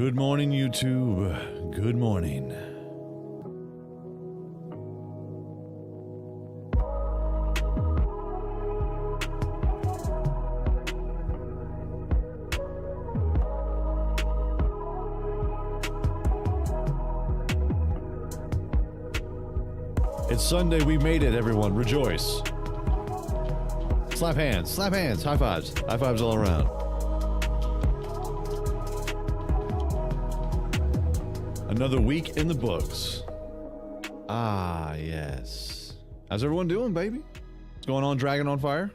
Good morning, YouTube. Good morning. It's Sunday, we made it, everyone. Rejoice. Slap hands, high fives all around. Another week in the books. Ah, yes. How's everyone doing, baby? What's going on, Dragon on Fire?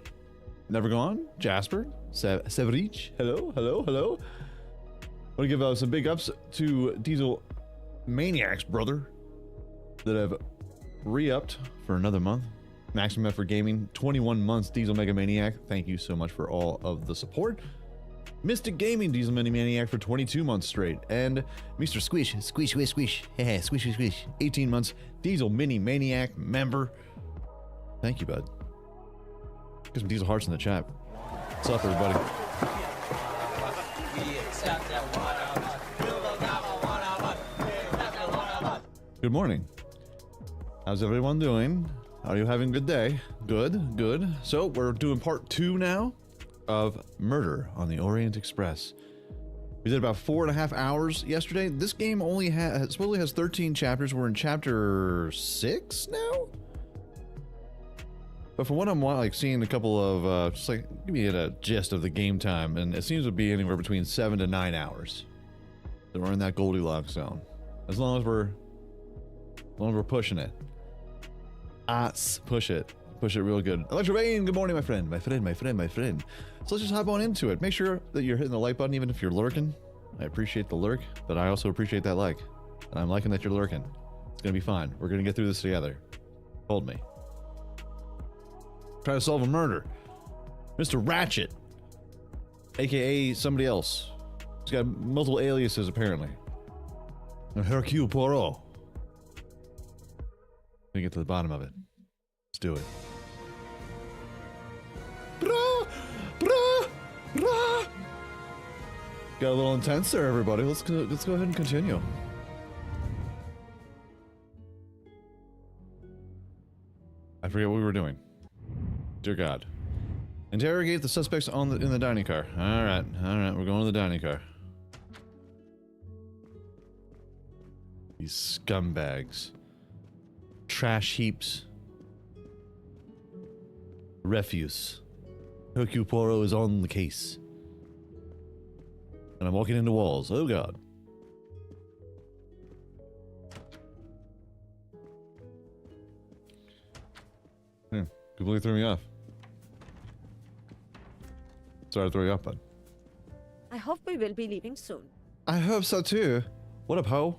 Never Gone? Jasper? Severich? Hello? Want to give some big ups to Diesel Maniacs, brother, that have re-upped for another month. Maximum Effort Gaming, 21 months, Diesel Mega Maniac. Thank you so much for all of the support. Mystic Gaming, Diesel Mini Maniac for 22 months straight. And Mr. Squish, hey, squish. 18 months, Diesel Mini Maniac member. Thank you, bud. Get some Diesel hearts in the chat. What's up, everybody? Good morning. How's everyone doing? Are you having a good day? Good. So we're doing part 2 now of Murder on the Orient Express. We did about 4.5 hours yesterday. This game only supposedly has 13 chapters. We're in chapter 6 now. But from what I'm like seeing a couple of just like give me a gist of the game time, and it seems to be anywhere between 7 to 9 hours. So we're in that Goldilocks zone. As long as we're pushing it. Push it real good. Electrobane, good morning, my friend. So let's just hop on into it. Make sure that you're hitting the like button, even if you're lurking. I appreciate the lurk, but I also appreciate that like. And I'm liking that you're lurking. It's gonna be fine. We're gonna get through this together. Hold me. Try to solve a murder. Mr. Ratchet, aka somebody else. He's got multiple aliases apparently. And Hercule Poirot. Let me get to the bottom of it. Let's do it. Got a little intense there, everybody. Let's go ahead and continue. I forget what we were doing. Dear God. Interrogate the suspects in the dining car. All right. We're going to the dining car. These scumbags. Trash heaps. Refuse. Hercule Poirot is on the case. And I'm walking into walls. Oh God. Completely threw me off. Sorry to throw you off, bud. I hope we will be leaving soon. I hope so too. What up, ho?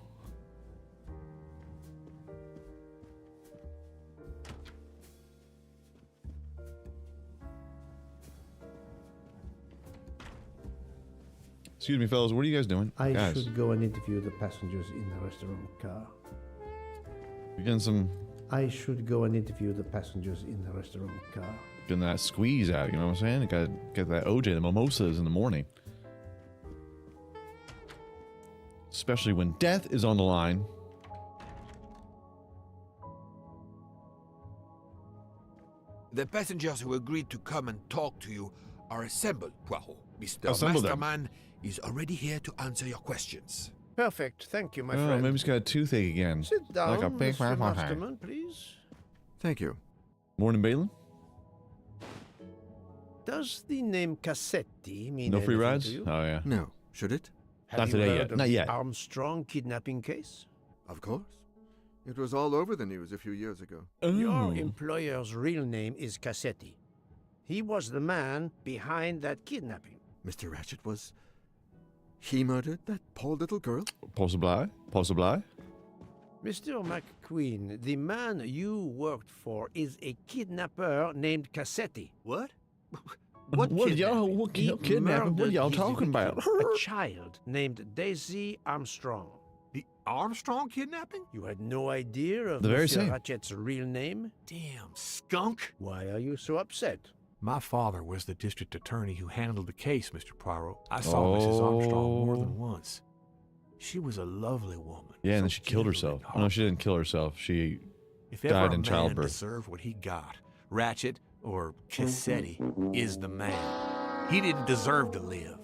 Excuse me, fellas. What are you guys doing? I guys, should go and interview the passengers in the restaurant car. you're getting some, I should go and interview the passengers in the restaurant car. getting that squeeze out. You know what I'm saying? You gotta get that OJ, the mimosas in the morning. Especially when death is on the line. The passengers who agreed to come and talk to you are assembled, Poirot. Mr. Assemble them. Masterman is already here to answer your questions. Perfect, thank you, my Oh, friend. maybe he's got a toothache again. Sit down, Like a big Mr. motherfucker. Masterman, please. Thank you. Morning, Balin. Does the name Cassetti mean No free anything rides? to you? Oh yeah. No, should it? Have Not you today heard yet. of Not the yet. Armstrong kidnapping case? Of course. It was all over the news a few years ago. Your employer's real name is Cassetti. He was the man behind that kidnapping. Mr. Ratchet was... He murdered that poor little girl? Possibly. Mr. McQueen, the man you worked for is a kidnapper named Cassetti. What? What y'all He kidnapping? What murdered y'all his talking about? victim, a child named Daisy Armstrong. The Armstrong kidnapping? You had no idea of The very Monsieur same. Ratchet's real name? Damn skunk. Why are you so upset? My father was the district attorney who handled the case, Mr. Poirot. I saw Mrs. Armstrong more than once. She was a lovely woman. Yeah, and then so she killed gentle herself. and Oh, no, she heartfelt. didn't kill herself. She If ever died a in man childbirth. deserved what he got, Ratchet, or Cassetti, is the man. He didn't deserve to live.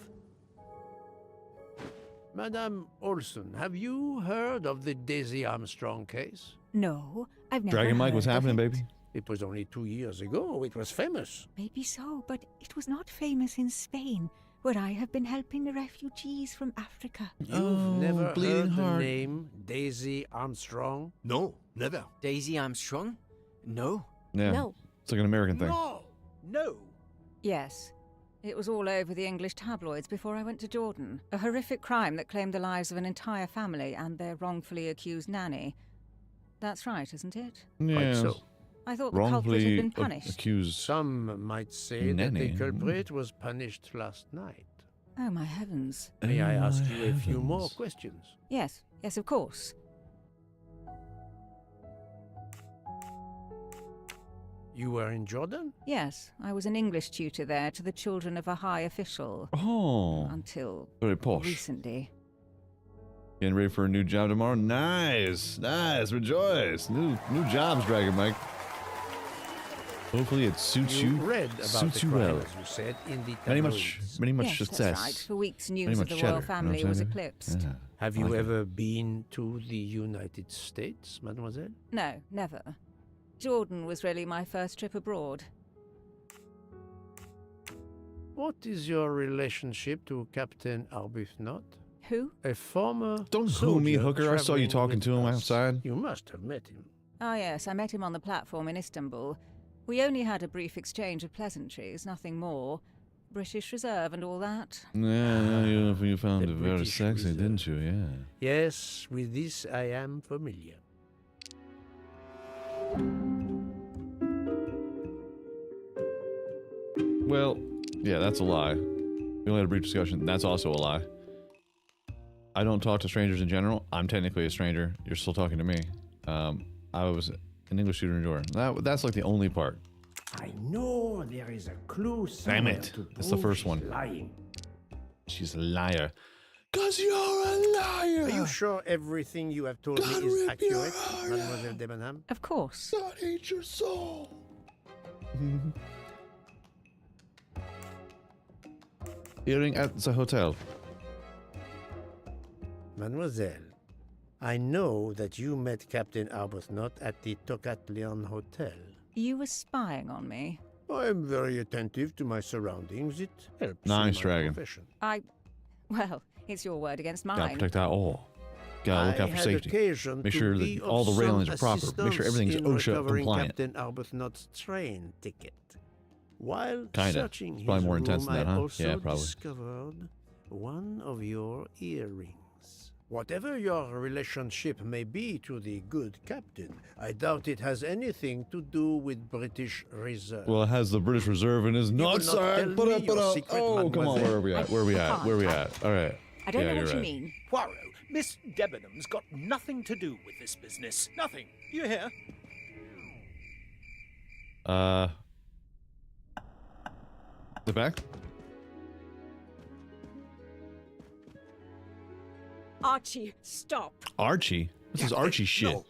Madame Olson, have you heard of the Daisy Armstrong case? No, I've never Dragon Mike, what's heard of happening, it. baby? It was only 2 years ago. It was famous. Maybe so, but it was not famous in Spain, where I have been helping the refugees from Africa. You've never Bleeding heard Heart. the name Daisy Armstrong? No, never. Daisy Armstrong? No. Yeah. No. It's like an American thing. No. Yes. It was all over the English tabloids before I went to Jordan. A horrific crime that claimed the lives of an entire family and their wrongfully accused nanny. That's right, isn't it? Yeah. Quite so. I thought the culprit had Wrongfully been punished. accused. Some might say that Nanny. the culprit was punished last night. Oh, my heavens. May I Oh, ask my you a few more heavens. questions? Yes, yes, of course. You were in Jordan? Yes, I was an English tutor there to the children of a high official. Oh, Until very posh. recently. Getting ready for a new job tomorrow. Nice, nice. Rejoice. New jobs, Dragon Mike. Hopefully it suits you. read about suits the you crime, well. as you said, in the Many much Yes, success. that's right. For weeks, Many news of much the cheddar, royal you know what I'm family was saying? eclipsed. Yeah. Have I you like it. ever been to the United States, mademoiselle? No, never. Jordan was really my first trip abroad. What is your relationship to Captain Arbuthnot? Who? A former Don't who me, soldier hooker. I saw you traveling talking with to him us. outside. You must have met him. Ah, yes, I met him on the platform in Istanbul. We only had a brief exchange of pleasantries, nothing more. British Reserve and all that. Yeah, you found The it very British sexy, Reserve. didn't you? Yeah. Yes, with this I am familiar. Well, yeah, that's a lie. We only had a brief discussion. That's also a lie. I don't talk to strangers in general. I'm technically a stranger. You're still talking to me. I was an English tutor in Jordan. That's like the only part. I know there is a clue Damn somewhere it. to That's the prove first she's one. lying. She's a liar. 'Cause you're a liar. Are you sure everything you have told me is accurate, Mademoiselle Debenham? Of course. God hates your soul. Eating at the hotel. Mademoiselle, I know that you met Captain Arbuthnot at the Tocatlian Hotel. You were spying on me. I am very attentive to my surroundings. It helps Nice, in my Dragon. profession. Well, it's your word against Gotta mine. protect that all. Gotta look I out for had safety. occasion Make to sure be that of all the railings some are proper. Make sure assistance everything's in OSHA recovering compliant. Captain Arbuthnot's train ticket. While Kinda. searching It's his probably more room, intense than that, I huh? also Yeah, probably. discovered one of your earrings. Whatever your relationship may be to the good captain, I doubt it has anything to do with British Reserve. Well, it has the British Reserve in his will not nutsack. tell Put me up, your put up. secret, Oh, come on. mademoiselle. Where are we at? Where are we at? Where are we at? All right. I don't Yeah, know you're what you right. mean. Poirot, Miss Debenham's got nothing to do with this business. Nothing. You hear? The back? Archie, stop. Archie? This is Archie shit. No.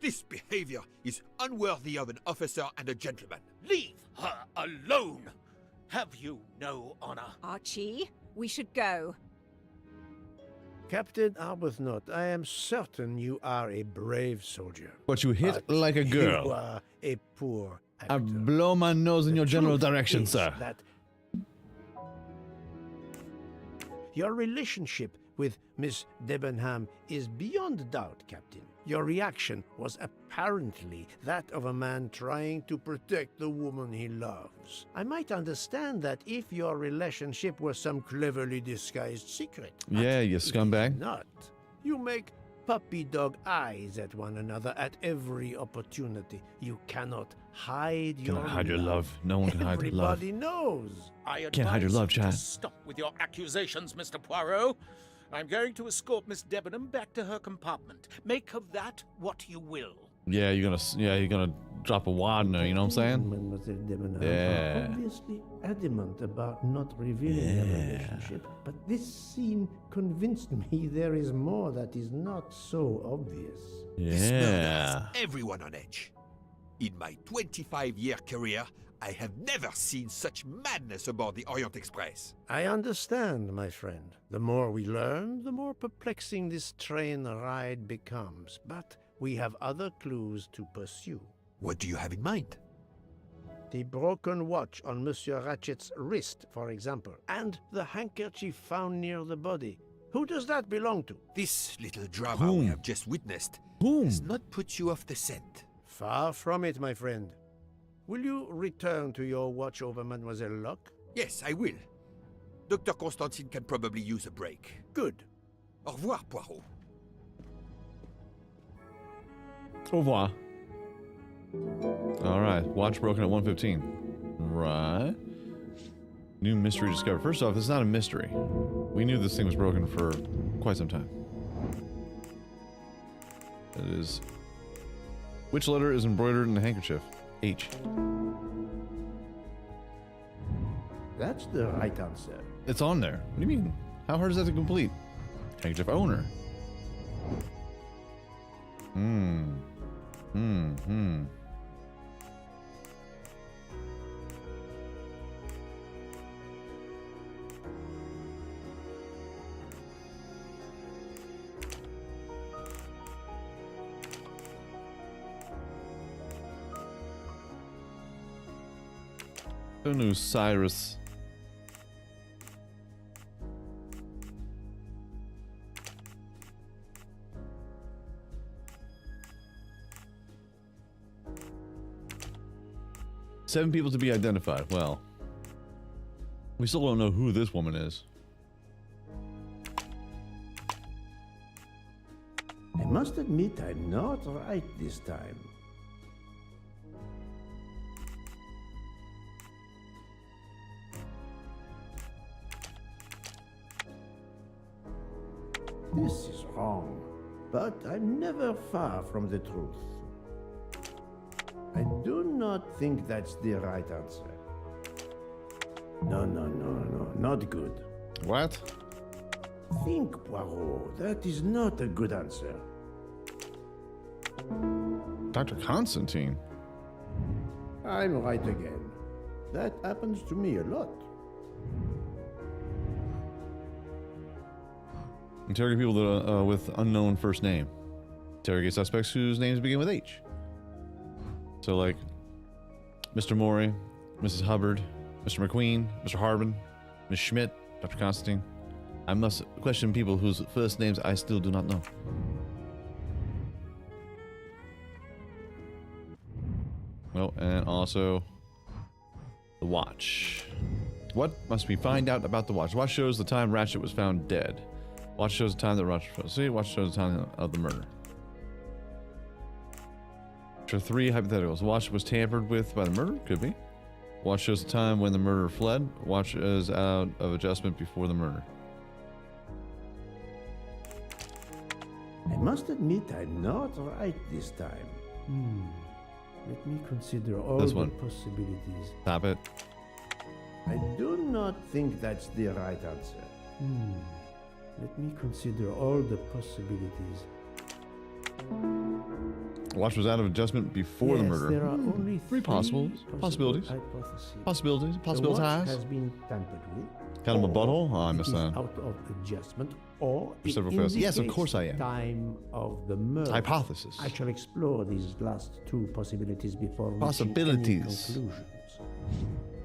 This behavior is unworthy of an officer and a gentleman. Leave her alone. Have you no honor? Archie, we should go. Captain Arbuthnot, I am certain you are a brave soldier. But you hit But like a You girl. are a poor actor. I blow my nose in The your general truth direction, is sir. that your relationship with Miss Debenham is beyond doubt, Captain. Your reaction was apparently that of a man trying to protect the woman he loves. I might understand that if your relationship were some cleverly disguised secret. but Yeah, you it is scumbag. not. You make puppy dog eyes at one another at every opportunity. You cannot hide your Cannot hide your love. No one can hide their love. Everybody knows. I Can't hide your advise love, you to Chad. stop with your accusations, Mr. Poirot. I'm going to escort Miss Debenham back to her compartment. Make of that what you will. Yeah, you're gonna drop a wad in there, you know what I'm saying? Mademoiselle Debenham Yeah. are obviously adamant about not revealing their relationship, but this scene convinced me there is more that is not so obvious. This murder has Yeah. everyone on edge. In my 25-year career, I have never seen such madness aboard the Orient Express. I understand, my friend. The more we learn, the more perplexing this train ride becomes. But we have other clues to pursue. What do you have in mind? The broken watch on Monsieur Ratchet's wrist, for example, and the handkerchief found near the body. Who does that belong to? This little drama we Whom? have just witnessed Whom? does not put you off the scent. Far from it, my friend. Will you return to your watch over Mademoiselle Locke? Yes, I will. Dr. Constantine can probably use a break. Good. Au revoir, Poirot. Au revoir. All right, watch broken at 1:15. Right. New mystery discovered. First off, it's not a mystery. We knew this thing was broken for quite some time. It is. Which letter is embroidered in the handkerchief? H. That's the right answer. It's on there. What do you mean? How hard is that to complete? Handkerchief owner. Who knew Cyrus? Seven people to be identified. Well, we still don't know who this woman is. I must admit I'm not right this time. This is wrong, but I'm never far from the truth. I do not think that's the right answer. No, not good. What? Think, Poirot, that is not a good answer. Dr. Constantine? I'm right again. That happens to me a lot. Interrogate people that, with unknown first name. Interrogate suspects whose names begin with H. So like, Mr. Morey, Mrs. Hubbard, Mr. McQueen, Mr. Harbin, Ms. Schmidt, Dr. Constantine. I must question people whose first names I still do not know. Oh, and also the watch. What must we find out about the watch? The watch shows the time Ratchet was found dead. Watch shows the time that Ratchet was found. See, watch shows the time of the murder. So 3 hypotheticals. Watch was tampered with by the murder. Could be. Watch shows the time when the murderer fled. Watch is out of adjustment before the murder. I must admit I'm not right this time. Let me consider all This the one. possibilities. Stop it. I do not think that's the right answer. Let me consider all the possibilities. Watch was out of adjustment before the Yes, murder. there are only Three possible possibilities. hypotheses. Possibilities. The Possible watch ties. has been tampered with. Kind of a or butthole? Oh, I it missed is that. out of adjustment, or it several fails. Yes, of indicates course I am. time of the murder. Hypothesis. I shall explore these last 2 possibilities before reaching any Possibilities. conclusions.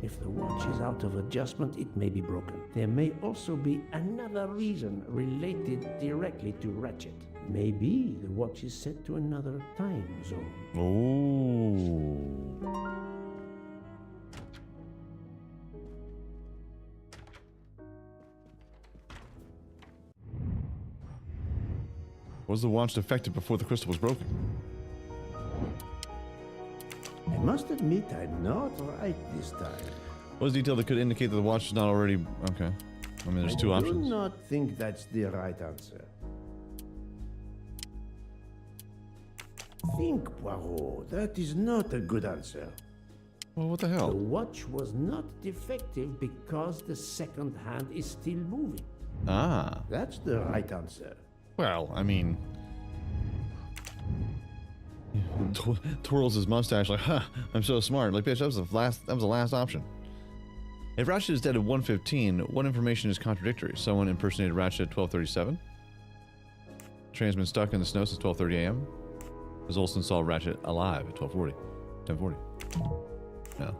If the watch is out of adjustment, it may be broken. There may also be another reason related directly to Ratchet. Maybe the watch is set to another time zone. Oh. Was the watch defective before the crystal was broken? I must admit I'm not right this time. What was detail that could indicate that the watch is not already... Okay. I mean, there's 2 I options. do not think that's the right answer. think, Poirot. That is not a good answer. Well, what the The hell? watch was not defective because the second hand is still moving. Ah. That's the right answer. Well, I mean... twirls his mustache like, huh, I'm so smart. Like, bitch, that was the last option. If Ratchet is dead at 1:15, what information is contradictory? Someone impersonated Ratchet at 12:37? Train's been stuck in the snow since 12:30 a.m.? Ms. Olsen saw Ratchet alive at 12:40. 10:40. No.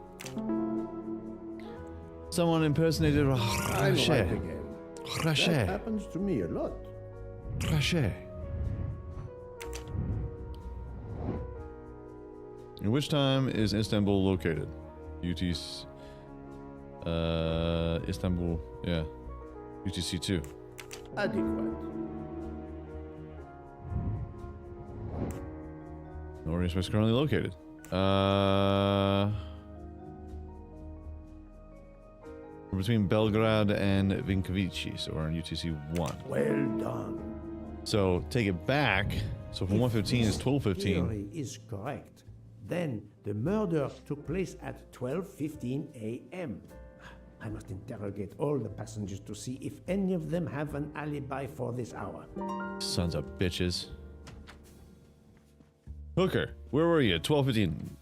Someone impersonated I'm right Ratchet. again. That Ratchet. happens to me a lot. Ratchet. In which time is Istanbul located? UTC. Istanbul. Yeah. UTC 2. Adequate. Orient is currently located. We're between Belgrade and Vinkovici, so we're in UTC 1. Well done. So take it back. So from 1:15 is 12:15. Theory is correct. Then the murder took place at 12:15 a.m. I must interrogate all the passengers to see if any of them have an alibi for this hour. Sons of bitches. Hooker, where were you at 12:15?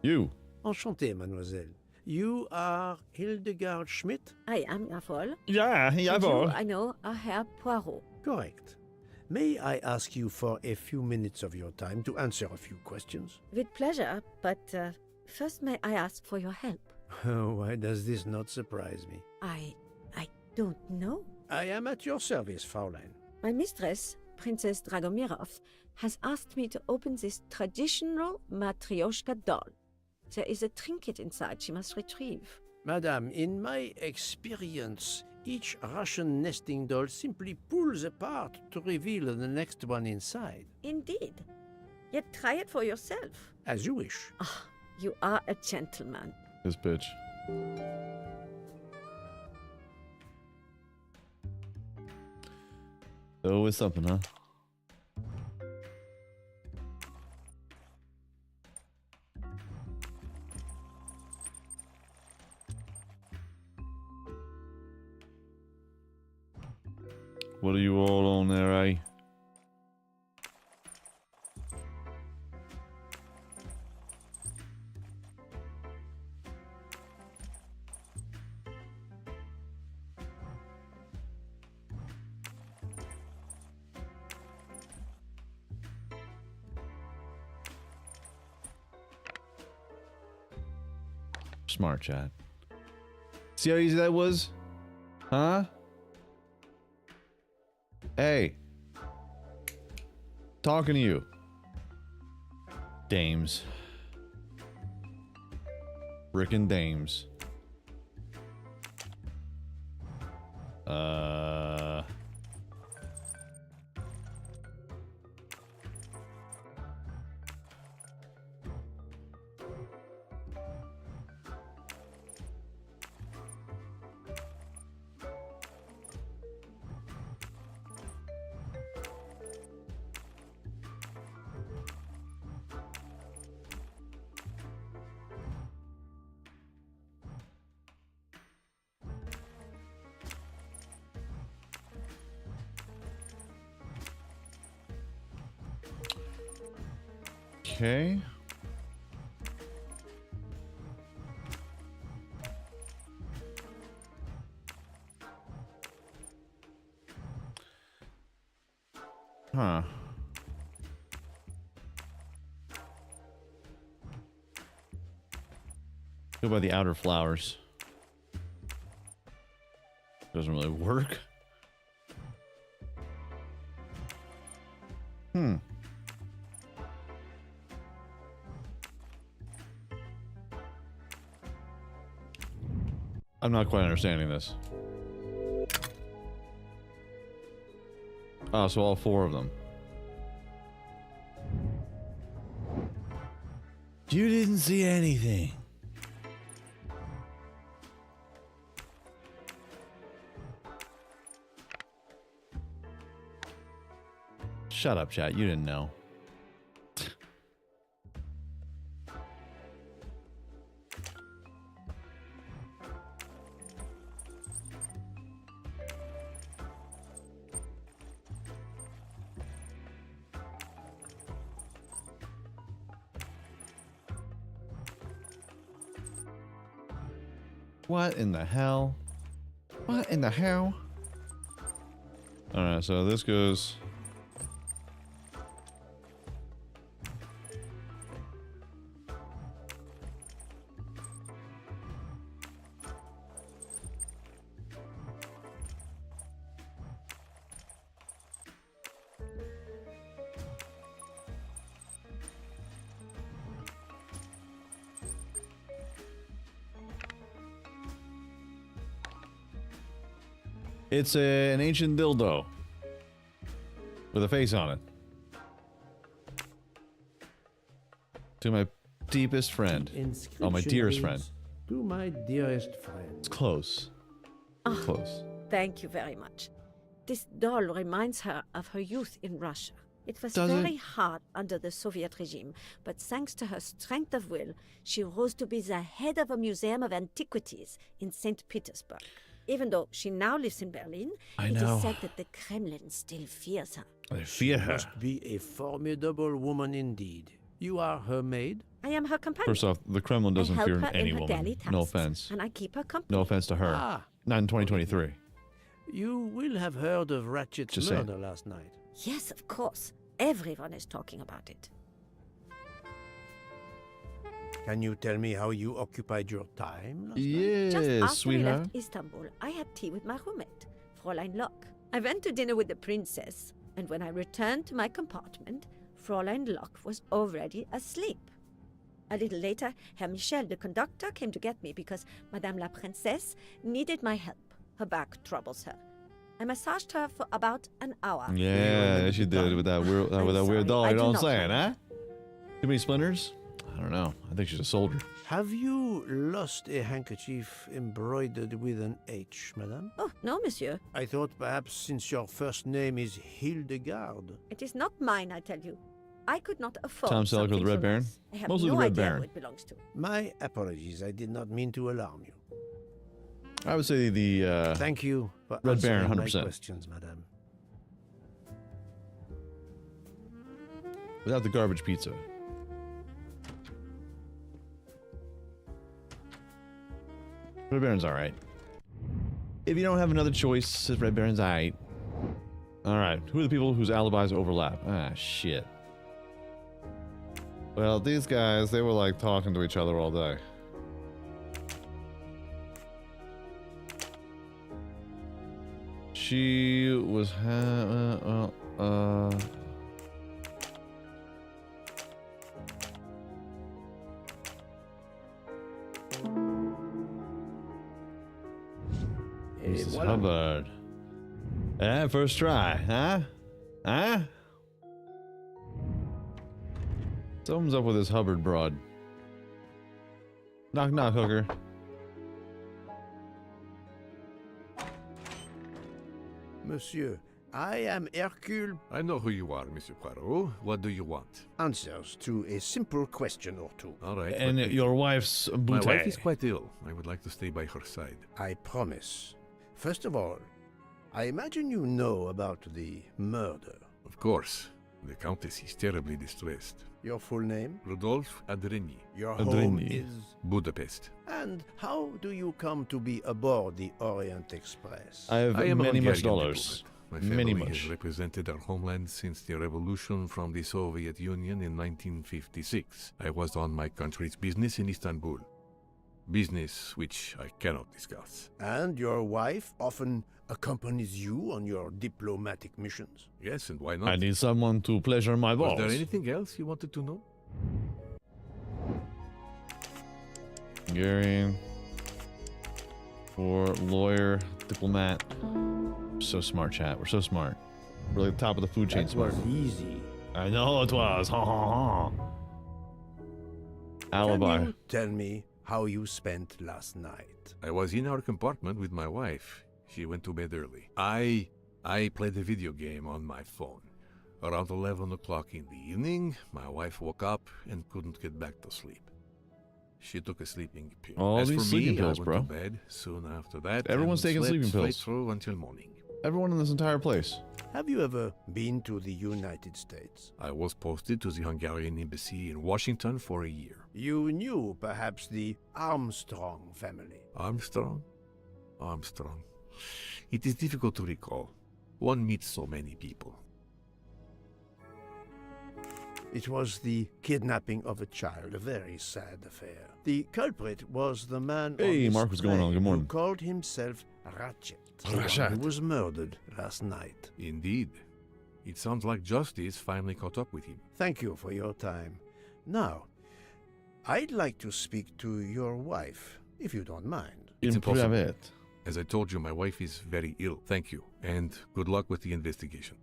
You. Enchanté, mademoiselle. You are Hildegard Schmidt? I am jawohl. Yeah, And you, jawohl. I know, are Herr Poirot. Correct. May I ask you for a few minutes of your time to answer a few questions? With pleasure, but first may I ask for your help? Why does this not surprise me? I don't know. I am at your service, Fraulein. My mistress, Princess Dragomirov, has asked me to open this traditional Matryoshka doll. There is a trinket inside she must retrieve. Madame, in my experience, each Russian nesting doll simply pulls apart to reveal the next one inside. Indeed. Yet try it for yourself. As you wish. Ah, you are a gentleman. This bitch. Always something, huh? What are you all on there, eh? Smart chat. See how easy that was? Huh? Hey. Talking to you. Dames. Frickin' dames. Okay. Huh. Go by the outer flowers. Doesn't really work. Hmm. I'm not quite understanding this. Oh, so all four of them. You didn't see anything. Shut up, chat. You didn't know. What in the hell? What in the hell? Alright, so this goes... It's an ancient dildo with a face on it. To my deepest friend. Oh, my dearest friend. To my dearest friend. It's close. Close. Thank you very much. This doll reminds her of her youth in Russia. It was Does very it? hard under the Soviet regime, but thanks to her strength of will, she rose to be the head of a museum of antiquities in St. Petersburg. Even though she now lives in Berlin, it is said that the Kremlin still fears her. I fear her. Must be a formidable woman indeed. You are her maid? I am her companion. First off, the Kremlin doesn't I help fear her any in her woman. daily tasks, No offense. and I keep her company. No offense to her. Ah. Not in 2023. You will have heard of Ratchet's Just saying. murder last night. Yes, of course. Everyone is talking about it. Can you tell me how you occupied your time last night? Yes, Just after we sweetheart. left Istanbul, I had tea with my roommate, Fräulein Locke. I went to dinner with the princess, and when I returned to my compartment, Fräulein Locke was already asleep. A little later, Herr Michel, the conductor, came to get me because Madame la Princesse needed my help. Her back troubles her. I massaged her for about an hour. Yeah, she did with that weird, I'm with that weird sorry, doll. I You know do what I'm not saying, huh? remember. Too many splinters? I don't know. I think she's a soldier. Have you lost a handkerchief embroidered with an H, madame? Oh, no, monsieur. I thought perhaps since your first name is Hildegard. It is not mine, I tell you. I could not afford Tom Selleck with something the Red so Baron? nice. I have Mostly no the Red idea Baron. who it belongs to. My apologies, I did not mean to alarm you. I would say the Thank you for Red Baron, answering my 100%. questions, madame. without the garbage pizza. Red Baron's alright. If you don't have another choice, Red Baron's alright. Alright, who are the people whose alibis overlap? Ah, shit. Well, these guys, they were like talking to each other all day. She was Mrs. Voilà. Hubbard. First try, huh? Huh? Something's up with this Hubbard broad. Knock knock, hooker. Monsieur, I am Hercule. I know who you are, Monsieur Poirot. What do you want? Answers to a simple question or two. All right. And but your wife's my bouteille. wife is quite ill. I would like to stay by her side. I promise. First of all, I imagine you know about the murder. Of course. The Countess is terribly distressed. Your full name? Rodolphe Adreny, Your home Adreny. is... Budapest. And how do you come to be aboard the Orient Express? I have I am a many much Hungarian dollars. diplomat. My family Many has much. represented our homeland since the revolution from the Soviet Union in 1956. I was on my country's business in Istanbul. Business which I cannot discuss. And your wife often accompanies you on your diplomatic missions? Yes, and why not? I need someone to pleasure my Was balls. there anything else you wanted to know? Hungarian. For lawyer, diplomat. So smart, chat. We're so smart. We're like the top of the food chain That smart. was easy. I know it was. Ha ha ha. Alibi. Can you tell me how you spent last night? I was in our compartment with my wife. She went to bed early. I played a video game on my phone. Around 11 o'clock in the evening, my wife woke up and couldn't get back to sleep. She took a sleeping pill. All As these for sleeping me, pills, I went bro. to bed soon after that. Everyone's and taking slept sleeping straight pills. through until morning. Everyone in this entire place. Have you ever been to the United States? I was posted to the Hungarian embassy in Washington for a year. You knew perhaps the Armstrong family. Armstrong? Armstrong. It is difficult to recall. One meets so many people. It was the kidnapping of a child, a very sad affair. The culprit was the man Hey, Mark, what's going on? Good morning. who called himself Ratchet, the one Ratchet. who was murdered last night. Indeed. It sounds like justice finally caught up with him. Thank you for your time. Now, I'd like to speak to your wife, if you don't mind. It's impossible. Private. As I told you, my wife is very ill. Thank you, and good luck with the investigation.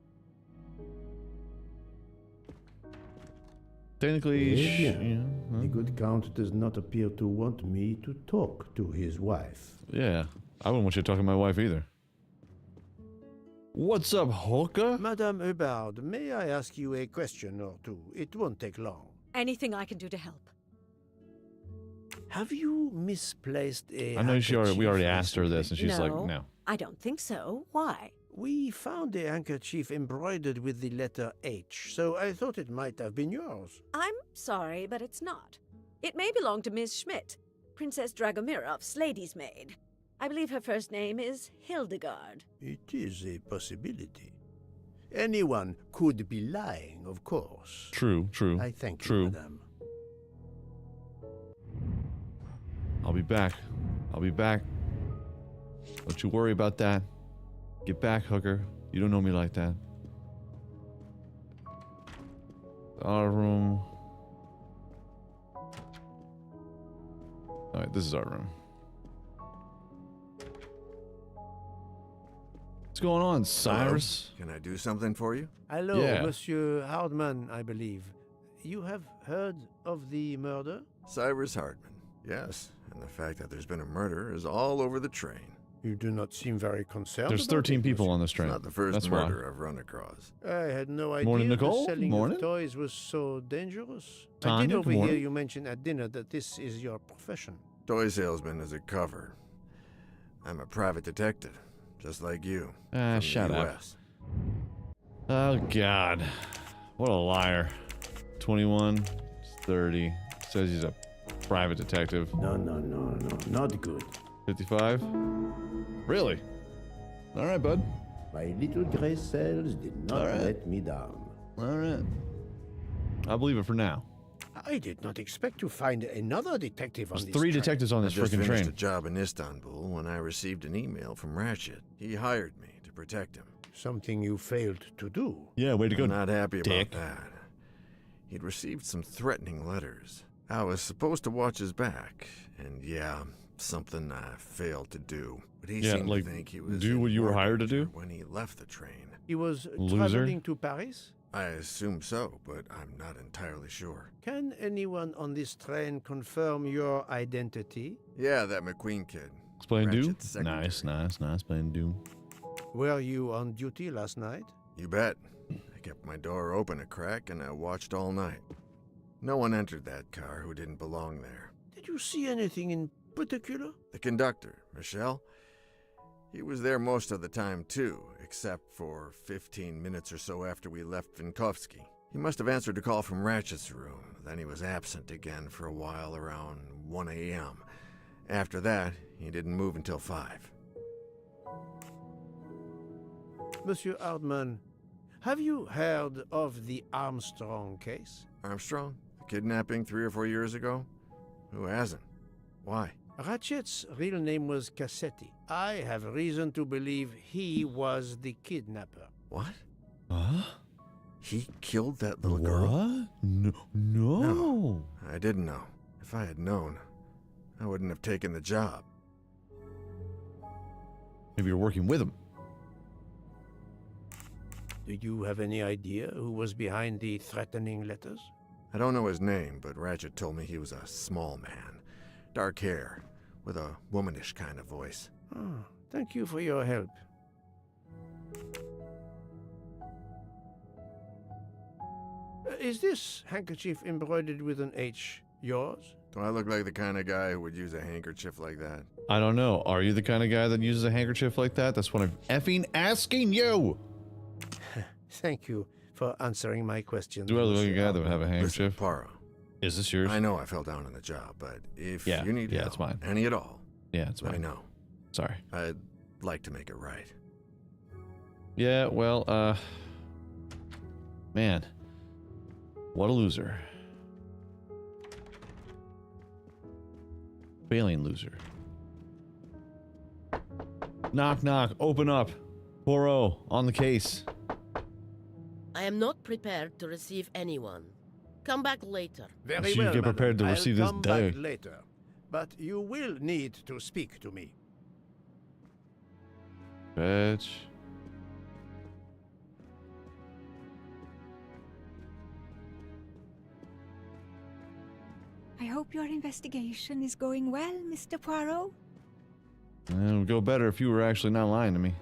Technically, The good Count does not appear to want me to talk to his wife. yeah. I wouldn't want you talking to my wife either. What's up, Holka? Madame Hubbard, may I ask you a question or two? It won't take long. Anything I can do to help. Have you misplaced a I know we already handkerchief asked her this, and recently? she's like, No. no. I don't think so. Why? We found a handkerchief embroidered with the letter H, so I thought it might have been yours. I'm sorry, but it's not. It may belong to Miss Schmidt, Princess Dragomirov's lady's maid. I believe her first name is Hildegard. It is a possibility. Anyone could be lying, of course. True, true. I thank true. you, madame. I'll be back. I'll be back. Don't you worry about that. Get back, hooker. You don't know me like that. Our room. Alright, this is our room. What's going on, Cyrus? Hello? Can I do something for you? Hello, Yeah. Monsieur Hardman, I believe. You have heard of the murder? Cyrus Hardman. Yes, and the fact that there's been a murder is all over the train. You do not seem very concerned. There's about 13 it, people monsieur. on this train. It's not the first That's murder I've run across. I had no idea Morning, the Nicole. selling Morning. of toys was so dangerous. I Tanya, did good overhear morning. you mention at dinner that this is your profession. Toy salesman is a cover. I'm a private detective, just like you. Ah, from shut the up. US. Oh, God. What a liar. 21, 30. Says he's a private detective. No, not good. 55? Really? All right, bud. My little gray cells did not All right. let me down. All right. I'll believe it for now. I did not expect to find another detective on There's this 3 train. detectives on I this just freaking finished train. a job in Istanbul when I received an email from Ratchet. He hired me to protect him. Something you failed to do. Yeah, way to go. I'm not happy dick. about that. He'd received some threatening letters. I was supposed to watch his back, and yeah, something I failed to do. But he Yeah, seemed like, to think he was do in what you were more hired to danger do? when he left the train. He was Loser. traveling to Paris? I assume so, but I'm not entirely sure. Can anyone on this train confirm your identity? Yeah, that McQueen kid. Explain do? Ratchet's secretary. Nice. Explain do. Were you on duty last night? You bet. I kept my door open a crack and I watched all night. No one entered that car who didn't belong there. Did you see anything in particular? The conductor, Michelle, he was there most of the time too, except for 15 minutes or so after we left Vinkovsky. He must have answered a call from Ratchet's room, then he was absent again for a while around 1 a.m. After that, he didn't move until 5. Monsieur Hardman, have you heard of the Armstrong case? Armstrong? The kidnapping 3 or 4 years ago? Who hasn't? Why? Ratchet's real name was Cassetti. I have reason to believe he was the kidnapper. What? Huh? He killed that little girl? What? No. No. I didn't know. If I had known, I wouldn't have taken the job. Maybe you're working with him. Do you have any idea who was behind the threatening letters? I don't know his name, but Ratchet told me he was a small man. Dark hair, with a womanish kind of voice. Oh, thank you for your help. Is this handkerchief embroidered with an H yours? Do I look like the kind of guy who would use a handkerchief like that? I don't know. Are you the kind of guy that uses a handkerchief like that? That's what I'm effing asking you. Thank you for answering my questions. Do I look like a Monsieur guy that would Hardman. have a Listen, handkerchief? Paro, Is this yours? I know I fell down on the job, but if Yeah, you need yeah, help, it's mine. any at all, Yeah, it's let me mine. know. Sorry. I'd like to make it right. Yeah, well, man. What a loser. Failing loser. Knock, knock. Open up. Poirot, on the case. I am not prepared to receive anyone. Come back later. Very So you well, get prepared to madam. receive I'll this come day. back later. But you will need to speak to me. Bitch. I hope your investigation is going well, Mr. Poirot. It would go better if you were actually not lying to me.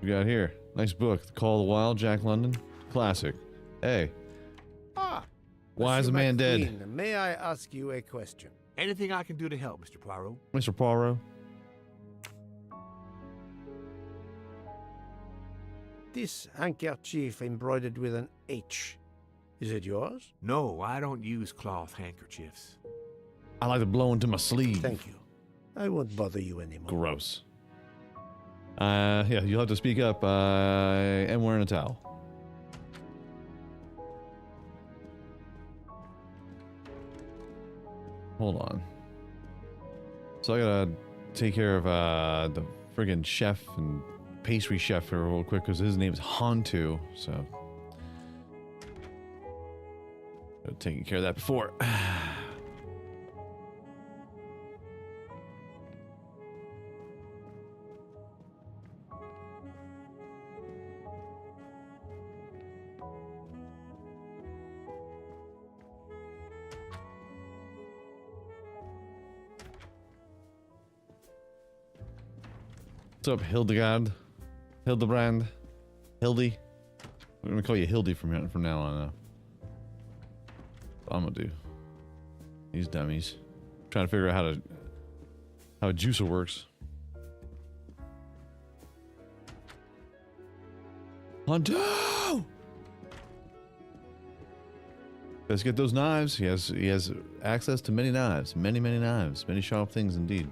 We got here. Nice book. The Call of the Wild, Jack London. Classic. Hey. Ah. Why is a Monsieur man dead? McQueen, may I ask you a question? Anything I can do to help, Mr. Poirot? Mr. Poirot. This handkerchief embroidered with an H. Is it yours? No, I don't use cloth handkerchiefs. I like to blow into my sleeve. Thank you. I won't bother you anymore. Gross. Yeah, you'll have to speak up. I am wearing a towel. Hold on. So I gotta take care of the friggin' chef and pastry chef here real quick because his name's Hantu. So taking care of that before. What's up, Hildegard? Hildebrand? Hildy? I'm gonna call you Hildy from now on. That's what I'm gonna do. These dummies. Trying to figure out how a juicer works. Hunto! Let's get those knives. He has access to many knives. Many knives. Many sharp things indeed.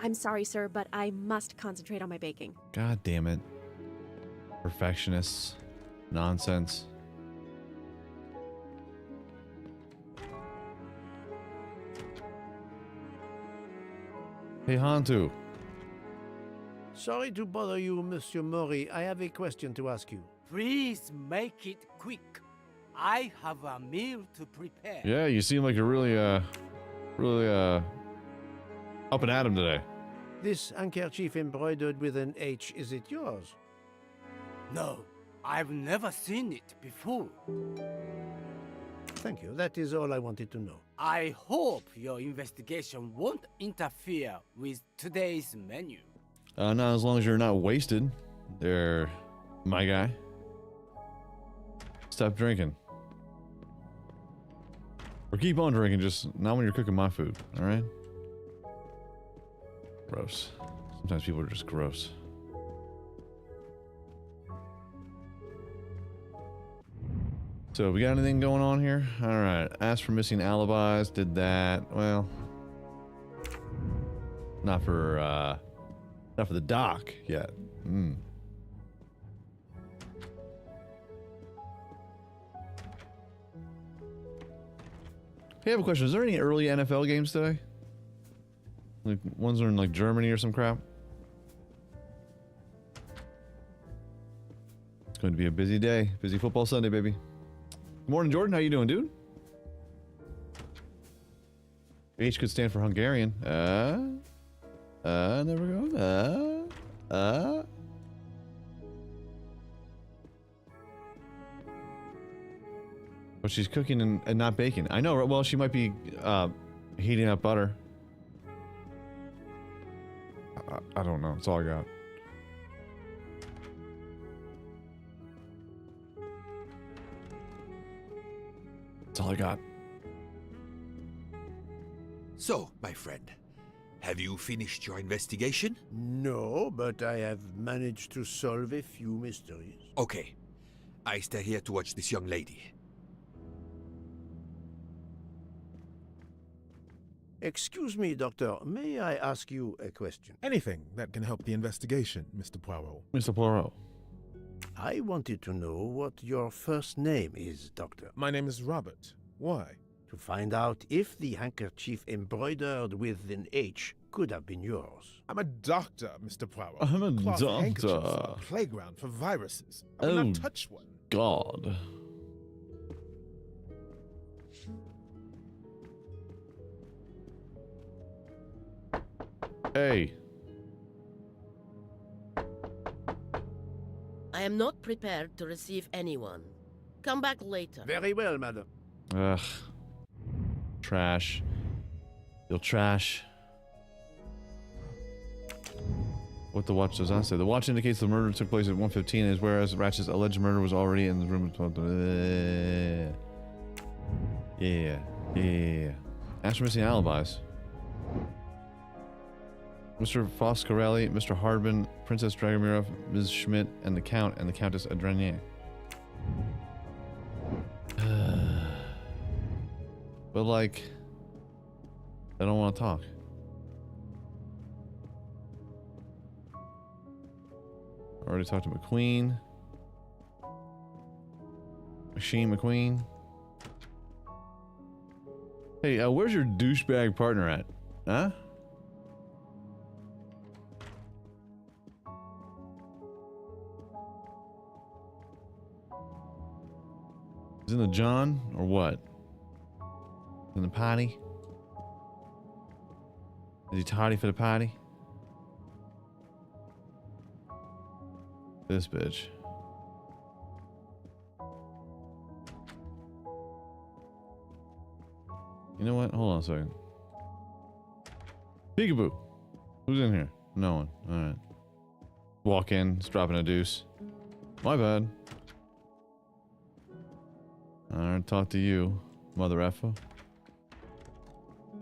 I'm sorry, sir, but I must concentrate on my baking. God damn it. Perfectionists. Nonsense. Hey, Hantu. Sorry to bother you, Monsieur Mori. I have a question to ask you. Please make it quick. I have a meal to prepare. Yeah, you seem like you're really up and at him today. This handkerchief embroidered with an H, is it yours? No, I've never seen it before. Thank you. That is all I wanted to know. I hope your investigation won't interfere with today's menu. Not as long as you're not wasted. There, my guy. Stop drinking. Or keep on drinking, just not when you're cooking my food, alright? Gross. Sometimes people are just gross. So, we got anything going on here? Alright, asked for missing alibis, did that. Well, not for the doc yet. Hey, I have a question. Is there any early NFL games today? Like ones are in like Germany or some crap? It's going to be a busy day. Busy football Sunday, baby. Good morning, Jordan. How you doing, dude? H could stand for Hungarian. Never go. But she's cooking and not baking. I know, well, she might be heating up butter. I don't know. That's all I got. That's all I got. So, my friend, have you finished your investigation? No, but I have managed to solve a few mysteries. Okay. I stay here to watch this young lady. Excuse me, Doctor. May I ask you a question? Anything that can help the investigation, Mr. Poirot. Mr. Poirot. I wanted to know what your first name is, Doctor. My name is Robert. Why? To find out if the handkerchief embroidered with an H could have been yours. I'm a doctor, Mr. Poirot. I'm a Cloth handkerchiefs doctor. are a playground for viruses. I will Oh, not touch one. God. Hey. I am not prepared to receive anyone. Come back later. Very well, madam. Ugh. Trash. You'll trash. What the watch does not say. The watch indicates the murder took place at 1:15, is whereas Ratchet's alleged murder was already in the room. Yeah. Ask for missing alibis. Mr. Foscarelli, Mr. Hardman, Princess Dragomirov, Ms. Schmidt, and the Count and the Countess Adrenier. But like, I don't want to talk. I already talked to McQueen. Machine McQueen. Hey, where's your douchebag partner at? Huh? Is in the John or what? In the potty? Is he tardy for the potty? This bitch. You know what? Hold on a second. Peekaboo. Who's in here? No one. Alright. Walk in, just dropping a deuce. My bad. Alright, talk to you, mother effer.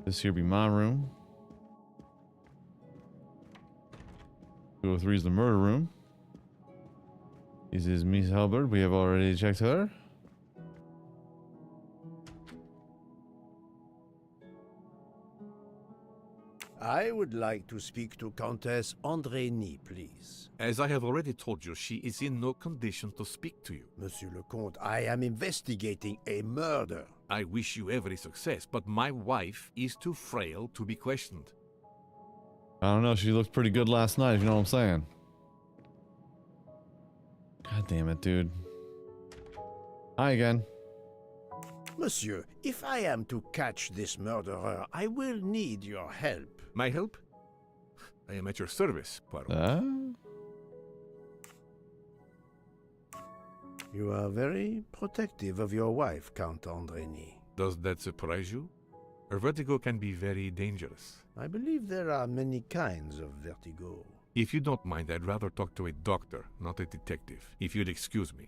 This here be my room. 203 is the murder room. This is Miss Halbert. We have already checked her. I would like to speak to Countess Andrény, please. As I have already told you, she is in no condition to speak to you. Monsieur le Comte, I am investigating a murder. I wish you every success, but my wife is too frail to be questioned. I don't know. She looked pretty good last night, if you know what I'm saying. God damn it, dude. Hi again. Monsieur, if I am to catch this murderer, I will need your help. My help? I am at your service, Poirot. You are very protective of your wife, Count Andrény. Does that surprise you? Her vertigo can be very dangerous. I believe there are many kinds of vertigo. If you don't mind, I'd rather talk to a doctor, not a detective. If you'd excuse me.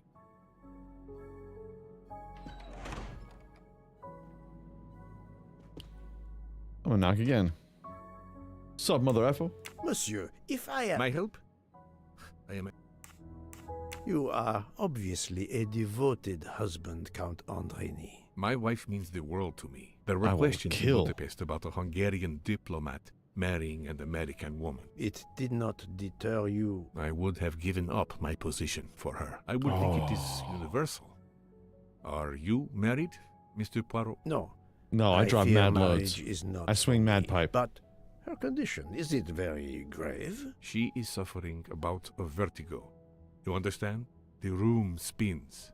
I'm gonna knock again. Sup, mother effer? Monsieur, if I am... My help? I am... You are obviously a devoted husband, Count Andrény. My wife means the world to me. There were I will questions in kill. Budapest about a Hungarian diplomat marrying an American woman. It did not deter you. I would have given up my position for her. I would think it is universal. Are you married, Mr. Poirot? No. No, I drop fear mad marriage loads. is not I swing for mad me. pipe. But her condition, is it very grave? She is suffering a bout of vertigo. You understand? The room spins.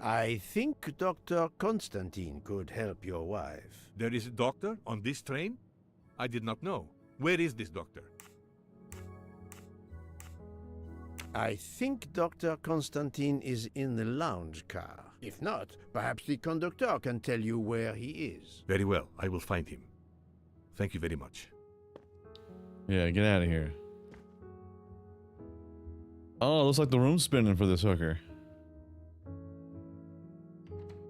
I think Dr. Constantine could help your wife. There is a doctor on this train? I did not know. Where is this doctor? I think Dr. Constantine is in the lounge car. If not, perhaps the conductor can tell you where he is. Very well, I will find him. Thank you very much. Yeah, get out of here. Oh, looks like the room's spinning for this hooker.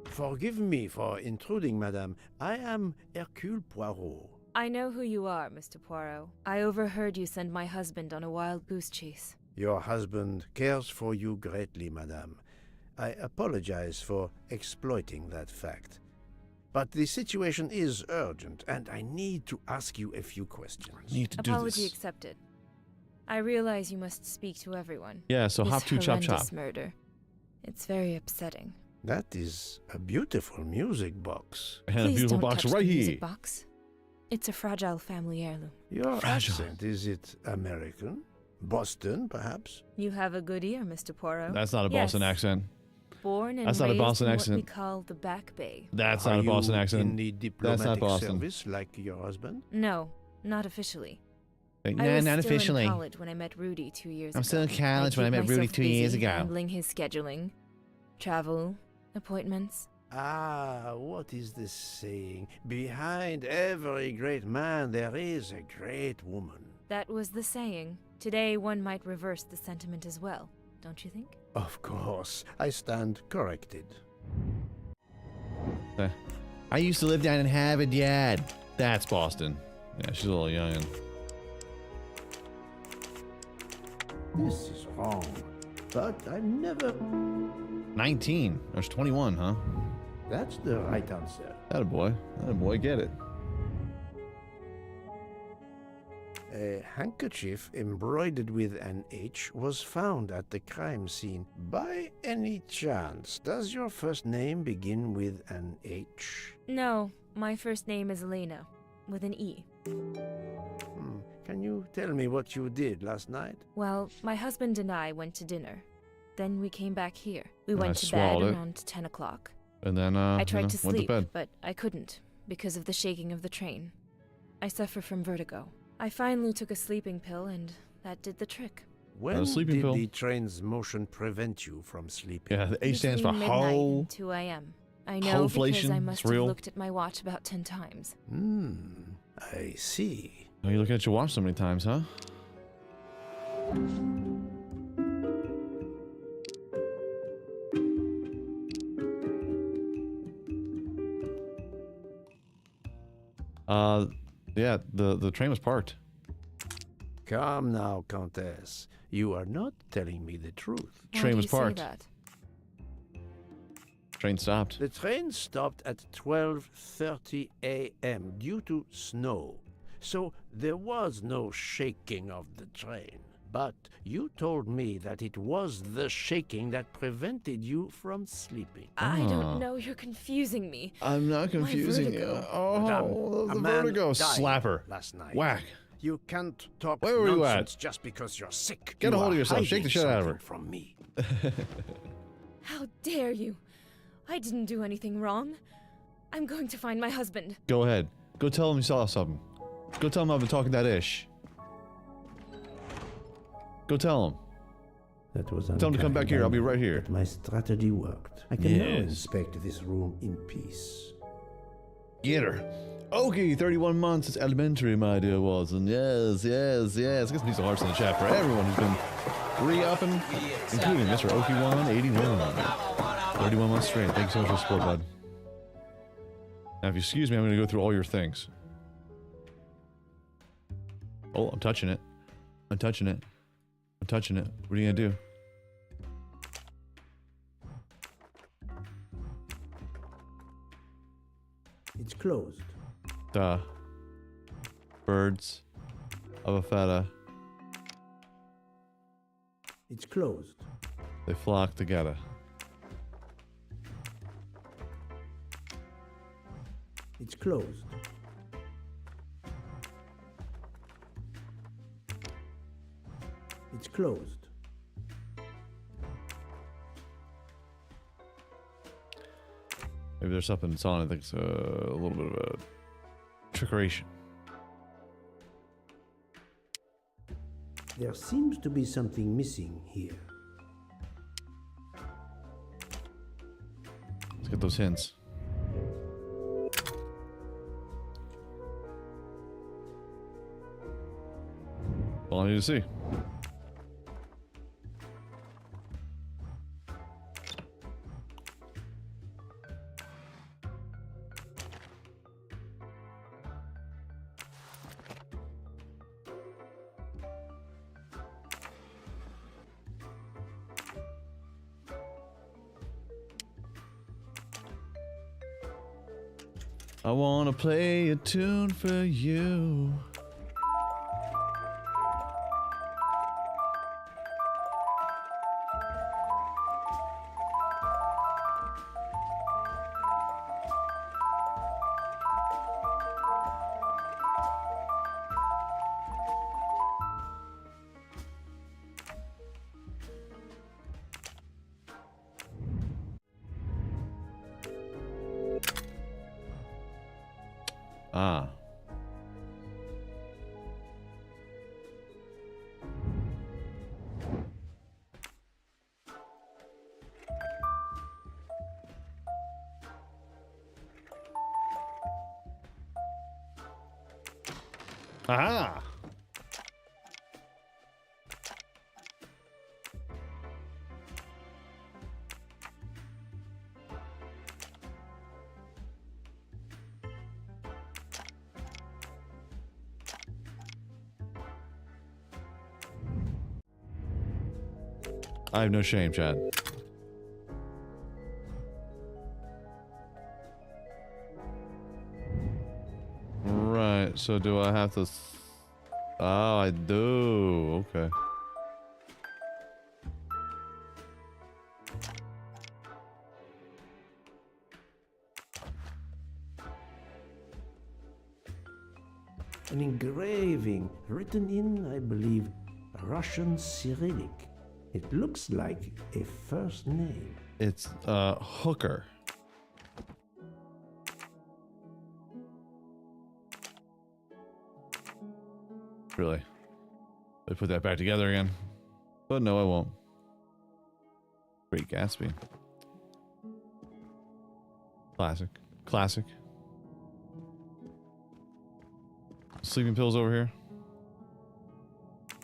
Forgive me for intruding, madame. I am Hercule Poirot. I know who you are, Mr. Poirot. I overheard you send my husband on a wild goose chase. Your husband cares for you greatly, madame. I apologize for exploiting that fact. But the situation is urgent, and I need to ask you a few questions. Apology accepted. I realize you must speak to everyone. Yeah, so This hop to chop chop. horrendous murder. It's very upsetting. That is a beautiful music box. And a Please beautiful don't box touch right the here. music box. It's a fragile family heirloom. Your Fragile. accent, is it American? Boston, perhaps? You have a good ear, Mr. Poirot. That's not a Boston Yes. accent. Born and That's not a raised Boston in accent. what we call the Back Bay. That's Are not a Boston you accent. in the That's diplomatic not Boston. service like your husband? No, not officially. Like, I nah, was not still officially. in college when I met Rudy 2 years ago. I'm still in college when I met keep Rudy myself 2 years busy ago. Handling his scheduling, travel, appointments. Ah, what is the saying? Behind every great man there is a great woman. That was the saying. Today one might reverse the sentiment as well, don't you think? Of course, I stand corrected. I used to live down in Harvard Yard. That's Boston. Yeah, she's a little young. This is wrong, but I've never... 19. There's 21, huh? That's the right answer. Attaboy. Attaboy, get it. A handkerchief embroidered with an H was found at the crime scene. By any chance, does your first name begin with an H? No, my first name is Elena, with an E. Can you tell me what you did last night? Well, my husband and I went to dinner. Then we came back here. We And I went to bed swallowed it. around 10 o'clock. And then, I tried to went sleep, to bed. but I couldn't, because of the shaking of the train. I suffer from vertigo. I finally took a sleeping pill, and that did the trick. When sleeping did pill. the train's motion prevent you from sleeping? Yeah, the H stands for Between midnight whole. and 2 a.m. I know because Wholeflation. I It's must have real. looked at my watch about 10 times. I see. Oh, you look at your watch so many times, huh? Yeah, the train was parked. Come now, Countess. You are not telling me the truth. Why Train do was you say parked. that? Train stopped. The train stopped at 12:30 a.m. due to snow. So there was no shaking of the train. But you told me that it was the shaking that prevented you from sleeping. I don't know, you're confusing me. I'm not confusing you. vertigo. Oh, Madame, a the man vertigo. died Slap her. last night. Whack. You can't talk Where were you at? nonsense just because you're sick. Get a You hold of are yourself. Shake the hiding shit out of her. something from me. How dare you? I didn't do anything wrong. I'm going to find my husband. Go ahead. Go tell him you saw something. Go tell him I've been talking that ish. Go tell him. That was Tell him to come back here. I'll be right here. But my strategy worked. I can now Yes. inspect this room in peace. Get her. Okay, 31 months. It's elementary, my dear Watson. Yes, yes, yes. Get some piece of hearts in the chat for everyone who's been re-upping, including Mr. Oki181. 31 months straight. Thank you so much for the support, bud. Now, if you excuse me, I'm going to go through all your things. Oh, I'm touching it. I'm touching it. I'm touching it. What are you going to do? It's closed. The birds of a feather, It's closed. they flock together. It's closed. It's closed. Maybe there's something that's on it that's a little bit of a trickeration. There seems to be something missing here. Let's get those hints. All I need to see. I wanna play a tune for you. Ah. Aha. I have no shame, Chad. Right, so do I have to... Oh, I do. Okay. An engraving written in, I believe, Russian Cyrillic. It looks like a first name. It's Hooker. Really? I put that back together again. But no, I won't. Great Gatsby. Classic. Classic. Sleeping pills over here.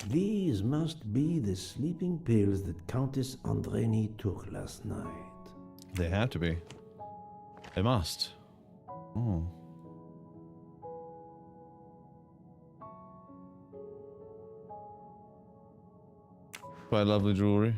These must be the sleeping pills that Countess Andreni took last night. They have to be. They must. Oh. Quite lovely jewelry.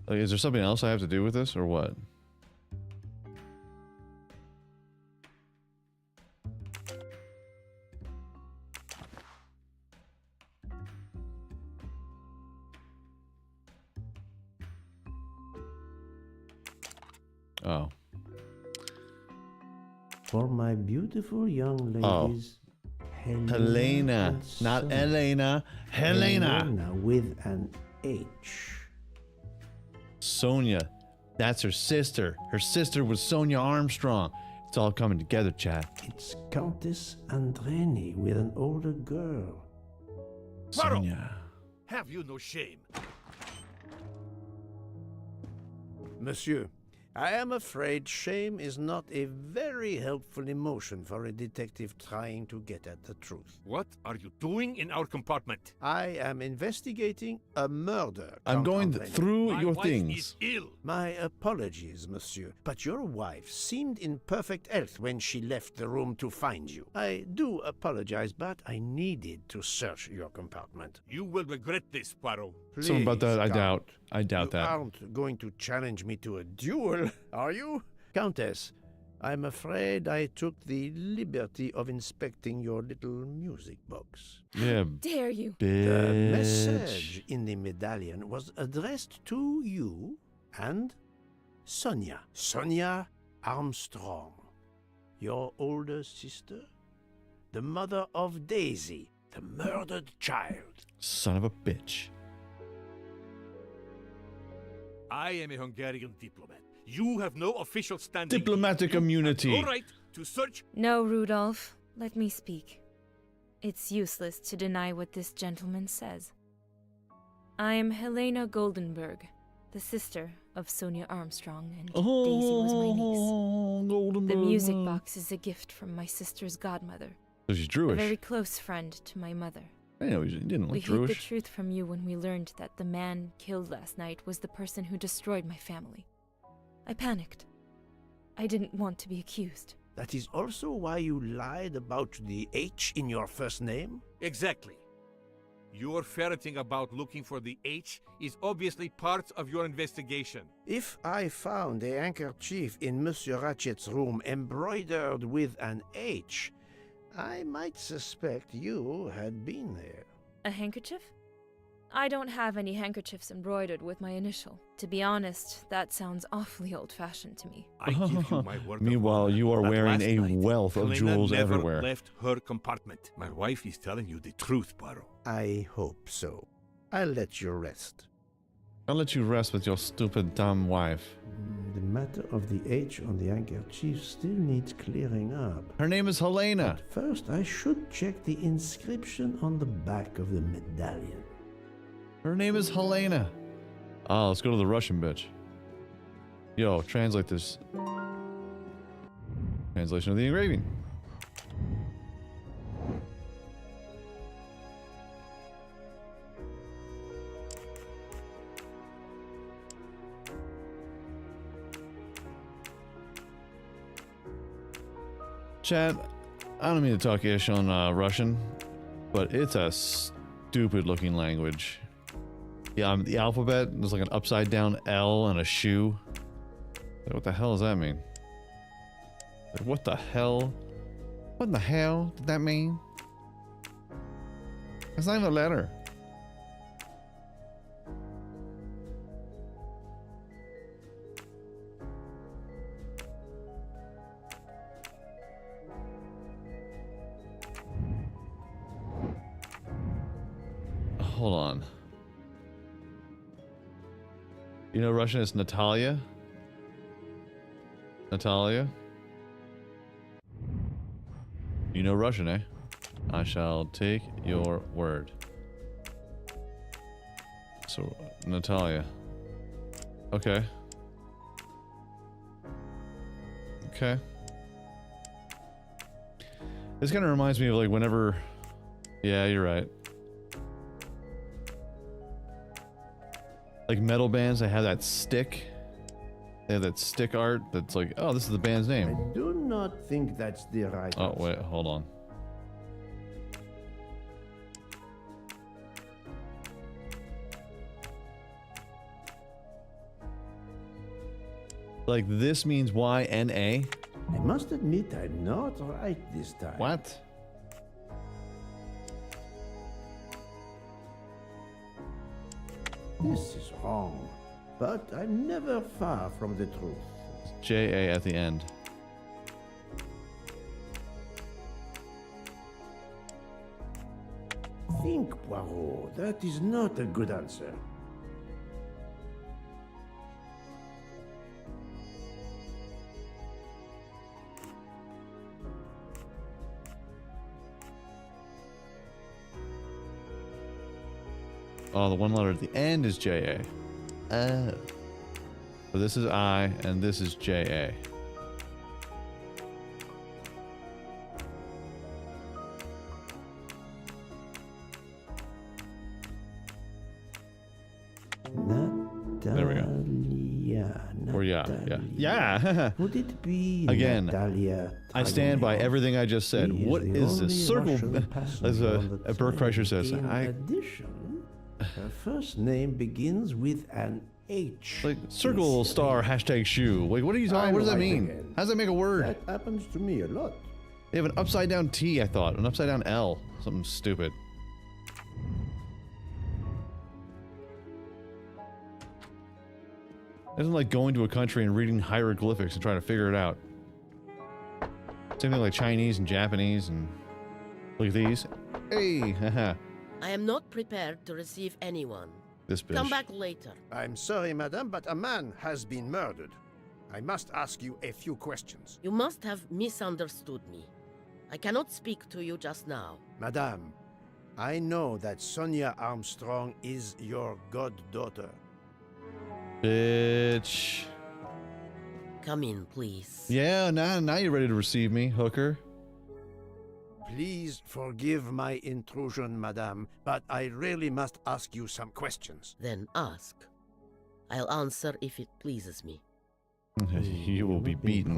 Like, is there something else I have to do with this or what? Oh. For my beautiful young ladies, Helena, not Elena. Helena. Helena with an H. Sonia. That's her sister. Her sister was Sonia Armstrong. It's all coming together, Chad. It's Countess Andreni with an older girl. Sonia. Have you no shame? Monsieur, I am afraid shame is not a very helpful emotion for a detective trying to get at the truth. What are you doing in our compartment? I am investigating a murder. I'm going Count Andreni. through your wife things. is ill. My apologies, monsieur, but your wife seemed in perfect health when she left the room to find you. I do apologize, but I needed to search your compartment. You will regret this, Poirot. Something about that, I Count. doubt. I doubt You that. aren't going to challenge me to a duel, are you? Countess, I'm afraid I took the liberty of inspecting your little music box. Yeah. Dare you? The Bitch. message in the medallion was addressed to you and Sonia. Sonia Armstrong, your older sister, the mother of Daisy, the murdered child. Son of a bitch. I am a Hungarian diplomat. You have no official standing. Diplomatic You have immunity. no right to search. No, Rudolph. Let me speak. It's useless to deny what this gentleman says. I'm Helena Goldenberg, the sister of Sonia Armstrong, and Daisy was my niece. Goldenberg. The music box is a gift from my sister's godmother. So she's A Jewish. very close friend to my mother. I know he didn't We look hid the Jewish. truth from you when we learned that the man killed last night was the person who destroyed my family. I panicked. I didn't want to be accused. That is also why you lied about the H in your first name? Exactly. Your ferreting about looking for the H is obviously part of your investigation. If I found a handkerchief in Monsieur Ratchet's room embroidered with an H, I might suspect you had been there. A handkerchief? I don't have any handkerchiefs embroidered with my initial. To be honest, that sounds awfully old-fashioned to me. I give you my word. Meanwhile, you are that wearing last a night, wealth of Helena jewels never everywhere. left her compartment. My wife is telling you the truth, Poirot. I hope so. I'll let you rest. I'll let you rest with your stupid, dumb wife. The matter of the H on the handkerchief still needs clearing up. Her name is Helena. But first, I should check the inscription on the back of the medallion. Her name is Helena. Oh, let's go to the Russian bitch. Yo, translate this. Translation of the engraving. Chad, I don't mean to talk ish on Russian, but it's a stupid looking language. Yeah, the alphabet, there's like an upside down L and a shoe. Like, what the hell does that mean? Like, what the hell? What in the hell did that mean? It's not even a letter. Hold on. You know Russian is Natalia? Natalia? You know Russian, eh? I shall take your word. So, Natalia. Okay. Okay. This kind of reminds me of like whenever... Yeah, you're right. Like metal bands, they have that stick. They have that stick art that's like, oh, this is the band's name. I do not think that's the right Oh, answer. wait, hold on. Like this means Y-N-A? I must admit I'm not right this time. What? This is wrong, but I'm never far from the truth. It's J-A at the end. Think, Poirot. That is not a good answer. Oh, the one letter at the end is J-A. Oh. So this is I, and this is J-A. There we go. Or yeah. Yeah. Would it be Again, Natalia I stand by Dragunov? everything I just said. He What the is only this circle? Russian As passenger on the Bert train. Kreischer says, In addition, her first name begins with an H. Like circle star hashtag shoe. Like what are you talking? What does that mean? How does that make a word? That happens to me a lot. They have an upside down T, I thought, an upside down L, something stupid. Isn't like going to a country and reading hieroglyphics and trying to figure it out. Same thing like Chinese and Japanese and look at these. Hey, haha. I am not prepared to receive anyone. This bitch. Come back later. I'm sorry, madame, but a man has been murdered. I must ask you a few questions. You must have misunderstood me. I cannot speak to you just now. Madame, I know that Sonia Armstrong is your goddaughter. Bitch. Come in, please. Yeah, now you're ready to receive me, hooker. Please forgive my intrusion, madame, but I really must ask you some questions. Then ask. I'll answer if it pleases me. You will be beaten.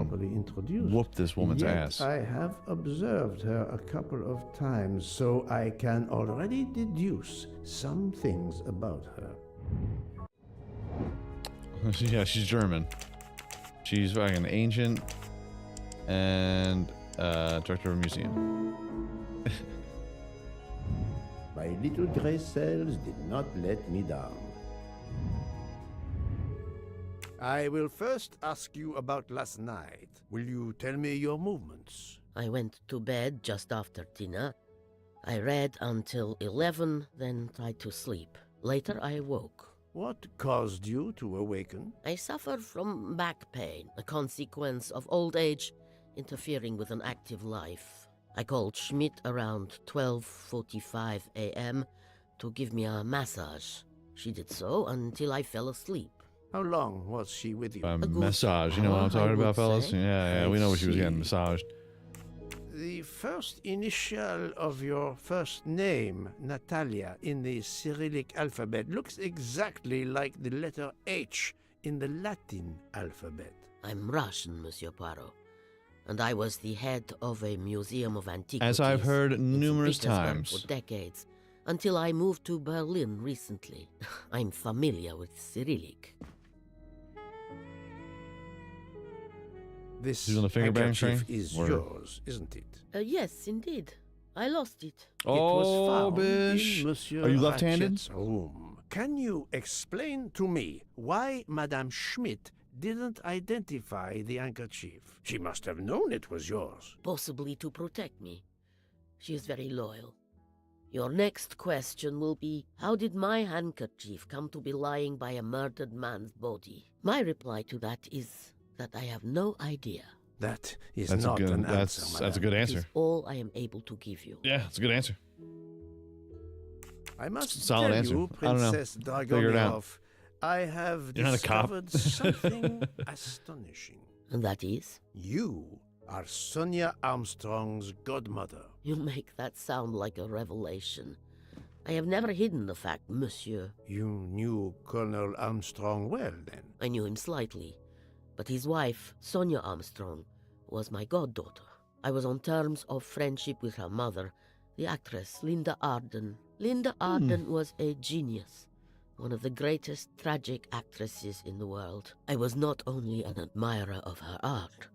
Whoop this woman's ass. I have observed her a couple of times, so I can already deduce some things about her. Yeah, she's German. She's fucking ancient and director of a museum. My little gray cells did not let me down. I will first ask you about last night. Will you tell me your movements? I went to bed just after dinner. I read until 11, then tried to sleep. Later I woke. What caused you to awaken? I suffered from back pain, a consequence of old age interfering with an active life. I called Schmidt around 12:45 a.m. to give me a massage. She did so until I fell asleep. How long was she with you? Massage, you know what I'm talking about, fellas? Yeah, we know what she was getting massaged. The first initial of your first name, Natalia, in the Cyrillic alphabet looks exactly like the letter H in the Latin alphabet. I'm Russian, Monsieur Poirot, and I was the head of a museum of antiquities. As I've heard in numerous Petersburg times. for decades, until I moved to Berlin recently. I'm familiar with Cyrillic. This She's on the finger bang handkerchief train? is Or- yours, isn't it? Yes, indeed. I lost it. It was Oh, found bitch. in Monsieur Are you left-handed? Ratchet's room. Can you explain to me why Madame Schmidt didn't identify the handkerchief? She must have known it was yours. Possibly to protect me. She is very loyal. Your next question will be, how did my handkerchief come to be lying by a murdered man's body? My reply to that is that I have no idea. That is That's a not good- an that's- answer, that's a madame. good It answer. is all I am able to give you. Yeah, it's a good answer. I must Solid tell answer. you, I don't know. Princess Figure it out. Dragomirov, I have You're not a cop. discovered something astonishing. And that is? You are Sonia Armstrong's godmother. You make that sound like a revelation. I have never hidden the fact, monsieur. You knew Colonel Armstrong well, then? I knew him slightly, but his wife, Sonia Armstrong, was my goddaughter. I was on terms of friendship with her mother, the actress Linda Arden. Linda Arden was a genius, one of the greatest tragic actresses in the world. I was not only an admirer of her art,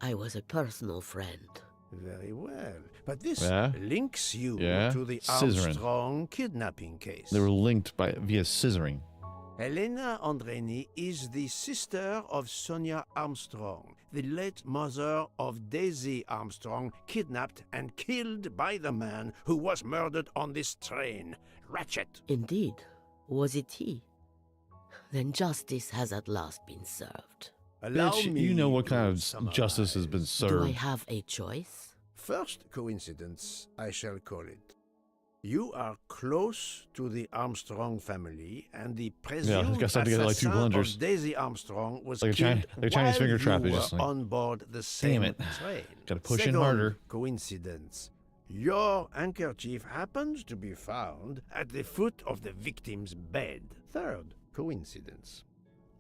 I was a personal friend. Very well. But this Yeah. links you Yeah. to the Scissoring. Armstrong kidnapping case. They were linked via scissoring. Helena Andreni is the sister of Sonia Armstrong, the late mother of Daisy Armstrong, kidnapped and killed by the man who was murdered on this train, Ratchet. Indeed. Was it he? Then justice has at last been served. Allow Bitch, me you know what kind to of summarize. justice has been Do I served. have a choice? First coincidence, I shall call it. You are close to the Armstrong family, and the presumed guess I have to get, like, two assassin blunders. of Daisy Armstrong was Like a killed like a Chinese while finger trap, you it's were just like, on board the same it. train. Gotta push in Second harder. coincidence. Your handkerchief happens to be found at the foot of the victim's bed. Third coincidence.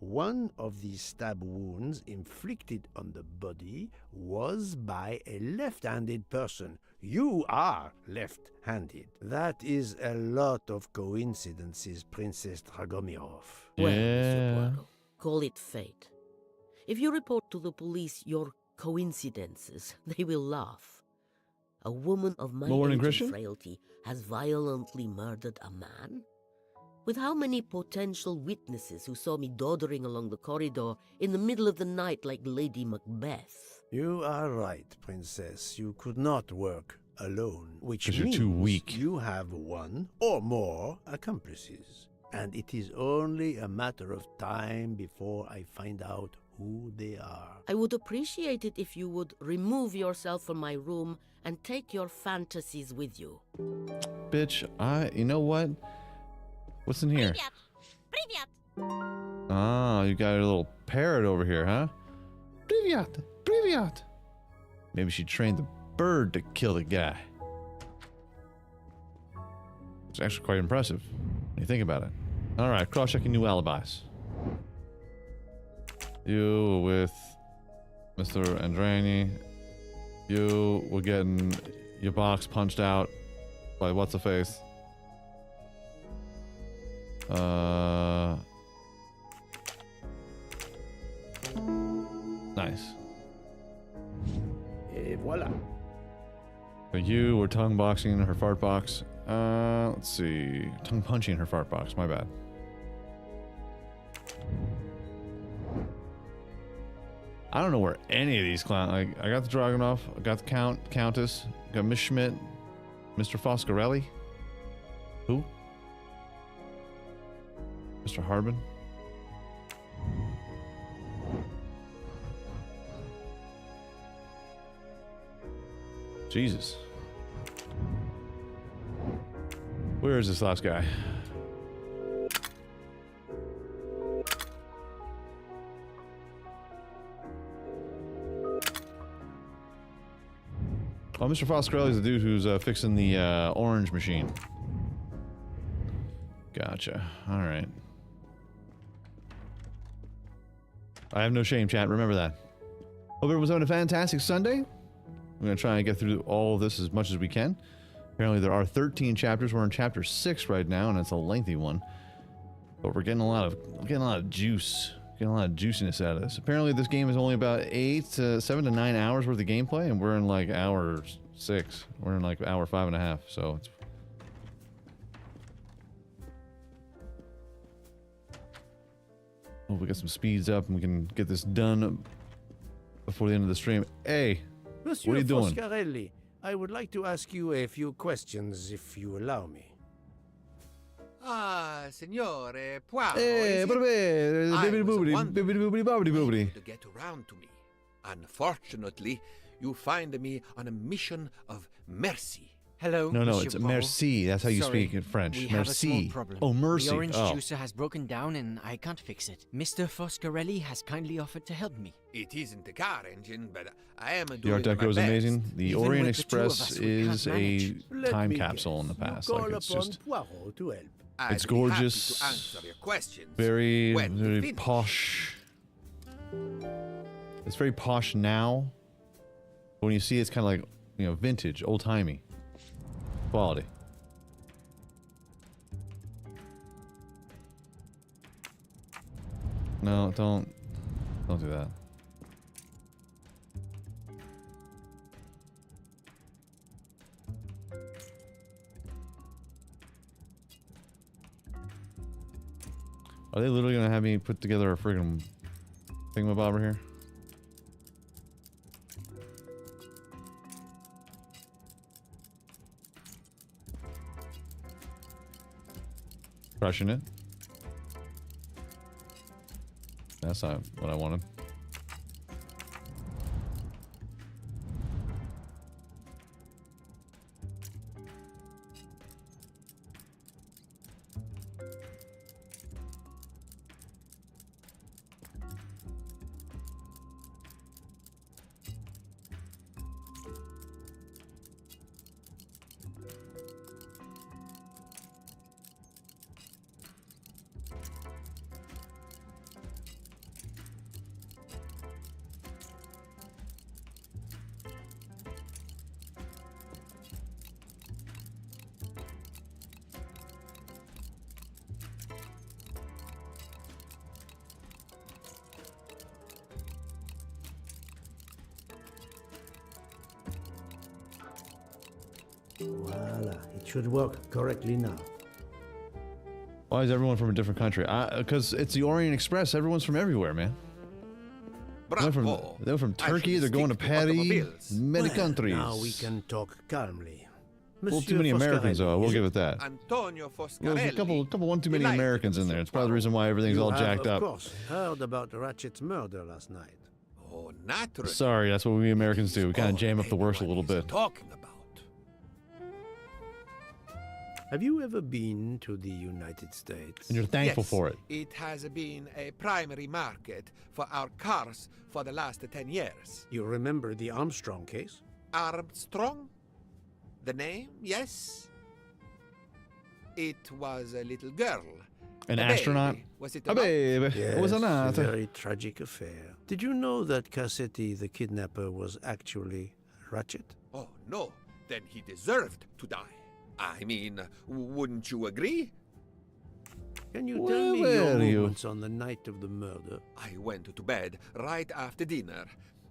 One of the stab wounds inflicted on the body was by a left-handed person. You are left-handed. That is a lot of coincidences, Princess Dragomirov. Well, Yeah. Monsieur Poirot, call it fate. If you report to the police your coincidences, they will laugh. A woman of my Lauren and age Christian? and frailty has violently murdered a man? With how many potential witnesses who saw me doddering along the corridor in the middle of the night like Lady Macbeth? You are right, Princess. You could not work alone, which 'Cause you're means too weak. you have one or more accomplices. And it is only a matter of time before I find out who they are. I would appreciate it if you would remove yourself from my room and take your fantasies with you. Bitch, you know what? What's in here? Ah, you got a little parrot over here, huh? Privyat, privyat. Maybe she trained the bird to kill the guy. It's actually quite impressive when you think about it. Alright, cross-checking new alibis. You with Mr. Andrani. You were getting your box punched out by what's-a-face. Nice. Et voilà. You were tongue boxing her fart box. Let's see. Tongue punching her fart box. My bad. I don't know where any of these clowns. Like, I got the Dragunov. I got the Countess. Got Miss Schmidt. Mr. Foscarelli. Who? Mr. Harbin. Jesus. Where is this last guy? Oh, Mr. Foscarelli is the dude who's fixing the orange machine. Gotcha. All right. I have no shame, chat. Remember that. Hope everyone's having a fantastic Sunday. I'm going to try and get through all of this as much as we can. Apparently there are 13 chapters. We're in chapter 6 right now, and it's a lengthy one. But we're getting a lot of juice. Getting a lot of juiciness out of this. Apparently this game is only about 7 to 9 hours worth of gameplay, and we're in like hour 6. We're in like hour 5.5, so it's... Hope we got some speeds up and we can get this done before the end of the stream. Hey, Monsieur what are you doing? Foscarelli, I would like to ask you a few questions, if you allow me. Ah, Signore Poirot. Hey, I was boobity. to get around to me. Unfortunately, you find me on a mission of mercy. Hello, No, Monsieur it's Poirot. merci. That's how you Sorry, speak in French. we have a small Merci. problem. Oh, mercy. The orange Oh. juicer has broken down and I can't fix it. Mr. Foscarelli has kindly offered to help me. It isn't a car engine, but I am doing The art my deco is best. amazing. The Even Orient with the two of Express us, we is can't a manage. Let time me capsule in the guess. past. You Like, call it's upon just... Poirot to help. I'd It's be happy gorgeous. to answer your questions. Very, when we very finish. posh. It's very posh now. But when you see it, it's kind of like, you know, vintage, old-timey. Quality. No, don't do that. Are they literally gonna have me put together a friggin' thingamabobber here? Crushing it. That's not what I wanted. Voila, it should work correctly now. Why is everyone from a different country? Because it's the Orient Express. Everyone's from everywhere, man. Bravo. They're from I Turkey. should They're going to stick to Paris. automobiles. Many Well, countries. Now we can talk calmly. Well, Monsieur too many Americans, though. I will Foscarelli, give it that. Antonio Well, Foscarelli. there's a couple one too many Delighted, Americans in there. It's probably the reason why everything's you all have, jacked of up. course, heard about Ratchet's murder last night. Oh, naturally. Sorry, that's what we Americans do. We kind of jam up the worst a little Anyone is bit. Talking about. Have you ever been to the United States? And you're thankful Yes, for it. It has been a primary market for our cars for the last 10 years. You remember the Armstrong case? Armstrong? The name, yes? It was a little girl. An A astronaut? baby. Was it A not? baby. Yes, It was a not. very tragic affair. Did you know that Cassetti, the kidnapper, was actually Ratchet? Oh, no. Then he deserved to die. I mean, wouldn't you agree? Can you Where tell me your were you? movements on the night of the murder? I went to bed right after dinner,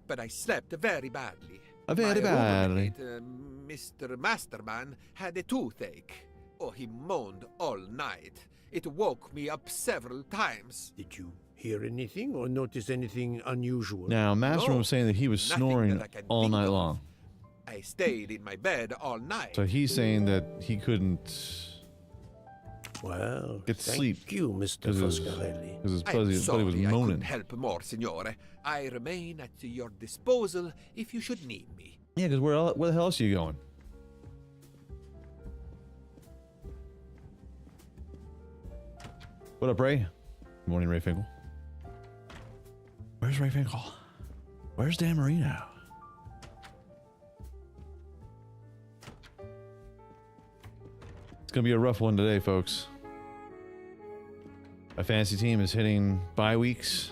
but I slept very badly. Very My badly. roommate, Mr. Masterman, had a toothache. Oh, he moaned all night. It woke me up several times. Did you hear anything or notice anything unusual? Now, Masterman No, was saying that he was nothing snoring that I can all think night of. long. I stayed in my bed all night. So he's saying that he couldn't Well, get thank sleep you, Mr. because Foscarelli. his I'm buddy was sorry I moaning. couldn't help more, signore. I remain at your disposal if you should need me. Yeah, because where the hell else are you going? What up, Ray? Good morning, Ray Finkel. Where's Ray Finkel? Where's Dan Marino? It's gonna be a rough one today, folks. My fantasy team is hitting bye weeks.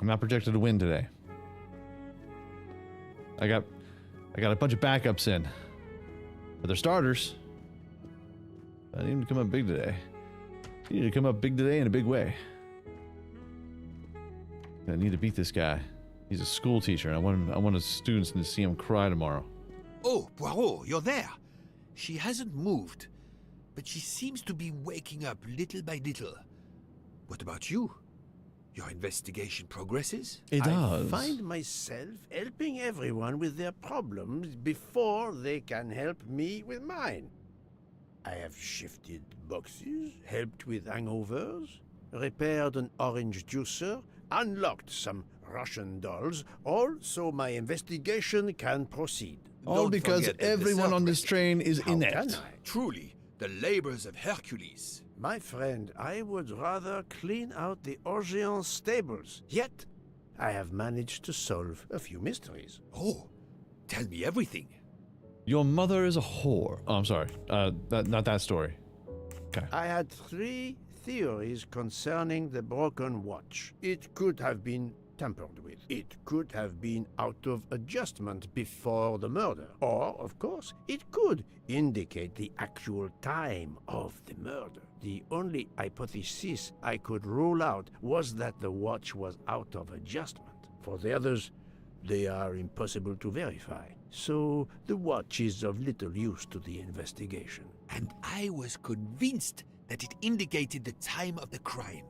I'm not projected to win today. I got a bunch of backups in, but they're starters. I need them to come up big today. You need to come up big today in a big way. I need to beat this guy. He's a school teacher, and I want his students to see him cry tomorrow. Oh, Poirot, you're there. She hasn't moved, but she seems to be waking up little by little. What about you? Your investigation progresses? It does. I find myself helping everyone with their problems before they can help me with mine. I have shifted boxes, helped with hangovers, repaired an orange juicer, unlocked some Russian dolls, all so my investigation can proceed. All Don't because forget the everyone dessert on this recipe. train is How inept. can I? Truly, the labors of Hercules. My friend, I would rather clean out the Orient stables. Yet, I have managed to solve a few mysteries. Oh, tell me everything. Your mother is a whore. Oh, I'm sorry. Not that story. Okay. I had 3 theories concerning the broken watch. It could have been tampered with. It could have been out of adjustment before the murder. Or, of course, it could indicate the actual time of the murder. The only hypothesis I could rule out was that the watch was out of adjustment. For the others, they are impossible to verify. So the watch is of little use to the investigation. And I was convinced that it indicated the time of the crime.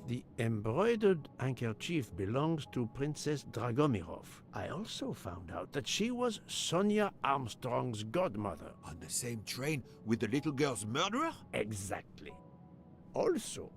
The embroidered handkerchief belongs to Princess Dragomirov. I also found out that she was Sonia Armstrong's godmother. On the same train with the little girl's murderer? Exactly. Also,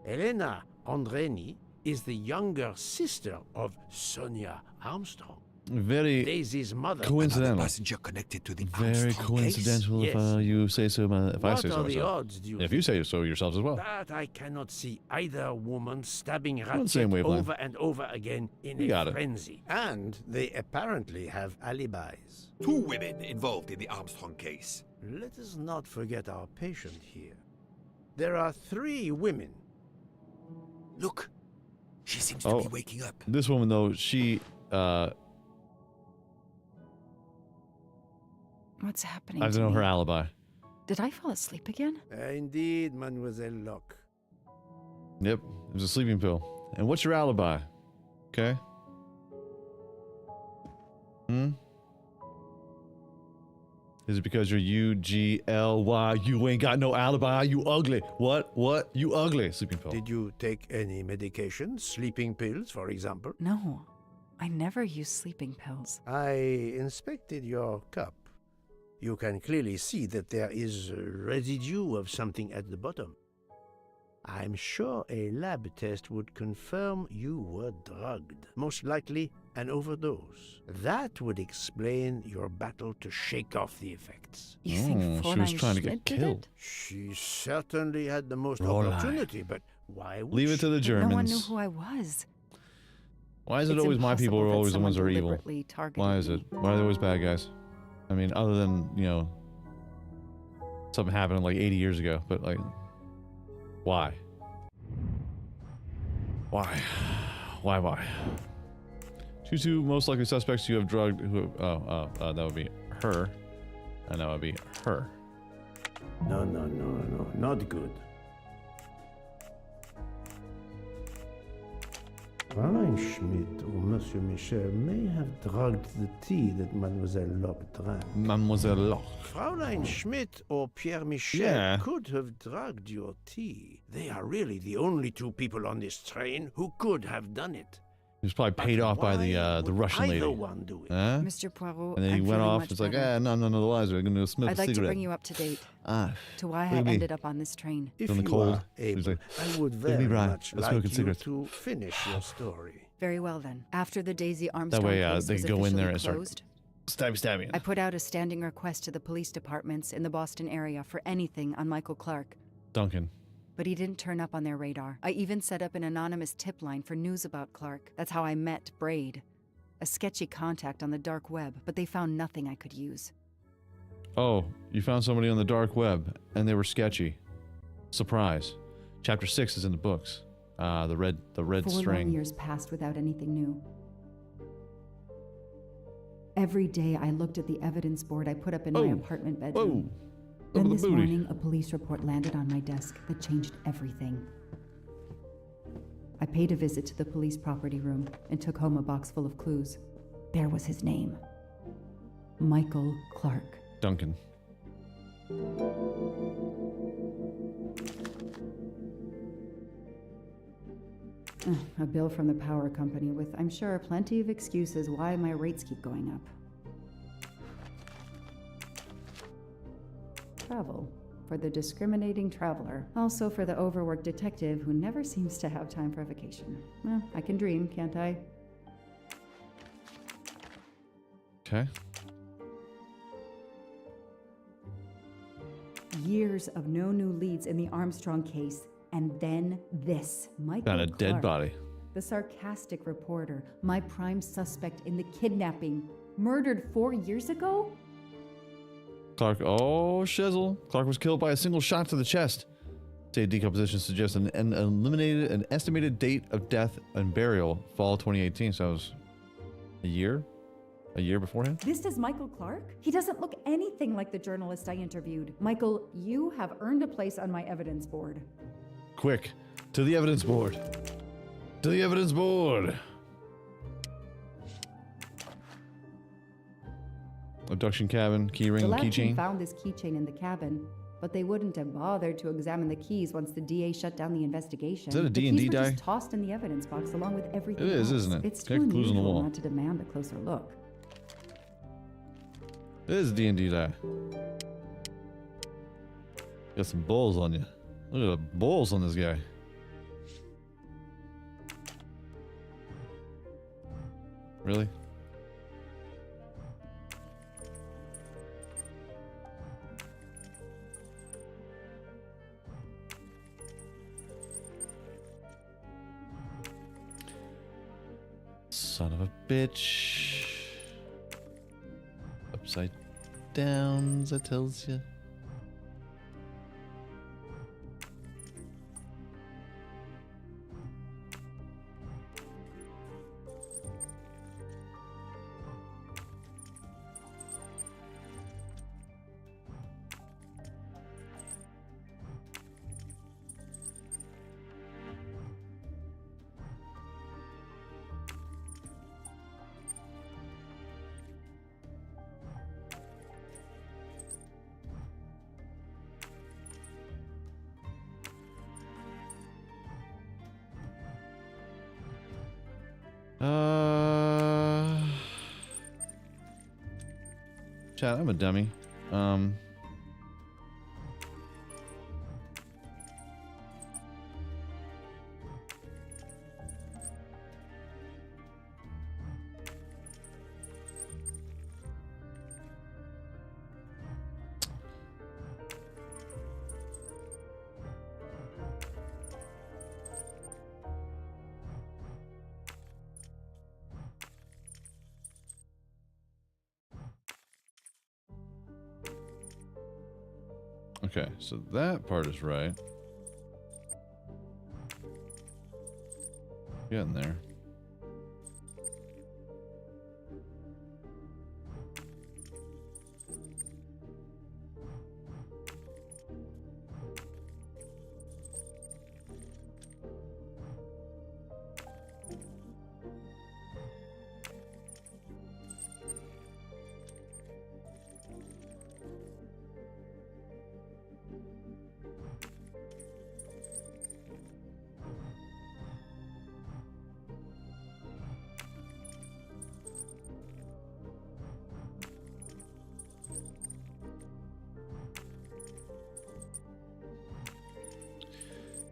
Elena Andreni is the younger sister of Sonia Armstrong. Very Daisy's mother. coincidental. Passenger connected to the Very Armstrong coincidental case? if you say so. If I What say so are the myself. odds, do you If you say so yourselves as well. That I cannot see either woman stabbing the Ratchet same wavelength. over and over again in You got a it. frenzy. And they apparently have alibis. 2 women involved in the Armstrong case. Let us not forget our patient here. There are 3 women. Look, she seems to be waking up. This woman though, she What's happening? I don't know her alibi. Did I fall asleep again? Indeed, Mademoiselle Locke. Yep, it was a sleeping pill. And what's your alibi? Okay. Is it because you're UGLY? You ain't got no alibi. You ugly. What? You ugly. Sleeping pill. Did you take any medication? Sleeping pills, for example? No, I never use sleeping pills. I inspected your cup. You can clearly see that there is a residue of something at the bottom. I'm sure a lab test would confirm you were drugged. Most likely an overdose. That would explain your battle to shake off the effects. You think she was Fräulein trying to get Schmidt did killed. it? She certainly had the most Fräulein. opportunity, but why would Leave it to the But no one knew Germans. who I was. Why is it It's always my people who are impossible that always the ones that are someone evil? deliberately targeted Why is me. it? Why are they always bad guys? I mean, other than, you know, something happened like 80 years ago, but like, why? Why? Why? Choose two most likely suspects you have drugged. Who? That would be her, and that would be her. No, not good. Fräulein Schmidt or Monsieur Michel may have drugged the tea that Mademoiselle Locke drank. Mademoiselle Locke. Fräulein Schmidt or Pierre Michel Yeah. could have drugged your tea. They are really the only two people on this train who could have done it. He was probably paid off by the Russian lady. Either one do it. Huh? Mr. Poirot, And then he I'm went feeling off. much It's like, better. no, the lies are gonna smoke I'd a like to cigarette. bring you up to date What to why I do you mean? ended up on this train. If in the you cold. are able, He's like, I would "Look at me, very Brian. much Let's like smoke a you cigarette." to finish your story. Very well then. After the Daisy That Armstrong way, case they was could go in there and officially start closed, stabbing. I put out a standing request to the police departments in the Boston area for anything on Michael Clark, Duncan. but he didn't turn up on their radar. I even set up an anonymous tip line for news about Clark. That's how I met Braid, a sketchy contact on the dark web, but they found nothing I could use. Oh, you found somebody on the dark web, and they were sketchy. Surprise. Chapter 6 is in the books. The red 4 string. long years passed without anything new. Every day I looked at the evidence board I put up in my apartment bedroom. Whoa. Then Over the this booty. morning, a police report landed on my desk that changed everything. I paid a visit to the police property room and took home a box full of clues. There was his name. Michael Clark. Duncan. A bill from the power company with, I'm sure, plenty of excuses why my rates keep going up. Travel. For the discriminating traveler. Also for the overworked detective who never seems to have time for a vacation. Well, I can dream, can't I? Okay. Years of no new leads in the Armstrong case. And then this. Michael Found a dead Clark, body. the sarcastic reporter, my prime suspect in the kidnapping, murdered 4 years ago? Clark. Oh, shizzle. Clark was killed by a single shot to the chest. Date decomposition suggests an estimated date of death and burial, fall 2018. So it was a year beforehand. This is Michael Clark? He doesn't look anything like the journalist I interviewed. Michael, you have earned a place on my evidence board. Quick, to the evidence board. To the evidence board. Abduction cabin, keyring, The lab team keychain. found this keychain in the cabin, but they wouldn't have bothered to examine the keys once the DA shut down the investigation. Is that a The D&D keys were die? just tossed in the evidence box along with everything It is, else. isn't it? It's Got too clues on the unusual wall. not to demand a closer look. It is D&D die. Got some balls on you. Look at the balls on this guy. Really? Son of a bitch. Upside down, that tells you. Chat, I'm a dummy. Okay, so that part is right. Getting there.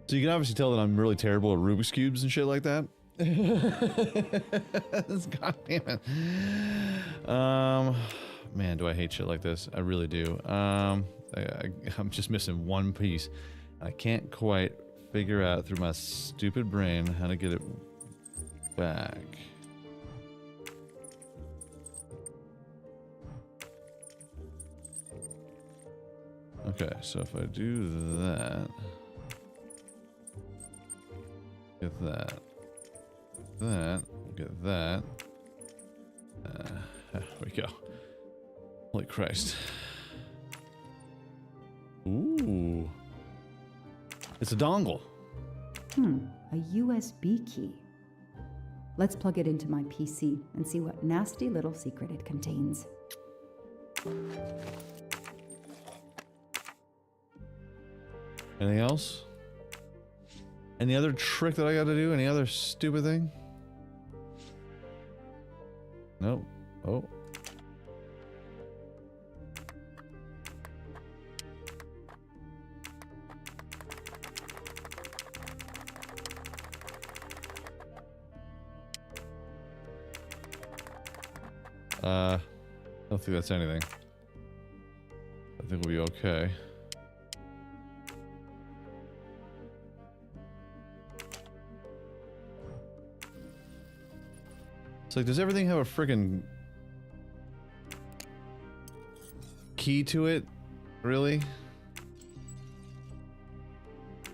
So you can obviously tell that I'm really terrible at Rubik's Cubes and shit like that. God damn it. Man, do I hate shit like this. I really do. I'm just missing one piece. I can't quite figure out through my stupid brain how to get it back. Okay, so if I do that... Get that. Get that. There we go. Holy Christ. Ooh. It's a dongle. A USB key. Let's plug it into my PC and see what nasty little secret it contains. Anything else? Any other trick that I gotta do? Any other stupid thing? Nope. Oh. I don't think that's anything. I think we'll be okay. It's like, does everything have a friggin' key to it? Really?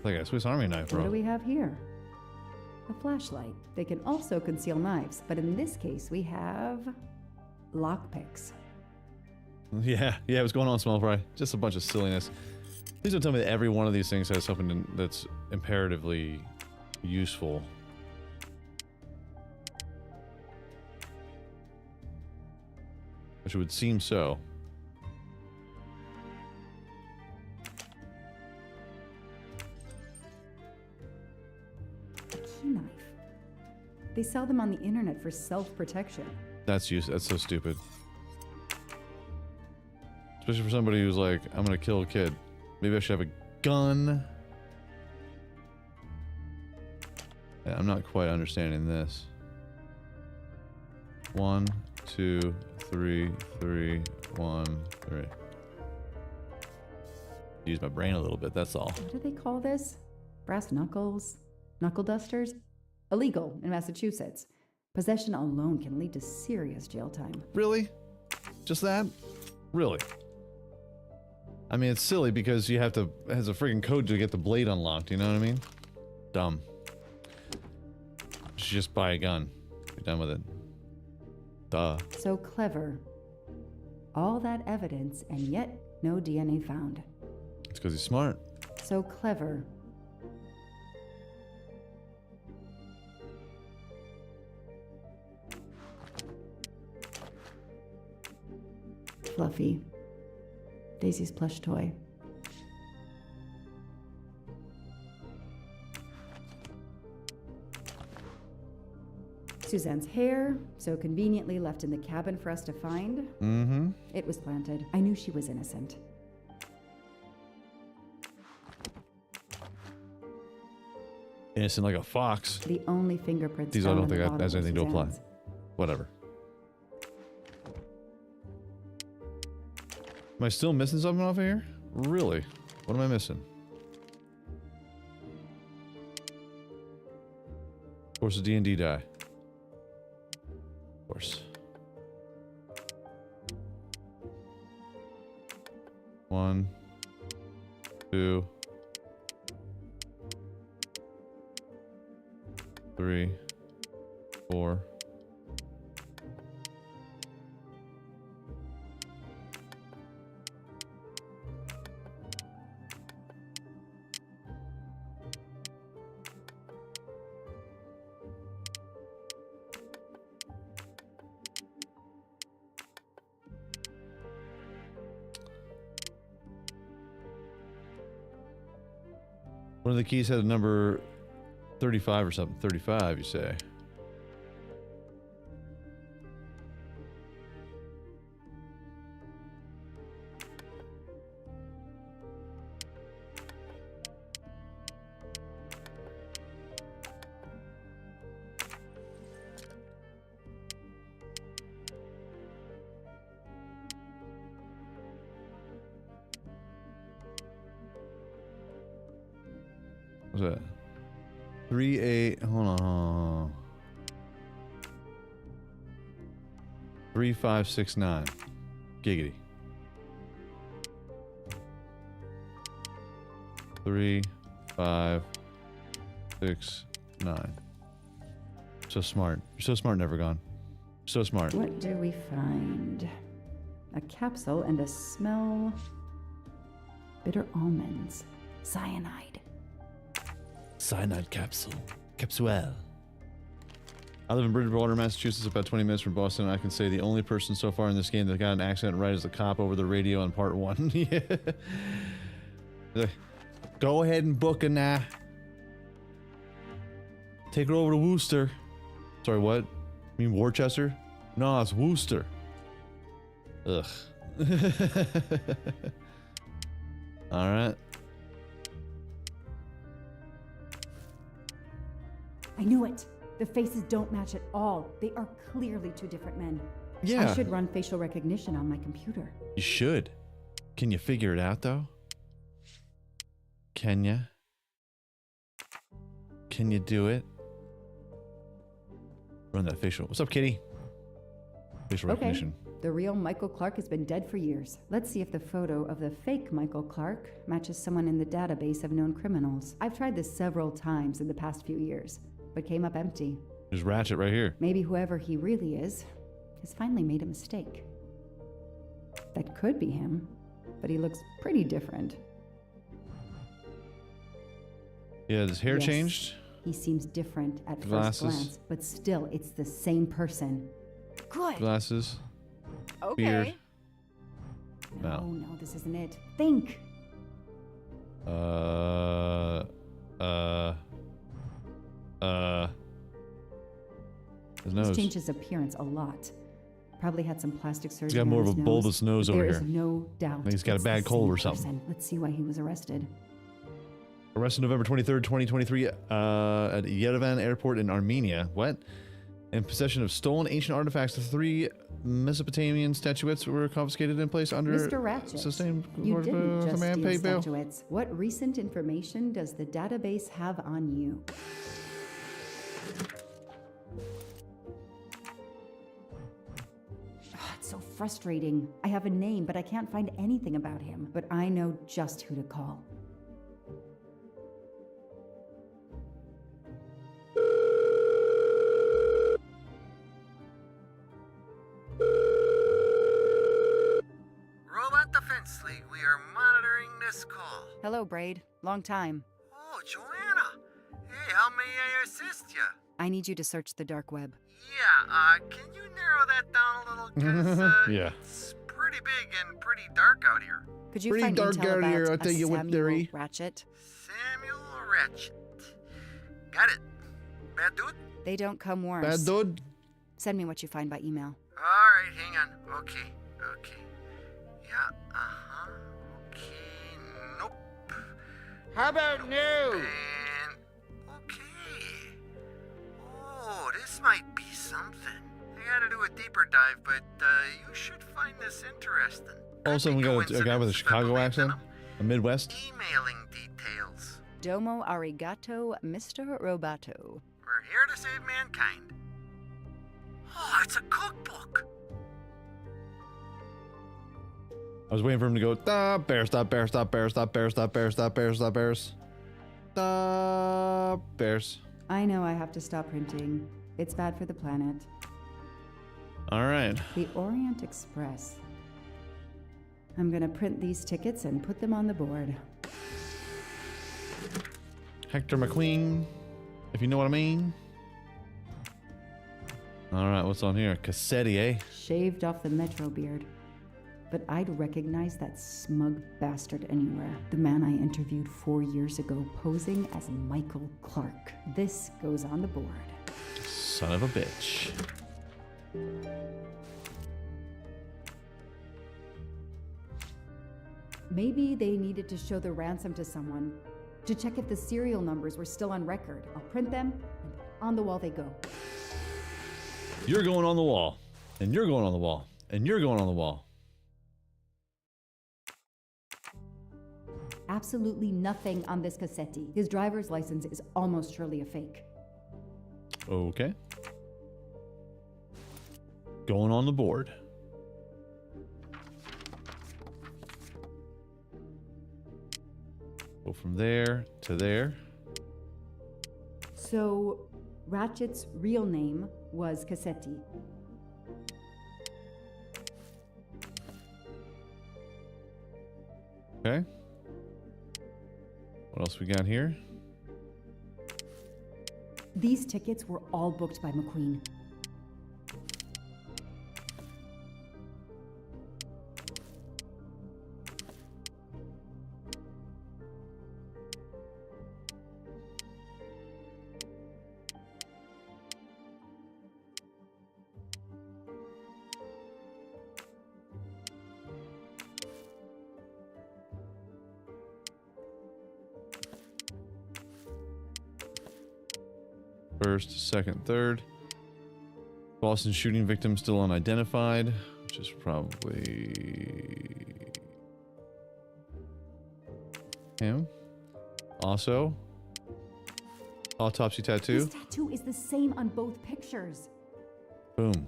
Like a Swiss Army knife, bro. What do we have here? A flashlight. They can also conceal knives, but in this case we have lockpicks. Yeah, what's going on, Small Fry? Just a bunch of silliness. Please don't tell me that every one of these things has something that's imperatively useful. Which would seem so. A key knife. They sell them on the internet for self-protection. That's so stupid. Especially for somebody who's like, I'm gonna kill a kid. Maybe I should have a gun. Yeah, I'm not quite understanding this. 1, 2, 3, 3, 1, 3. Use my brain a little bit, that's all. What do they call this? Brass knuckles? Knuckle dusters? Illegal in Massachusetts. Possession alone can lead to serious jail time. Really? Just that? Really? I mean, it's silly because you have to, it has a friggin' code to get the blade unlocked, you know what I mean? Dumb. Just buy a gun. Be done with it. Duh. So clever. All that evidence and yet no DNA found. It's because he's smart. So clever. Fluffy. Daisy's plush toy. Suzanne's hair, so conveniently left in the cabin for us to find. Mm-hmm. It was planted. I knew she was innocent. Innocent like a fox. The only fingerprints These I found don't on the think that bottom has were anything to apply. Suzanne's. Whatever. Am I still missing something off of here? Really? What am I missing? Of course, the D&D die. Of course. 1, 2, 3, 4. One of the keys had a number 35 or something. 35, you say? What's that? 38. Hold on. 3569. Giggity. 3, 5, 6, 9. So smart. You're so smart, Never Gone. So smart. What do we find? A capsule and a smell. Bitter almonds. Cyanide. Cyanide capsule. Capsule. I live in Bridgewater, Massachusetts, about 20 minutes from Boston, and I can say the only person so far in this game that got an accent right is the cop over the radio on part 1. Yeah. Go ahead and book her now. Take her over to Worcester. Sorry, what? You mean Worcester? No, it's Worcester. Ugh. Alright. I knew it. The faces don't match at all. They are clearly two different men. Yeah. I should run facial recognition on my computer. You should. Can you figure it out, though? Can you? Can you do it? Run that facial. What's up, kitty? Facial recognition. The real Michael Clark has been dead for years. Let's see if the photo of the fake Michael Clark matches someone in the database of known criminals. I've tried this several times in the past few years, but came up empty. There's Ratchet right here. Maybe whoever he really is has finally made a mistake. That could be him, but he looks pretty different. Yeah, his hair Yes, changed. He seems different at Glasses. first glance, but still, it's the same person. Good. Glasses. Okay. Beard. No, this isn't it. Think. His He's nose. changed his appearance a lot. Probably had some plastic surgery. He's got more on of a his bulbous nose but over there here. is no doubt. I think he's got a it's bad the cold same or something. person. Let's see why he was arrested. Arrested November 23rd, 2023 at Yerevan Airport in Armenia. What? In possession of stolen ancient artifacts, the 3 Mesopotamian statuettes were confiscated and placed under Mr. Ratchet, sustained you didn't just command steal pay bail. statuettes. What recent information does the database have on you? It's so frustrating. I have a name, but I can't find anything about him. But I know just who to call. Robot Defense League, we are monitoring this call. Hello, Braid. Long time. Oh, Joanna. Hey, how may I assist you? I need you to search the dark web. Yeah, can you narrow that down a little? 'Cause, Yeah. it's pretty big and pretty dark out here. Could you Pretty find dark intel out about here, I'll a tell you what, Samuel Derry. Ratchet? Samuel Ratchet. Got it. Bad dude? They don't come worse. Bad dude. Send me what you find by email. Alright, hang on. Okay. Yeah, okay, nope. How about no? And, okay. Oh, this might be something. I gotta do a deeper dive, but you should find this interesting. All of a sudden, we got a guy with a Chicago accent, a Midwest. Emailing details. Domo arigato, Mr. Roboto. We're here to save mankind. Oh, it's a cookbook. I was waiting for him to go, stop, bear, stop, bear, stop, bear, stop, bear, stop, bear, stop, bear, stop, bears. Stop, bears. I know I have to stop printing. It's bad for the planet. All right. The Orient Express. I'm gonna print these tickets and put them on the board. Hector McQueen, if you know what I mean. All right, what's on here? Cassetti, eh? Shaved off the Metro beard. But I'd recognize that smug bastard anywhere. The man I interviewed 4 years ago posing as Michael Clark. This goes on the board. Son of a bitch. Maybe they needed to show the ransom to someone to check if the serial numbers were still on record. I'll print them, and on the wall they go. You're going on the wall, and you're going on the wall, and you're going on the wall. Absolutely nothing on this Cassetti. His driver's license is almost surely a fake. Okay. Going on the board. Go from there to there. So, Ratchet's real name was Cassetti. Okay. What else we got here? These tickets were all booked by McQueen. First, second, third. Boston shooting victim still unidentified, which is probably him. Also, autopsy tattoo. This tattoo is the same on both pictures. Boom.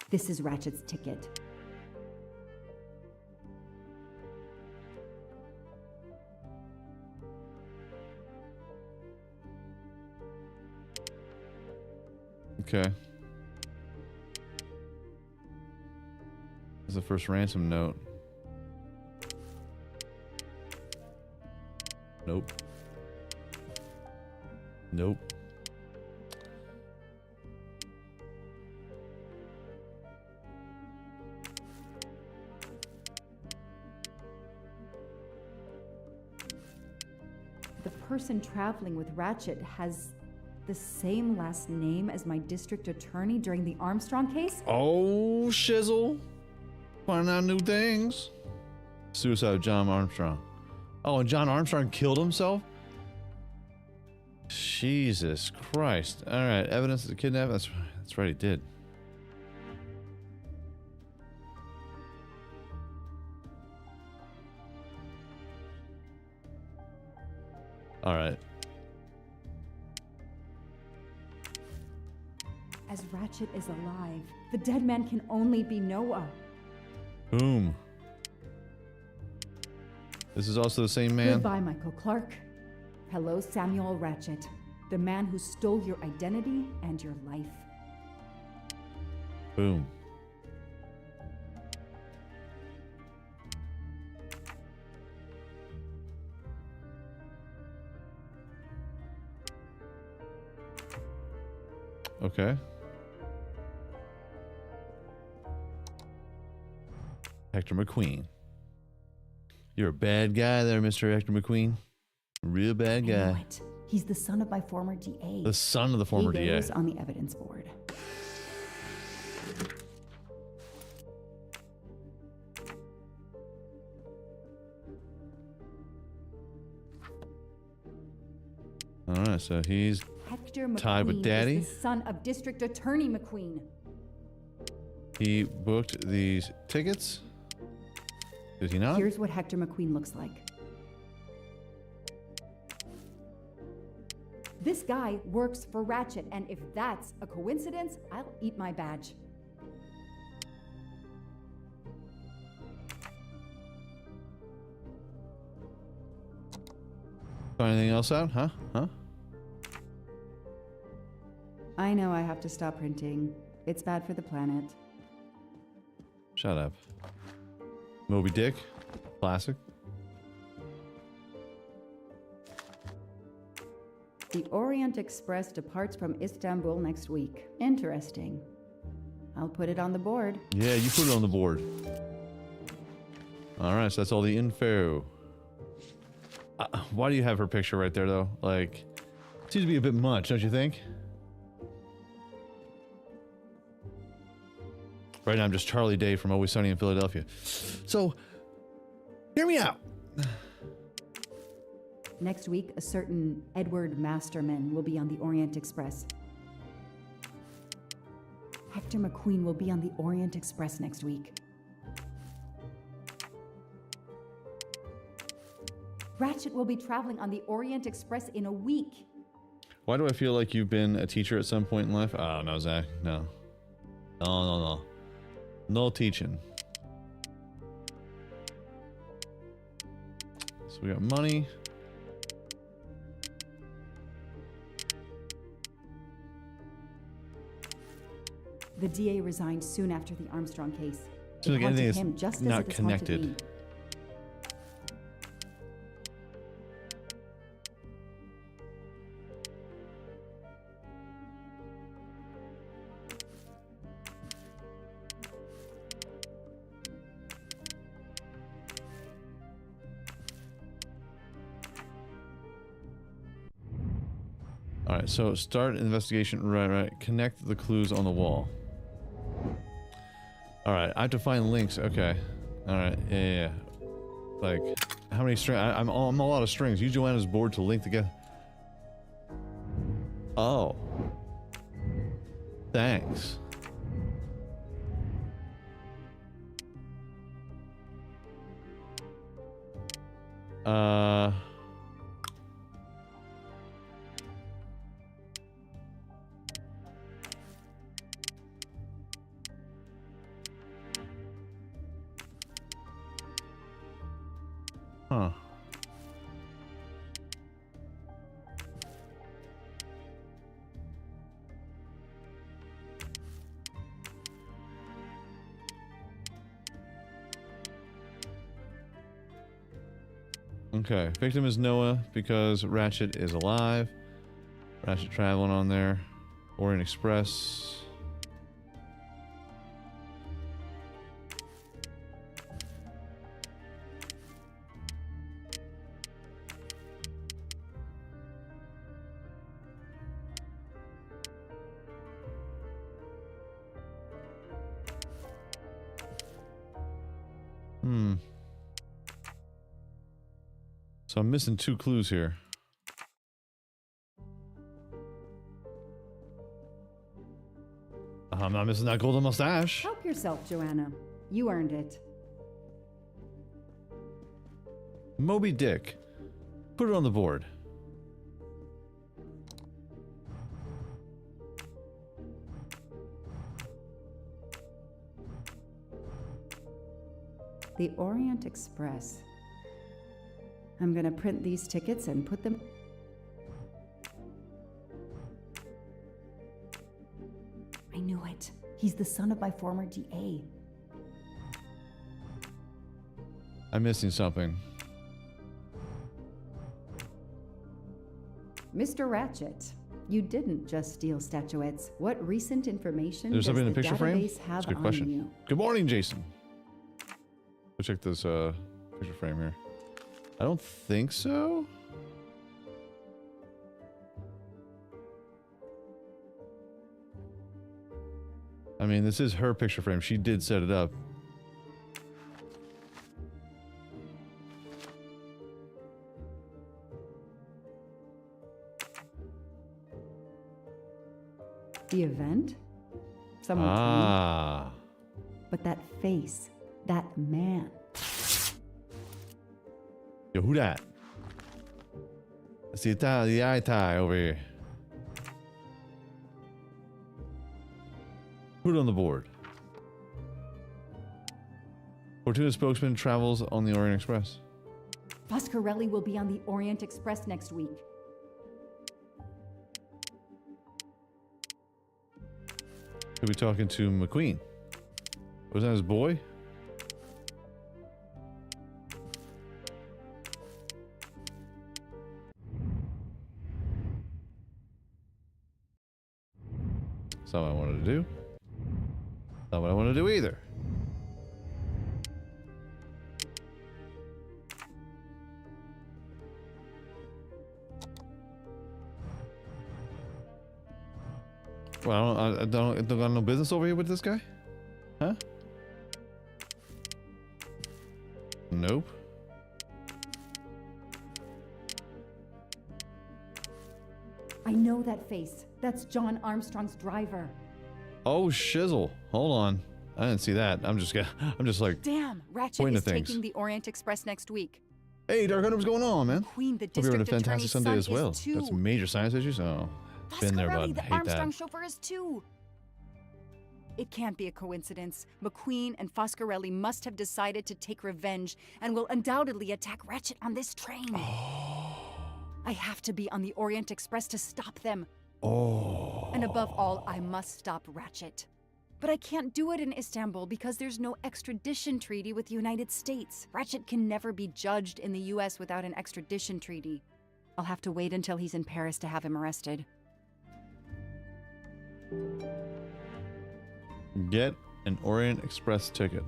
This is Ratchet's ticket. Okay. This is the first ransom note. Nope. Nope. The person traveling with Ratchet has the same last name as my district attorney during the Armstrong case? Oh, shizzle. Finding out new things. Suicide of John Armstrong. Oh, and John Armstrong killed himself? Jesus Christ. All right, evidence of the kidnapping. That's right, he did. All right. As Ratchet is alive, the dead man can only be Noah. Boom. This is also the same man. Goodbye, Michael Clark. Hello, Samuel Ratchet, the man who stole your identity and your life. Boom. Okay. Hector McQueen. You're a bad guy there, Mr. Hector McQueen. Real bad guy. I know it. He's the son of my former DA. The son of the former he DA. goes on the evidence board. All right, so he's... Hector Hector tied with McQueen Daddy. is the son of District Attorney McQueen. He booked these tickets. Did he not? Here's what Hector McQueen looks like. This guy works for Ratchet, and if that's a coincidence, I'll eat my badge. Find anything else out? Huh? Huh? I know I have to stop printing. It's bad for the planet. Shut up. Moby Dick. Classic. The Orient Express departs from Istanbul next week. Interesting. I'll put it on the board. Yeah, you put it on the board. Alright, so that's all the info. Why do you have her picture right there, though? Like, seems to be a bit much, don't you think? Right now, I'm just Charlie Day from Always Sunny in Philadelphia. So, hear me out. Next week, a certain Edward Masterman will be on the Orient Express. Hector McQueen will be on the Orient Express next week. Ratchet will be traveling on the Orient Express in a week. Why do I feel like you've been a teacher at some point in life? Oh, no, Zach. No. No. No teaching. So we got money. The DA resigned soon after the Armstrong case. Seems like It haunted anything him is just as not it has haunted connected. me. Alright, so start investigation. Right. Connect the clues on the wall. Alright, I have to find links. Okay. Alright, yeah. Like, how many strings? I'm a lot of strings. Use Joanna's board to link together. Oh. Thanks. Huh. Okay, victim is Noah because Ratchet is alive. Ratchet traveling on there. Orient Express. So I'm missing 2 clues here. I'm not missing that golden mustache. Help yourself, Joanna. You earned it. Moby Dick. Put it on the board. The Orient Express. I'm gonna print these tickets and put them... I knew it. He's the son of my former DA. I'm missing something. Mr. Ratchet, you didn't just steal statuettes. What recent information There's does something in the the picture frame? database have That's a good on question. you? Good morning, Jason. Let's check this picture frame here. I don't think so. I mean, this is her picture frame. She did set it up. The event? Someone told me. But that face, that man. Yo, who that? It's the eye tie over here. Put it on the board. Fortuna spokesman travels on the Orient Express. Foscarelli will be on the Orient Express next week. He'll be talking to McQueen. Was that his boy? That's not what I wanted to do. Not what I want to do either. Well, I don't got no business over here with this guy? Huh? Nope. I know that face. That's John Armstrong's driver. Oh shizzle. Hold on. I didn't see that. I'm just like Damn, Ratchet pointing is at things. taking the Orient Express next week. Hey, Dark Hunter, what's going on, man? Queen, the Hope you're having a district fantastic attorney's Sunday son as well. is too. Got some major science issues? Oh, been there, bud. Foscarelli, the Hate Armstrong that. chauffeur is too. It can't be a coincidence. McQueen and Foscarelli must have decided to take revenge and will undoubtedly attack Ratchet on this train. I have to be on the Orient Express to stop them. And above all, I must stop Ratchet. But I can't do it in Istanbul because there's no extradition treaty with the United States. Ratchet can never be judged in the US without an extradition treaty. I'll have to wait until he's in Paris to have him arrested. Get an Orient Express ticket.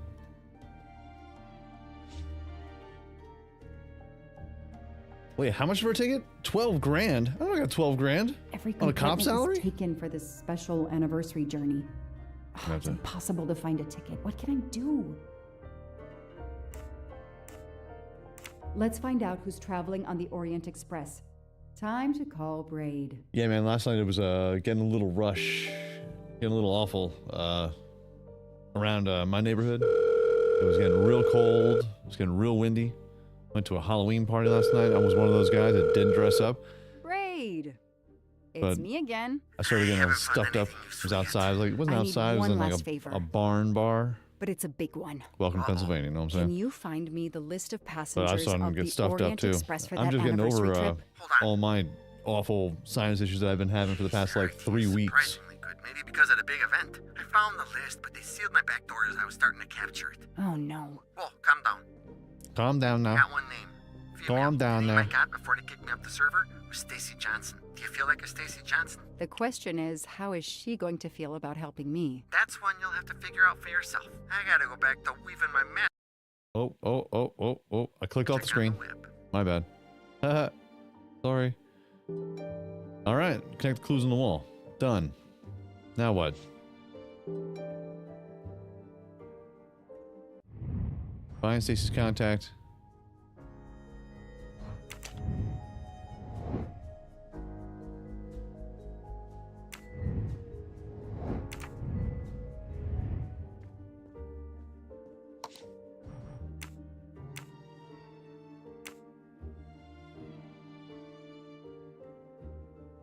Wait, how much for a ticket? 12 grand? I don't got 12 grand. Every on a cop compartment salary? is taken for this special anniversary journey. It's impossible to find a ticket. What can I do? Let's find out who's traveling on the Orient Express. Time to call Braid. Yeah, man, last night it was getting a little rush, getting a little awful around my neighborhood. It was getting real cold. It was getting real windy. Went to a Halloween party last night. I was one of those guys that didn't dress up. Braid! It's But me again. I started getting stuffed up. It was outside. It wasn't I need outside. It was one in like last favor. a barn bar. But it's a big one. Welcome to Pennsylvania, you know what I'm saying? Can you find me the list of But I passengers started to of get the stuffed Orient up too. Express for I'm that just getting anniversary over trip? all my awful sinus issues that I've been having for the past like 3 weeks. Maybe because of the big event. I found the list, but they sealed my back door as I was starting to capture it. Oh no. Whoa, calm down. Calm down now. Got one name. Calm down The name I now. got before they kicked me off the server was Stacy Johnson. Do you feel like a Stacy Johnson? The question is, how is she going to feel about helping me? That's one you'll have to figure out for yourself. I gotta go back to weaving my map. Oh. I clicked off the screen. My bad. Haha. Sorry. All right. Connect the clues on the wall. Done. Now what? Find Stacy's contact.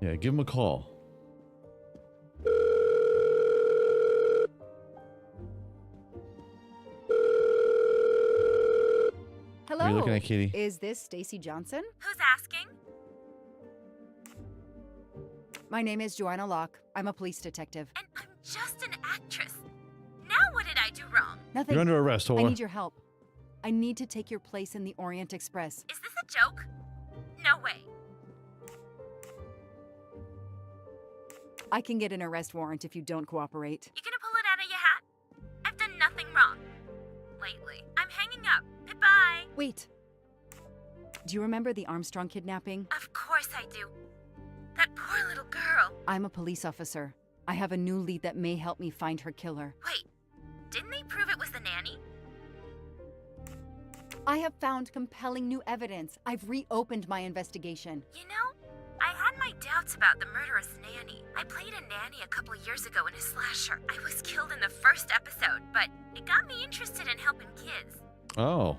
Yeah, give him a call. Hello. What are you looking at, Kitty? Is this Stacy Johnson? Who's asking? My name is Joanna Locke. I'm a police detective. And I'm just an actress. Now what did I do wrong? Nothing. You're under arrest, I whore. need your help. I need to take your place in the Orient Express. Is this a joke? No way. I can get an arrest warrant if you don't cooperate. You gonna pull it out of your hat? I've done nothing wrong. Lately. I'm hanging up. Goodbye. Wait. Do you remember the Armstrong kidnapping? Of course I do. That poor little girl. I'm a police officer. I have a new lead that may help me find her killer. Wait, didn't they prove it was the nanny? I have found compelling new evidence. I've reopened my investigation. You know, I had my doubts about the murderous nanny. I played a nanny a couple years ago in a slasher. I was killed in the first episode, but it got me interested in helping kids. Oh.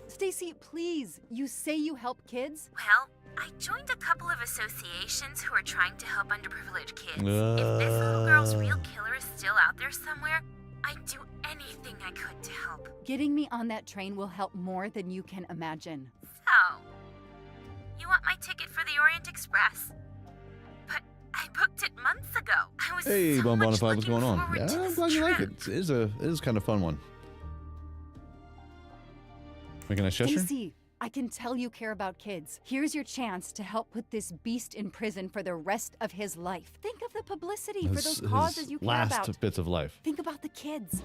Stacy, please. You say you help kids? Well, I joined a couple of associations who are trying to help underprivileged kids. If this little girl's real killer is still out there somewhere, I'd do anything I could to help. Getting me on that train will help more than you can imagine. So, you want my ticket for the Orient Express? But I booked it months ago. I was Hey, so much Bonbonify, what's going on? forward Yeah, to I'm this glad you like trip. it. It is kind of fun one. Making a nice gesture? Stacy, I can tell you care about kids. Here's your chance to help put this beast in prison for the rest of his life. Think of the publicity for those causes you care last about. bits of life. Think about the kids.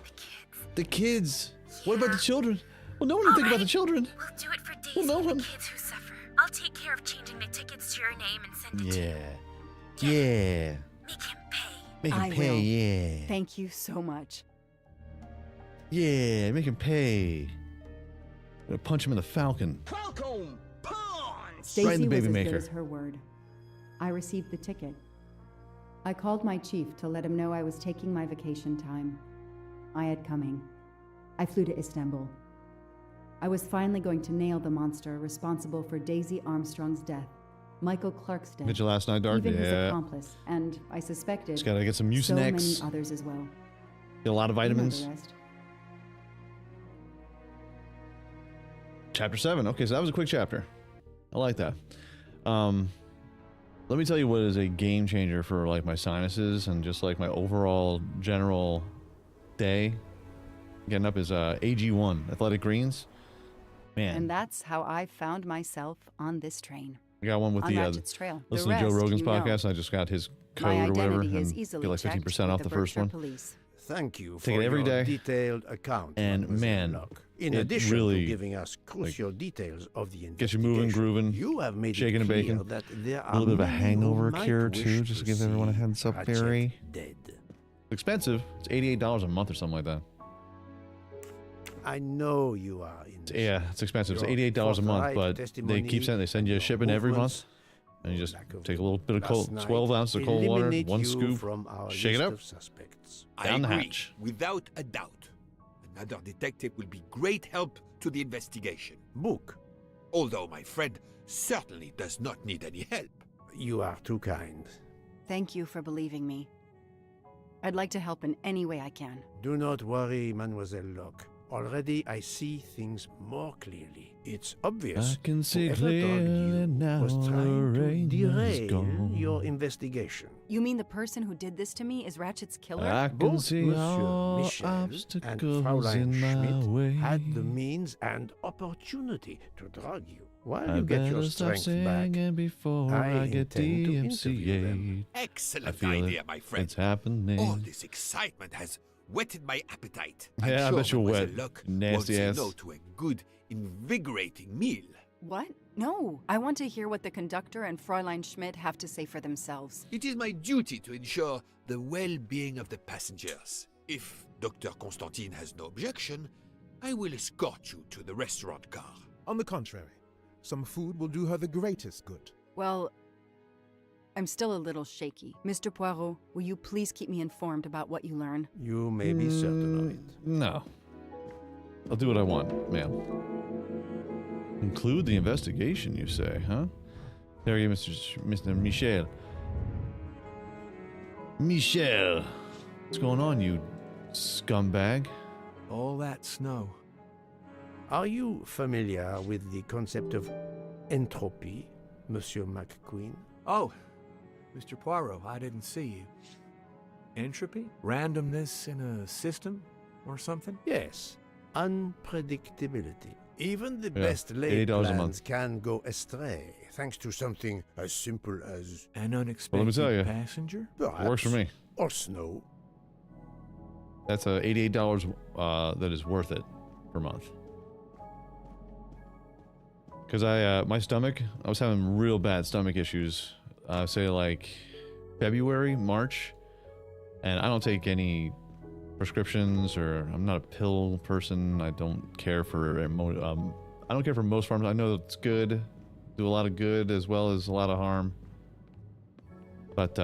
The kids. What about the children? Well, no one will think about the children. We'll do it for Daisy no and one- the kids who suffer. I'll take care of changing the tickets to your name and send it to you. Yeah. Yeah. Make him pay. Make him I pay, will. yeah. Thank you so much. Yeah, make him pay. I'm gonna punch him in the falcon. Stacy Right in the baby was as maker. good as her word. I received the ticket. I called my chief to let him know I was taking my vacation time. I had coming. I flew to Istanbul. I was finally going to nail the monster responsible for Daisy Armstrong's death, Michael Clark's death, Did you last night, Dark? even his Yeah. accomplice, and I suspected Just gotta get some so many Mucinex. others as well. Get a lot of You know the vitamins. rest. Chapter 7. Okay, so that was a quick chapter. I like that. Let me tell you what is a game changer for like my sinuses and just like my overall general day. Getting up is AG1, Athletic Greens. Man, And that's how I found myself on this train. I got one with on the Ratchet's Trail. The listen to Joe rest, Rogan's you know. podcast, and I just got his My code or whatever, identity is and easily get like checked 15% off with the the first Berkshire one. Police. Thank you for Take it every your day. detailed account. And Mademoiselle man, Locke. In it addition really, to giving us crucial details of the Get you moving, grooving, you have made shaking it and clear baking. that there A little bit of a are many hangover who might cure wish too, just to give everyone a see heads up. Ratchet Very dead. expensive. It's $88 a month or something like that. I know you are in. Yeah, it's expensive. It's Your $88 a month, forthright but they testimony keep saying they send you a and shipment every month, movements and you just take a little bit of cold, last 12 night ounces of cold water, eliminate one you scoop, from our shake it list up, of suspects. down the I agree, hatch. without a doubt. Another detective will be great help to the investigation. Book. Although my friend certainly does not need any help. You are too kind. Thank you for believing me. I'd like to help in any way I can. Do not worry, Mademoiselle Locke. Already I see things more clearly. It's obvious. I can see whoever drugged clearly you now was trying the to rain is derail gone. your investigation. You mean the person who did this to me is Ratchet's killer? I can Both see Monsieur all Michel and obstacles Fraulein in my Schmidt way. had the means and opportunity to drug you. While I you get better your stop strength back, singing before I get intend to interview them. DMCA'd. I Excellent feel idea, it. my friend. It's happening. All this excitement has whetted my appetite. Yeah, I I'm sure bet you're Mademoiselle wet, Locke nasty won't say ass. no to a good, invigorating meal. What? No. I want to hear what the conductor and Fräulein Schmidt have to say for themselves. It is my duty to ensure the well-being of the passengers. If Dr. Constantine has no objection, I will escort you to the restaurant car. On the contrary, some food will do her the greatest good. Well, I'm still a little shaky. Mr. Poirot, will you please keep me informed about what you learn? You may be certain of it. No. I'll do what I want, ma'am. Include the investigation, you say, huh? There you go, Mr. Michel. Michel! What's going on, you scumbag? All that snow. Are you familiar with the concept of entropy, Monsieur McQueen? Oh, Mr. Poirot, I didn't see you. Entropy? Randomness in a system or something? Yes. Unpredictability. Even the Yeah, best laid $80 a plans month. can go astray thanks to something as simple as An Well, unexpected let me tell you, passenger? perhaps, works for me. or snow. That's $88 that is worth it per month. Because my stomach, I was having real bad stomach issues, say like February, March, and I don't take any prescriptions, or I'm not a pill person. I don't care for I don't care for most pharmacies. I know it's good, do a lot of good as well as a lot of harm. But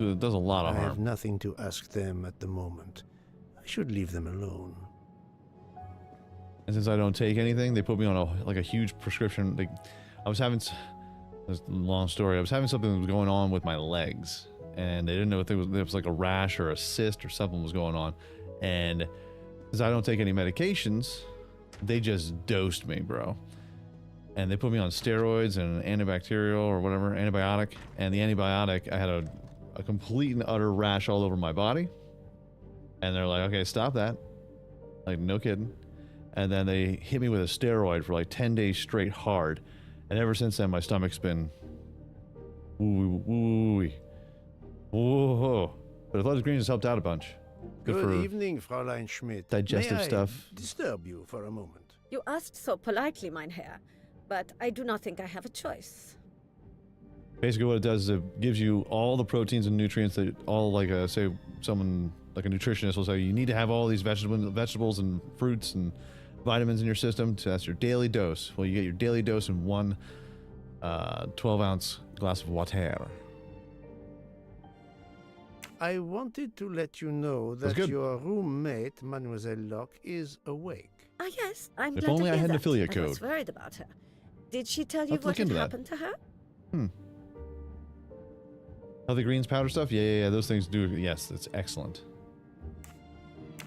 it does a lot of I harm. have nothing to ask them at the moment. I should leave them alone. And since I don't take anything, they put me on a huge prescription. I was having, this is a long story. I was having something that was going on with my legs, and they didn't know if it was like a rash or a cyst or something was going on. And since I don't take any medications, they just dosed me, bro. And they put me on steroids and an antibacterial or whatever, antibiotic. And the antibiotic, I had a complete and utter rash all over my body. And they're like, okay, stop that. Like, no kidding. And then they hit me with a steroid for like 10 days straight hard. And ever since then, my stomach's been woo. But Athletic Greens has helped out a bunch. Good evening, Fräulein Schmidt. Digestive May stuff. I disturb you for a moment? You asked so politely, mein Herr, but I do not think I have a choice. Basically what it does is it gives you all the proteins and nutrients that all, like, say someone like a nutritionist will say, you need to have all these vegetables and fruits and vitamins in your system. So that's your daily dose. Well, you get your daily dose in one 12-ounce glass of water. I wanted to let you know that your roommate, Mademoiselle Locke, is awake. Ah, yes, I'm If glad only to I hear had an that. affiliate I was code. worried about her. Did she tell you Let's look what had into that. happened to her? Healthy Greens powder stuff? Yeah. Those things do. Yes, it's excellent.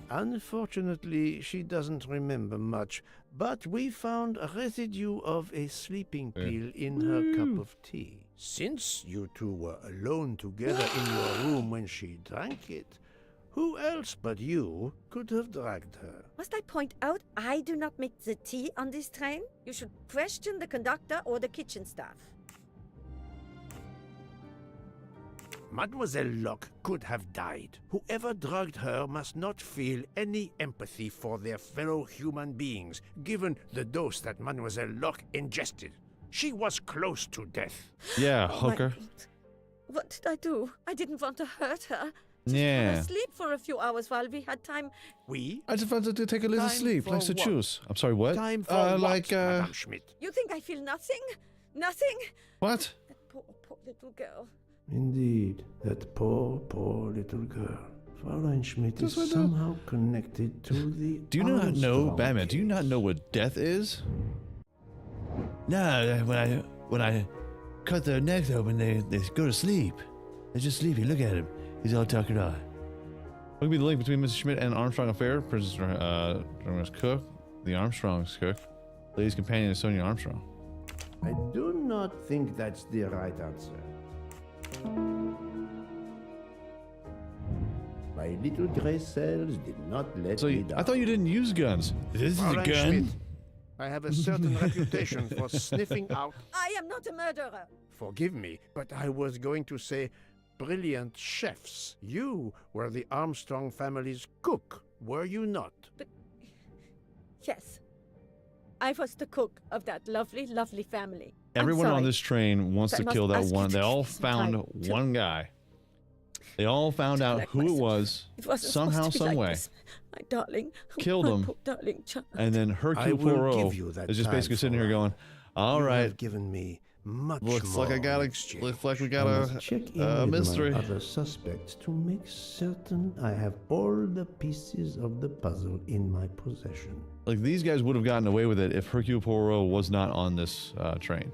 Unfortunately, she doesn't remember much, but we found a residue of a sleeping pill in her cup of tea. Since you two were alone together in your room when she drank it, who else but you could have dragged her? Must I point out I do not make the tea on this train? You should question the conductor or the kitchen staff. Mademoiselle Locke could have died. Whoever drugged her must not feel any empathy for their fellow human beings, given the dose that Mademoiselle Locke ingested. She was close to death. Yeah, Oh, hooker. What did I do? I didn't want to hurt her. Yeah. Sleep for a few hours while we had time. I just wanted to take a little Time sleep, for like the what? juice. I'm sorry, what? Time for what, like, Madame Schmidt? You think I feel nothing? Nothing? What? That poor little girl. Indeed, that poor little girl. Fräulein Schmidt is somehow connected to the Do you not know, Armstrong Batman, do you not know what death is? No, when I cut their necks open, they go to sleep. They're just sleepy. Look at him. He's all tuckered on. What could be the link between Mrs. Schmidt and Armstrong affair? Princess Dormer's cook, the Armstrong's cook, lady's companion is Sonia Armstrong. I do not think that's the right answer. My little gray cells did not let So me down. I thought you didn't use guns. This is a Fräulein gun. Schmidt, I have a certain reputation for sniffing out. I am not a murderer. Forgive me, but I was going to say brilliant chefs. You were the Armstrong family's cook, were you not? But yes, I was the cook of that lovely, lovely family. I'm Everyone on sorry. this train wants I to must kill that ask you one. to They all take some found time to- one guy. They all found out who it was It wasn't somehow, supposed to be some like way. this. My darling. Killed my him. poor darling child. And then I Hercule will Poirot give you that is just time, basically sitting here Freya. going, "All You right, have given me much looks more like I got in a exchange. looks like we got I must check in a with mystery." my other suspects to make certain I have all the pieces of the puzzle in my possession. Like these guys would have gotten away with it if Hercule Poirot was not on this train.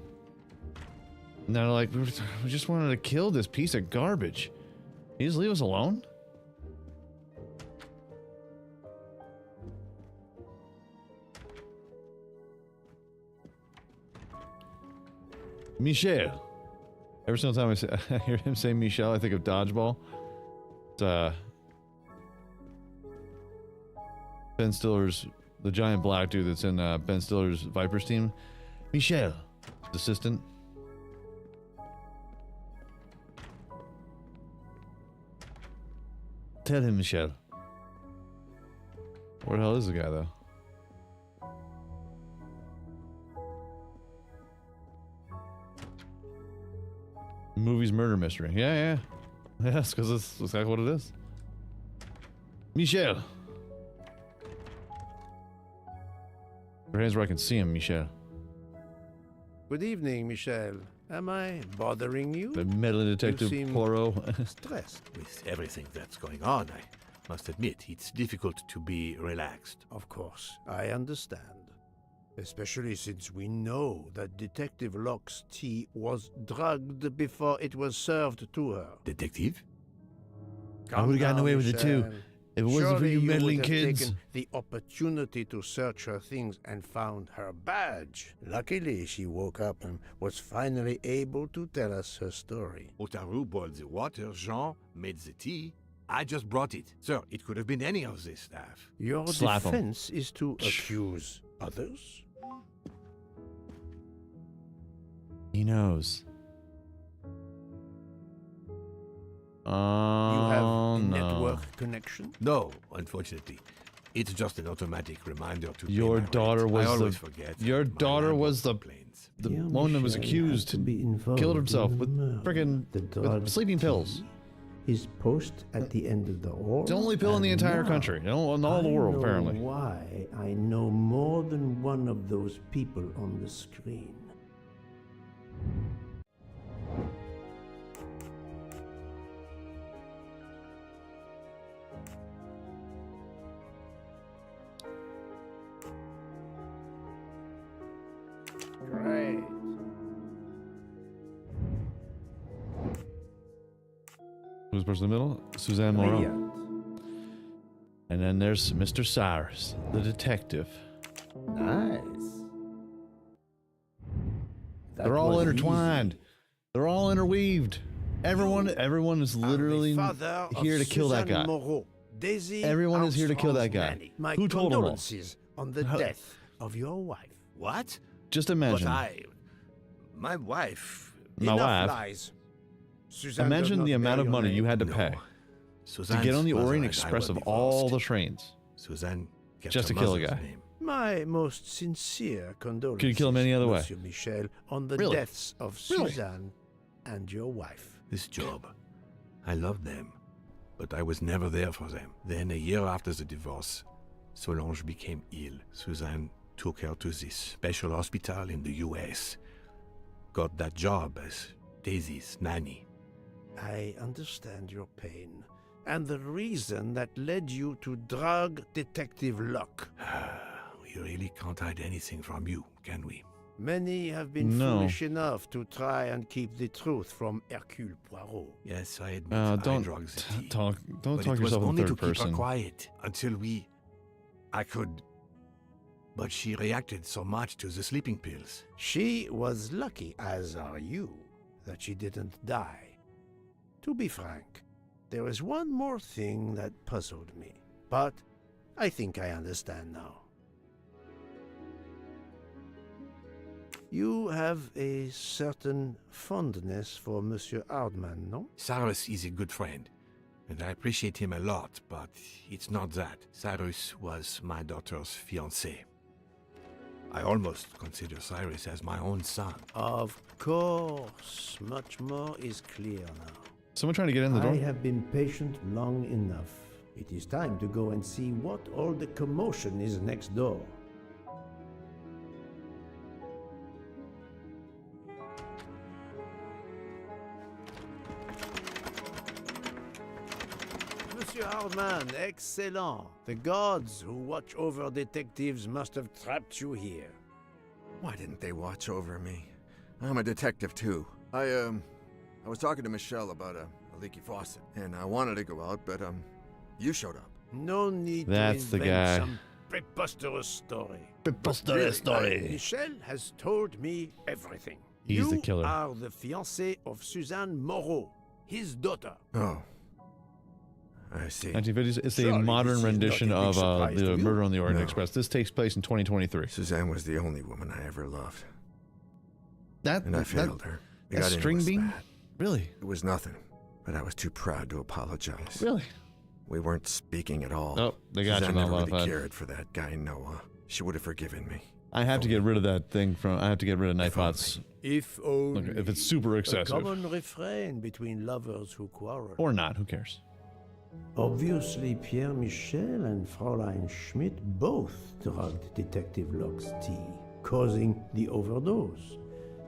And they're like, "We just wanted to kill this piece of garbage. Can you just leave us alone?" Michel. Every single time I hear him say Michel, I think of Dodgeball. It's, Ben Stiller's, the giant black dude that's in Ben Stiller's Vipers team. Michel, assistant. Tell him, Michel. Where the hell is the guy, though? Movie's murder mystery. Yeah. Yes, because that's exactly what it is. Michel. Your hands where I can see him, Michel. Good evening, Michel. Am I bothering you? The meddling detective You seem Poirot. stressed. With everything that's going on, I must admit it's difficult to be relaxed. Of course, I understand. Especially since we know that Detective Locke's tea was drugged before it was served to her. Detective? I would have gotten away with it too, if it wasn't for you meddling would have kids. taken the opportunity to search her things and found her badge. Luckily, she woke up and was finally able to tell us her story. Otaru boiled the water, Jean made the tea. I just brought it. Sir, it could have been any of the staff. Your Slap 'em. defense is to accuse others? He knows. You have a no. network connection? No, unfortunately. It's just an automatic reminder to pay Your my daughter rent. was I the. always forget. Your My daughter landlord was the complains. one that was accused, killed himself with friggin' with sleeping pills. His post at the end of the order. It's the only pill in the entire country, in all the world, apparently. Why I know more than one of those people on the screen. Great. Who's the person in the middle? Suzanne Moreau. Freya. And then there's Mr. Cyrus, the detective. Nice. That They're all was intertwined. easy. They're all interweaved. Everyone is literally Father of here to kill that Suzanne guy. Moreau, Daisy Everyone is here to kill that Armstrong's guy. nanny. My Who told him all? condolences on the death of your wife. What? Just imagine. My wife... My Enough wife. lies. Suzanne Imagine does the not amount bear of your money name. you had to No. pay to Suzanne's get on the mother Orient and I Express were of all divorced. the trains. Suzanne kept Just her to kill a mother's guy. name. My most sincere condolences, Could you kill him any other way? Monsieur Michel, on the Really? deaths of Really? Suzanne and your wife. This job, I loved them, but I was never there for them. Then, a year after the divorce, Solange became ill. Suzanne took her to this special hospital in the US. Got that job as Daisy's nanny. I understand your pain, and the reason that led you to drug Detective Locke. We really can't hide anything from you, can we? Many have been No. foolish enough to try and keep the truth from Hercule Poirot. Yes, I admit I Don't drugged the tea. talk. Don't But talk it was yourself in only third to keep her person. quiet until I could. But she reacted so much to the sleeping pills. She was lucky, as are you, that she didn't die. To be frank, there is one more thing that puzzled me, but I think I understand now. You have a certain fondness for Monsieur Ardman, no? Cyrus is a good friend, and I appreciate him a lot, but it's not that. Cyrus was my daughter's fiancé. I almost consider Cyrus as my own son. Of course, much more is clear now. Someone trying to get in the door? I have been patient long enough. It is time to go and see what all the commotion is next door. Monsieur Hardman, excellent. The gods who watch over detectives must have trapped you here. Why didn't they watch over me? I'm a detective too. I was talking to Michelle about a leaky faucet, and I wanted to go out, but you showed up. No need That's to the invent guy. some preposterous story. Preposterous story. Michel has told me everything. He's you the killer. are the fiancé of Suzanne Moreau, his daughter. Oh. I see. 1950s. It's a Surely modern this is not rendition a big of surprise to the you? Murder on the Orient No. Express. This takes place in 2023. Suzanne was the only woman I ever loved, That and I failed her. We that got into string a bean? spat. Really? It was nothing, but I was too proud to apologize. Really? We weren't speaking at all. Oh, they got Suzanne you never really modified. cared for that guy Noah. She would have forgiven me. I have to get rid of that thing from. I have to get rid of Nightbot's. If only. Look, if it's super A excessive. common refrain between lovers who quarrel. Or not, who cares? Obviously, Pierre Michel and Fräulein Schmidt both drugged Detective Locke's tea, causing the overdose.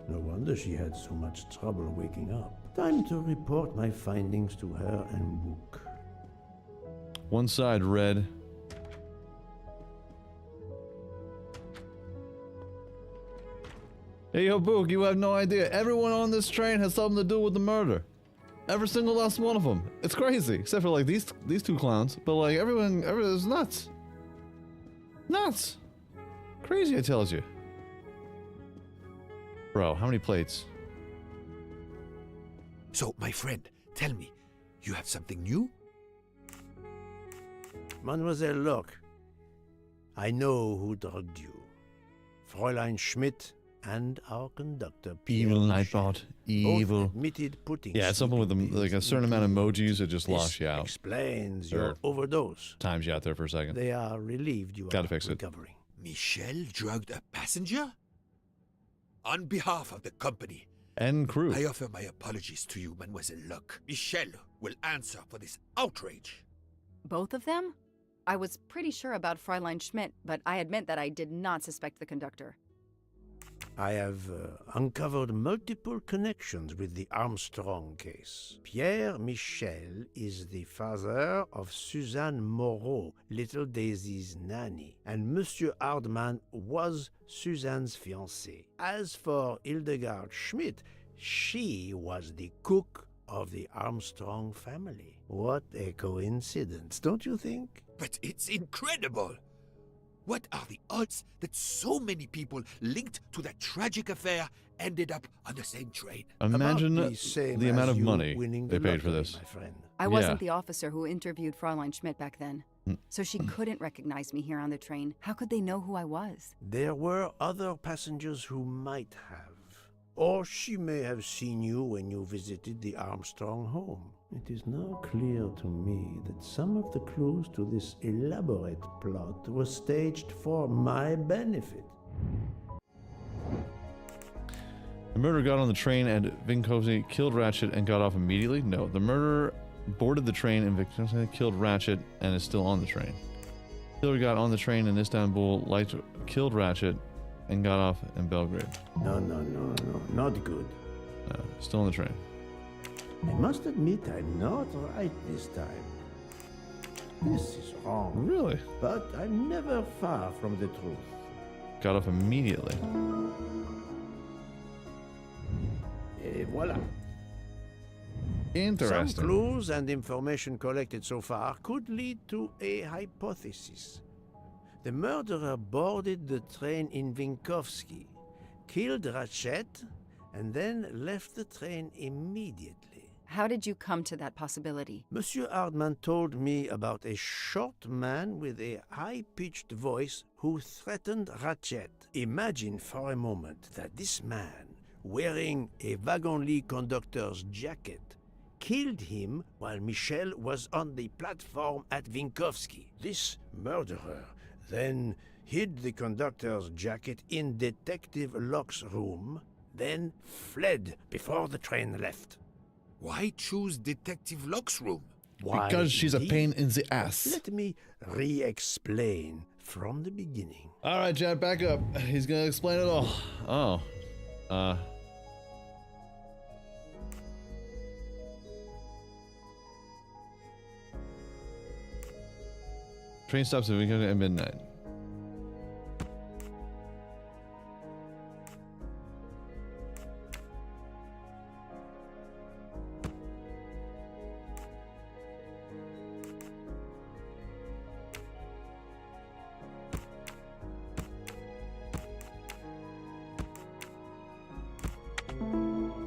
No wonder she had so much trouble waking up. Time to report my findings to her and Book. One side red. Hey, yo, Book, you have no idea. Everyone on this train has something to do with the murder. Every single last one of them. It's crazy, except for like these two clowns. But like everyone is nuts. Nuts. Crazy, I tells you. Bro, how many plates? So, my friend, tell me, you have something new? Mademoiselle Locke, I know who drugged you. Fräulein Schmidt and our conductor, Pierre Evil Michel, Nightbot. Evil. both admitted putting Yeah, something with them, like a certain amount of emojis that just lost you out. Explains Or your overdose. Times you out there for a second. They are relieved you Gotta are fix it. recovering. Michel drugged a passenger? On behalf of the company and crew, I offer my apologies to you, Mademoiselle Locke. Michel will answer for this outrage. Both of them? I was pretty sure about Fräulein Schmidt, but I admit that I did not suspect the conductor. I have uncovered multiple connections with the Armstrong case. Pierre Michel is the father of Suzanne Moreau, little Daisy's nanny, and Monsieur Hardman was Suzanne's fiancé. As for Hildegard Schmidt, she was the cook of the Armstrong family. What a coincidence, don't you think? But it's incredible! What are the odds that so many people linked to that tragic affair ended up on the same train? Imagine About the same the amount as of you money winning they the paid for lottery, this. my friend. I wasn't the officer who interviewed Fräulein Schmidt back then, Mm. so she couldn't recognize me here on the train. How could they know who I was? There were other passengers who might have. Or she may have seen you when you visited the Armstrong home. It is now clear to me that some of the clues to this elaborate plot were staged for my benefit. The murderer got on the train at Vinkovsky, killed Ratchet, and got off immediately? No, the murderer boarded the train in Vinkovsky, killed Ratchet, and is still on the train. Killer got on the train in Istanbul, killed Ratchet, and got off in Belgrade. No, not good. No, still on the train. I must admit I'm not right this time. This is wrong. Really? But I'm never far from the truth. Got off immediately. Et voila. Interesting. Some clues and information collected so far could lead to a hypothesis. The murderer boarded the train in Vinkovsky, killed Ratchet, and then left the train immediately. How did you come to that possibility? Monsieur Hardman told me about a short man with a high-pitched voice who threatened Ratchet. Imagine for a moment that this man, wearing a wagon-lit conductor's jacket, killed him while Michel was on the platform at Vinkovsky. This murderer then hid the conductor's jacket in Detective Locke's room, then fled before the train left. Why choose Detective Locke's room? Why, because she's a indeed? pain in the ass. Let me re-explain from the beginning. All right, Chad, back up. He's gonna explain it all. Oh. Train stops at midnight.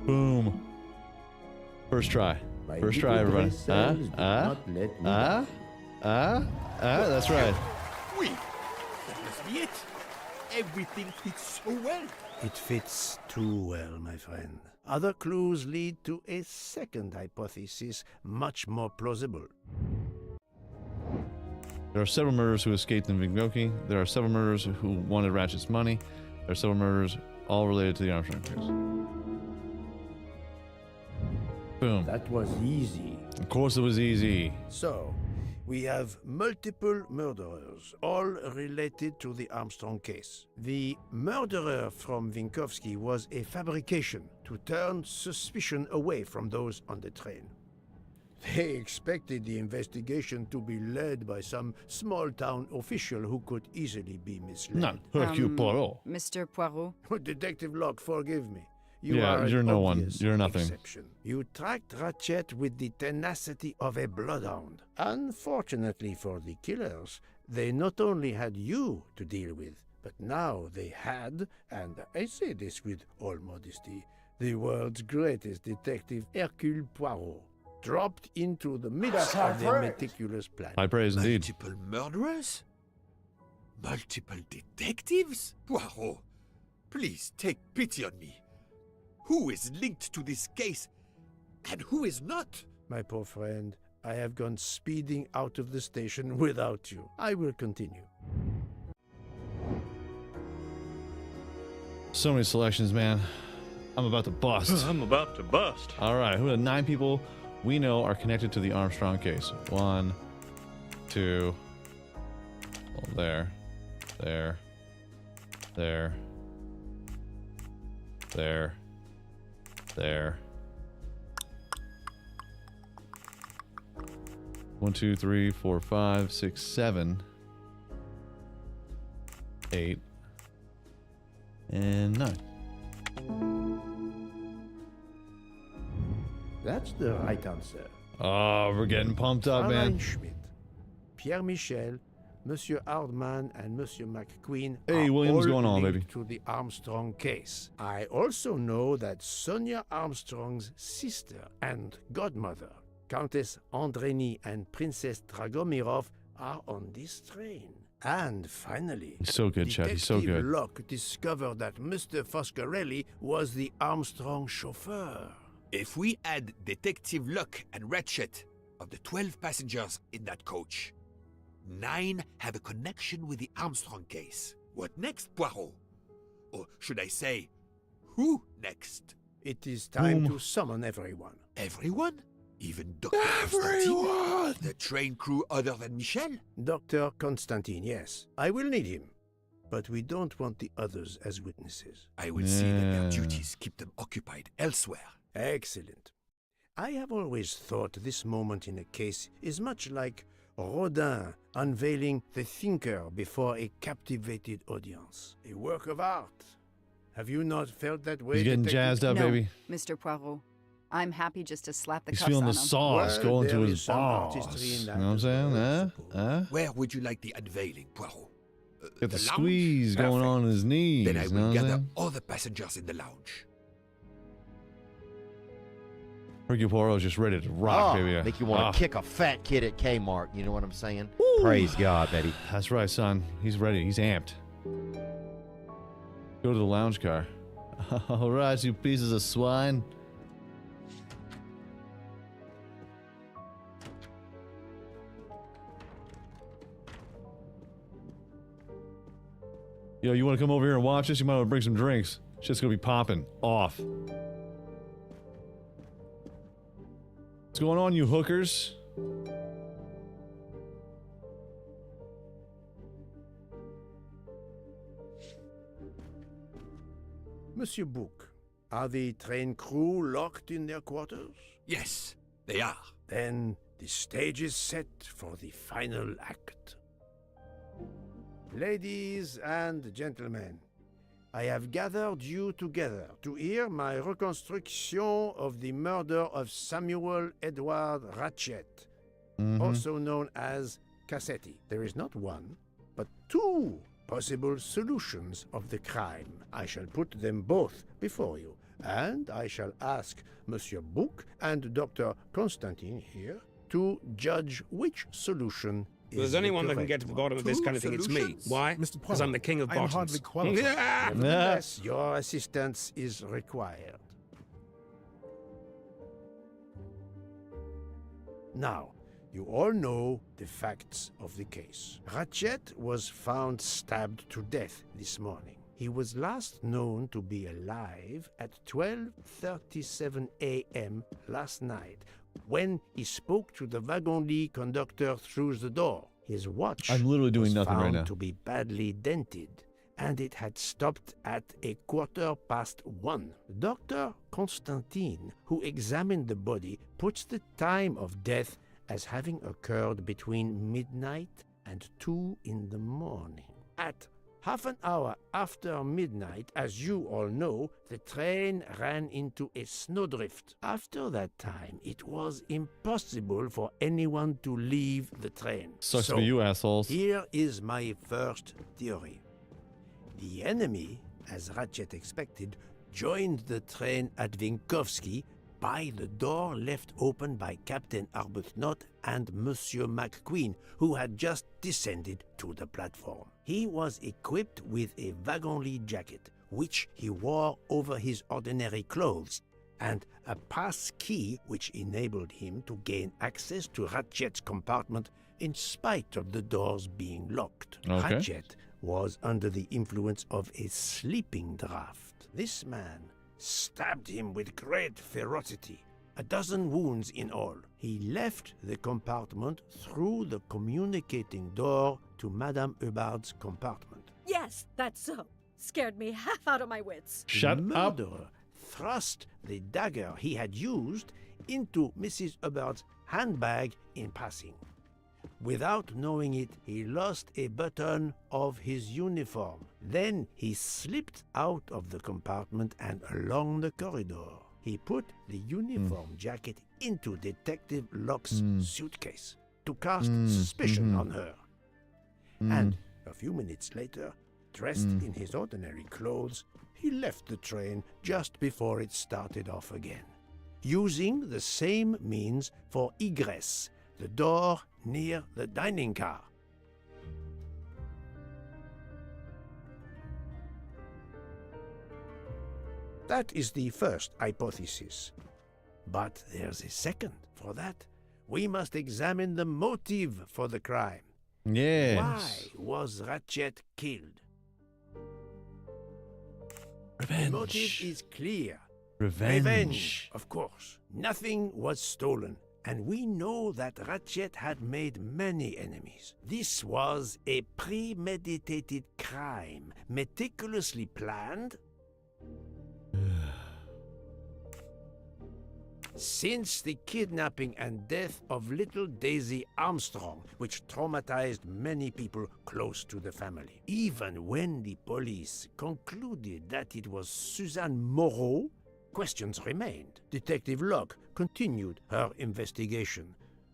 Boom. First try. First try, everybody. That's right. Oui, that must be it. Everything fits so well. It fits too well, my friend. Other clues lead to a second hypothesis, much more plausible. There are several murderers who escaped in Vinkovsky. There are several murderers who wanted Ratchet's money. There are several murders all related to the Armstrong case. Boom. That was easy. Of course it was easy. So, we have multiple murderers, all related to the Armstrong case. The murderer from Vinkovsky was a fabrication to turn suspicion away from those on the train. They expected the investigation to be led by some small-town official who could easily be misled. Not Hercule Poirot. Mr. Poirot? Detective Locke, forgive me. You're no one. You're nothing. Exception. You tracked Ratchet with the tenacity of a bloodhound. Unfortunately for the killers, they not only had you to deal with, but now they had, and I say this with all modesty, the world's greatest detective, Hercule Poirot, dropped into the midst of their meticulous plan. High praise indeed. Multiple murderers? Multiple detectives? Poirot, please take pity on me. Who is linked to this case, and who is not? My poor friend, I have gone speeding out of the station without you. I will continue. So many selections, man. I'm about to bust. I'm about to bust. All right, who are the 9 people we know are connected to the Armstrong case? 1, 2, well, there, 1, 2, 3, 4, 5, 6, 7, 8, and 9. That's the right answer. Oh, we're getting pumped up, man. Schmidt, Pierre Michel, Monsieur Hardman, and Monsieur McQueen Hey, are William, what's all going on, linked baby? to the Armstrong case. I also know that Sonia Armstrong's sister and godmother, Countess Andreni and Princess Dragomirov, are on this train. And finally, He's so good, Chad. He's so Detective good. Locke discovered that Mr. Foscarelli was the Armstrong chauffeur. If we add Detective Locke and Ratchet, of the 12 passengers in that coach, 9 have a connection with the Armstrong case. What next, Poirot? Or should I say, who next? It is time to summon everyone. Everyone? Even Dr. Constantine? The train crew other than Michel? Dr. Constantine, yes. I will need him. But we don't want the others as witnesses. I will see that their duties keep them occupied elsewhere. Excellent. I have always thought this moment in a case is much like Rodin unveiling the thinker before a captivated audience. A work of art. Have you not felt that way? He's getting jazzed up, no, baby. Mr. Poirot. I'm happy just to slap the He's cuffs feeling on the him. sauce Well, going to there his is some balls. artistry in You that know what I'm as saying? Where would you like the unveiling, Poirot? Get the lounge? squeeze going Perfect. on in his knees. Then I you know will what I'm gather saying? all the passengers in the lounge. Hercule Poirot's just ready to rock, baby. Make you want to kick a fat kid at Kmart. You know what I'm saying? Praise God, baby. That's right, son. He's ready. He's amped. Go to the lounge car. All right, you pieces of swine. Yo, you want to come over here and watch this? You might want to bring some drinks. Shit's gonna be popping off. What's going on, you hookers? Monsieur Bouc, are the train crew locked in their quarters? Yes, they are. Then the stage is set for the final act. Ladies and gentlemen, I have gathered you together to hear my reconstruction of the murder of Samuel Edward Ratchet, also known as Cassetti. There is not one, but 2 possible solutions of the crime. I shall put them both before you, and I shall ask Monsieur Bouc and Dr. Constantine here to judge which solution If there's anyone that can get to the bottom of this kind of thing, it's me. Why? Because I'm the king of bottoms. hardly qualified. Nevertheless, your assistance is required. Now, you all know the facts of the case. Ratchet was found stabbed to death this morning. He was last known to be alive at 12:37 a.m. last night when he spoke to the wagon-lit conductor through the door. His watch I'm literally doing was nothing right found now. to be badly dented, and it had stopped at 1:15. Dr. Constantine, who examined the body, puts the time of death as having occurred between midnight and 2 in the morning. At half an hour after midnight, as you all know, the train ran into a snowdrift. After that time, it was impossible for anyone to leave the train. Sucks to be you assholes. Here is my first theory. The enemy, as Ratchet expected, joined the train at Vinkovsky by the door left open by Captain Arbuthnot and Monsieur McQueen, who had just descended to the platform. He was equipped with a wagon-lit jacket, which he wore over his ordinary clothes, and a pass key which enabled him to gain access to Ratchet's compartment in spite of the doors being locked. Okay. Ratchet was under the influence of a sleeping draught. This man stabbed him with great ferocity, 12 wounds in all. He left the compartment through the communicating door to Madame Hubbard's compartment. Yes, that's so. Scared me half out of my wits. Shut the up. murderer thrust the dagger he had used into Mrs. Hubbard's handbag in passing. Without knowing it, he lost a button of his uniform. Then he slipped out of the compartment and along the corridor. He put the uniform jacket into Detective Locke's suitcase to cast suspicion on her. And a few minutes later, dressed in his ordinary clothes, he left the train just before it started off again, using the same means for egress, the door near the dining car. That is the first hypothesis. But there's a second. For that, we must examine the motive for the crime. Yes. Why was Ratchet killed? Revenge. The motive is clear. Revenge. Of course. Nothing was stolen, and we know that Ratchet had made many enemies. This was a premeditated crime, meticulously planned. Since the kidnapping and death of little Daisy Armstrong, which traumatized many people close to the family. Even when the police concluded that it was Suzanne Moreau, questions remained. Detective Locke continued her investigation,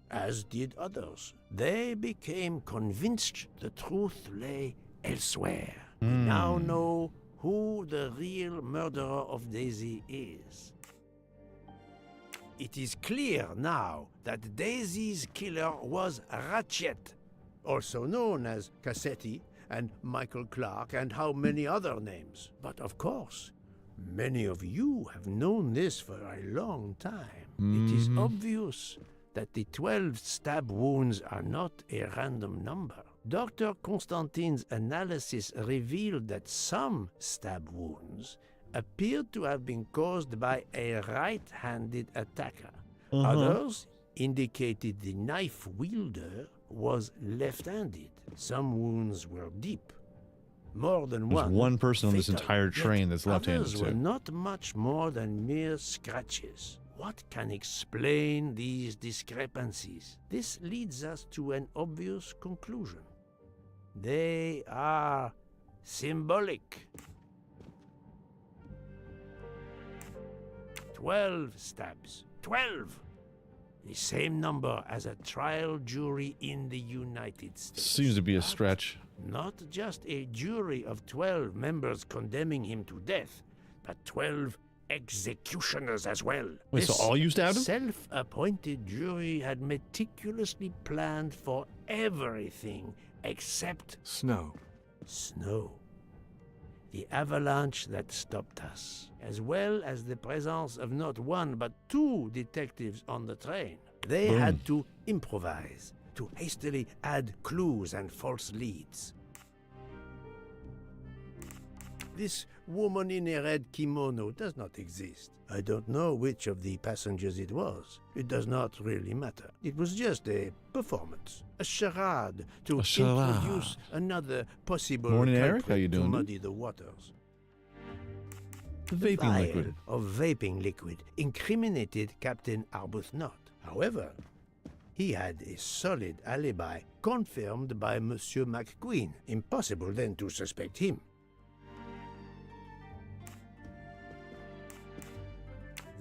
as did others. They became convinced the truth lay elsewhere. We now know who the real murderer of Daisy is. It is clear now that Daisy's killer was Ratchet, also known as Cassetti and Michael Clark and how many other names. But of course, many of you have known this for a long time. It is obvious that the 12 stab wounds are not a random number. Dr. Constantine's analysis revealed that some stab wounds appeared to have been caused by a right-handed attacker. Others indicated the knife wielder was left-handed. Some wounds were deep. More than There's one person on this fatal, entire yet train that's left-handed others were too. not much more than mere scratches. What can explain these discrepancies? This leads us to an obvious conclusion. They are symbolic. 12 stabs. 12! The same number as a trial jury in the United States. Seems to be a stretch. Not just a jury of 12 members condemning him to death, but 12 executioners as well. Wait, so all you stabbed him? Self-appointed jury had meticulously planned for everything except snow. Snow. The avalanche that stopped us, as well as the presence of not one but 2 detectives on the train. They had to improvise, to hastily add clues and false leads. This woman in a red kimono does not exist. I don't know which of the passengers it was. It does not really matter. It was just a performance, a charade to introduce another possible Morning, Eric. culprit How you doing, to dude? muddy the waters. The The vaping vial liquid. of vaping liquid incriminated Captain Arbuthnot. However, he had a solid alibi confirmed by Monsieur McQueen. Impossible then to suspect him.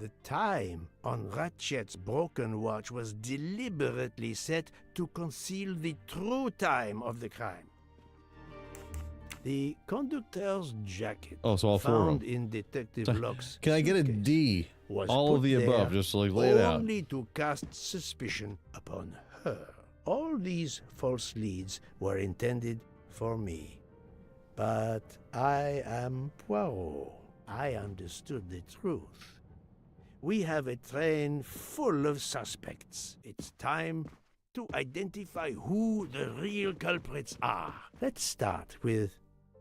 The time on Ratchet's broken watch was deliberately set to conceal the true time of the crime. The conductor's jacket Oh, so all four of found them. in Detective So, Locke's can I get a suitcase D? was All of put the above, there just to like lay it out. only to cast suspicion upon her. All these false leads were intended for me. But I am Poirot. I understood the truth. We have a train full of suspects. It's time to identify who the real culprits are. Let's start with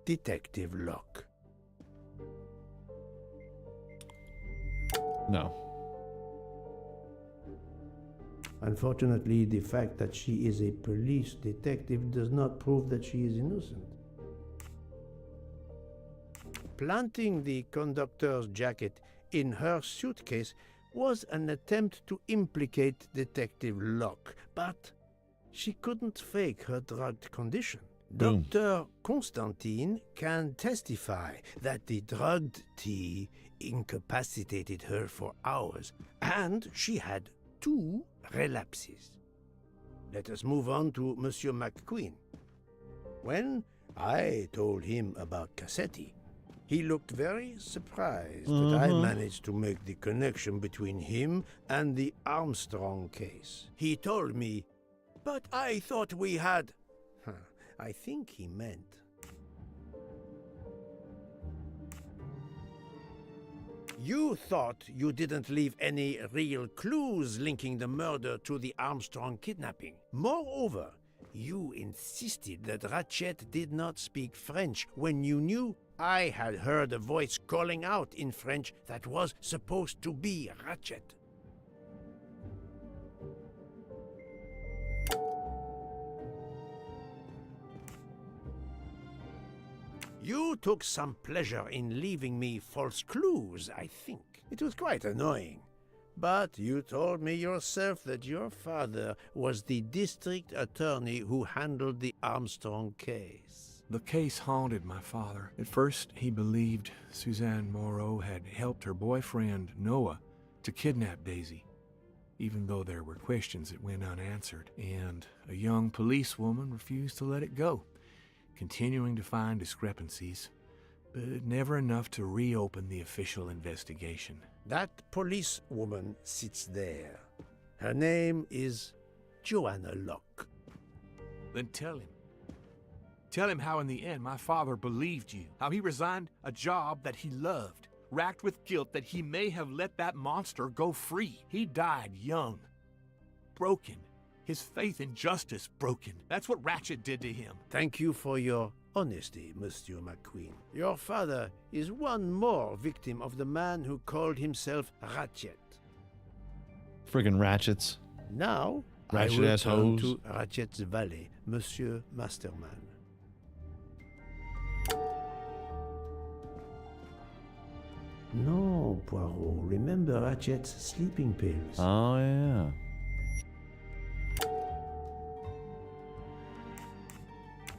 Detective Locke. No. Unfortunately, the fact that she is a police detective does not prove that she is innocent. Planting the conductor's jacket in her suitcase was an attempt to implicate Detective Locke, but she couldn't fake her drugged condition. Boom. Dr. Constantine can testify that the drugged tea incapacitated her for hours, and she had 2 relapses. Let us move on to Monsieur McQueen. When I told him about Cassetti, he looked very surprised that I managed to make the connection between him and the Armstrong case. He told me, "But I thought we had..." I think he meant... You thought you didn't leave any real clues linking the murder to the Armstrong kidnapping. Moreover, you insisted that Ratchet did not speak French when you knew I had heard a voice calling out in French that was supposed to be Ratchet. You took some pleasure in leaving me false clues, I think. It was quite annoying. But you told me yourself that your father was the district attorney who handled the Armstrong case. The case haunted my father. At first, he believed Suzanne Moreau had helped her boyfriend, Noah, to kidnap Daisy, even though there were questions that went unanswered, and a young policewoman refused to let it go, continuing to find discrepancies, but never enough to reopen the official investigation. That policewoman sits there. Her name is Joanna Locke. Then tell him. Tell him how in the end my father believed you, how he resigned a job that he loved, racked with guilt that he may have let that monster go free. He died young, broken, his faith in justice broken. That's what Ratchet did to him. Thank you for your honesty, Monsieur McQueen. Your father is one more victim of the man who called himself Ratchet. Friggin' ratchets. Now, Ratchet I will ass turn hoes. to Ratchet's valet, Monsieur Masterman. No, Poirot. Remember Ratchet's sleeping pills. Oh, yeah.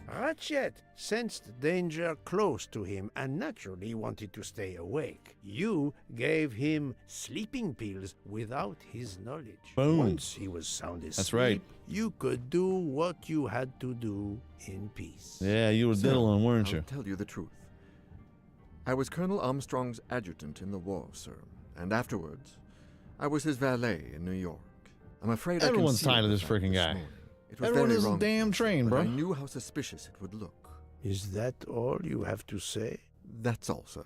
Ratchet sensed danger close to him and naturally wanted to stay awake. You gave him sleeping pills without his knowledge. Boom. Once he was sound asleep, That's right. you could do what you had to do in peace. Yeah, you were diddling, weren't I'll you? tell you the truth. I was Colonel Armstrong's adjutant in the war, sir, and afterwards, I was his valet in New York. I'm afraid Everyone's I tired of concealed this the fact freaking guy. morning. It was Everyone very is wrong of damn me, trained, but bro. I knew how suspicious it would look. Is that all you have to say? That's all, sir.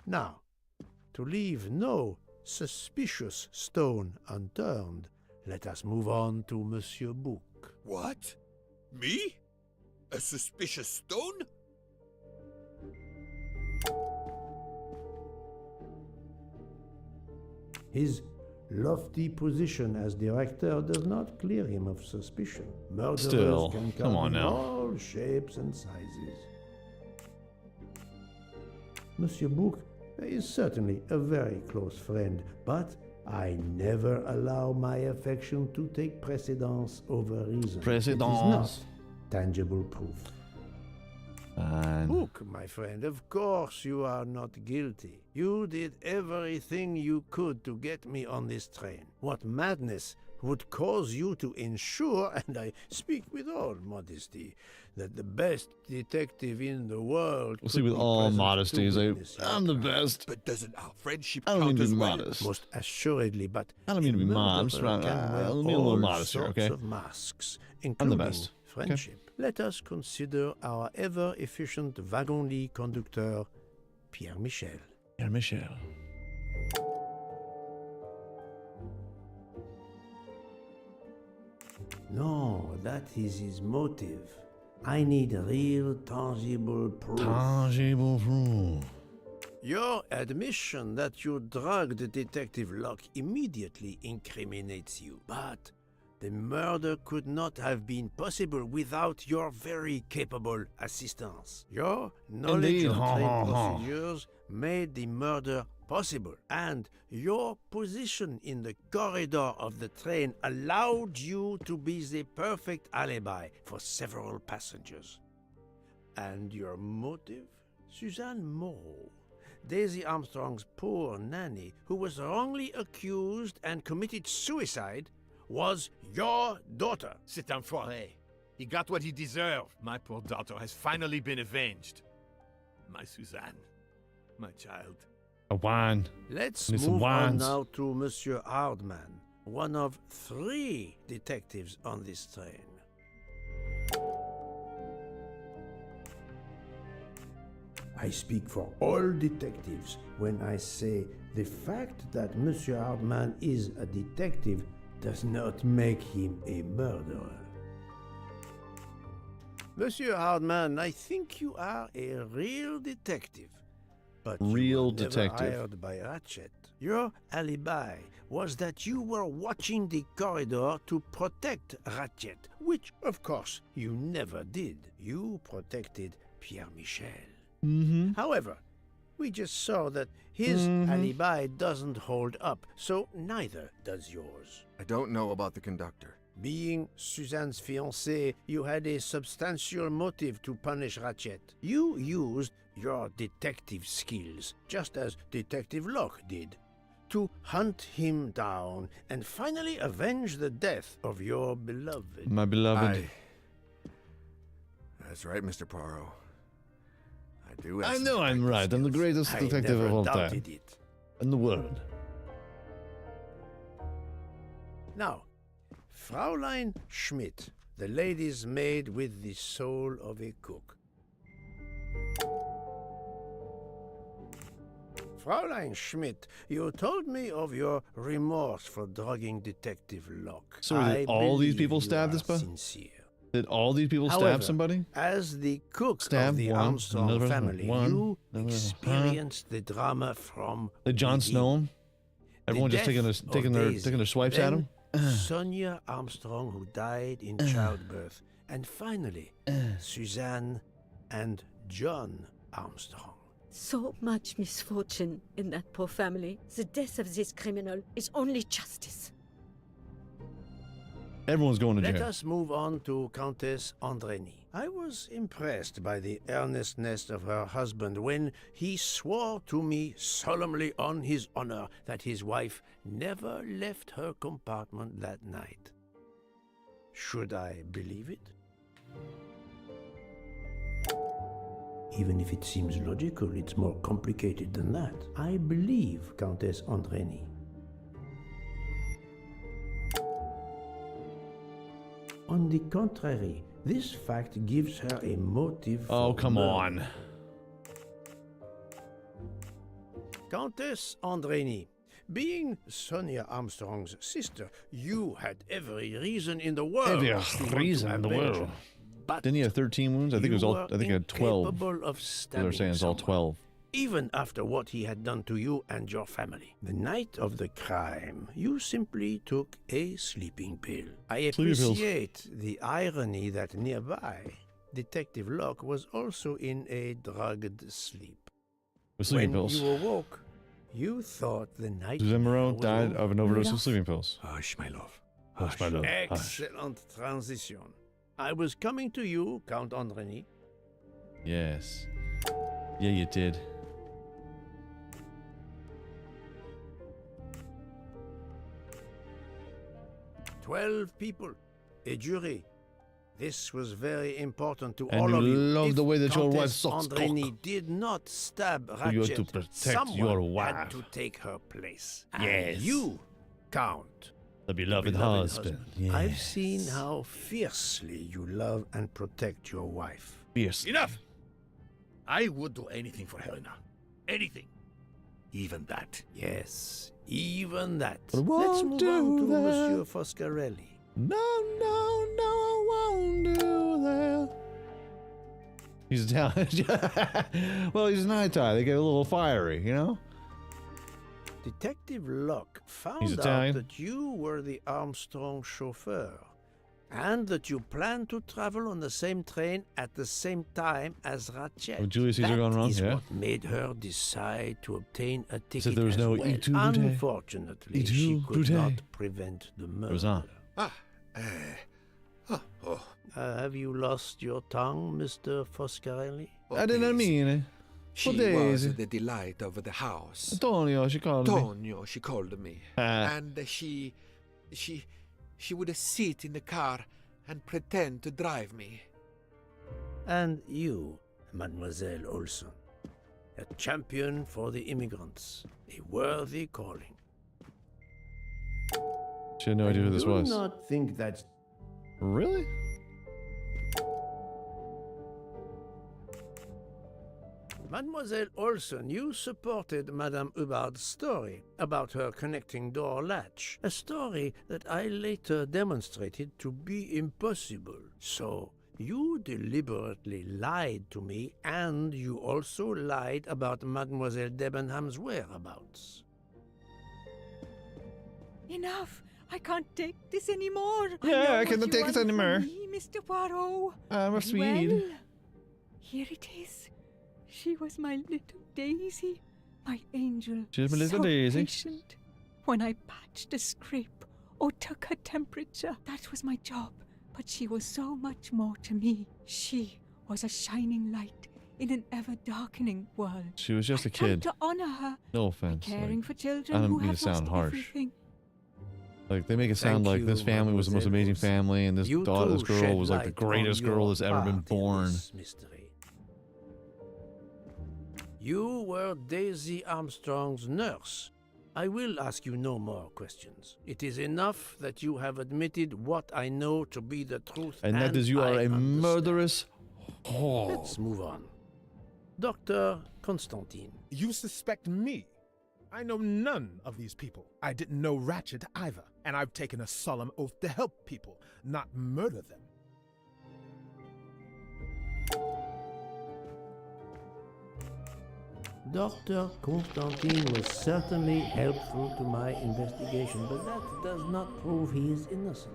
Now, to leave no suspicious stone unturned, let us move on to Monsieur Bouc. What? Me? A suspicious stone? His lofty position as director does not clear him of suspicion. Murderers Still, can come on in now. all shapes and sizes. Monsieur Bouc is certainly a very close friend, but I never allow my affection to take precedence over reason. Precedence. It is not tangible proof. Fine. Bouc, my friend, of course you are not guilty. You did everything you could to get me on this train. What madness would cause you to ensure, and I speak with all modesty, that the best detective in the world We'll see with all modesty. I'm the best. But doesn't our friendship I don't mean count to as be well? modest. Most assuredly, but I don't mean to be modest. murderer Right? can wear I'll be a little all modest here, sorts okay? of masks, I'm including the best. Okay. friendship. Let us consider our ever-efficient wagon-lit conductor, Pierre Michel. Pierre Michel. No, that is his motive. I need real, tangible proof. Tangible proof. Your admission that you drugged Detective Locke immediately incriminates you, but the murder could not have been possible without your very capable assistance. Your knowledge Indeed. of Ha, train ha, ha. procedures made the murder possible, and your position in the corridor of the train allowed you to be the perfect alibi for several passengers. And your motive? Suzanne Moreau, Daisy Armstrong's poor nanny, who was wrongly accused and committed suicide, was your daughter. C'est un foiré. He got what he deserved. My poor daughter has finally been avenged. My Suzanne. My child. A wine. Let's Need some move on wines. now to Monsieur Hardman, one of 3 detectives on this train. I speak for all detectives when I say the fact that Monsieur Hardman is a detective does not make him a murderer. Monsieur Hardman, I think you are a real detective. But Real you were never detective. hired by Ratchet. Your alibi was that you were watching the corridor to protect Ratchet, which, of course, you never did. You protected Pierre Michel. Mm-hmm. However, we just saw that his alibi doesn't hold up, so neither does yours. I don't know about the conductor. Being Suzanne's fiancé, you had a substantial motive to punish Ratchet. You used your detective skills, just as Detective Locke did, to hunt him down and finally avenge the death of your beloved. My beloved. That's right, Mr. Poirot. I do. I know I'm right. I'm the greatest I detective never of all doubted time. it. In the world. Now, Fraulein Schmidt, the lady's maid with the soul of a cook. Fraulein Schmidt, you told me of your remorse for drugging Detective Locke. So did all these people believe you stab are this person? sincere. Did all these people However, stab somebody? As the cook Stab of the one, Armstrong another family, one, you another, experienced the drama from Did Jon within. Snow him? Everyone The just taking death their taking of their Daisy, taking their swipes at then him? Sonia Armstrong, who died in childbirth, and finally Suzanne and John Armstrong. So much misfortune in that poor family. The death of this criminal is only justice. Everyone's going to Let jail. us move on to Countess Andreni. I was impressed by the earnestness of her husband when he swore to me solemnly on his honor that his wife never left her compartment that night. Should I believe it? Even if it seems logical, it's more complicated than that. I believe Countess Andreni. On the contrary, this fact gives her a motive Oh, for come murder. on. Countess Andreni, being Sonia Armstrong's sister, you had every reason in the world Every to want to reason in the avenge world. her. but Didn't he have 13 wounds? I think it was all. I think he had 12. incapable of They're stabbing saying it's all someone, 12. even after what he had done to you and your family. The night of the crime, you simply took a sleeping pill. I Sleeping pills. appreciate the irony that nearby, Detective Locke was also in a drugged sleep. With sleeping When pills. you awoke, you thought the night Suzanne Moreau was died over. of an overdose of sleeping pills. Hush, my love. Hush, my love. Hush. Excellent transition. I was coming to you, Count Andreny. Yes. Yeah, you did. "12 people, a jury. This was very important to And all you of you. love If the way that your wife Countess sucks Andreny cock. did not stab You had Ratchet, to protect someone your had wife. to take her place. Yes. And you, Count, The beloved husband. I've Yes. seen how fiercely you love and protect your wife. Fierce. Enough! I would do anything for Helena. Anything. Even that. Yes, even that. But I Let's won't move do on to that. Monsieur Foscarelli. No, I won't do that. He's Italian. Well, he's an Italian. They get a little fiery, you know? Detective Locke found He's out Italian. that you were the Armstrong chauffeur and that you planned to travel on the same train at the same time as Ratchet. Oh, Julius Caesar gone wrong? That is Yeah. what made her decide to obtain a ticket Said there was as no well. E2 Boutte. Unfortunately, E2 she could Boutte. not prevent the murder. It was on. Have you lost your tongue, Mr. Foscarelli? I didn't mean it. She What day is was it? the delight of the house. Antonio, she called me. Antonio, she called me. Ah. And she would sit in the car and pretend to drive me. And you, Mademoiselle Olson, a champion for the immigrants, a worthy calling. She had no idea who this was. I do not think that's... Really? Mademoiselle Olson, you supported Madame Hubbard's story about her connecting door latch, a story that I later demonstrated to be impossible. So, you deliberately lied to me, and you also lied about Mademoiselle Debenham's whereabouts. Enough! I can't take this anymore. Yeah, I cannot take it anymore. Me, Mr. Poirot. I'm a Swede. Well, here it is. She was my little Daisy, my angel. She's my little so Daisy. Patient. When I patched a scrape or took her temperature, that was my job. But she was so much more to me. She was a shining light in an ever-darkening world. She was just a Tried kid. to honor her, No offense. caring like, for children I don't who mean to have sound lost harsh. everything. Like, they make it sound Thank like you, this family was the most Mademoiselle amazing Olsen. family, and this You daughter, this too girl shed was like the light on greatest girl your that's ever been part in born. this mystery. You were Daisy Armstrong's nurse. I will ask you no more questions. It is enough that you have admitted what I know to be the truth. And that is you are I a understand. murderous whore. Let's move on. Dr. Constantine. You suspect me? I know none of these people. I didn't know Ratchet either, and I've taken a solemn oath to help people, not murder them. Dr. Constantine was certainly helpful to my investigation, but that does not prove he is innocent.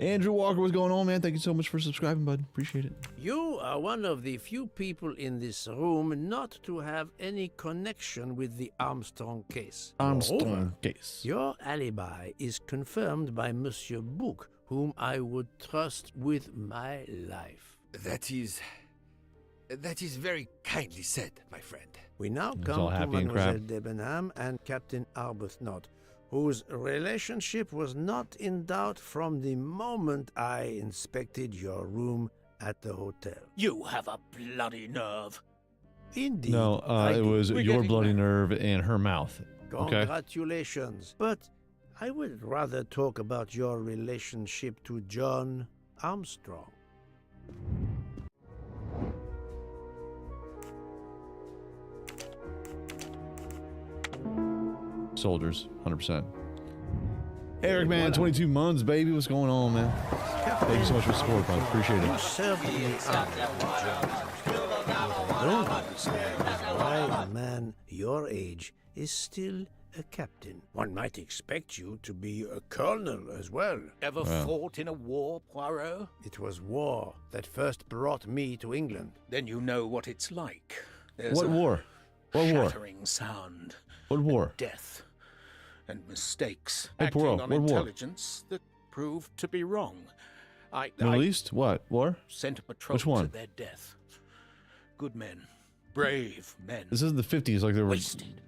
Andrew Walker, what's going on, man? Thank you so much for subscribing, bud. Appreciate it. You are one of the few people in this room not to have any connection with the Armstrong case. Armstrong Moreover, case. Your alibi is confirmed by Monsieur Bouc, whom I would trust with my life. That is very kindly said, my friend. We now He's come all to happy and crap. Mademoiselle Debenham and Captain Arbuthnot, whose relationship was not in doubt from the moment I inspected your room at the hotel. You have a bloody nerve. Indeed. No, I it do. was We're your getting bloody there. nerve in her mouth. Okay? Congratulations. But I would rather talk about your relationship to John Armstrong. Soldiers, 100%. Eric, man, 22 months, baby. What's going on, man? Thank you so much for the support, bud. Appreciate You it. served me out I don't understand why a man your age is still a captain. One might expect you to be a colonel as well. Ever fought in a war, Poirot? It was war that first brought me to England. Then you know what it's like. There's What a war? What war? shattering sound. What war? Death. And mistakes. Hey, acting Poirot, on what war? intelligence that proved to be wrong. Middle East? What? War? Sent a patrol Which one? to their death. Good men. Brave men. This isn't the 50s, like they were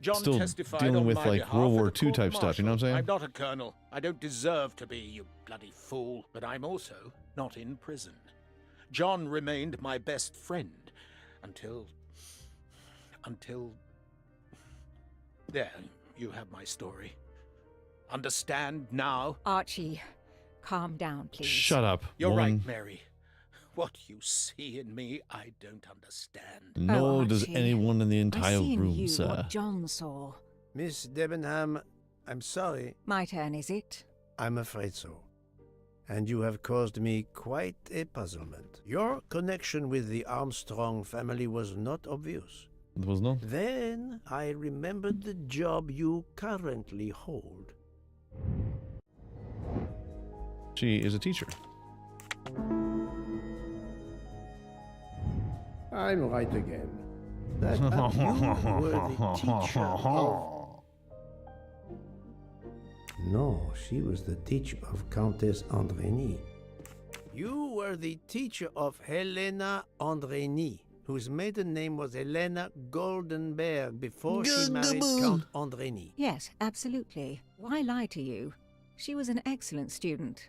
John still testified dealing on with my like behalf World at War the II court type stuff. You know what I'm saying? I'm not a colonel. I don't deserve to be, you bloody fool. But I'm also not in prison. John remained my best friend until. There, you have my story. Understand now? Archie, calm down, please. Shut up. You're woman. right, Mary. What you see in me, I don't understand. Nor does Archie, anyone in the I entire see in room, you sir. what John saw. Miss Debenham, I'm sorry. My turn, is it? I'm afraid so. And you have caused me quite a puzzlement. Your connection with the Armstrong family was not obvious. It was not? Then I remembered the job you currently hold. She is a teacher. I'm right again. That you were the teacher of... No, she was the teacher of Countess Andrény. You were the teacher of Helena Andrény, whose maiden name was Helena Goldenberg before she married Count Andrény. Yes, absolutely. Why lie to you? She was an excellent student.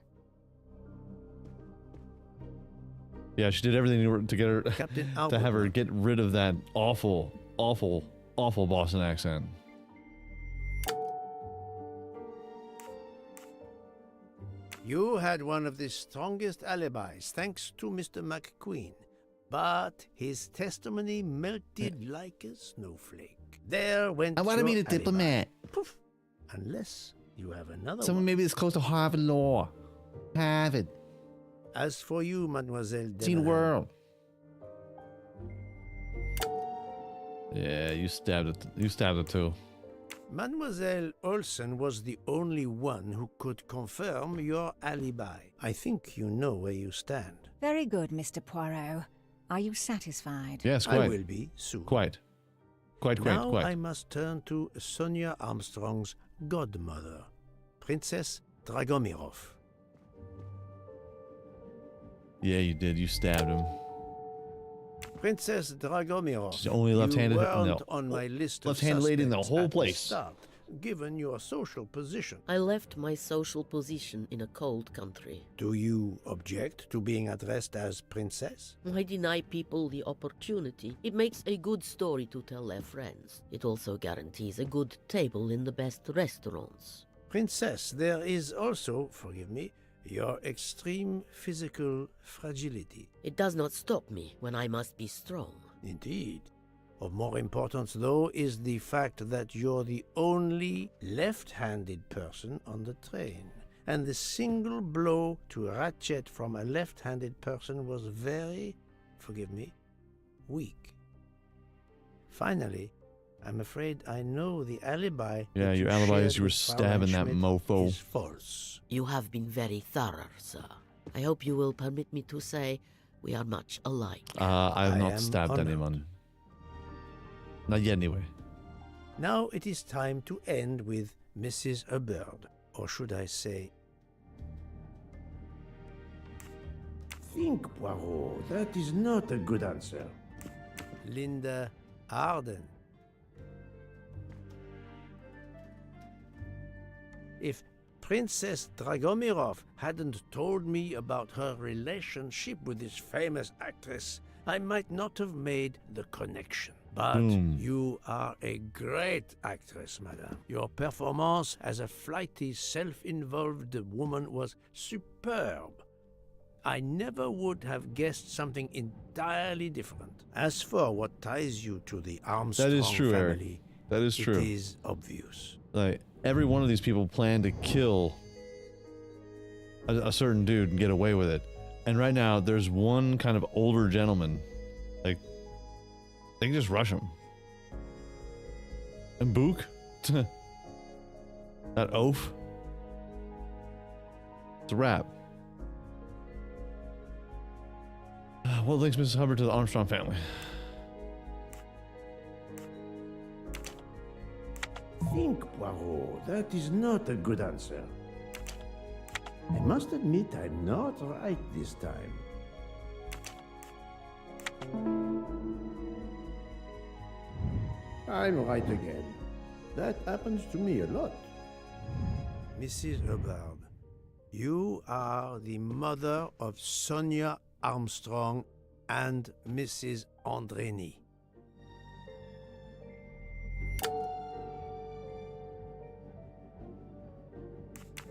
Yeah, she did everything to get her Captain to have her get rid of that awful, awful, awful Boston accent. You had one of the strongest alibis, thanks to Mr. McQueen. But his testimony melted like a snowflake. There went I want to your be a alibi. diplomat. Poof. Unless you have another Someone one. maybe that's close to Harvard Law. Harvard. As for you, Mademoiselle Seen the Debenham, world. Yeah, you stabbed it. You stabbed it too. Mademoiselle Olsen was the only one who could confirm your alibi. I think you know where you stand. Very good, Mr. Poirot. Are you satisfied? Yes, quite. I will be soon. Quite. Quite. Now I must turn to Sonia Armstrong's godmother, Princess Dragomirov. Yeah, you did. You stabbed him. Princess Dragomirov. She's the only left-handed- You weren't no, on my list of left-handed lady in the suspects whole at place. start, given your social position. I left my social position in a cold country. Do you object to being addressed as princess? I deny people the opportunity. It makes a good story to tell their friends. It also guarantees a good table in the best restaurants. Princess, there is also, forgive me, your extreme physical fragility. It does not stop me when I must be strong. Indeed. Of more importance, though, is the fact that you're the only left-handed person on the train. And the single blow to ratchet from a left-handed person was very, forgive me, weak. Finally, I'm afraid I know the alibi. Yeah, that your alibi shared is you were with Fraulein stabbing that Schmidt mofo. is false. You have been very thorough, sir. I hope you will permit me to say we are much alike. I have I not am stabbed honored. anyone. Not yet, anyway. Now it is time to end with Mrs. Hubbard, or should I say... Think, Poirot, that is not a good answer. Linda Arden. If Princess Dragomirov hadn't told me about her relationship with this famous actress, I might not have made the connection. But Boom. you are a great actress, madame. Your performance as a flighty, self-involved woman was superb. I never would have guessed something entirely different. As for what ties you to the Armstrong That is true, family, Eric. That is true. It is obvious. Like, every one of these people planned to kill a certain dude and get away with it. And right now, there's one kind of older gentleman. Like, they can just rush him. And Book? That oaf? It's a wrap. What links Mrs. Hubbard to the Armstrong family? Think, Poirot. That is not a good answer. I must admit I'm not right this time. I'm right again. That happens to me a lot. Mrs. Hubbard, you are the mother of Sonia Armstrong and Mrs. Andreni.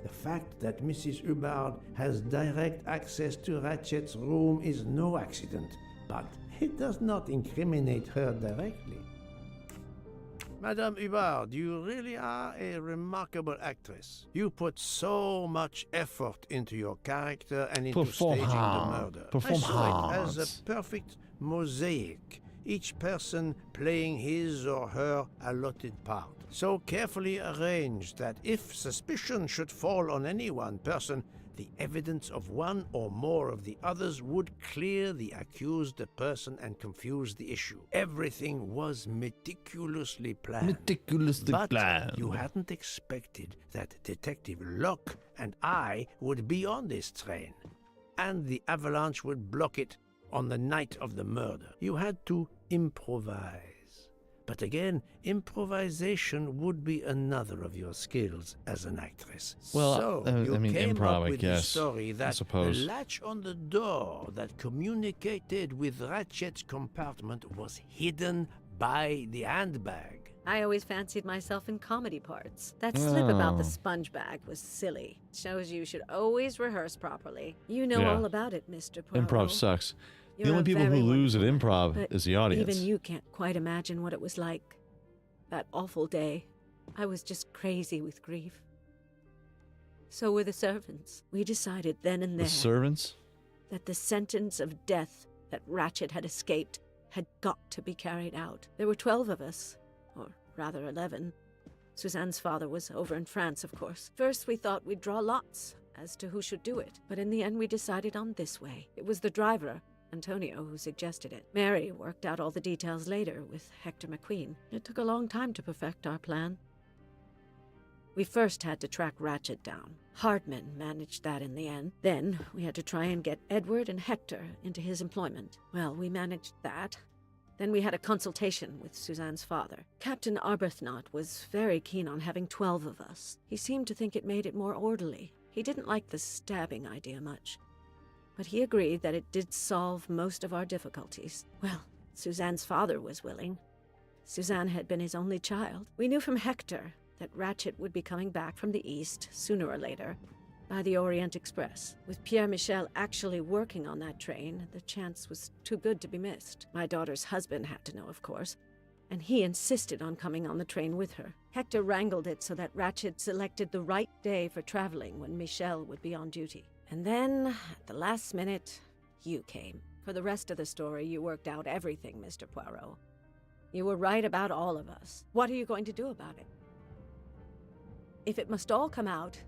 The fact that Mrs. Hubbard has direct access to Ratchet's room is no accident, but it does not incriminate her directly. Madame Hubbard, you really are a remarkable actress. You put so much effort into your character and into staging the murder. I saw it as a perfect mosaic, each person playing his or her allotted part. So carefully arranged that if suspicion should fall on any one person, the evidence of one or more of the others would clear the accused person and confuse the issue. Everything was meticulously planned. Meticulously planned. You hadn't expected that Detective Locke and I would be on this train, and the avalanche would block it on the night of the murder. You had to improvise. But again, improvisation would be another of your skills as an actress. Well, so you I mean, came improv, up I with guess. the story I that the suppose. latch on the door that communicated with Ratchet's compartment was hidden by the handbag. I always fancied myself in comedy parts. That slip about the Oh. sponge bag was silly. Shows you should always rehearse properly. You know Yeah. all about it, Mr. Poirot. Improv sucks. You're The only a people who very lose at wonderful improv man, but is the audience. Even you can't quite imagine what it was like. That awful day. I was just crazy with grief. So were the servants. We decided then and The there servants? that the sentence of death that Ratchet had escaped had got to be carried out. There were 12 of us, or rather 11. Suzanne's father was over in France, of course. First, we thought we'd draw lots as to who should do it, but in the end we decided on this way. It was the driver, Antonio, who suggested it. Mary worked out all the details later with Hector McQueen. It took a long time to perfect our plan. We first had to track Ratchet down. Hardman managed that in the end. Then we had to try and get Edward and Hector into his employment. Well, we managed that. Then we had a consultation with Suzanne's father. Captain Arbuthnot was very keen on having 12 of us. He seemed to think it made it more orderly. He didn't like the stabbing idea much, but he agreed that it did solve most of our difficulties. Well, Suzanne's father was willing. Suzanne had been his only child. We knew from Hector that Ratchet would be coming back from the east, sooner or later, by the Orient Express. With Pierre Michel actually working on that train, the chance was too good to be missed. My daughter's husband had to know, of course, and he insisted on coming on the train with her. Hector wrangled it so that Ratchet selected the right day for traveling when Michel would be on duty. And then, at the last minute, you came. For the rest of the story, you worked out everything, Mr. Poirot. You were right about all of us. What are you going to do about it? If it must all come out,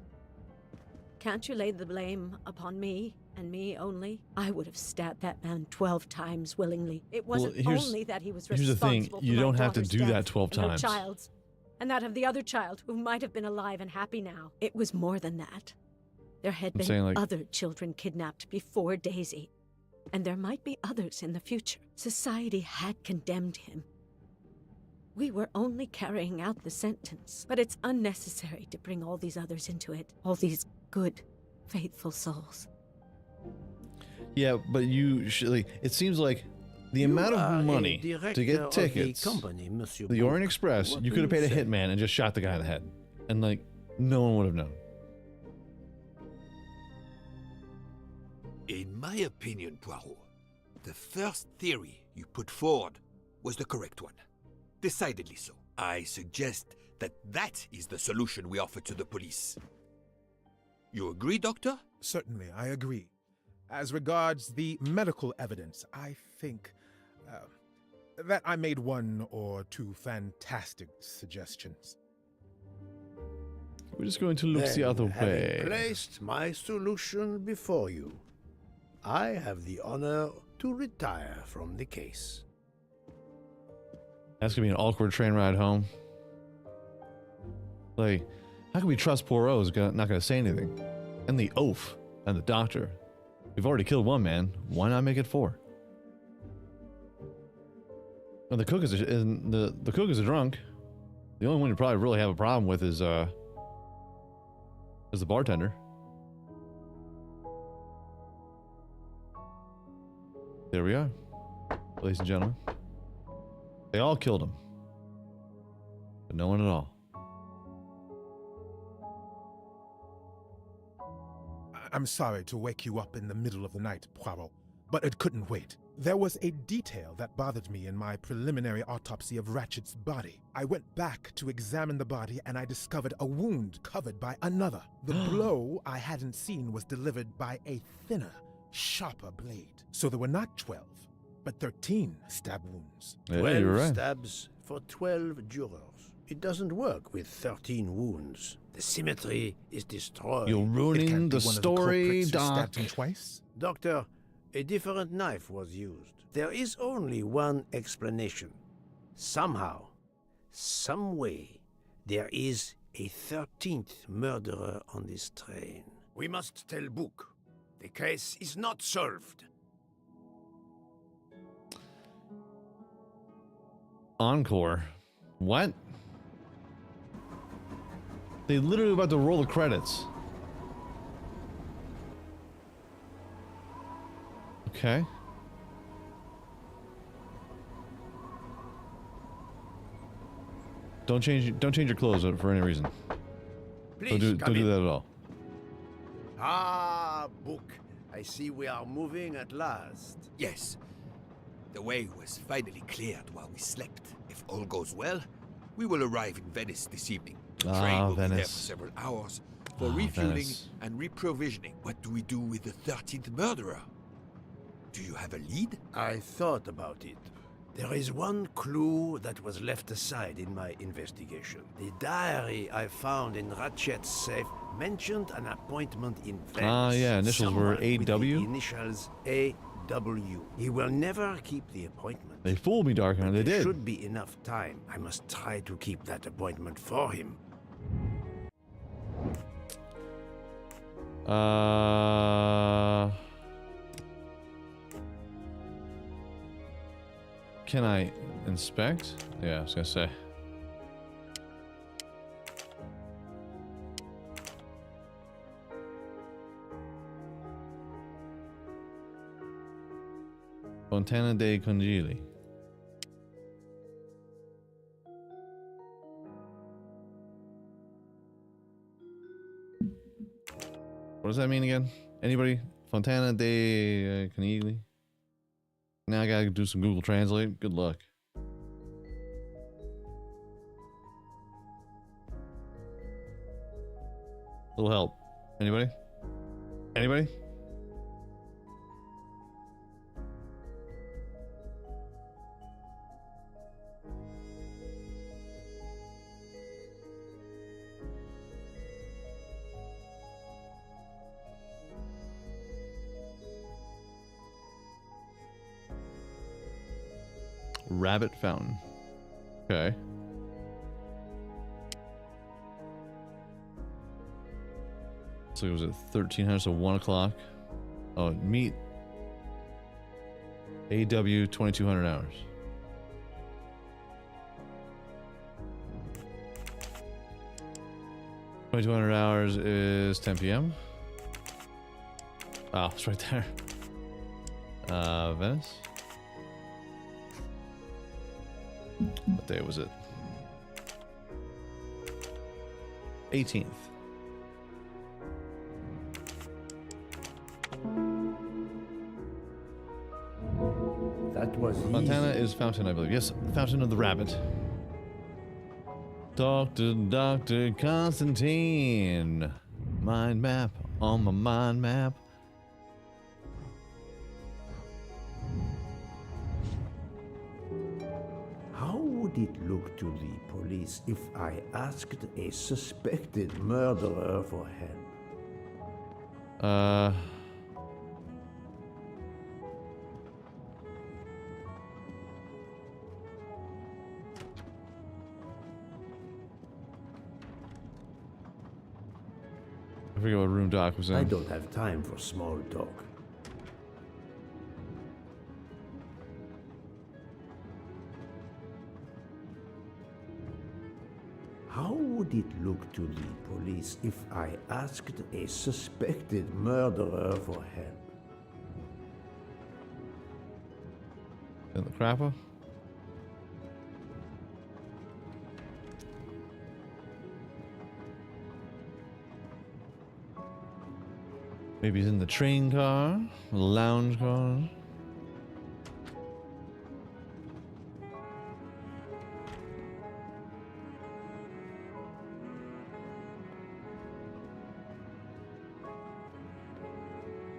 can't you lay the blame upon me, and me only? I would have stabbed that man 12 times willingly. It wasn't only that he was here's the thing, responsible you for my don't have to daughter's do death that 12 and her times. child's, and that of the other child who might have been alive and happy now. It was more than that. There had been saying, like- other children kidnapped before Daisy, and there might be others in the future. Society had condemned him. We were only carrying out the sentence, but it's unnecessary to bring all these others into it. All these good, faithful souls. Yeah, but you should, like, it seems like the amount of money to get tickets, the Orient Express, you could have paid a hitman and just shot the guy in the head. And, like, no one would have known. In my opinion, Poirot, the first theory you put forward was the correct one. Decidedly so. I suggest that that is the solution we offer to the police. You agree, Doctor? Certainly, I agree. As regards the medical evidence, I think that I made one or two fantastic suggestions. We're just going to look the other way. Having placed my solution before you, I have the honor to retire from the case. That's gonna be an awkward train ride home. Like, how can we trust Poirot's not gonna say anything? And the oaf and the doctor. We've already killed one man. Why not make it 4? And the cook is the cook is a drunk. The only one you probably really have a problem with is the bartender. There we are, ladies and gentlemen. They all killed him, but no one at all. I'm sorry to wake you up in the middle of the night, Poirot, but it couldn't wait. There was a detail that bothered me in my preliminary autopsy of Ratchet's body. I went back to examine the body and I discovered a wound covered by another. The blow I hadn't seen was delivered by a thinner, sharper blade. So there were not 12, but 13 stab wounds. Yeah, 12 you're right. stabs for 12 jurors. It doesn't work with 13 wounds. The symmetry is destroyed. You're ruining the story, Doc. Stabbed him twice? Doctor, a different knife was used. There is only one explanation. Somehow, some way, there is a 13th murderer on this train. We must tell Book. The case is not solved. Encore. What? They literally about to roll the credits. Okay. Don't change your clothes for any reason. Please, don't do that at all. Ah, Book. I see we are moving at last. Yes. The way was finally cleared while we slept. If all goes well, we will arrive in Venice this evening. The train will be there for several hours for refueling Venice. and reprovisioning. What do we do with the 13th murderer? Do you have a lead? I thought about it. There is one clue that was left aside in my investigation. The diary I found in Ratchet's safe mentioned an appointment in Venice. Ah, yeah, initials were Someone with the AW? initials AW. He will never keep the appointment. They fooled me, Dark Hunter. They There did. should be enough time. I must try to keep that appointment for him. Can I inspect? Yeah, I was gonna say. Fontana dei Congili. What does that mean again? Anybody? Fontana dei Congili? Now I gotta do some Google Translate. Good luck. Little help. Anybody? Anybody? Rabbit Fountain. Okay. So it was at 1300, so 1 o'clock. Oh, meet AW 2200 hours. $2,200 is 10 p.m. Oh, it's right there. Venice. What day was it? 18th. That was Montana is Fountain, I believe. Yes, Fountain of the Rabbit. Dr. Constantine. Mind map on my mind map. How would it look to the police if I asked a suspected murderer for help? I forget what room Doc was in. I don't have time for small talk. How would it look to the police if I asked a suspected murderer for help? In the crapper? Maybe he's in the train car, the lounge car.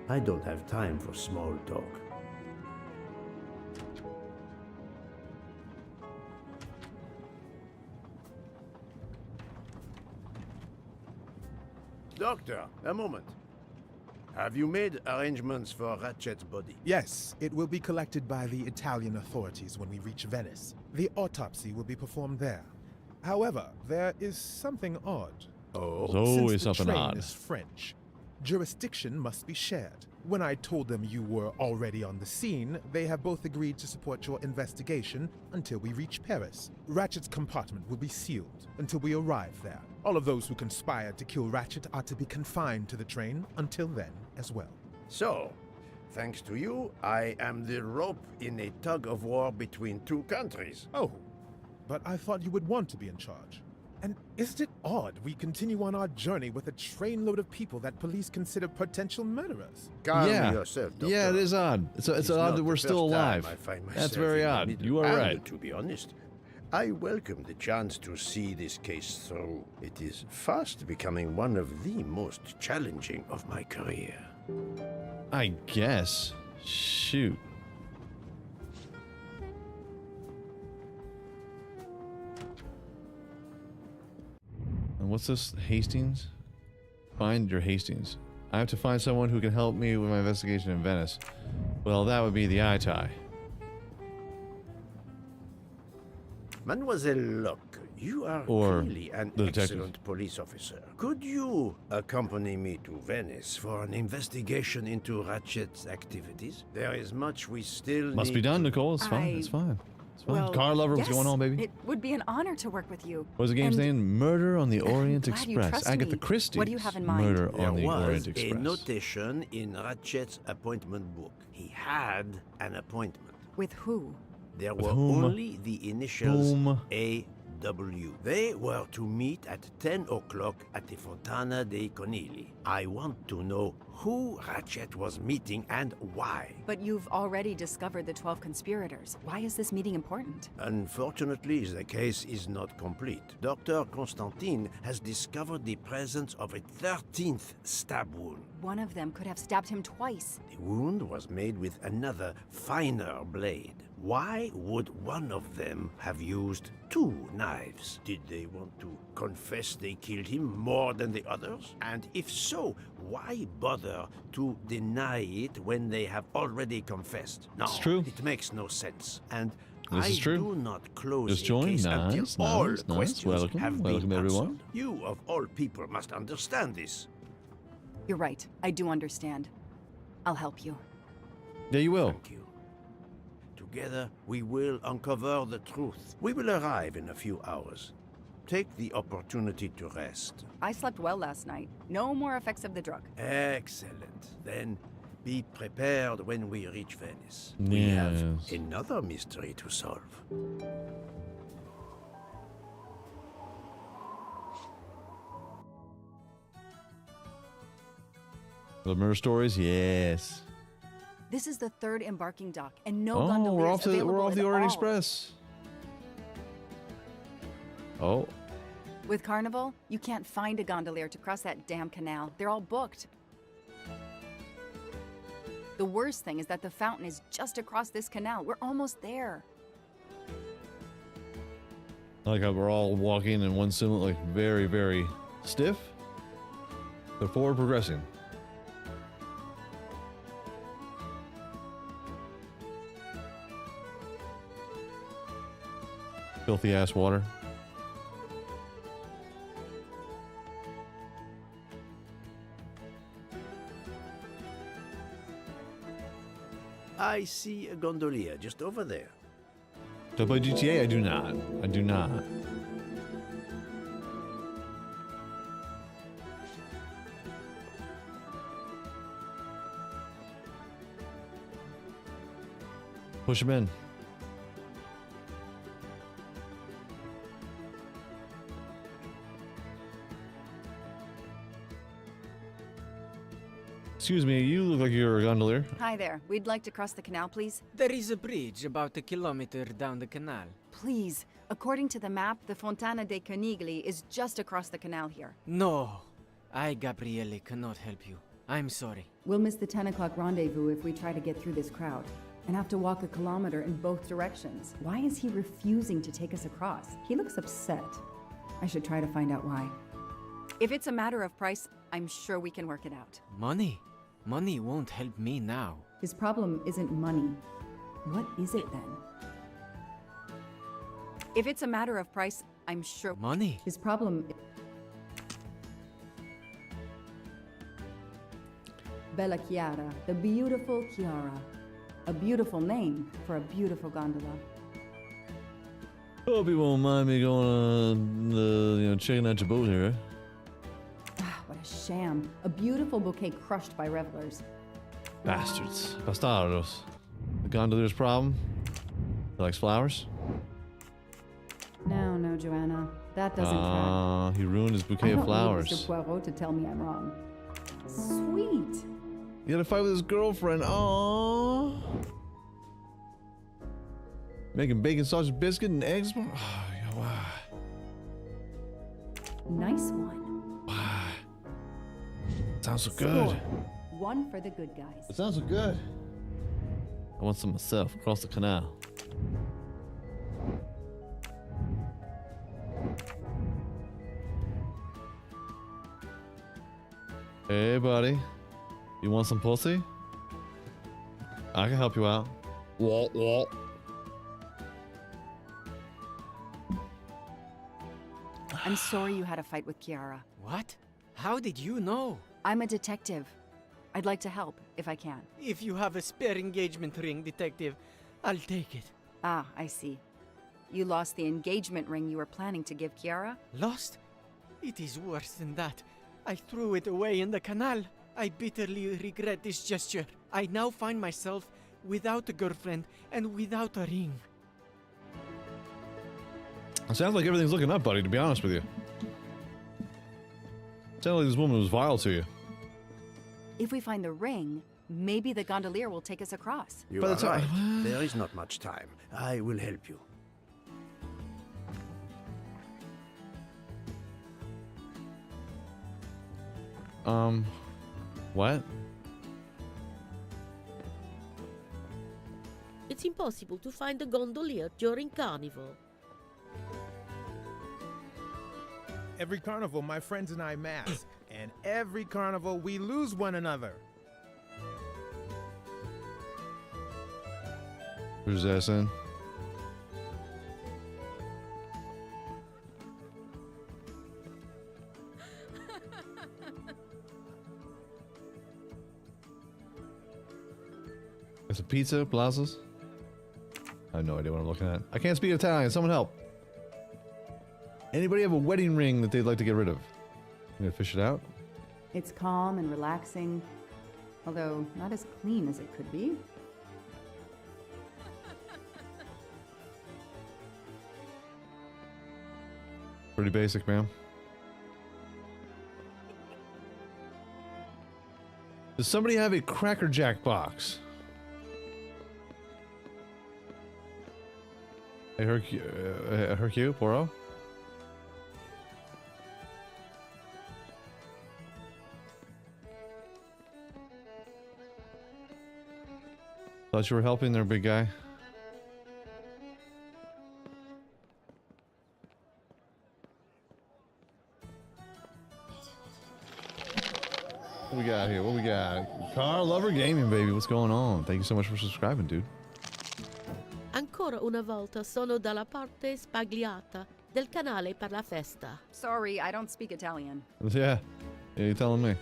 I don't have time for small talk. Doctor, a moment. Have you made arrangements for Ratchet's body? Yes, it will be collected by the Italian authorities when we reach Venice. The autopsy will be performed there. However, there is something odd. Oh, there's always Since the something train odd. is French, jurisdiction must be shared. When I told them you were already on the scene, they have both agreed to support your investigation until we reach Paris. Ratchet's compartment will be sealed until we arrive there. All of those who conspired to kill Ratchet are to be confined to the train until then as well. So, thanks to you, I am the rope in a tug-of-war between two countries. Oh, but I thought you would want to be in charge. And isn't it odd we continue on our journey with a trainload of people that police consider potential murderers? Calm Yeah. yourself, Doctor. Yeah, it is odd. It's It is odd not that the we're still first time alive. I find That's myself very in the odd. middle. You are And, right. to be honest, I welcome the chance to see this case through. It is fast becoming one of the most challenging of my career. I guess. Shoot. And what's this? Hastings? Find your Hastings. I have to find someone who can help me with my investigation in Venice. Well, that would be the eye tie. Mademoiselle Locke, you are Or really an the detective. excellent police officer. Could you accompany me to Venice for an investigation into Ratchet's activities? There is much we still Must need be done, to... Nicole. It's fine. It's fine. It's fine. Well, Car lover, what's yes, going on, baby? It would be an honor to work with you. What was the game's And name? Murder on the Orient glad you Express. trust Agatha me. Christie. What do you have in mind? Murder There on the was Orient a Express. notation in Ratchet's appointment book. He had an appointment. With who? There With were whom? only the initials Whom? A.W. They were to meet at 10 o'clock at the Fontana dei Conigli. I want to know who Ratchet was meeting and why. But you've already discovered the 12 conspirators. Why is this meeting important? Unfortunately, the case is not complete. Dr. Constantine has discovered the presence of a 13th stab wound. One of them could have stabbed him twice. The wound was made with another, finer blade. Why would one of them have used two knives? Did they want to confess they killed him more than the others? And if so, why bother to deny it when they have already confessed? No, It's true. It makes no sense. And This I is true. do not close Just a join. case Nice, until all nice, nice. questions Welcome, have welcome been everyone. answered. You, of all people, must understand this. You're right. I do understand. I'll help you. Yeah, you will. Thank you. Together, we will uncover the truth. We will arrive in a few hours. Take the opportunity to rest. I slept well last night. No more effects of the drug. Excellent. Then be prepared when we reach Venice. We have Yes. another mystery to solve. The murder stories? Yes. This is the third embarking dock, and no Oh, gondoliers we're off available the at Orient all. Express. Oh, With Carnival, you can't find a gondolier to cross that damn canal. They're all booked. The worst thing is that the fountain is just across this canal. We're almost there. I like how we're all walking in one similar, like very, very stiff, but forward progressing. Filthy ass water. I see a gondolier just over there. Do I play GTA? I do not. I do not. Push him in. Excuse me, you look like you're a gondolier. Hi there. We'd like to cross the canal, please. There is a bridge about a kilometer down the canal. Please. According to the map, the Fontana dei Conigli is just across the canal here. No, I, Gabriele, cannot help you. I'm sorry. We'll miss the 10 o'clock rendezvous if we try to get through this crowd, and have to walk a kilometer in both directions. Why is he refusing to take us across? He looks upset. I should try to find out why. If it's a matter of price, I'm sure we can work it out. Money? Money won't help me now. His problem isn't money. What is it then? If it's a matter of price, I'm sure... Money? His problem... Bella Chiara, the beautiful Chiara. A beautiful name for a beautiful gondola. Hope you won't mind me going, checking out your boat here. What a sham. A beautiful bouquet crushed by revelers. Bastards. Bastardos. The gondolier's problem? He likes flowers? No, Joanna. That doesn't track. He ruined his bouquet of flowers. I don't need Mr. Poirot to tell me I'm wrong. Sweet. He had a fight with his girlfriend. Aww. Making bacon sausage biscuit and eggs. Nice one. Sounds so good. Score. One for the good guys. It sounds so good. I want some myself across the canal. Hey, buddy. You want some pussy? I can help you out. Walt, Walt. I'm sorry you had a fight with Chiara. What? How did you know? I'm a detective. I'd like to help, if I can. If you have a spare engagement ring, detective, I'll take it. Ah, I see. You lost the engagement ring you were planning to give Chiara? Lost? It is worse than that. I threw it away in the canal. I bitterly regret this gesture. I now find myself without a girlfriend and without a ring. It sounds like everything's looking up, buddy, to be honest with you. It sounds like this woman was vile to you. If we find the ring, maybe the gondolier will take us across. You are right. There is not much time. I will help you. What? It's impossible to find a gondolier during Carnival. Every carnival, my friends and I mask, and every carnival, we lose one another. Where's that in? It's a pizza, plazas. I have no idea what I'm looking at. I can't speak Italian. Someone help. Anybody have a wedding ring that they'd like to get rid of? You gonna fish it out? It's calm and relaxing, although not as clean as it could be. Pretty basic, ma'am. Does somebody have a Cracker Jack box? Hey, Hercule, Poirot? Thought you were helping there, big guy. What we got here? What we car lover gaming, baby. What's going on? Thank you so much for subscribing, dude. Ancora una volta sono dalla parte spagliata del canale per la festa. Sorry, I don't speak Italian. Yeah, you're telling me.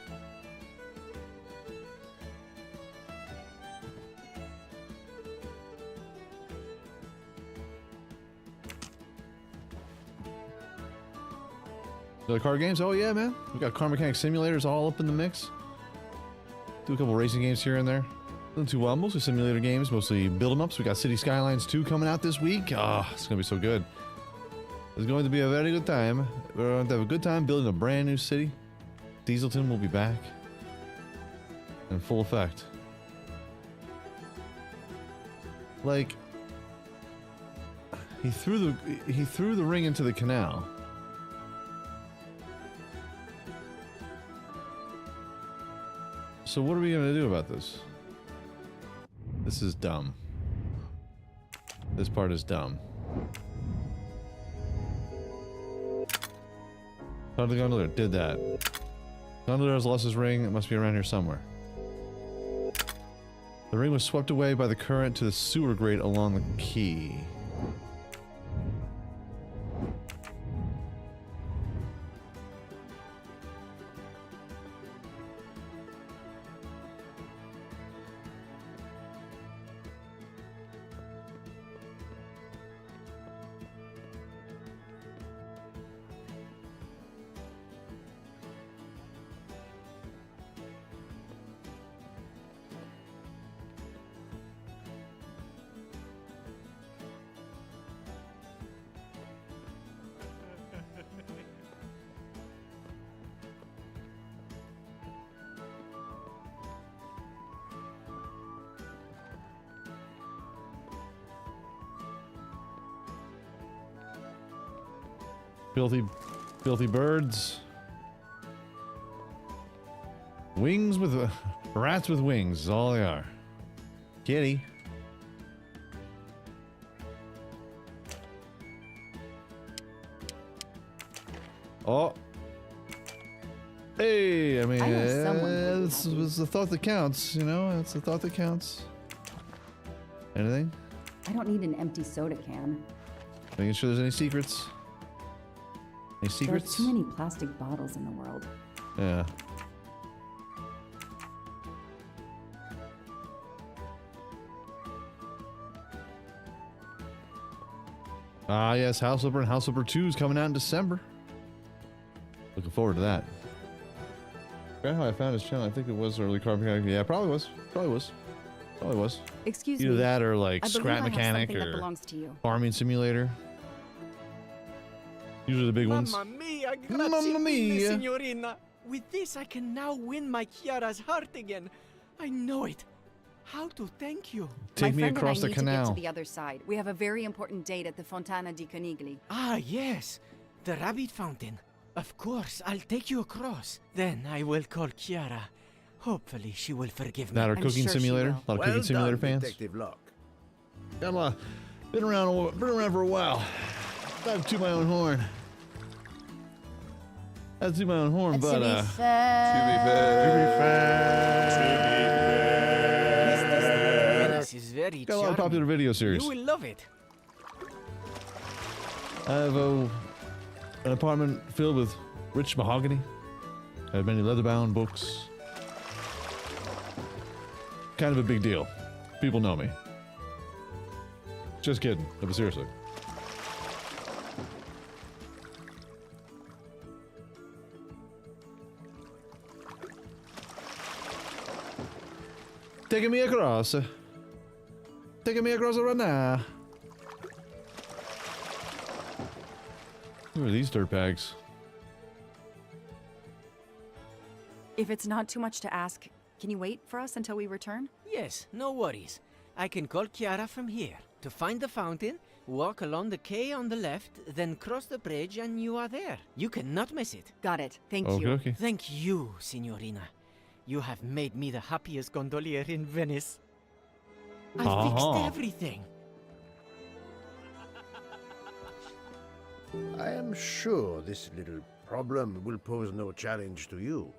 The car games? Oh yeah, man. We got car mechanic simulators all up in the mix. Do a couple racing games here and there. Doing too well. Mostly simulator games, mostly build 'em ups. We got City Skylines 2 coming out this week. Ah, it's gonna be so good. It's going to be a very good time. We're going to have a good time building a brand new city. Dieselton will be back in full effect. Like, he threw the ring into the canal. So what are we gonna do about this? This is dumb. This part is dumb. Found the gondolier. Did that. Gondolier has lost his ring. It must be around here somewhere. The ring was swept away by the current to the sewer grate along the quay. Filthy birds. Wings with rats with wings is all they are. Kitty. Oh. Hey, I mean, it's the thought that counts, you know? It's the thought that counts. Anything? I don't need an empty soda can. Making sure there's any secrets. Any secrets? There are too many plastic bottles in the world. Yeah. Ah, yes, House Flipper and House Flipper 2 is coming out in December. Looking forward to that. Forgot how I found his channel. I think it was early car mechanic. Yeah, probably was. Probably was. Excuse me. Either that or like I scrap mechanic that or belongs to you. farming simulator. Usually the big ones. Mamma mia, grazie Mamma mille, mia. signorina. With this, I can now win my Chiara's heart again. I know it. How to thank you? Take me across the My friend and I need canal. to get to the other side. We have a very important date at the Fontana di Conigli. Ah, yes. The rabbit fountain. Of course, I'll take you across. Then I will call Chiara. Hopefully, she will forgive me. That or I'm cooking sure she simulator. will. A lot of cooking simulator fans. Detective Locke. Got a lot. Been around for a while. I have to my own horn. I have to my own horn, but This is very got a lot of popular video series. You will love it. I have an apartment filled with rich mahogany. I have many leather-bound books. Kind of a big deal. People know me. Just kidding, but seriously. Taking me across. Taking me across right now. Who are these dirtbags? If it's not too much to ask, can you wait for us until we return? Yes, no worries. I can call Chiara from here. To find the fountain, walk along the quay on the left, then cross the bridge and you are there. You cannot miss it. Got it. Thank Okay, you. okay. Thank you, signorina. You have made me the happiest gondolier in Venice. I fixed everything. I am sure this little problem will pose no challenge to you.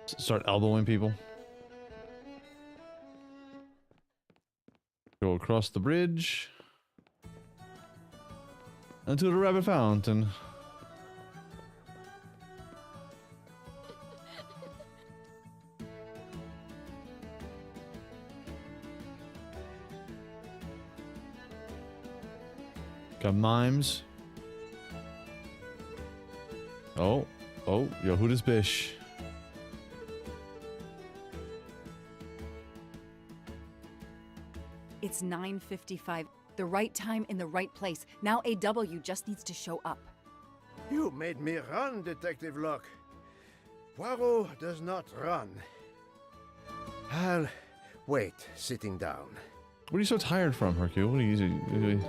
Start elbowing people. Go across the bridge. Into the rabbit fountain. Got mimes. Oh, Yehuda's Bish. It's 9:55. The right time in the right place. Now AW just needs to show up. You made me run, Detective Locke. Poirot does not run. I'll wait, sitting down. What are you so tired from, Hercule? What are you?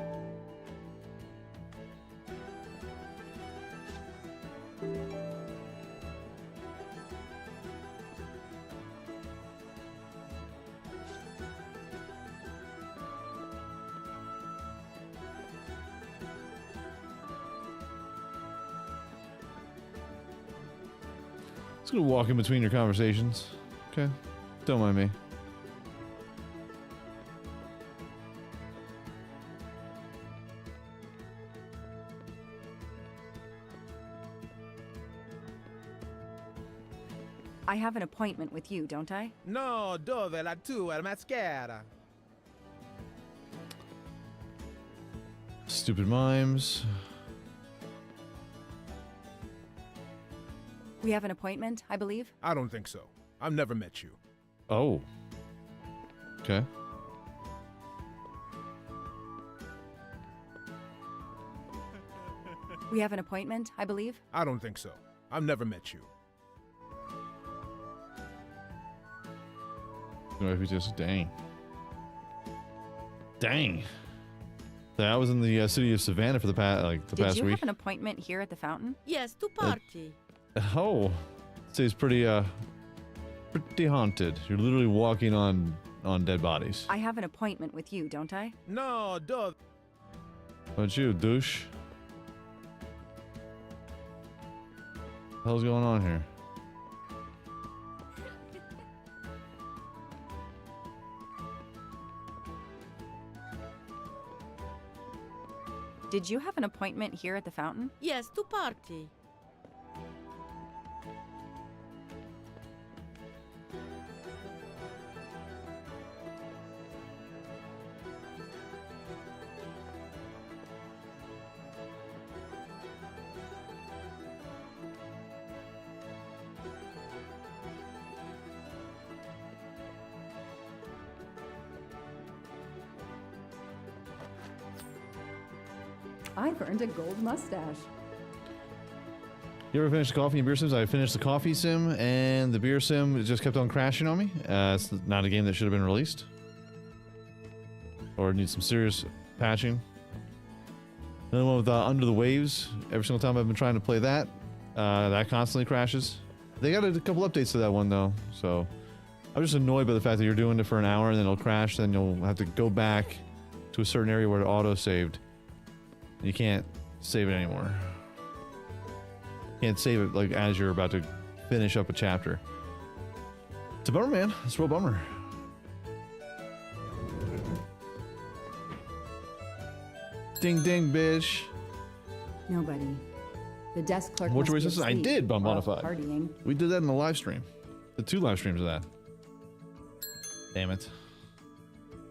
Just gonna walk in between your conversations. Okay. Don't mind me. I have an appointment with you, don't I? No, dove la tua mascara? Stupid mimes. We have an appointment, I believe? I don't think so. I've never met you. Oh. Okay. We have an appointment, I believe? I don't think so. I've never met you. If we just dang. That was in the city of Savannah for the past past Did you week. have an appointment here at the fountain? Yes, to party. Oh, it's pretty haunted. You're literally walking on dead bodies. I have an appointment with you, don't I? No, dove. What about you, douche? What the hell's going on here? Did you have an appointment here at the fountain? Yes, to party. I've earned a gold mustache. You ever finished the coffee and beer sims? I finished the coffee sim and the beer sim. It just kept on crashing on me. It's not a game that should have been released. Or needs some serious patching. Another one with Under the Waves. Every single time I've been trying to play that, that constantly crashes. They got a couple updates to that one though, so I'm just annoyed by the fact that you're doing it for an hour and then it'll crash, then you'll have to go back to a certain area where it auto-saved. You can't save it anymore. Can't save it like as you're about to finish up a chapter. It's a bummer, man. It's a real bummer. Ding ding, bitch. Nobody. The desk clerk Which must way be is this? I asleep did bump or modify. partying. We did that in the live stream. The 2 live streams of that. Damn it.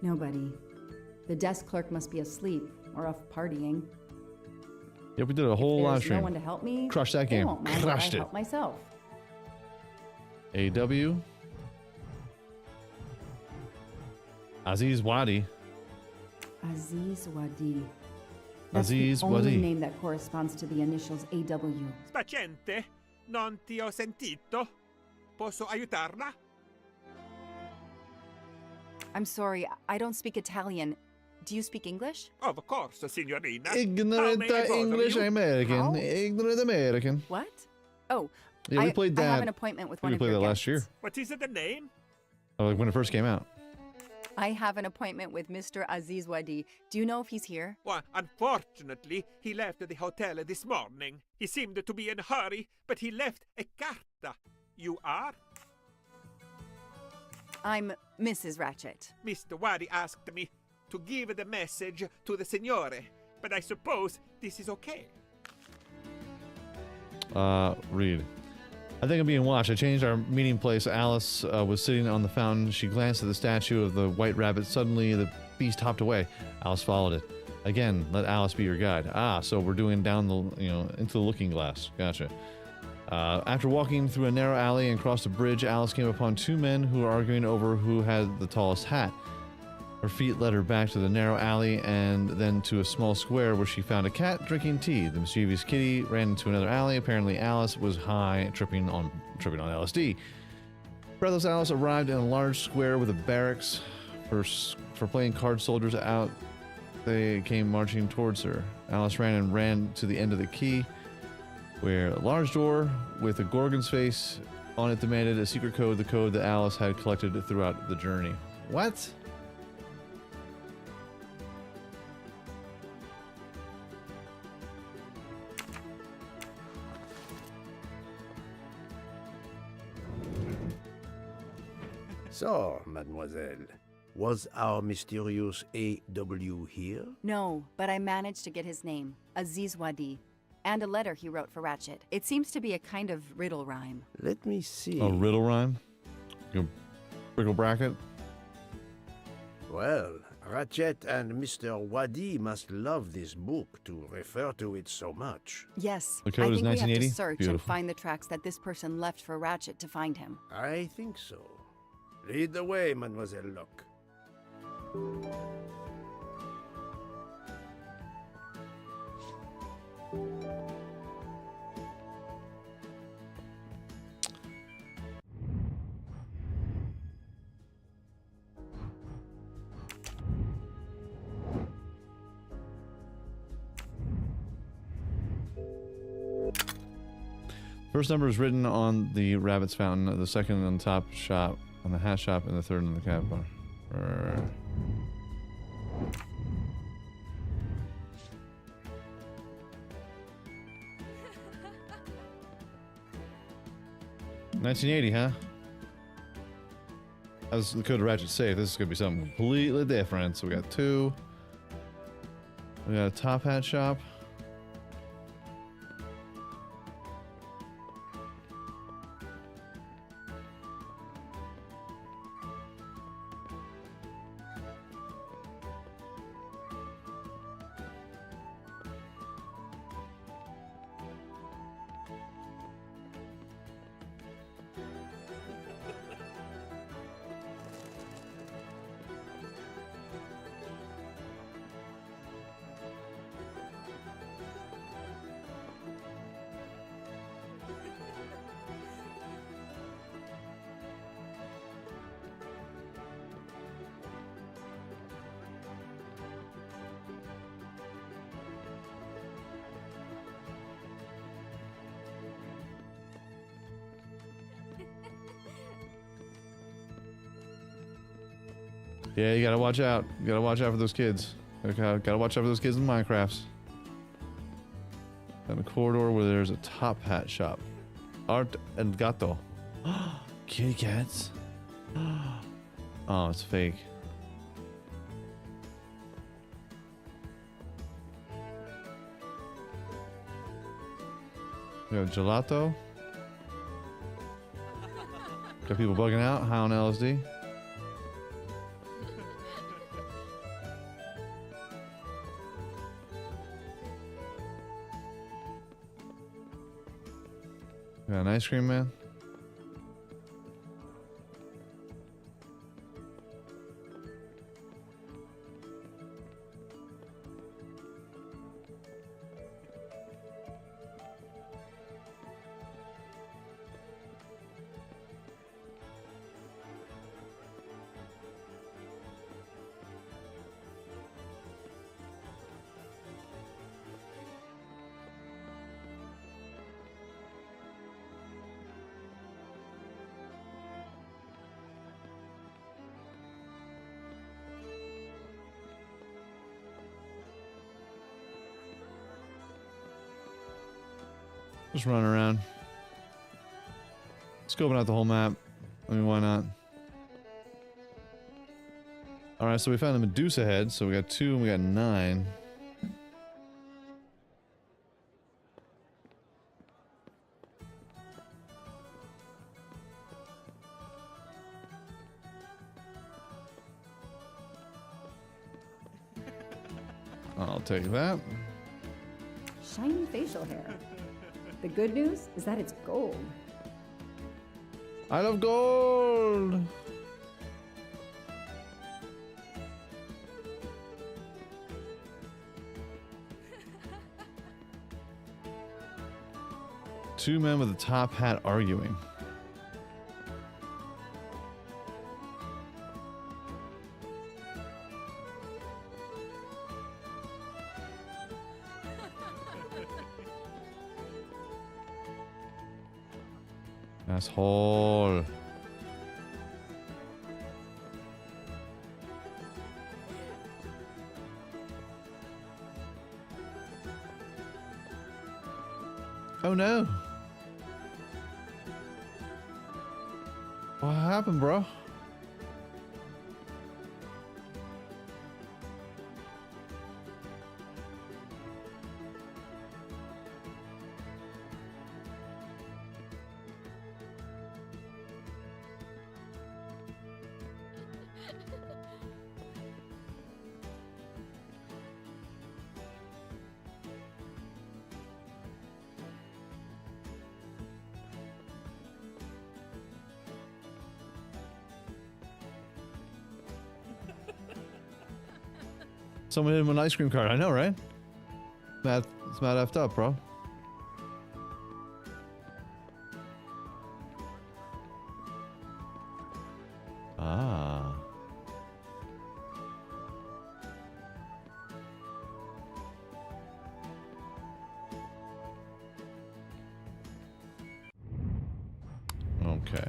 Nobody. The desk clerk must be asleep or off partying. Yep, we did a whole live There's stream. no one to help me. Crushed that they game. won't mind if Crushed I it. help myself. AW. Aziz Wadi. Aziz Wadi. That's Aziz the only Wadi. name that corresponds to the initials AW. Spaziente, non ti ho sentito. Posso aiutarla? I'm sorry, I don't speak Italian. Do you speak English? Of course, signorina. Ignorant How may I bother English you? American. How? Ignorant American. What? Oh, Yeah, we played that. I have an appointment with one We of played your that guests. last year. What is the name? Oh, like when it first came out. I have an appointment with Mr. Aziz Wadi. Do you know if he's here? Well, unfortunately, he left the hotel this morning. He seemed to be in a hurry, but he left a carta. You are? I'm Mrs. Ratchet. Mr. Wadi asked me to give the message to the signore, but I suppose this is okay. Read. I think I'm being watched. I changed our meeting place. Alice was sitting on the fountain. She glanced at the statue of the white rabbit. Suddenly, the beast hopped away. Alice followed it. Again, let Alice be your guide. Ah, so we're doing down the, into the looking glass. Gotcha. After walking through a narrow alley and across a bridge, Alice came upon two men who were arguing over who had the tallest hat. Her feet led her back to the narrow alley and then to a small square where she found a cat drinking tea. The mischievous kitty ran into another alley. Apparently, Alice was high, tripping on LSD. Breathless Alice arrived in a large square with a barracks for playing card soldiers out. They came marching towards her. Alice ran to the end of the quay, where a large door with a gorgon's face on it demanded a secret code, the code that Alice had collected throughout the journey. What? So, mademoiselle, was our mysterious AW here? No, but I managed to get his name, Aziz Wadi, and a letter he wrote for Ratchet. It seems to be a kind of riddle rhyme. Let me see. A riddle rhyme? You brickle bracket? Well, Ratchet and Mr. Wadi must love this book to refer to it so much. Yes, The code I is think we have 1980? to search Beautiful. and find the tracks that this person left for Ratchet to find him. I think so. Lead the way, Mademoiselle Locke. First number is written on the rabbit's fountain, the second on the top shop, on the hat shop, and the third on the cat bar. 1980, huh? That was the code of Ratchet safe. This is gonna be something completely different. So we got two. We got a top hat shop. Yeah, you gotta watch out. You gotta watch out for those kids. Gotta watch out for those kids in Minecrafts. Got a corridor where there's a top hat shop. Art and gato. Kitty cats. Oh, it's fake. We have gelato. Got people bugging out, high on LSD. Got an ice cream man. Just running around. Scoping out the whole map. I mean, why not? Alright, so we found the Medusa head, so we got 2 and we got 9. I'll take that. Shiny facial hair. The good news is that it's gold. I love gold! Two men with a top hat arguing. Asshole. Oh no. What happened, bro? Someone hit him with an ice cream cart. I know, right? It's mad effed up, bro. Ah. Okay.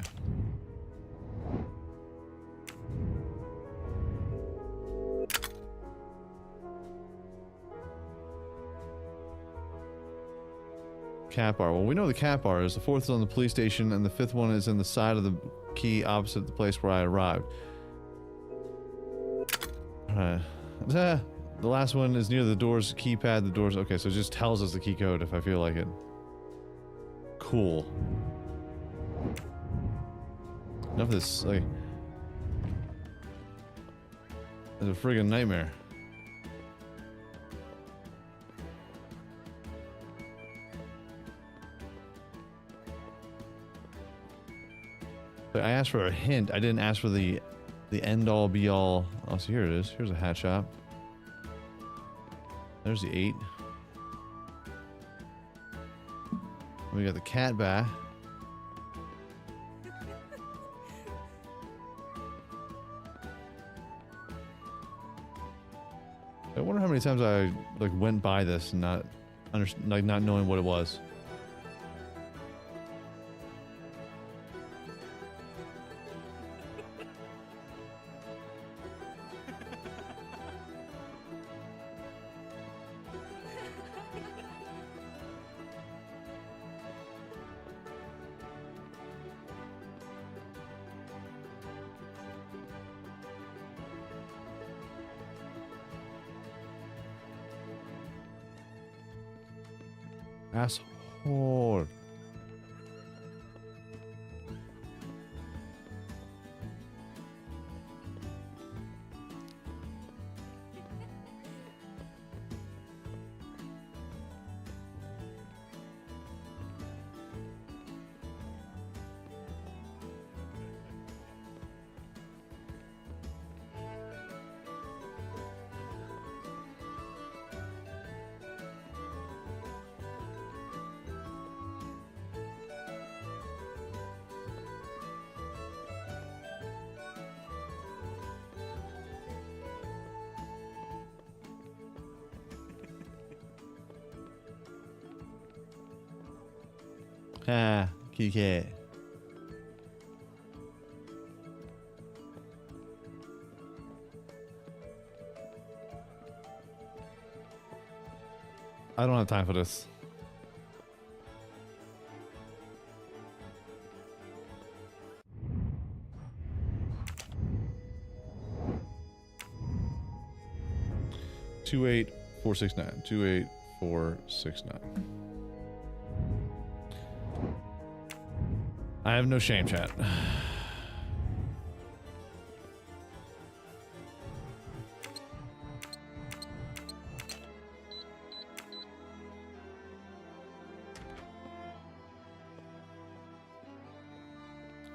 Cat bar. Well, we know the cat bar is. The 4th is on the police station, and the 5th one is in the side of the key opposite the place where I arrived. Alright. The last one is near the doors keypad. The doors. Okay, so it just tells us the key code if I feel like it. Cool. Enough of this, like... It's a friggin' nightmare. I asked for a hint. I didn't ask for the end all be all. Oh, so here it is. Here's a hat shop. There's the 8. We got the cat bath. I wonder how many times I like went by this and not knowing what it was. Asshole. Ah, kitty cat. I don't have time for this. 28469. 28469. I have no shame, chat.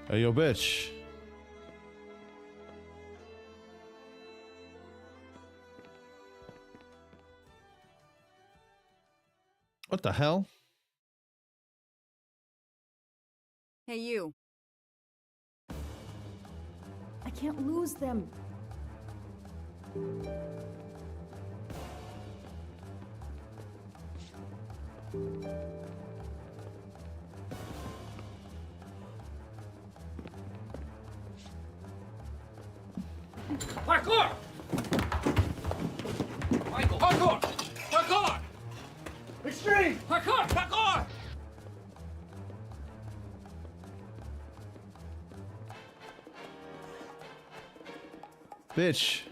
Hey, yo, bitch. What the hell? Hey, you. I can't lose them. Parkour! Michael, parkour! Parkour! Extreme! Parkour! Parkour! Bitch.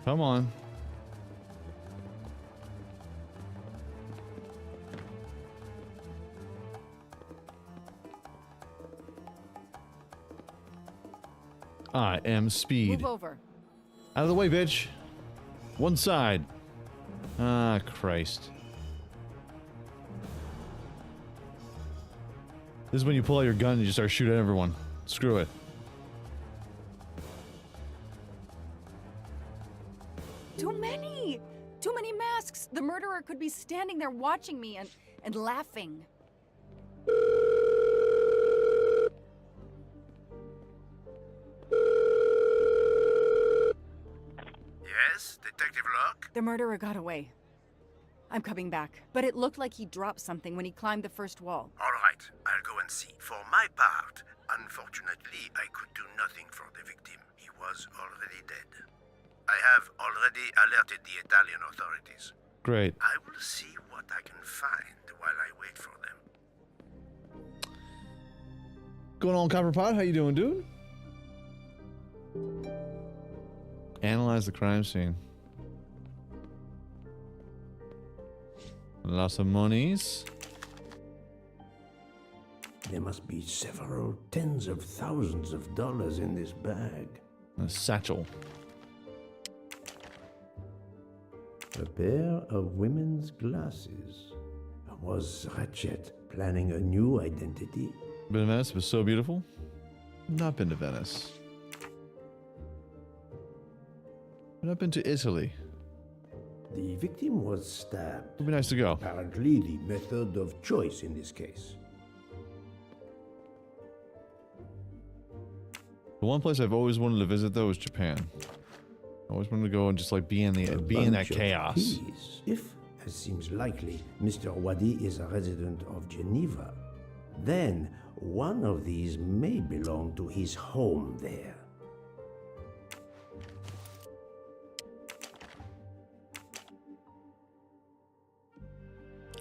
Come on. I am speed. Move over. Out of the way, bitch. One side. Ah, Christ. This is when you pull out your gun and you just start shooting at everyone. Screw it. Too many! Too many masks! The murderer could be standing there watching me and laughing. Yes, Detective Locke? The murderer got away. I'm coming back, but it looked like he dropped something when he climbed the first wall. All right, I'll go and see. For my part, unfortunately, I could do nothing for the victim. He was already dead. I have already alerted the Italian authorities. Great. I will see what I can find while I wait for them. Going on, Copperpot? How you doing, dude? Analyze the crime scene. Lots of monies. There must be several tens of thousands of dollars in this bag. A satchel. A pair of women's glasses. Was Ratchet planning a new identity? Been to Venice? It was so beautiful. Not been to Venice. But I've been to Italy. The victim was stabbed. It'd be nice to go. Apparently the method of choice in this case. The one place I've always wanted to visit though is Japan. I always wanted to go and just like be in that chaos. Keys. If, as seems likely, Mr. Wadi is a resident of Geneva, then one of these may belong to his home there.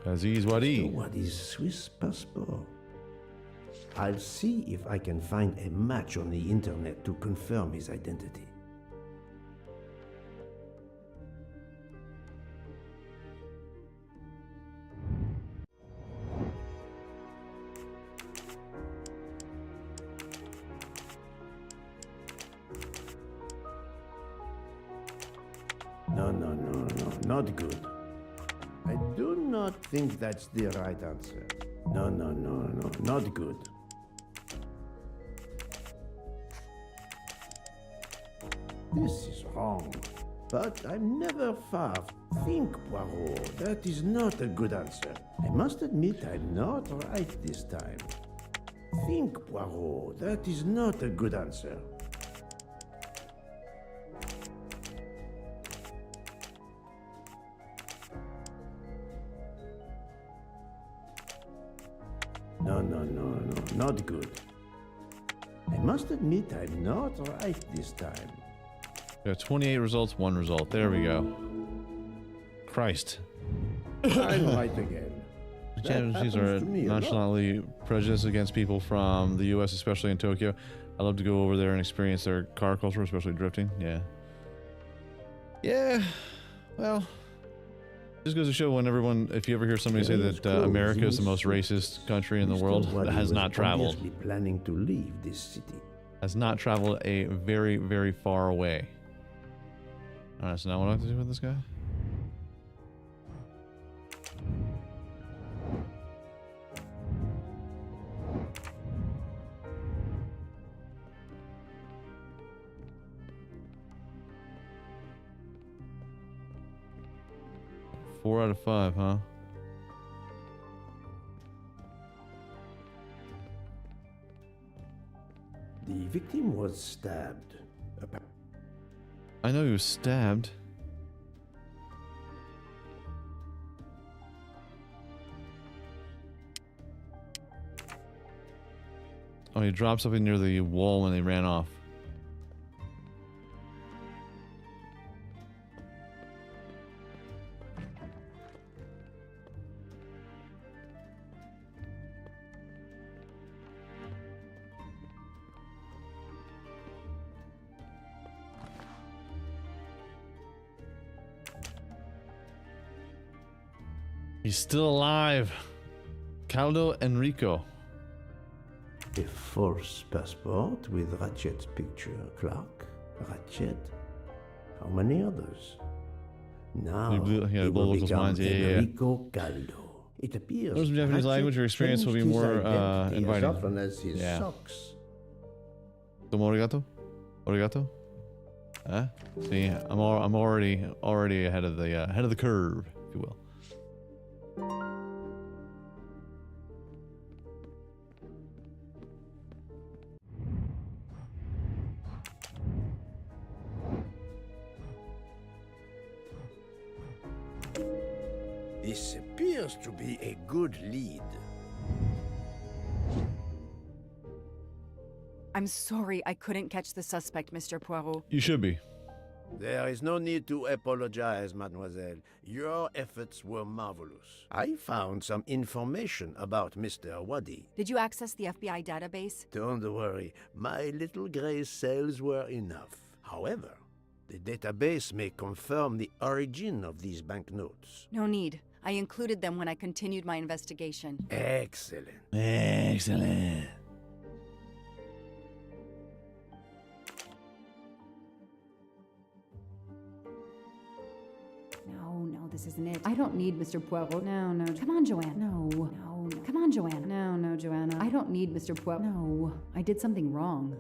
Aziz Wadi. Mr. Wadi's Swiss passport. I'll see if I can find a match on the internet to confirm his identity. No, not good. I do not think that's the right answer. No, not good. This is wrong. But I'm never far. Think, Poirot. That is not a good answer. I must admit I'm not right this time. Think, Poirot. That is not a good answer. No, not good. I must admit I'm not right this time. We have 28 results, 1 result. There we go. Christ. I'm right again. These are nonchalantly prejudiced against people from the U.S., especially in Tokyo. I love to go over there and experience their car culture, especially drifting. Yeah. Yeah. Well, just goes to show when everyone, if you ever hear somebody say that America is the most racist country in the world, that has not traveled. Planning to leave this city. Has not traveled a very, very far away. All right, so now what do I have to do with this guy? Four out of 5, huh? The victim was stabbed. I know he was stabbed. Oh, he dropped something near the wall when they ran off. He's still alive. Caldo Enrico. A false passport with Ratchet's picture. Clark, Ratchet. How many others? Now he will become Enrico Caldo. It appears. Those Japanese language, your experience will be more inviting. As often as his socks. Domo arigato? Arigato? Huh? See, I'm already ahead of the curve, if you will. This appears to be a good lead. I'm sorry I couldn't catch the suspect, Mr. Poirot. You should be. There is no need to apologize, mademoiselle. Your efforts were marvelous. I found some information about Mr. Wadi. Did you access the FBI database? Don't worry, my little gray cells were enough. However, the database may confirm the origin of these banknotes. No need. I included them when I continued my investigation. Excellent. Excellent. No, this isn't it. I don't need Mr. Poirot. No. Come on, Joanna. No. Come on, Joanna. No, Joanna. I don't need Mr. Poirot. No, I did something wrong.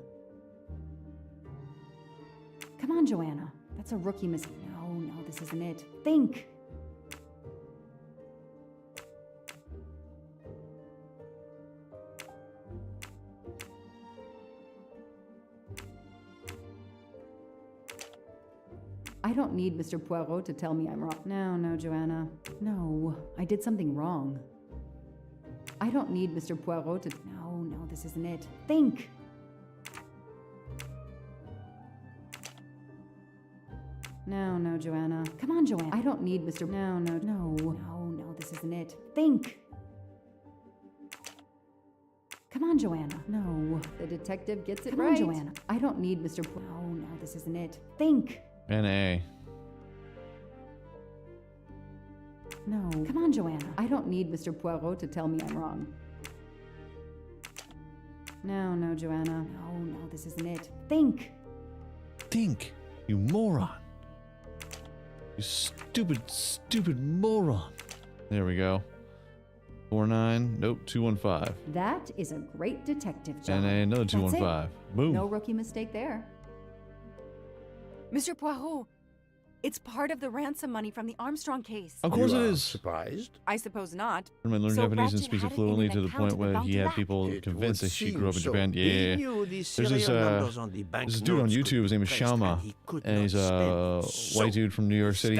Come on, Joanna. That's a rookie mistake. No, this isn't it. Think. I don't need Mr. Poirot to tell me I'm wrong. No, Joanna. No, I did something wrong. I don't need Mr. Poirot to... No, this isn't it. Think! No, Joanna. Come on, Joanna. I don't need Mr. No, this isn't it. Think! Come on, Joanna. No, the detective gets it right. Come on, Joanna. I don't need Mr. No, this isn't it. Think! N.A. No. Come on, Joanna. I don't need Mr. Poirot to tell me I'm wrong. No, Joanna. No, this isn't it. Think! Think, you moron. You stupid moron. There we go. 49. Nope, 215. That is a great detective job. And another 215. Boom. No rookie mistake there. Mr. Poirot, it's part of the ransom money from the Armstrong case. Of course it is. Surprised? I suppose not. I learned Japanese and speaks it fluently to the point where he had people convinced that she grew up in Japan. Yeah. There's this dude on YouTube, his name is Shama, and he's a white dude from New York City.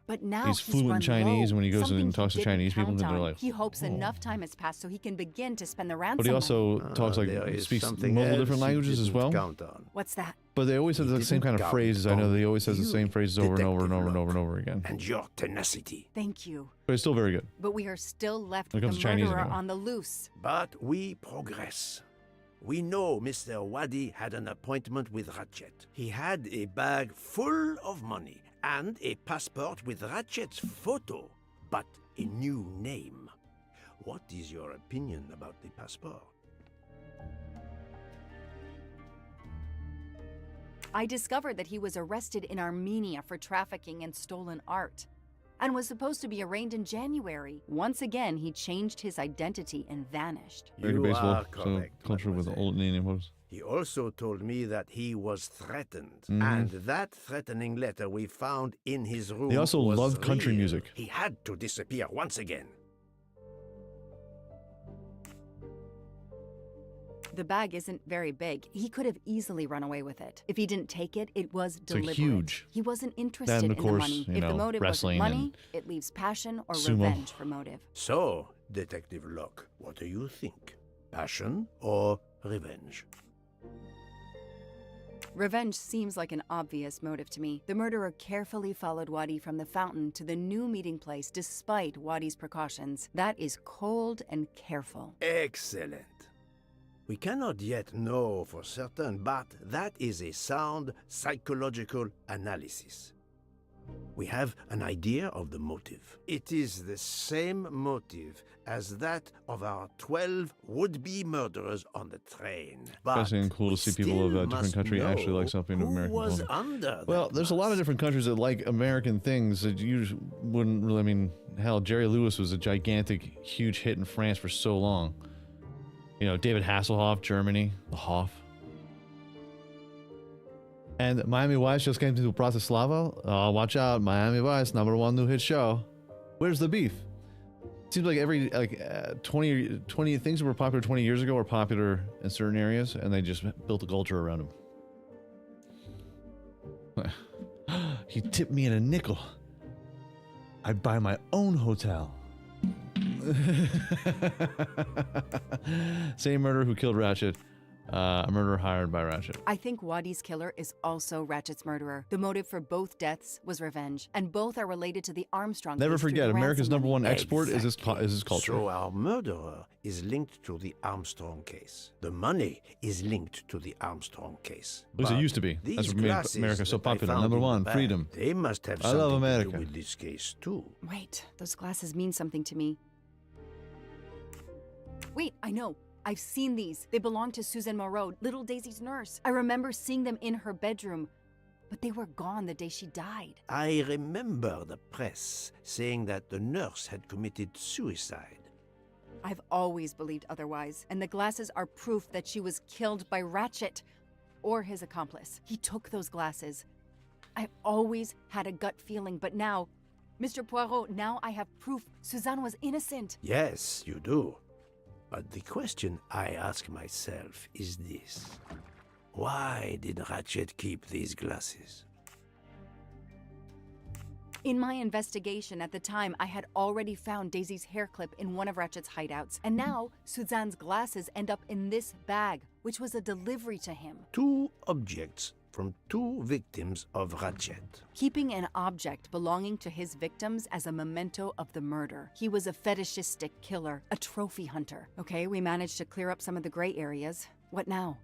But now he's fluent in run Chinese, low. and when he goes in Something and talks to he didn't Chinese people, count then they're on. like, he hopes "Oh." enough time has passed so he can begin to spend the ransom But he also money. talks like There is speaks something multiple else different he languages as didn't well. count on. What's that? But they always have He the same kind didn't of count phrases. I know on that he always says the you, same phrases over and over and over and detective over and over again. And your tenacity. Thank you. But it's still very good. But we are still left When with it the comes to Chinese, murderer anyway. on the loose. But we progress. We know Mr. Wadi had an appointment with Ratchet. He had a bag full of money and a passport with Ratchet's photo, but a new name. What is your opinion about the passport? I discovered that he was arrested in Armenia for trafficking in stolen art and was supposed to be arraigned in January. Once again, he changed his identity and vanished. American You baseball, are so correct, culture with the old Indian pose. He also told me that he was threatened, Mhm. and that threatening letter we found in his room He also was loved country real. music. He had to disappear once again. The bag isn't very big. He could have easily run away with it. If he didn't take it, it was like deliberate. huge. He wasn't Then, interested of in course, the money. you If know, the motive wrestling wasn't money, and it leaves passion or sumo. revenge for motive. So, Detective Locke, what do you think? Passion or revenge? Revenge seems like an obvious motive to me. The murderer carefully followed Wadi from the fountain to the new meeting place despite Wadi's precautions. That is cold and careful. Excellent. We cannot yet know for certain, but that is a sound psychological analysis. We have an idea of the motive. It is the same motive as that of our 12 would-be murderers on the train. But Fascinating and cool to see people of a still different must country actually know like something to who American was culture. under Well, that there's a lot of different countries that like American things that you wouldn't really. I mean, hell, Jerry Lewis was a gigantic, huge hit in France for so long. You know, David Hasselhoff, Germany, the Hoff. And Miami Vice just came to Bratislava. Oh, watch out, Miami Vice, #1 new hit show. Where's the beef? Seems like every 20 things that were popular 20 years ago are popular in certain areas, and they just built a culture around them. He tipped me in a nickel. I'd buy my own hotel. Same murderer who killed Ratchet. A murderer hired by Ratchet. I think Wadi's killer is also Ratchet's murderer. The motive for both deaths was revenge, and both are related to the Armstrong Never case through forget, the America's ransom #1 money. export is his culture. So our murderer is linked to the Armstrong case. The money is linked to the Armstrong case. At least it But used to be. these That's what made glasses America so that I popular. found in the #1, bag, freedom. They must have I something love to America. do with this case too. Wait, those glasses mean something to me. Wait, I know. I've seen these. They belong to Suzanne Moreau, little Daisy's nurse. I remember seeing them in her bedroom, but they were gone the day she died. I remember the press saying that the nurse had committed suicide. I've always believed otherwise, and the glasses are proof that she was killed by Ratchet or his accomplice. He took those glasses. I always had a gut feeling, but now, Mr. Poirot, now I have proof Suzanne was innocent. Yes, you do. But the question I ask myself is this. Why did Ratchet keep these glasses? In my investigation at the time, I had already found Daisy's hair clip in one of Ratchet's hideouts, and now Suzanne's glasses end up in this bag, which was a delivery to him. 2 objects from 2 victims of Ratchet. Keeping an object belonging to his victims as a memento of the murder. He was a fetishistic killer, a trophy hunter. Okay, we managed to clear up some of the gray areas. What now?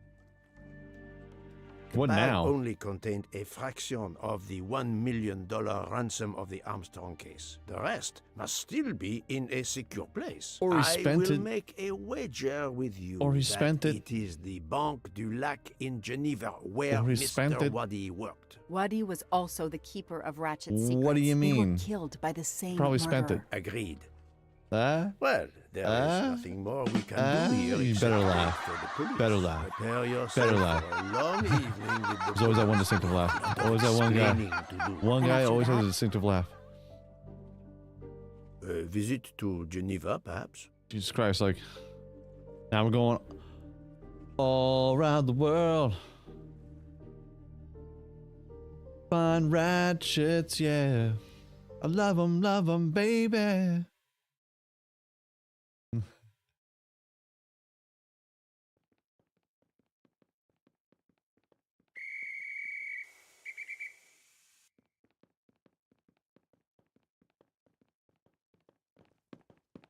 What The bag now? only contained a fraction of the $1 million ransom of the Armstrong case. The rest must still be in a secure place. Or he I spent will it- make a wager with you Or he that spent it- it is the Banque du Lac in Geneva where Or he spent Mr. it- Wadi worked. Wadi was also the keeper of Ratchet's secrets. What do you They mean? were killed by the same Probably spent murderer. it. Agreed. Huh? Well, there is nothing more we can do here. You except better wait laugh. for the police. Better laugh. Prepare yourself Better laugh. for a long evening with the There's always that one police. distinctive laugh. Always that one guy. Explaining to do. One And guy after always has that? a distinctive laugh. A visit to Geneva, perhaps? Jesus Christ, like, now we're going all around the world. Find Ratchets, yeah. I love 'em, baby.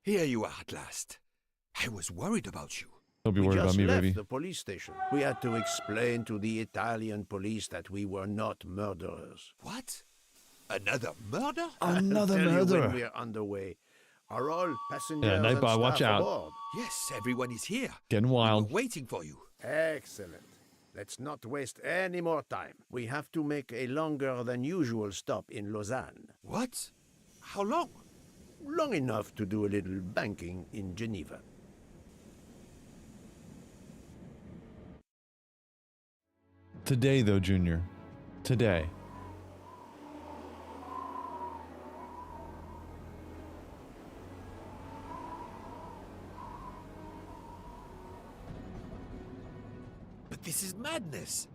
Here you are at last. I was worried about you. Don't be We worried about just me, left baby. the police station. We had to explain to the Italian police that we were not murderers. What? Another murder? Another I'll tell you murderer. when we're underway. Are all passengers and Nightbot, staff watch out. aboard? Yes, everyone is here. Getting wild. We're waiting for you. Excellent. Let's not waste any more time. We have to make a longer than usual stop in Lausanne. What? How long? Long enough to do a little banking in Geneva. Today, though, Junior. Today. But this is madness.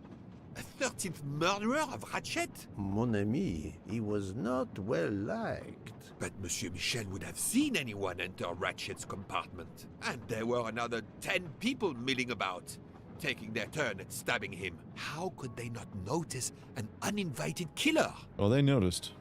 A 13th murderer of Ratchet? Mon ami, he was not well liked. But Monsieur Michel would have seen anyone enter Ratchet's compartment. And there were another 10 people milling about, taking their turn at stabbing him. How could they not notice an uninvited killer? Oh, they noticed.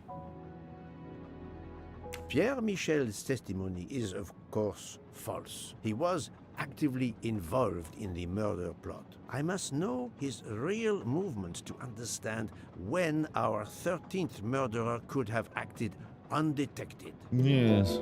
Pierre Michel's testimony is, of course, false. He was actively involved in the murder plot. I must know his real movements to understand when our 13th murderer could have acted undetected. Yes.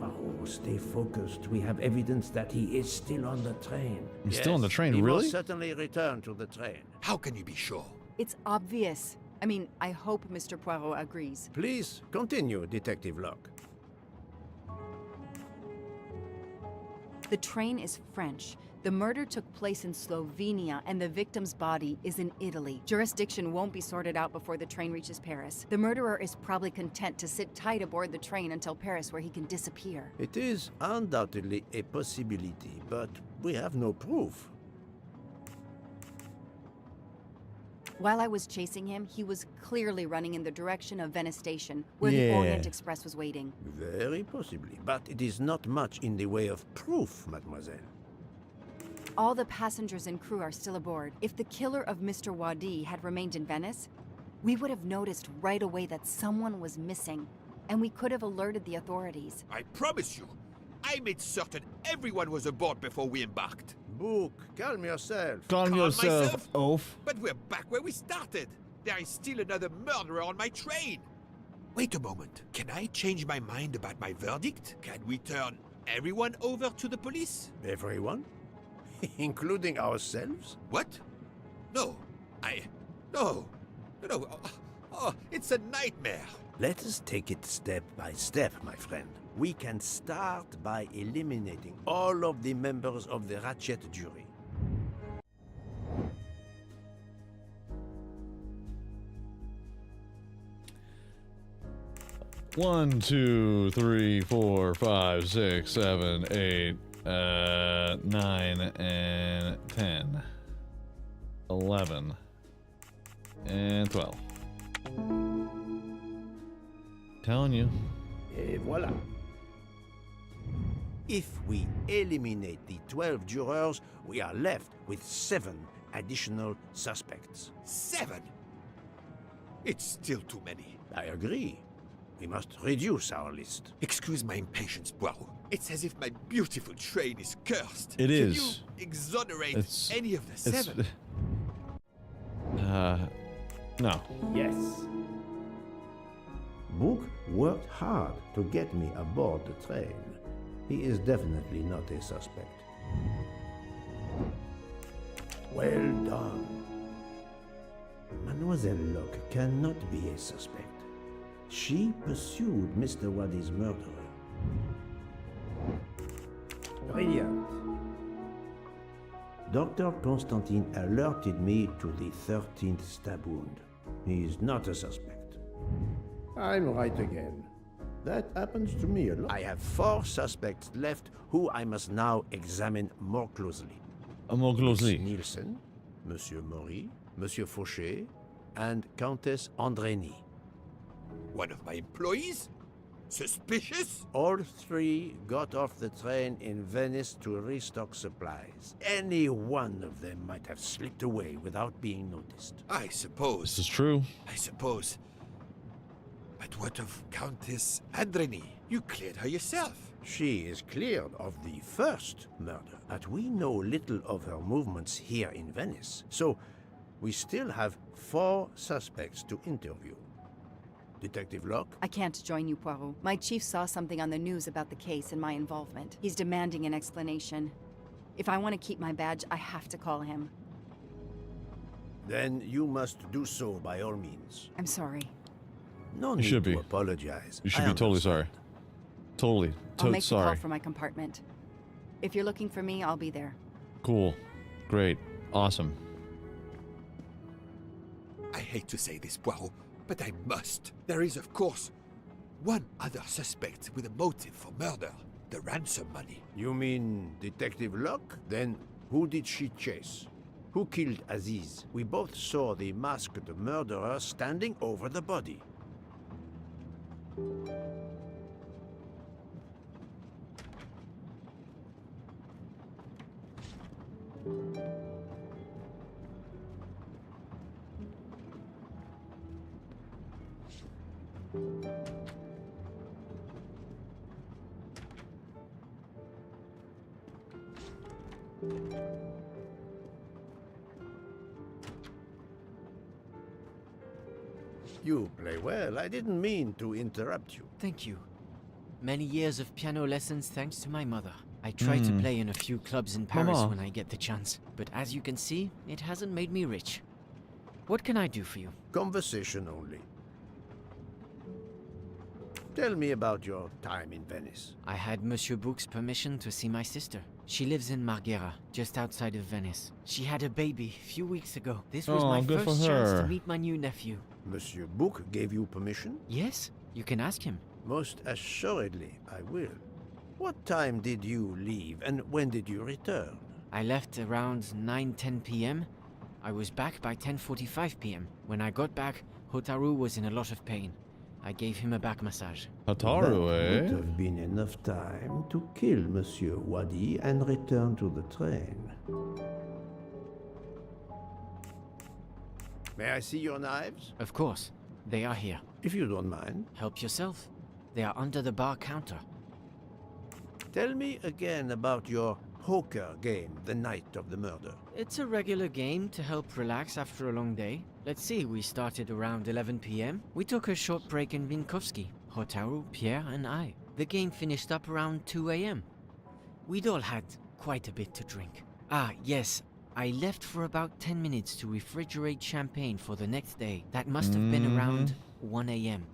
Oh, stay focused. We have evidence that he is still on the train. He's still on the train, he really? will certainly return to the train. How can you be sure? It's obvious. I mean, I hope Mr. Poirot agrees. Please continue, Detective Locke. The train is French. The murder took place in Slovenia, and the victim's body is in Italy. Jurisdiction won't be sorted out before the train reaches Paris. The murderer is probably content to sit tight aboard the train until Paris, where he can disappear. It is undoubtedly a possibility, but we have no proof. While I was chasing him, he was clearly running in the direction of Venice Station, where the Yeah. Orient Express was waiting. Very possibly, but it is not much in the way of proof, mademoiselle. All the passengers and crew are still aboard. If the killer of Mr. Wadi had remained in Venice, we would have noticed right away that someone was missing, and we could have alerted the authorities. I promise you, I made certain everyone was aboard before we embarked. Book, calm yourself. Calm yourself, myself? oaf. But we're back where we started. There is still another murderer on my train. Wait a moment. Can I change my mind about my verdict? Can we turn everyone over to the police? Everyone? Including ourselves? What? No. No. Oh, it's a nightmare. Let us take it step by step, my friend. We can start by eliminating all of the members of the Ratchet jury. One, 2, 3, 4, 5, 6, 7, 8, 9, and 10, 11, and 12. Telling you. Et voilà. If we eliminate the 12 jurors, we are left with 7 additional suspects. 7? It's still too many. I agree. We must reduce our list. Excuse my impatience, Poirot. It's as if my beautiful train is cursed. It Can is. you exonerate It's- any of the 7? No. Yes. Book worked hard to get me aboard the train. He is definitely not a suspect. Well done. Mademoiselle Locke cannot be a suspect. She pursued Mr. Wadi's murderer. Brilliant. Dr. Constantine alerted me to the 13th stab wound. He is not a suspect. I'm right again. That happens to me a lot. I have 4 suspects left who I must now examine more closely. More closely. Miss Nielsen, Monsieur Maury, Monsieur Fauché, and Countess Andrény. One of my employees? Suspicious? All three got off the train in Venice to restock supplies. Any one of them might have slipped away without being noticed. I suppose. This is true. I suppose. But what of Countess Andreni? You cleared her yourself. She is cleared of the first murder, but we know little of her movements here in Venice. So, we still have 4 suspects to interview. Detective Locke? I can't join you, Poirot. My chief saw something on the news about the case and my involvement. He's demanding an explanation. If I want to keep my badge, I have to call him. Then you must do so by all means. I'm sorry. No You need should to be. apologize. You should I be totally understand. sorry. Totally. I'll make the call Sorry. for my compartment. If you're looking for me, I'll be there. Cool. Great. Awesome. I hate to say this, Poirot, but I must. There is, of course, one other suspect with a motive for murder. The ransom money. You mean Detective Locke? Then who did she chase? Who killed Aziz? We both saw the masked murderer standing over the body. You play well. I didn't mean to interrupt you. Thank you. Many years of piano lessons thanks to my mother. I try to play in a few clubs in Paris Mama. when I get the chance, but as you can see, it hasn't made me rich. What can I do for you? Conversation only. Tell me about your time in Venice. I had Monsieur Bouc's permission to see my sister. She lives in Marghera, just outside of Venice. She had a baby a few weeks ago. This was my good for first chance to her. meet my new nephew. Monsieur Bouc gave you permission? Yes, you can ask him. Most assuredly, I will. What time did you leave, and when did you return? I left around 9:10 p.m. I was back by 10:45 p.m. When I got back, Hotaru was in a lot of pain. I gave him a back massage. Hotaru, That would eh? have been enough time to kill Monsieur Wadi and return to the train. May I see your knives? Of course, they are here. If you don't mind. Help yourself. They are under the bar counter. Tell me again about your poker game the night of the murder. It's a regular game to help relax after a long day. Let's see, we started around 11 p.m. We took a short break in Minkowski, Hotaru, Pierre, and I. The game finished up around 2 a.m. We'd all had quite a bit to drink. Ah, yes, I left for about 10 minutes to refrigerate champagne for the next day. That must have been around 1 a.m.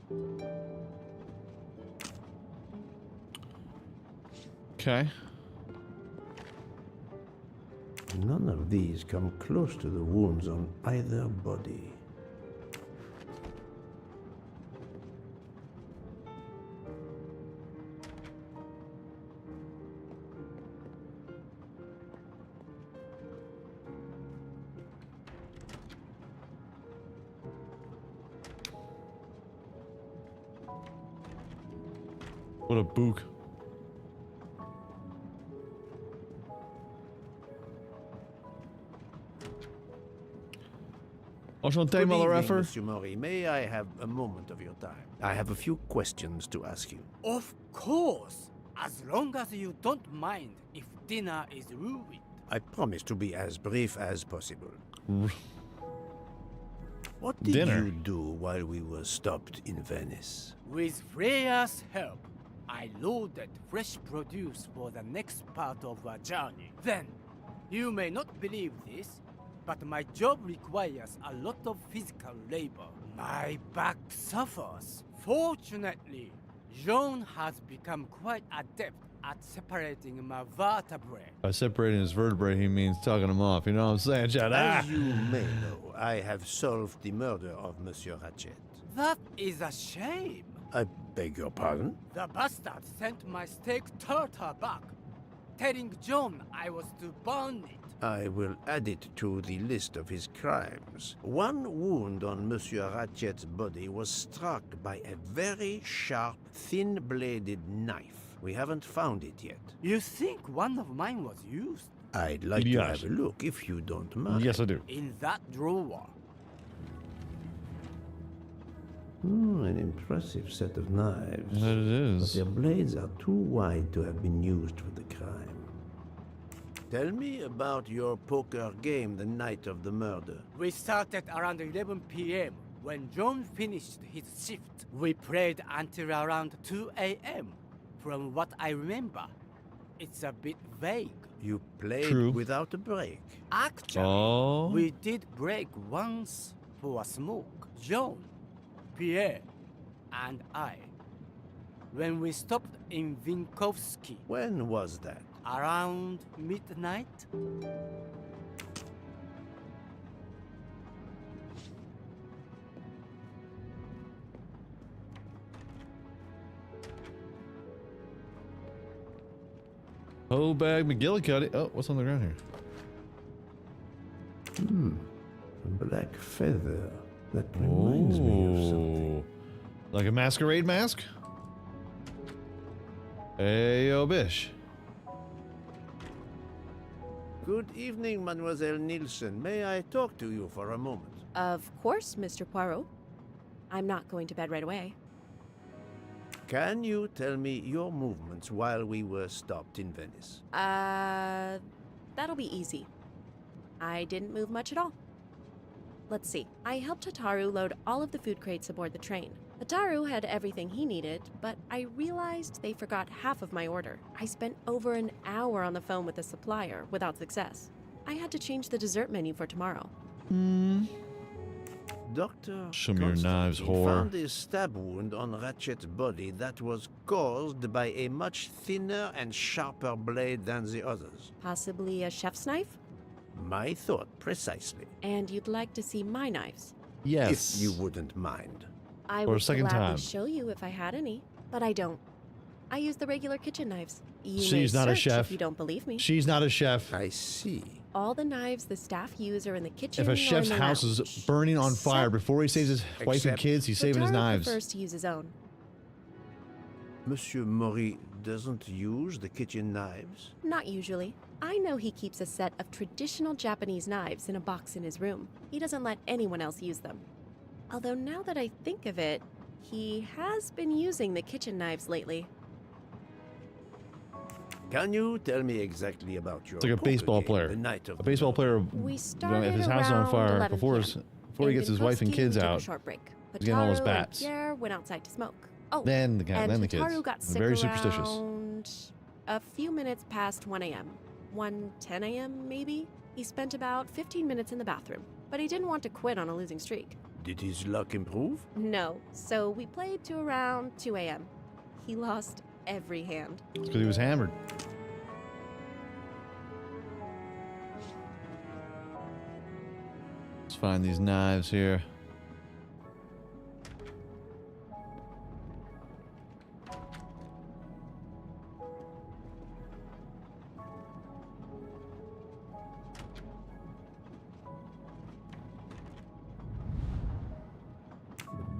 Okay. None of these come close to the wounds on either body. What a book. Enchanté, Good mother evening, effer. Monsieur Maury. May I have a moment of your time? I have a few questions to ask you. Of course, as long as you don't mind if dinner is ruined. I promise to be as brief as possible. What did Dinner. you do while we were stopped in Venice? With Freya's help, I loaded fresh produce for the next part of our journey. Then, you may not believe this, but my job requires a lot of physical labor. My back suffers. Fortunately, Jean has become quite adept at separating my vertebrae. By separating his vertebrae, he means tugging them off. You know what I'm saying, Chad? As you may know, I have solved the murder of Monsieur Ratchet. That is a shame. I beg your pardon? The bastard sent my steak tartar back. telling John I was to burn it. I will add it to the list of his crimes. One wound on Monsieur Ratchet's body was struck by a very sharp, thin-bladed knife. We haven't found it yet. You think one of mine was used? I'd like to have a look, if you don't mind. Yes, I do. In that drawer. An impressive set of knives. That it is. But their blades are too wide to have been used for the crime. Tell me about your poker game the night of the murder. We started around 11 p.m. When John finished his shift. We played until around 2 a.m. From what I remember, it's a bit vague. You played without a break. Actually, we did break once for a smoke. John, Pierre, and I. When we stopped in Vinkovsky. When was that? Around midnight. Oh, bag McGillicuddy. Oh, what's on the ground here? A black feather. That reminds me of something. Like a masquerade mask? Hey, yo, bish. Good evening, Mademoiselle Nielsen. May I talk to you for a moment? Of course, Mr. Poirot. I'm not going to bed right away. Can you tell me your movements while we were stopped in Venice? That'll be easy. I didn't move much at all. Let's see. I helped Hataru load all of the food crates aboard the train. Hataru had everything he needed, but I realized they forgot half of my order. I spent over an hour on the phone with the supplier without success. I had to change the dessert menu for tomorrow. Dr. Show me your knives, whore. Found a stab wound on Ratchet's body that was caused by a much thinner and sharper blade than the others. Possibly a chef's knife? My thought, precisely. And you'd like to see my knives? Yes. If you wouldn't mind. I would gladly show you if I had any, but I don't. I use the regular kitchen knives. She's not a chef. If you don't believe me. She's not a chef. I see. All the knives the staff use are in the kitchen. If a chef's house is burning on fire before he saves his wife and kids, he's saving his knives. Prefers to use his own. Monsieur Maury doesn't use the kitchen knives? Not usually. I know he keeps a set of traditional Japanese knives in a box in his room. He doesn't let anyone else use them. Although now that I think of it, he has been using the kitchen knives lately. Can you tell me exactly about your It's like a baseball player. The night of a baseball player, if his house is on fire, before he gets his wife and kids out, he's getting all his bats. Pierre went outside to smoke. Oh, then the and kids. Hataru got sick Very superstitious. around a few minutes past 1 a.m. 1:10 a.m. maybe? He spent about 15 minutes in the bathroom, but he didn't want to quit on a losing streak. Did his luck improve? No, so we played to around 2 a.m. He lost every hand. It's because he was hammered. Let's find these knives here.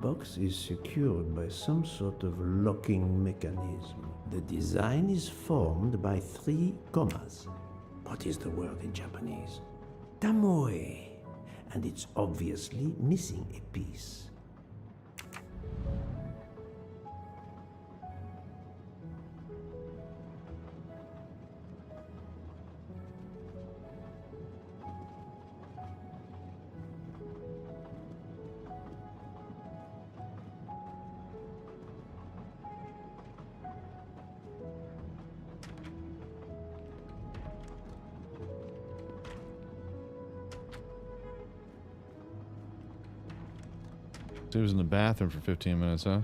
The box is secured by some sort of locking mechanism. The design is formed by 3 commas. What is the word in Japanese? Tamoe. And it's obviously missing a piece. He was in the bathroom for 15 minutes, huh?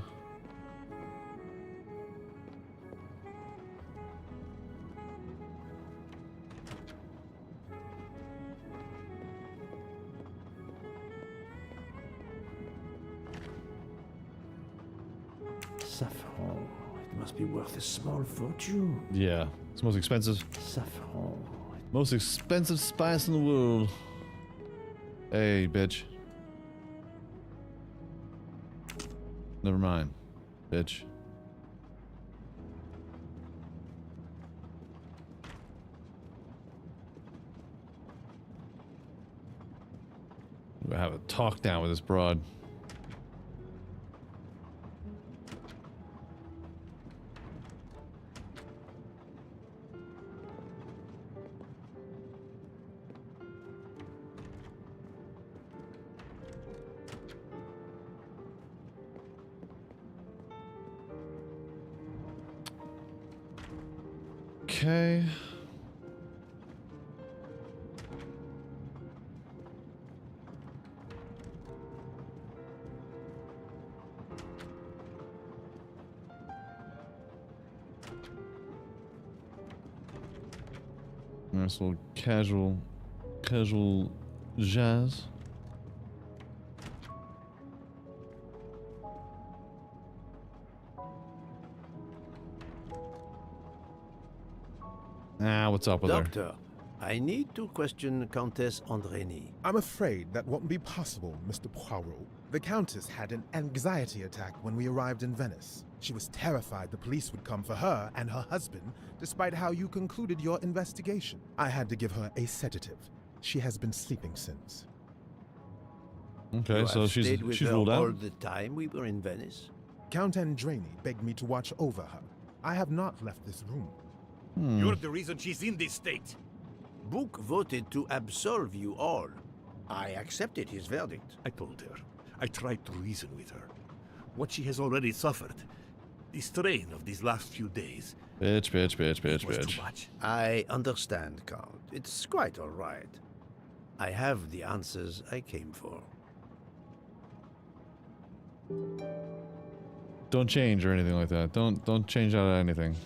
Saffron. It must be worth a small fortune. Yeah, It's the most expensive. Saffron. Most expensive spice in the world. Hey, bitch. Never mind, bitch. I have a talk down with this broad. Okay. Nice little casual jazz. Ah, what's up with her? Doctor, I need to question Countess Andrény. I'm afraid that won't be possible, Mr. Poirot. The Countess had an anxiety attack when we arrived in Venice. She was terrified the police would come for her and her husband, despite how you concluded your investigation. I had to give her a sedative. She has been sleeping since. Okay, so she's ruled out. All the time we were in Venice. Count Andrény begged me to watch over her. I have not left this room. You're the reason she's in this state. Book voted to absolve you all. I accepted his verdict. I told her. I tried to reason with her. What she has already suffered, the strain of these last few days. Bitch. Was too much. I understand, Count. It's quite all right. I have the answers I came for. Don't change or anything like that. Don't change out of anything.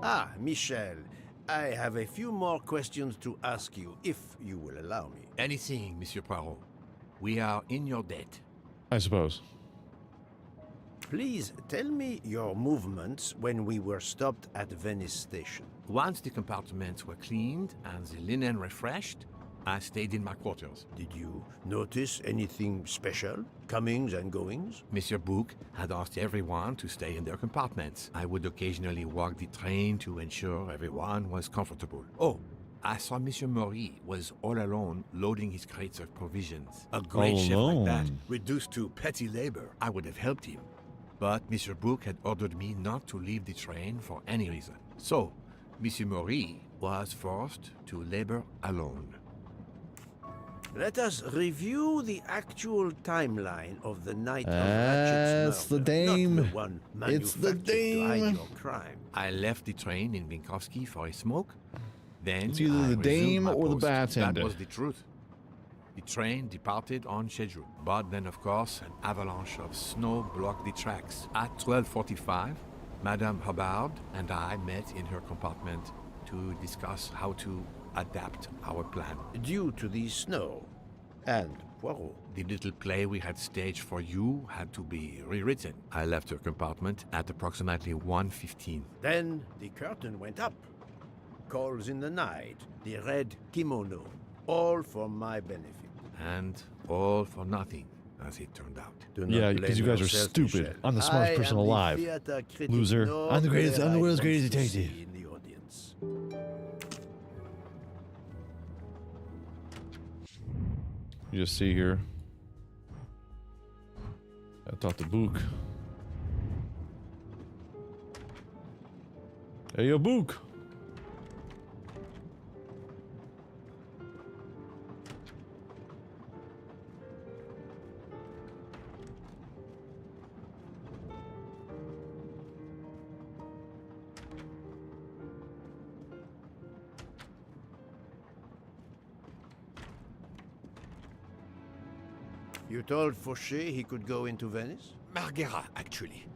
Ah, Michel, I have a few more questions to ask you, if you will allow me. Anything, Monsieur Poirot. We are in your debt. I suppose. Please tell me your movements when we were stopped at Venice station. Once the compartments were cleaned and the linen refreshed, I stayed in my quarters. Did you notice anything special? Comings and goings? Monsieur Bouc had asked everyone to stay in their compartments. I would occasionally walk the train to ensure everyone was comfortable. Oh, I saw Monsieur Maury was all alone loading his crates of provisions. A great chef like that, reduced to petty labor. I would have helped him. But Monsieur Bouc had ordered me not to leave the train for any reason. So, Monsieur Maury was forced to labor alone. Let us review the actual timeline of the night of Ratchet's murder. The dame. Not the one It's the manufactured to hide dame. your crime. I left the train in Vinkovsky for a smoke. Then It's either I the resumed dame my or the post. bartender. That was the truth. The train departed on schedule, but then of course an avalanche of snow blocked the tracks. At 12:45, Madame Hubbard and I met in her compartment to discuss how to adapt our plan. Due to the snow and Poirot. The little play we had staged for you had to be rewritten. I left her compartment at approximately 1:15. Then the curtain went up. Calls in the night, the red kimono, all for my benefit. And all for nothing, as it turned out. Do not Yeah, blame because you guys are yourself, stupid. Michel. I'm the smartest I person am the alive. theater critic Loser. no I'm the greatest. I'm the playwright world's greatest wants to detective. see in the audience. You just see here. I thought the book. Hey, yo, book. You told Fauché he could go into Venice? Marguerite, actually.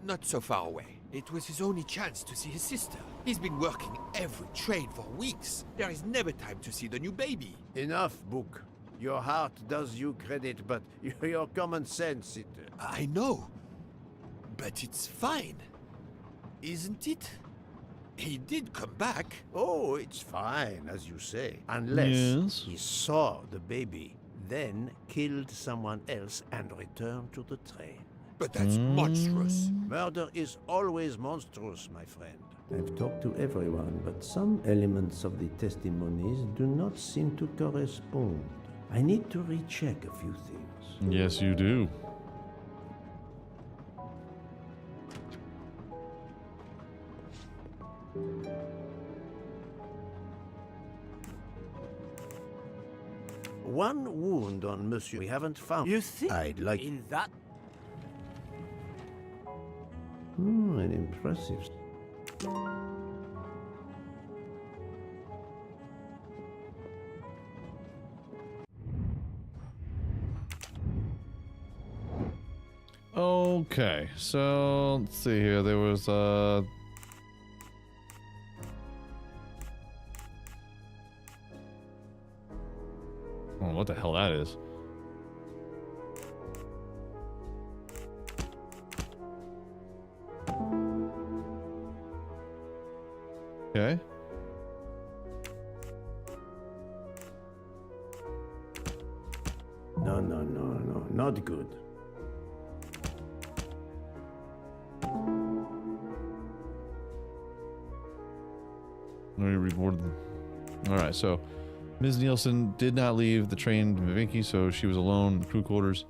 Not so far away. It was his only chance to see his sister. He's been working every train for weeks. There is never time to see the new baby. Enough, Book. Your heart does you credit, but your common sense, I know. But it's fine. Isn't it? He did come back. Oh, it's fine, as you say. Unless he saw the baby, then killed someone else and returned to the train. But that's monstrous. Murder is always monstrous, my friend. I've talked to everyone, but some elements of the testimonies do not seem to correspond. I need to recheck a few things. Yes, you do. One wound on Monsieur we haven't found. You think I'd like in that? an impressive. Okay, so let's see here. There was oh, what the hell that is? Okay. No, not good. Let me reward them. All right, so Ms. Nielsen did not leave the train to Vinky, so she was alone in the crew quarters.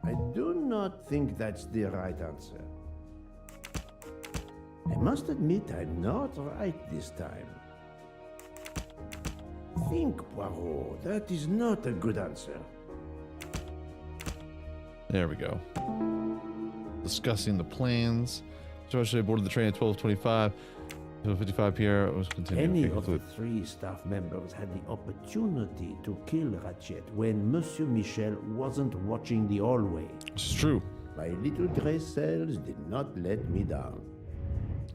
I do not think that's the right answer. I must admit I'm not right this time. Think, Poirot. That is not a good answer. There we go. Discussing the plans. Especially boarded the train at 12:25. 12:55 Pierre was continuing. Any of the three staff members had the opportunity to kill Ratchet when Monsieur Michel wasn't watching the hallway. It's true. My little gray cells did not let me down.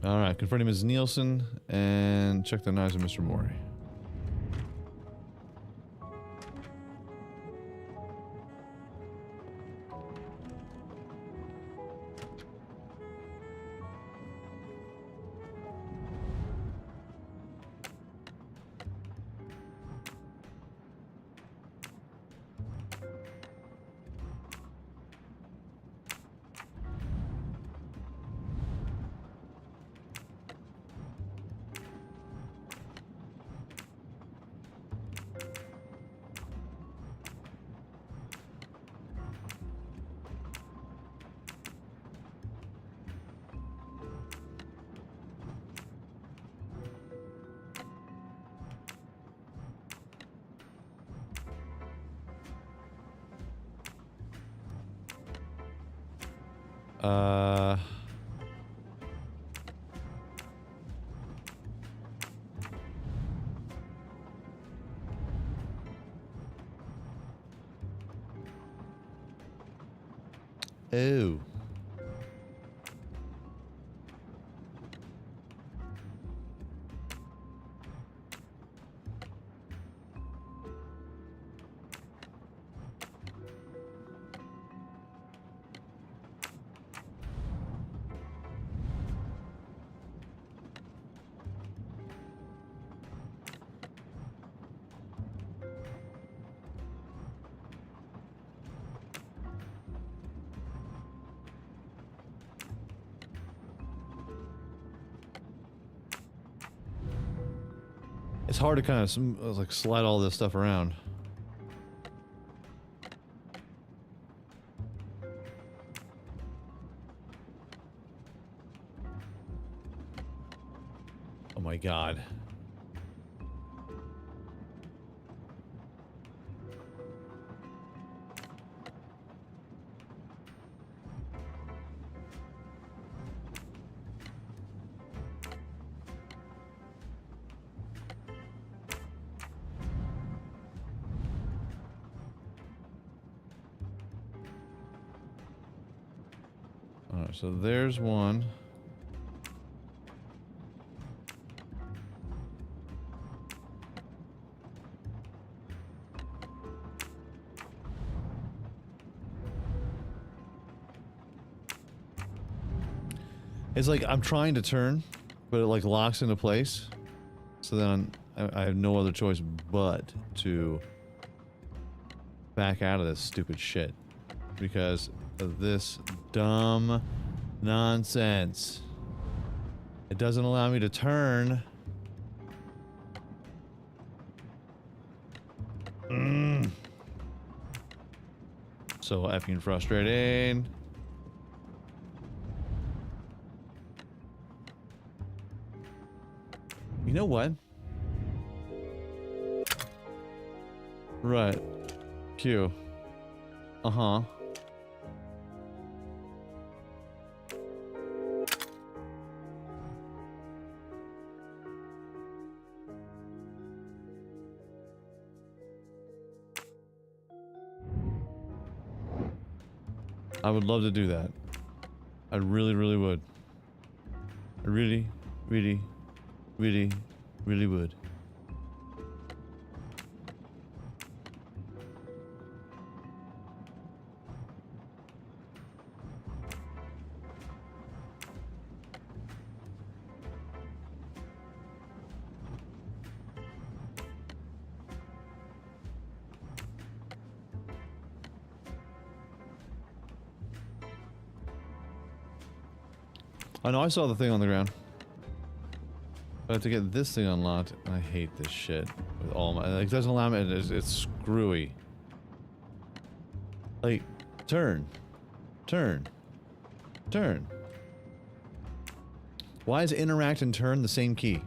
All right, confronting Ms. Nielsen and check the knives of Mr. Mori. Oh. It's hard to kind of like slide all this stuff around. Oh my God. So there's one. It's like I'm trying to turn, but it like locks into place. So then I have no other choice but to back out of this stupid shit because of this dumb nonsense. It doesn't allow me to turn. So effing frustrating. You know what? Right. Q. Uh-huh. I would love to do that. I really, really would. I really, really, really, really would. I know I saw the thing on the ground. But I have to get this thing unlocked. I hate this shit with all my. Like, it doesn't allow me. It's screwy. Like, turn. Turn. Turn. Why is interact and turn the same key?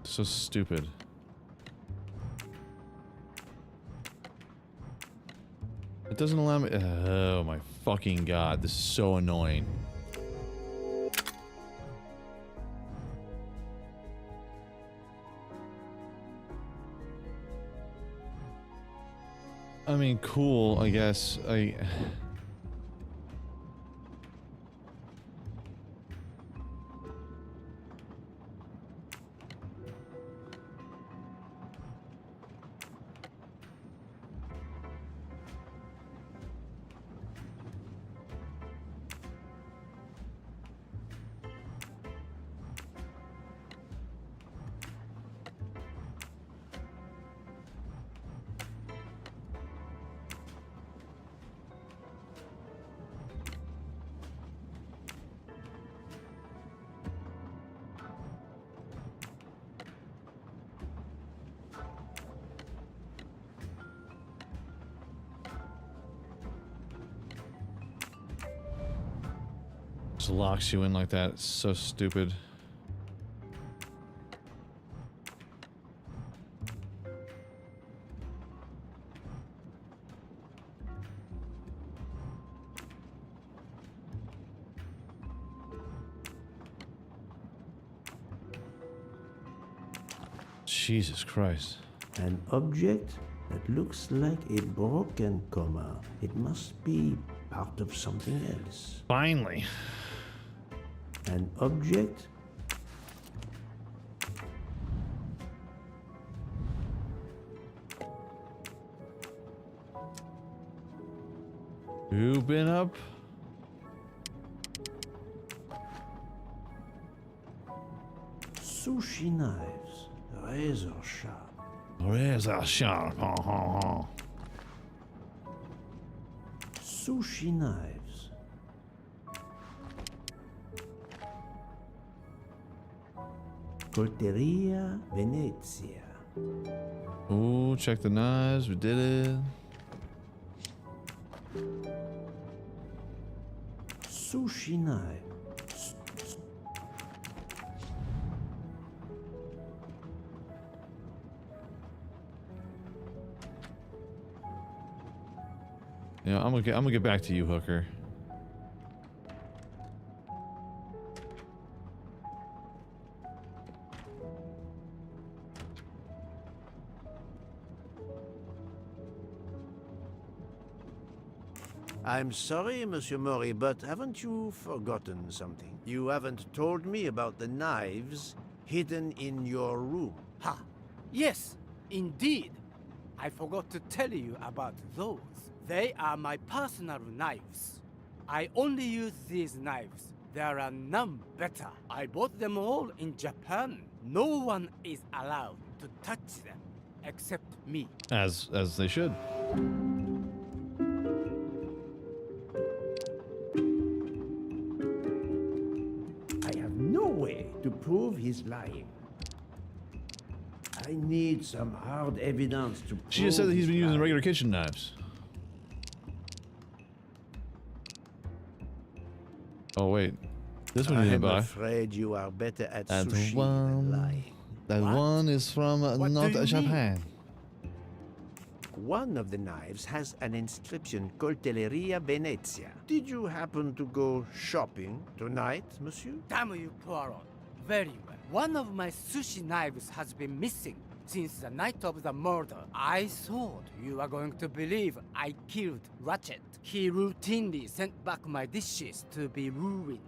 So stupid. It doesn't allow me. Oh my fucking god, this is so annoying. I mean, cool, I guess. Just locks you in like that. It's so stupid. Jesus Christ. An object that looks like a broken comma. It must be part of something else. Finally. An object. Who been up? Sushi knives. Razor sharp. Razor sharp. Sushi knives. Colteria Venezia. Oh, check the knives. We did it. Sushi knife. Yeah, I'm gonna get back to you, Hooker. I'm sorry, Monsieur Mori, but haven't you forgotten something? You haven't told me about the knives hidden in your room. Ha! Yes, indeed. I forgot to tell you about those. They are my personal knives. I only use these knives. There are none better. I bought them all in Japan. No one is allowed to touch them except me. As they should. I have no way to prove he's lying. I need some hard evidence to prove. She just said that he's been he's using lying. regular kitchen knives. Oh wait, this one you didn't I'm buy. afraid you are better at That sushi one. than lying. That one is from not Japan. One of the knives has an inscription Coltelleria Venezia. Did you happen to go shopping tonight, monsieur? Damn you, Poirot. Very well. One of my sushi knives has been missing since the night of the murder. I thought you were going to believe I killed Ratchet. He routinely sent back my dishes to be ruined.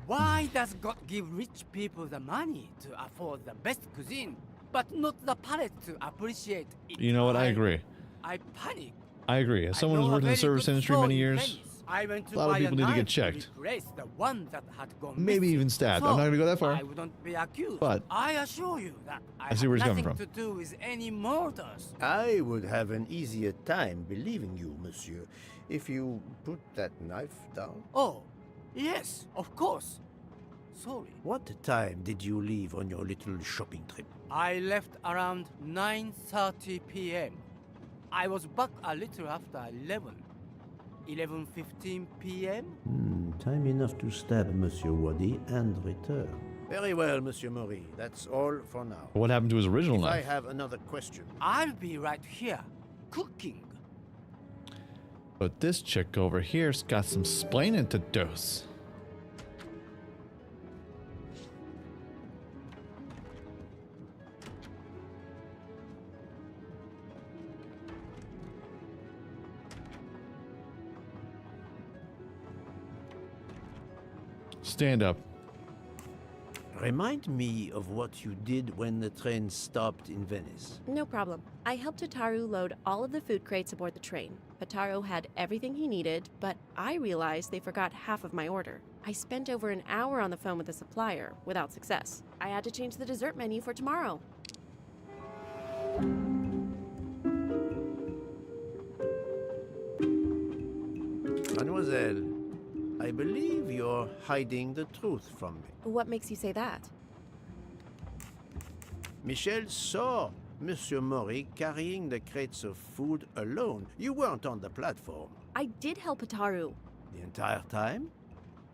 Why does God give rich people the money to afford the best cuisine, but not the palate to appreciate it? You know what? I agree. I panic. I agree. As someone who's worked in the service industry many years, I went to a lot of buy people need to get knife checked. replace the one that had gone Maybe missing. even stabbed. So I'm not going to go that far. I wouldn't be accused. But I assure you that I see where he's have coming nothing from. to do with any murders. I would have an easier time believing you, monsieur, if you put that knife down. Oh, yes, of course. Sorry. What time did you leave on your little shopping trip? I left around 9:30 p.m. I was back a little after 11. 11:15 p.m. Time enough to stab Monsieur Wadi and return. Very well, Monsieur Maury. That's all for now. what happened to his original If I knife? have another question. I'll be right here, cooking. But this chick over here's got some splaining to do. Stand up. Remind me of what you did when the train stopped in Venice. No problem. I helped Hotaru load all of the food crates aboard the train. Hotaru had everything he needed, but I realized they forgot half of my order. I spent over an hour on the phone with the supplier, without success. I had to change the dessert menu for tomorrow. Mademoiselle, I believe you're hiding the truth from me. What makes you say that? Michel saw Monsieur Maury carrying the crates of food alone. You weren't on the platform. I did help Hotaru. The entire time?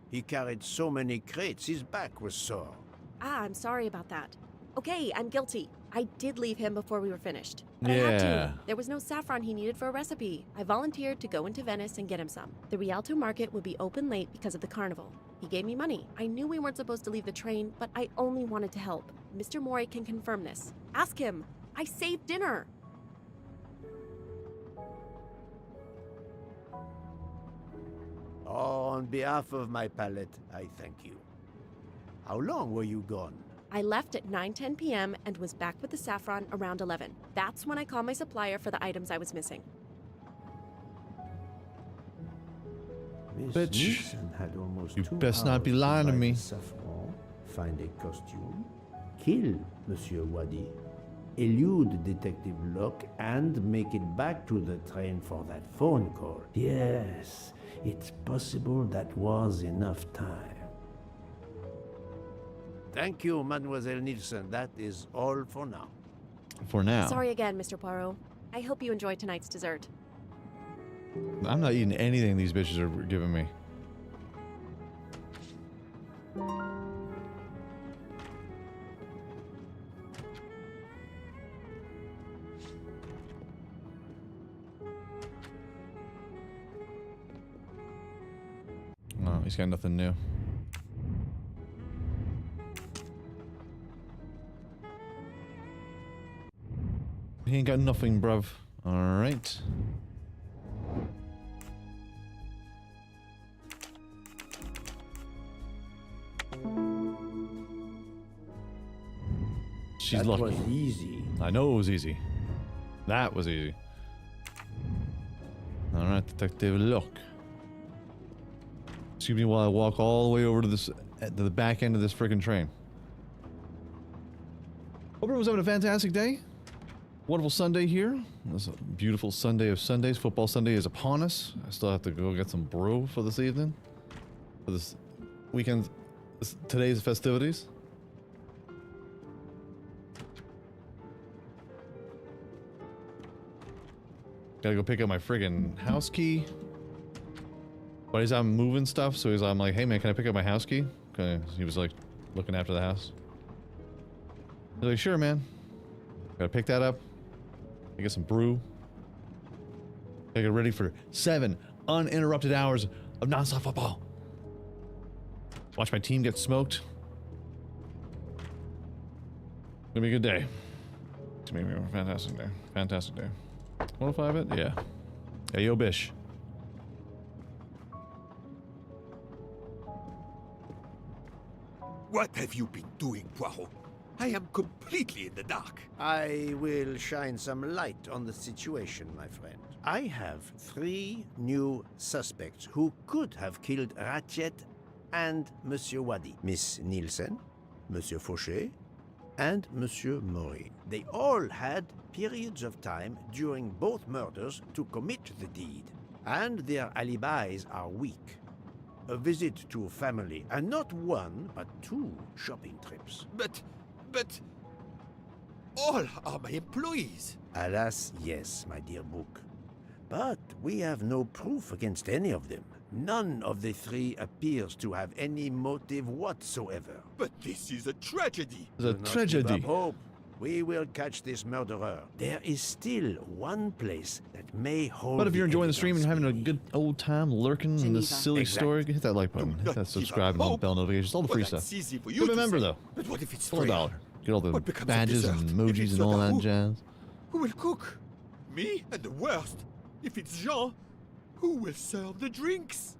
He carried so many crates, his back was sore. Ah, I'm sorry about that. Okay, I'm guilty. I did leave him before we were finished. But I had Yeah. to. There was no saffron he needed for a recipe. I volunteered to go into Venice and get him some. The Rialto market would be open late because of the carnival. He gave me money. I knew we weren't supposed to leave the train, but I only wanted to help. Mr. Mori can confirm this. Ask him. I saved dinner. On behalf of my palate, I thank you. How long were you gone? I left at 9:10 p.m. and was back with the saffron around 11. That's when I called my supplier for the items I was missing. Miss Bitch, Nielsen had almost you 2 best not be hours to lying to buy me. the saffron, find a costume, kill Monsieur Wadi, elude Detective Locke, and make it back to the train for that phone call. Yes, it's possible that was enough time. Thank you, Mademoiselle Nielsen. That is all for now. For now. Sorry again, Mr. Poirot. I hope you enjoyed tonight's dessert. I'm not eating anything these bitches are giving me. No, he's got nothing new. He ain't got nothing, bruv. Alright. She's That lucky. was easy. I know it was easy. That was easy. All right, Detective Locke. Excuse me while I walk all the way over to the back end of this freaking train. Hope everyone's having a fantastic day. Wonderful Sunday here. It's a beautiful Sunday of Sundays. Football Sunday is upon us. I still have to go get some brew for this evening. For this weekend, today's festivities. Gotta go pick up my friggin' house key. But I'm moving stuff, so I'm like, hey man, can I pick up my house key? He was like looking after the house. I was like, sure man. Gotta pick that up. I get some brew. I get ready for 7 uninterrupted hours of non-stop football. Watch my team get smoked. It's gonna be a good day. It's gonna be a fantastic day. Fantastic day. 105 it? Yeah. Hey, yo, Bish. What have you been doing, Poirot? I am completely in the dark. I will shine some light on the situation, my friend. I have 3 new suspects who could have killed Ratchet and Monsieur Wadi. Miss Nielsen, Monsieur Fauché, and Monsieur Maury. They all had periods of time during both murders to commit the deed, and their alibis are weak. A visit to family, and not 1, but 2 shopping trips. But all are my employees. Alas, yes, my dear book. But we have no proof against any of them. None of the 3 appears to have any motive whatsoever. But this is a tragedy. It's a tragedy. Give up hope. We will catch this murderer. There is still one place that may hold. But if you're enjoying the stream and having a good old time lurking in this silly story, hit that like button, hit that subscribe and bell notifications, all the free stuff. Become a member though. But what if it's $1. Freya? Get all the badges and emojis and all that jazz. Who will cook? Me? And the worst, if it's Jean, who will serve the drinks?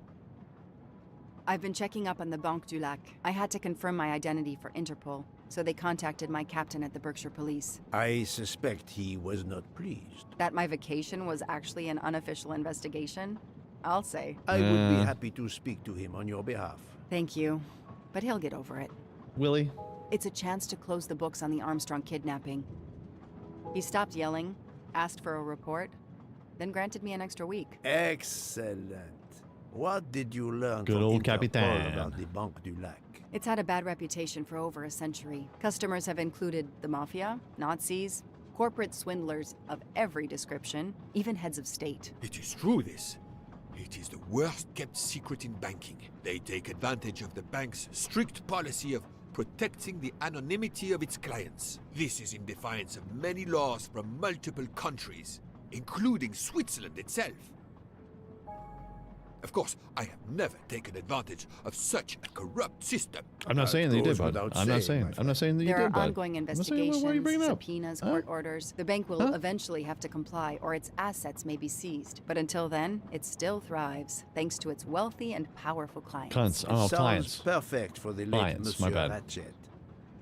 I've been checking up on the Banque du Lac. I had to confirm my identity for Interpol, so they contacted my captain at the Berkshire Police. I suspect he was not pleased. That my vacation was actually an unofficial investigation? I'll say. I would be happy to speak to him on your behalf. Thank you, but he'll get over it. Willie? It's a chance to close the books on the Armstrong kidnapping. He stopped yelling, asked for a report, then granted me an extra week. Excellent. What did you learn Good from old Interpol Capitan. about the Banque du Lac? It's had a bad reputation for over a century. Customers have included the mafia, Nazis, corporate swindlers of every description, even heads of state. It is true, this. It is the worst kept secret in banking. They take advantage of the bank's strict policy of protecting the anonymity of its clients. This is in defiance of many laws from multiple countries, including Switzerland itself. Of course, I have never taken advantage of such a corrupt system. I'm not saying that you did, bud. I'm not saying that you There did, are bud. ongoing I'm not saying, why are you bringing investigations, it up? subpoenas, court orders. The bank will eventually have to comply, or its assets may be seized. But until then, it still thrives, thanks to its wealthy and powerful clients. Cunts. Oh, Sounds clients. perfect for the late Clients, my Monsieur bad. Ratchet.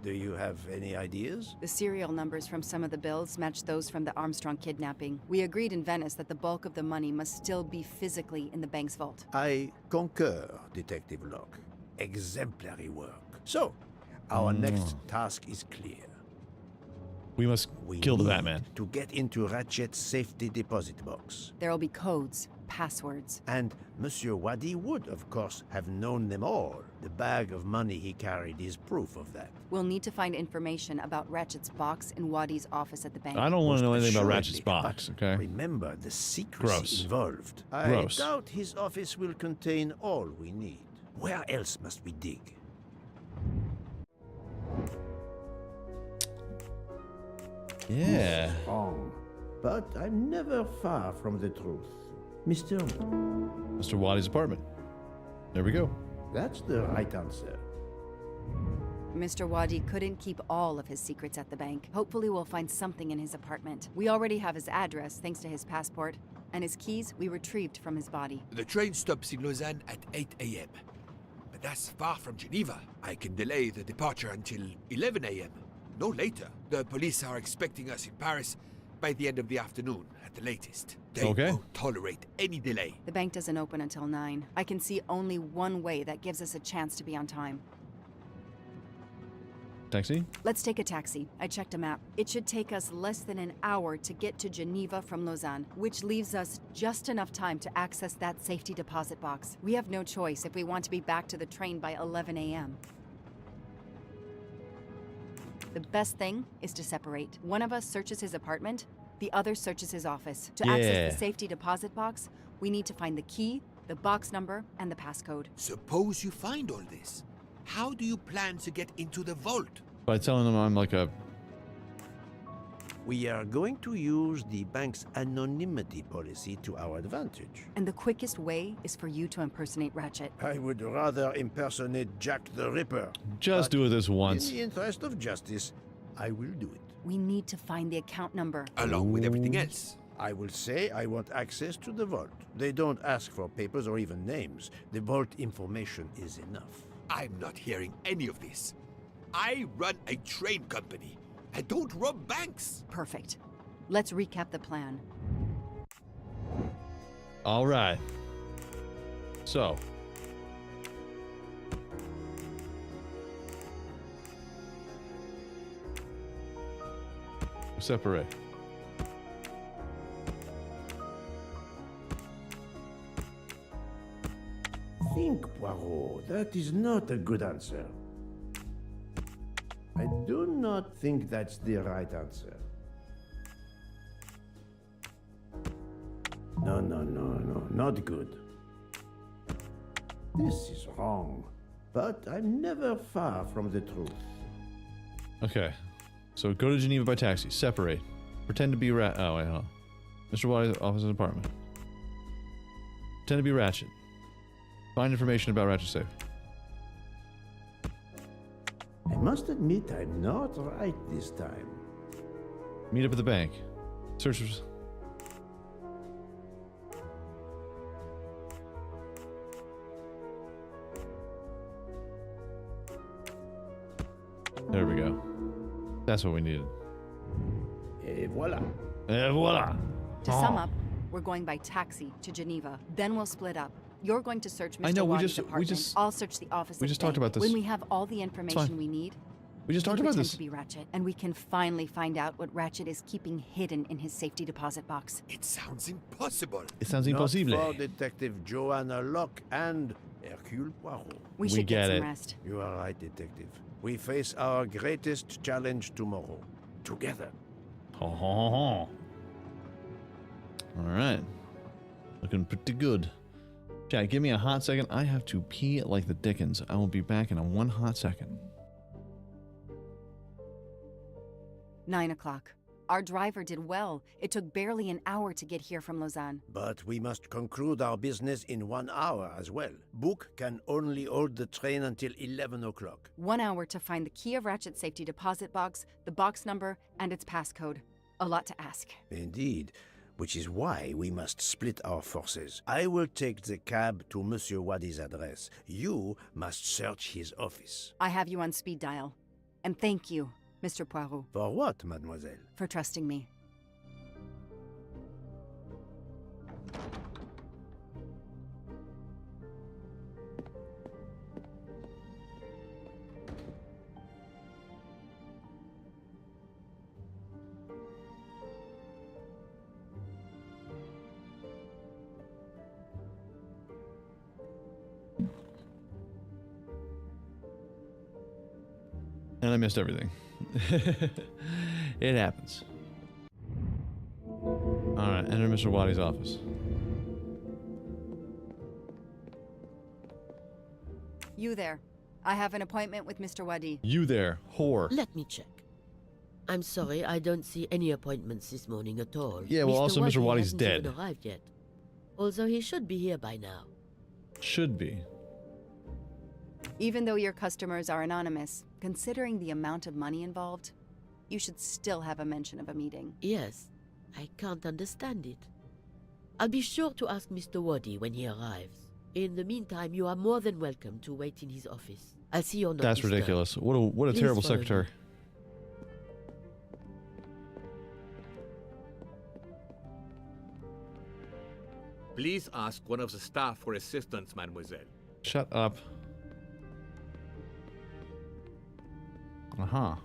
Do you have any ideas? The serial numbers from some of the bills match those from the Armstrong kidnapping. We agreed in Venice that the bulk of the money must still be physically in the bank's vault. I concur, Detective Locke. Exemplary work. So, our next task is clear. We must kill the Batman. To get into Ratchet's safety deposit box. There will be codes, passwords. And Monsieur Wadi would, of course, have known them all. The bag of money he carried is proof of that. We'll need to find information about Ratchet's box in Wadi's office at the bank. I don't want to know anything about assuredly, Ratchet's box, okay? Remember the secrecy Gross. involved. Gross. I doubt his office will contain all we need. Where else must we dig? Yeah. Wrong. But I'm never far from the truth. Mr. Wadi's apartment. There we go. That's the right answer. Mr. Wadi couldn't keep all of his secrets at the bank. Hopefully we'll find something in his apartment. We already have his address thanks to his passport, and his keys we retrieved from his body. The train stops in Lausanne at 8 a.m. But that's far from Geneva. I can delay the departure until 11 a.m. No later. The police are expecting us in Paris, by the end of the afternoon at the latest. They Okay. won't tolerate any delay. The bank doesn't open until 9. I can see only one way that gives us a chance to be on time. Taxi? Let's take a taxi. I checked a map. It should take us less than an hour to get to Geneva from Lausanne, which leaves us just enough time to access that safety deposit box. We have no choice if we want to be back to the train by 11 a.m. The best thing is to separate. One of us searches his apartment, the other searches his office. To access the safety deposit box, we need to find the key, the box number, and the passcode. Suppose you find all this. How do you plan to get into the vault? By telling them I'm like a... We are going to use the bank's anonymity policy to our advantage. And the quickest way is for you to impersonate Ratchet. I would rather impersonate Jack the Ripper. Just do it this once. In the interest of justice, I will do it. We need to find the account number. Along with everything else. I will say I want access to the vault. They don't ask for papers or even names. The vault information is enough. I'm not hearing any of this. I run a train company. I don't rob banks. Perfect. Let's recap the plan. All right. So. Separate. Think, Poirot. That is not a good answer. I do not think that's the right answer. No, not good. This is wrong. But I'm never far from the truth. Okay. So go to Geneva by taxi. Separate. Pretend to be Oh, wait, hold on. Mr. Wiley's office and apartment. Pretend to be Ratchet. Find information about Ratchet's safe. I must admit I'm not right this time. Meet up at the bank. Search for... There we go. That's what we needed. Et voilà. Et voilà. To sum up, we're going by taxi to Geneva. Then we'll split up. You're going to search Mr. I know, Wadi's apartment. I'll search the office. We just talked about this. When we have all the information we need, we just talked about this. To be Ratchet, and we can finally find out what Ratchet is keeping hidden in his safety deposit box. It sounds impossible. It sounds Not impossible. for Detective Joanna Locke and Hercule Poirot. We should get some rest. You are right, Detective. We face our greatest challenge tomorrow. Together. All right. Looking pretty good. Chat, give me a hot second. I have to pee like the Dickens. I will be back in a one hot second. 9 o'clock. Our driver did well. It took barely an hour to get here from Lausanne. But we must conclude our business in 1 hour as well. Book can only hold the train until 11 o'clock. 1 hour to find the key of Ratchet's safety deposit box, the box number, and its passcode. A lot to ask. Indeed. Which is why we must split our forces. I will take the cab to Monsieur Wadi's address. You must search his office. I have you on speed dial. And thank you, Mr. Poirot. For what, mademoiselle? For trusting me. And I missed everything. It happens. Alright, enter Mr. Wadi's office. You there. I have an appointment with Mr. Wadi. You there, whore. Let me check. I'm sorry, I don't see any appointments this morning at all. Yeah, well, also Mr. Wadi's hasn't dead. even arrived yet. Although he should be here by now. Should be. Even though your customers are anonymous, considering the amount of money involved, you should still have a mention of a meeting. Yes, I can't understand it. I'll be sure to ask Mr. Wadi when he arrives. In the meantime, you are more than welcome to wait in his office. I'll see you're not That's disturbed. ridiculous. What a Please terrible follow secretary. Please ask one of the staff for assistance, mademoiselle. Shut up. Uh-huh.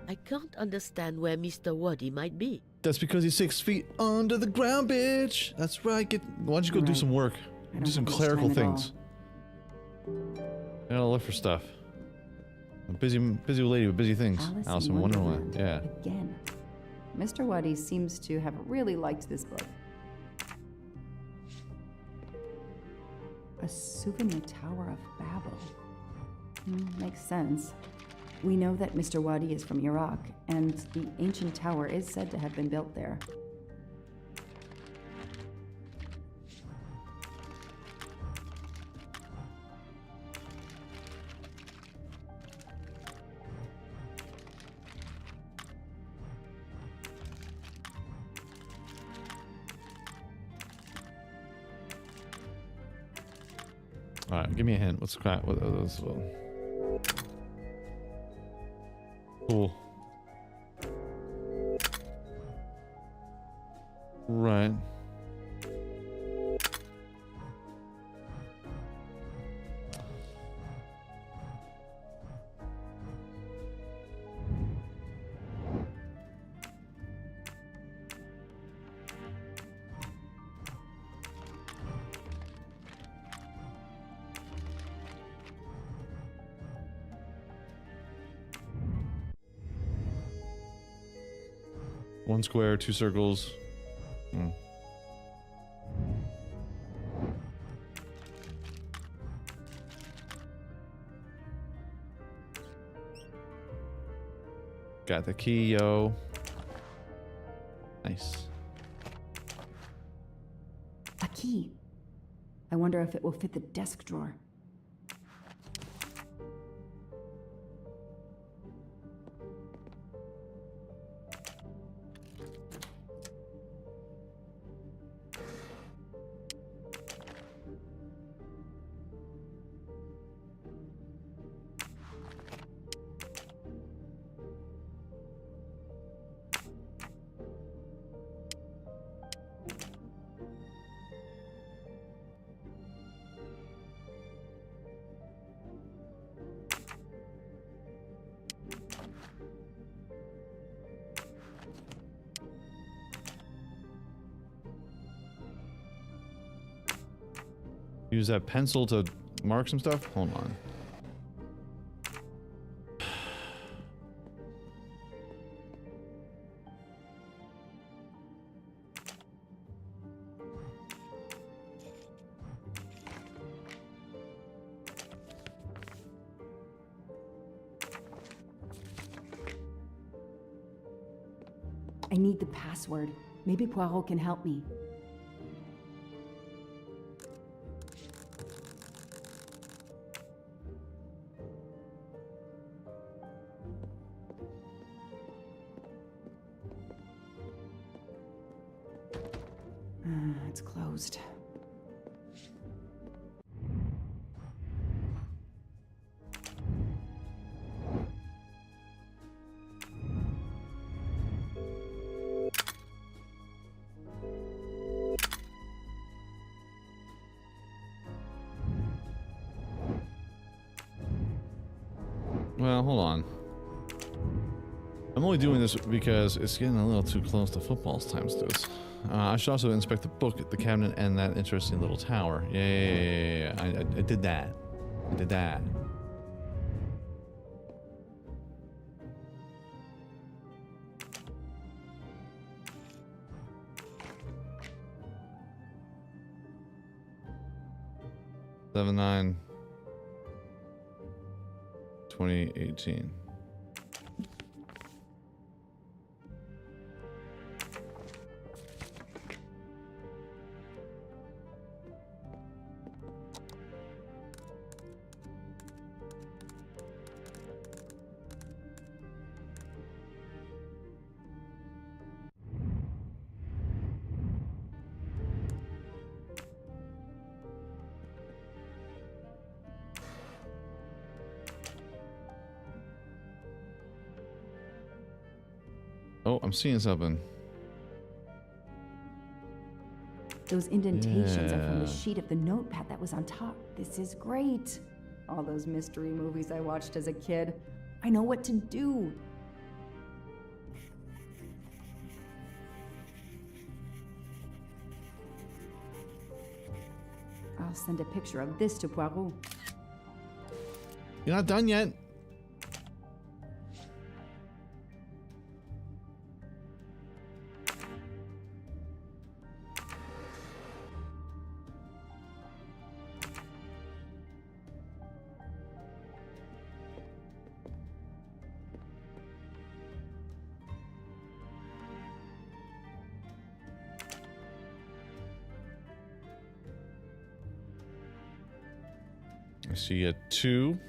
I can't understand where Mr. Waddy might be. That's because he's 6 feet under the ground, bitch. That's right. Why don't you go do some work? Do some clerical things. I gotta look for stuff. A busy lady with busy things. Alice in Wonderland. Yeah. Again. Mr. Waddy seems to have really liked this book. A souvenir Tower of Babel. Makes sense. We know that Mr. Waddy is from Iraq, and the ancient tower is said to have been built there. All right, give me a hint. What's the crap? What are those? Cool. Right. One square, 2 circles. Got the key, yo. Nice. A key. I wonder if it will fit the desk drawer. Use that pencil to mark some stuff? Hold on. I need the password. Maybe Poirot can help me. It's closed. Well, hold on. I'm only doing this because it's getting a little too close to football's times to this. I should also inspect the book, the cabinet, and that interesting little tower. Yeah. I did that. I did that. Seven 9 2018. Oh, I'm seeing something. Those indentations are from the Yeah. sheet of the notepad that was on top. This is great. All those mystery movies I watched as a kid. I know what to do. I'll send a picture of this to Poirot. You're not done yet. I see a 2.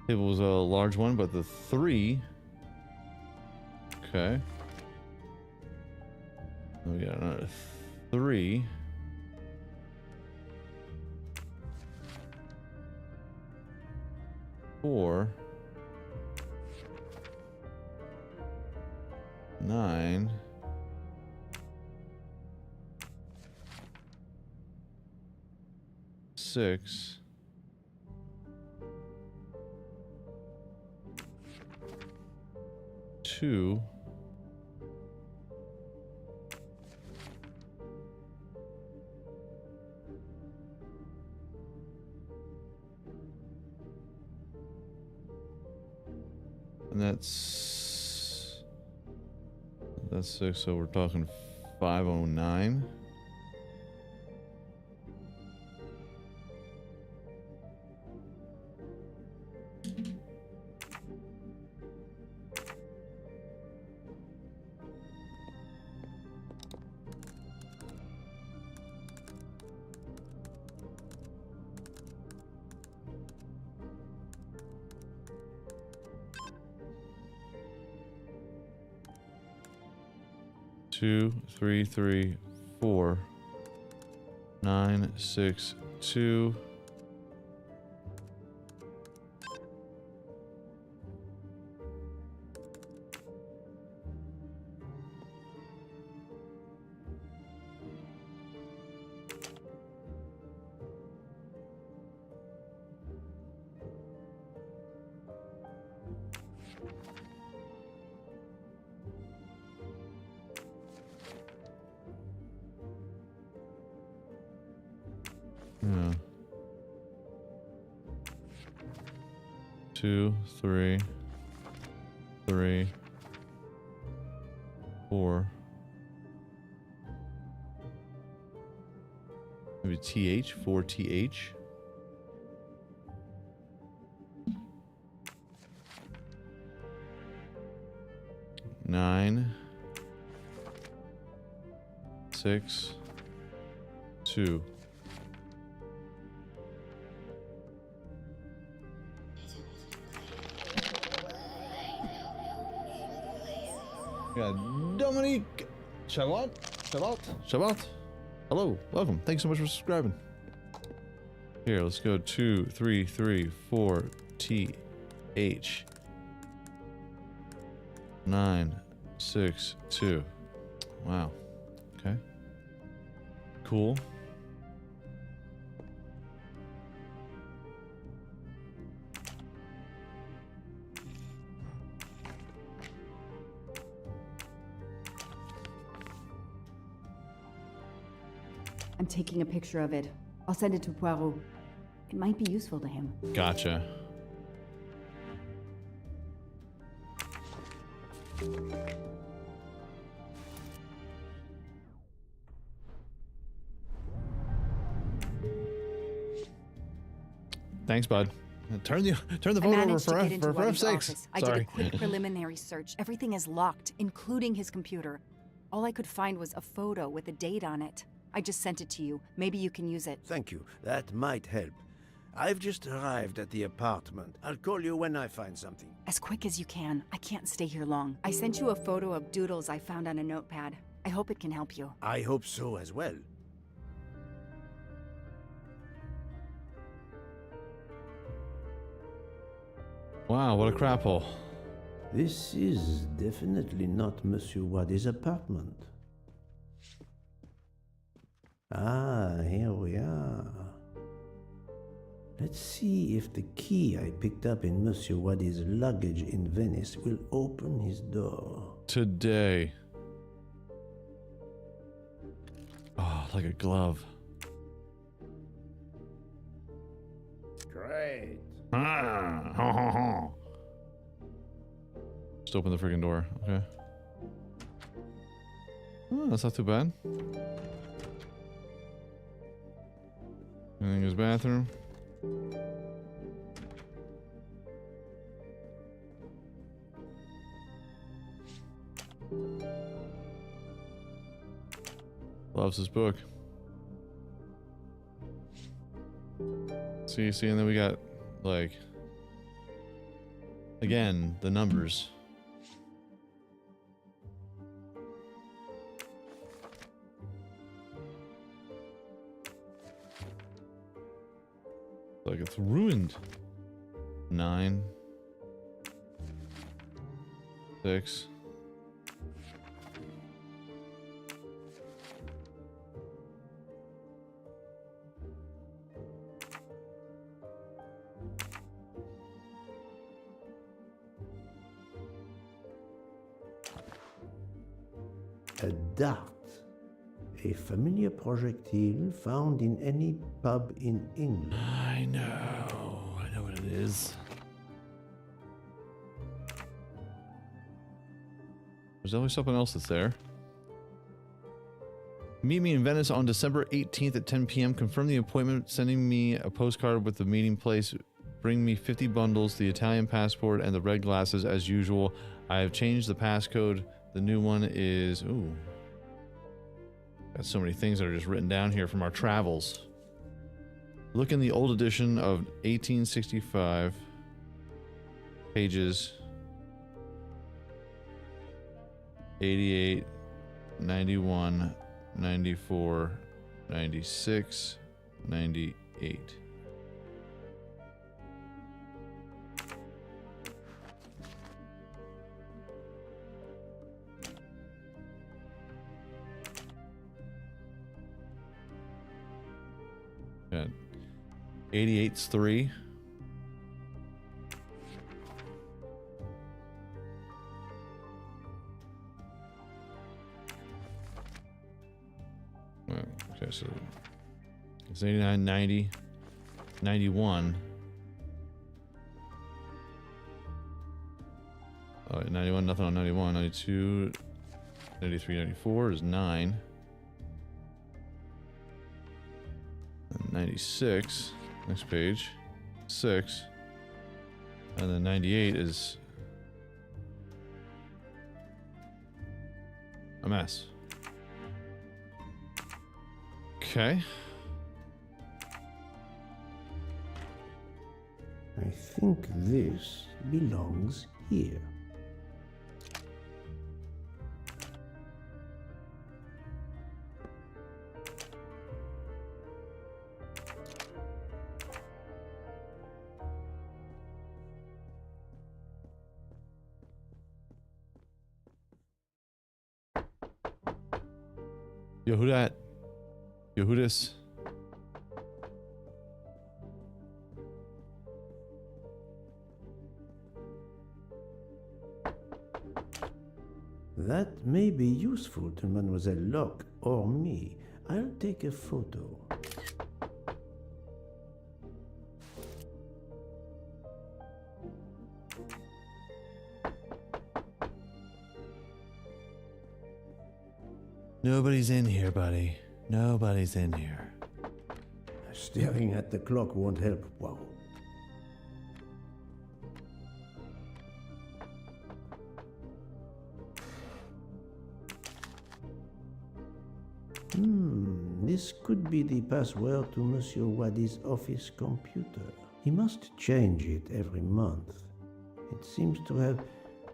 It was a large one, but the 3. Okay. We got another 3. Four. 9. Six. 2. 6, so we're talking 509. Two, 3, 3, 4, 9, 6, 2. Yeah. 2, 3, 3, 4. Maybe TH, 4 TH. Nine, 6, 2. Yeah, Dominique, Charlotte. Hello, welcome. Thanks so much for subscribing. Here, let's go 2, 3, 3, 4 TH. 9, 6, 2. Wow. Okay. Cool. I'm taking a picture of it. I'll send it to Poirot. It might be useful to him. Gotcha. Thanks, bud. Turn the I phone over managed for to get into F's Whitey's sakes. office. I did a quick preliminary search. Everything is locked, including his computer. All I could find was a photo with a date on it. I just sent it to you. Maybe you can use it. Thank you. That might help. I've just arrived at the apartment. I'll call you when I find something. As quick as you can. I can't stay here long. I sent you a photo of doodles I found on a notepad. I hope it can help you. I hope so as well. Wow, what a crap hole. This is definitely not Monsieur Waddy's apartment. Ah, here we are. Let's see if the key I picked up in Monsieur Waddy's luggage in Venice will open his door. Today. Oh, like a glove. Great. Just open the freaking door. Okay. Oh, that's not too bad. Anything in his bathroom? Loves his book. See, and then we got, like, again, the numbers. Like it's ruined. 9, 6. A dart. A familiar projectile found in any pub in England. I know what it is. There's always something else that's there. Meet me in Venice on December 18th at 10 p.m. Confirm the appointment, sending me a postcard with the meeting place. Bring me 50 bundles, the Italian passport, and the red glasses as usual. I have changed the passcode. The new one is... Ooh. Got so many things that are just written down here from our travels. Look in the old edition of 1865. Pages 88, 91, 94, 96, 98. Got 88's 3. Okay, so it's 89, 90, 91. Oh, 91, nothing on 91. 92, 93, 94 is 9. And 96, next page, 6. And then 98 is a mess. Okay. I think this belongs here. Yo, who that? Yo, who this? That may be useful to Mademoiselle Locke or me. I'll take a photo. Nobody's in here, buddy. Nobody's in here. Staring at the clock won't help. Wow. This could be the password to Monsieur Waddy's office computer. He must change it every month. It seems to have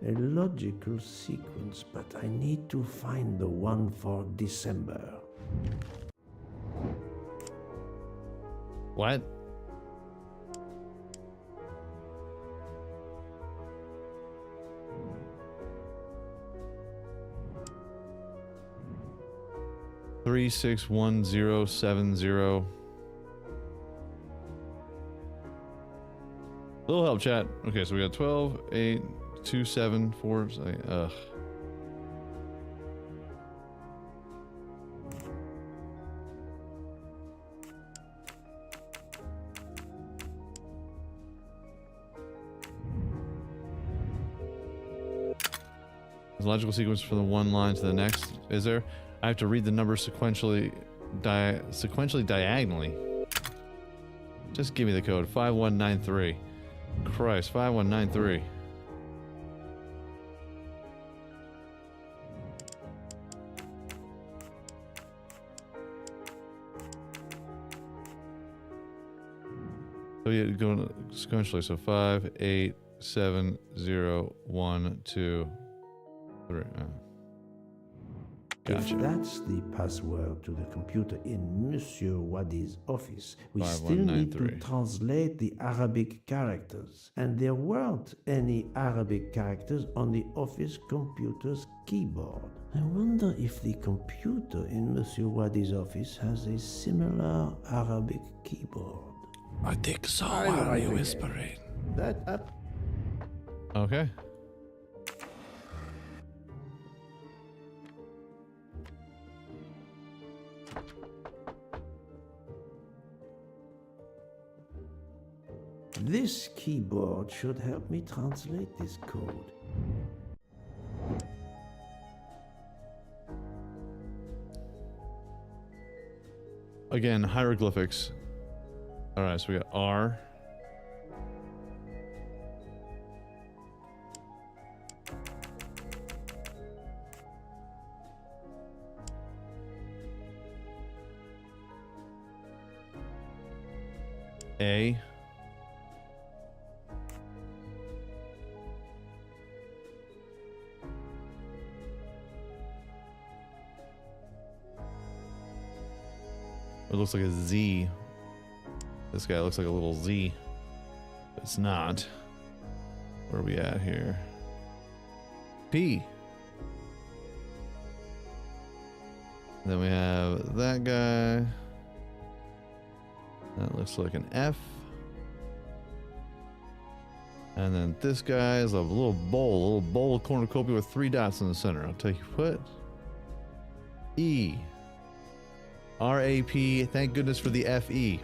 a logical sequence, but I need to find the one for December. What? 361070. Little help, chat. Okay, so we got 12, 8, 2, 7, 4. Ugh. There's a logical sequence from the one line to the next. Is there? I have to read the numbers sequentially diagonally. Just give me the code. 5193. Christ, 5193. So you go sequentially. So 5, 8, 7, 0, 1, 2, 3. Gotcha. If that's the password to the computer in Monsieur Wadi's office, we 5, still 1, 9, need 3. to translate the Arabic characters. And there weren't any Arabic characters on the office computer's keyboard. I wonder if the computer in Monsieur Wadi's office has a similar Arabic keyboard. I think so. Why are you whispering? That up. Okay. This keyboard should help me translate this code. Again, hieroglyphics. All right, so we got R. A. It looks like a Z. This guy looks like a little Z. It's not. Where are we at here? P. Then we have that guy. That looks like an F. And then this guy is a little bowl of cornucopia with 3 dots in the center. I'll tell you what. E. R-A-P. Thank goodness for the F-E.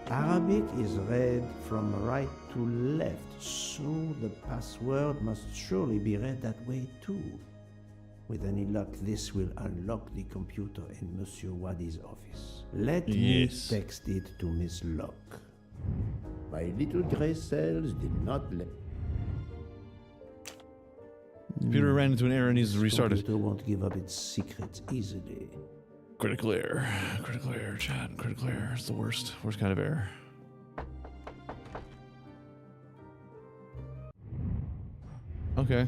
Arabic is read from right to left, so the password must surely be read that way too. With any luck, this will unlock the computer in Monsieur Wadi's office. Let me text it to Miss Locke. My little gray cells did not let... Computer ran into an error and needs to restart it. Computer won't give up its secrets easily. Critical error. Critical error, chat. Critical error is the worst. Worst kind of error. Okay.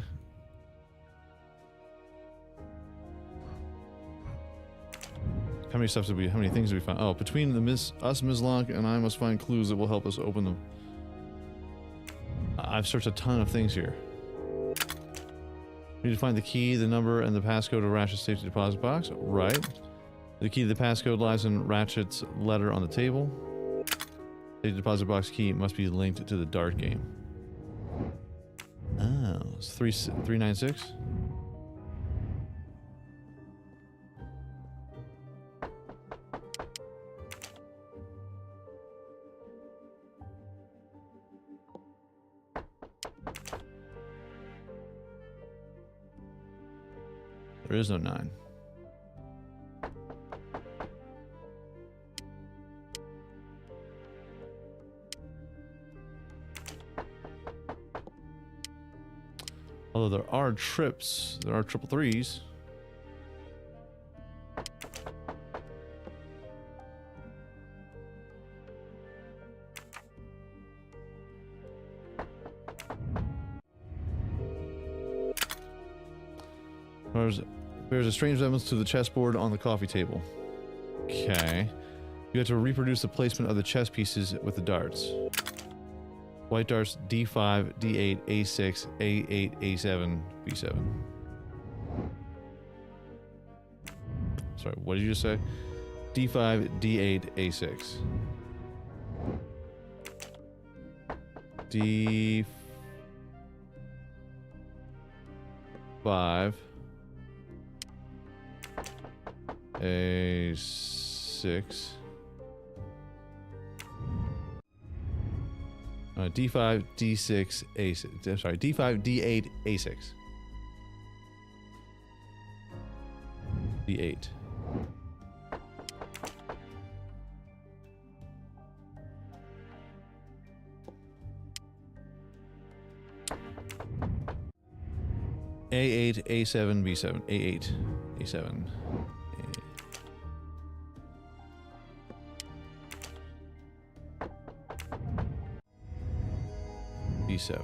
How many stuff did we? How many things did we find? Oh, between the Ms. Locke, and I must find clues that will help us open them. I've searched a ton of things here. We need to find the key, the number, and the passcode of Ratchet's safety deposit box. Right. The key to the passcode lies in Ratchet's letter on the table. The deposit box key must be linked to the dart game. Oh, it's 396. There is no 9. Although there are trips, there are triple threes. There's a strange resemblance to the chessboard on the coffee table. Okay. You have to reproduce the placement of the chess pieces with the darts. White darts D5, D8, A6, A8, A7, B7. Sorry, what did you just say? D5, D8, A6. D5, A6. D5, D6, A6. Sorry, D5, D8, A6. D8. A8, A7, B7. A8, A7. B7.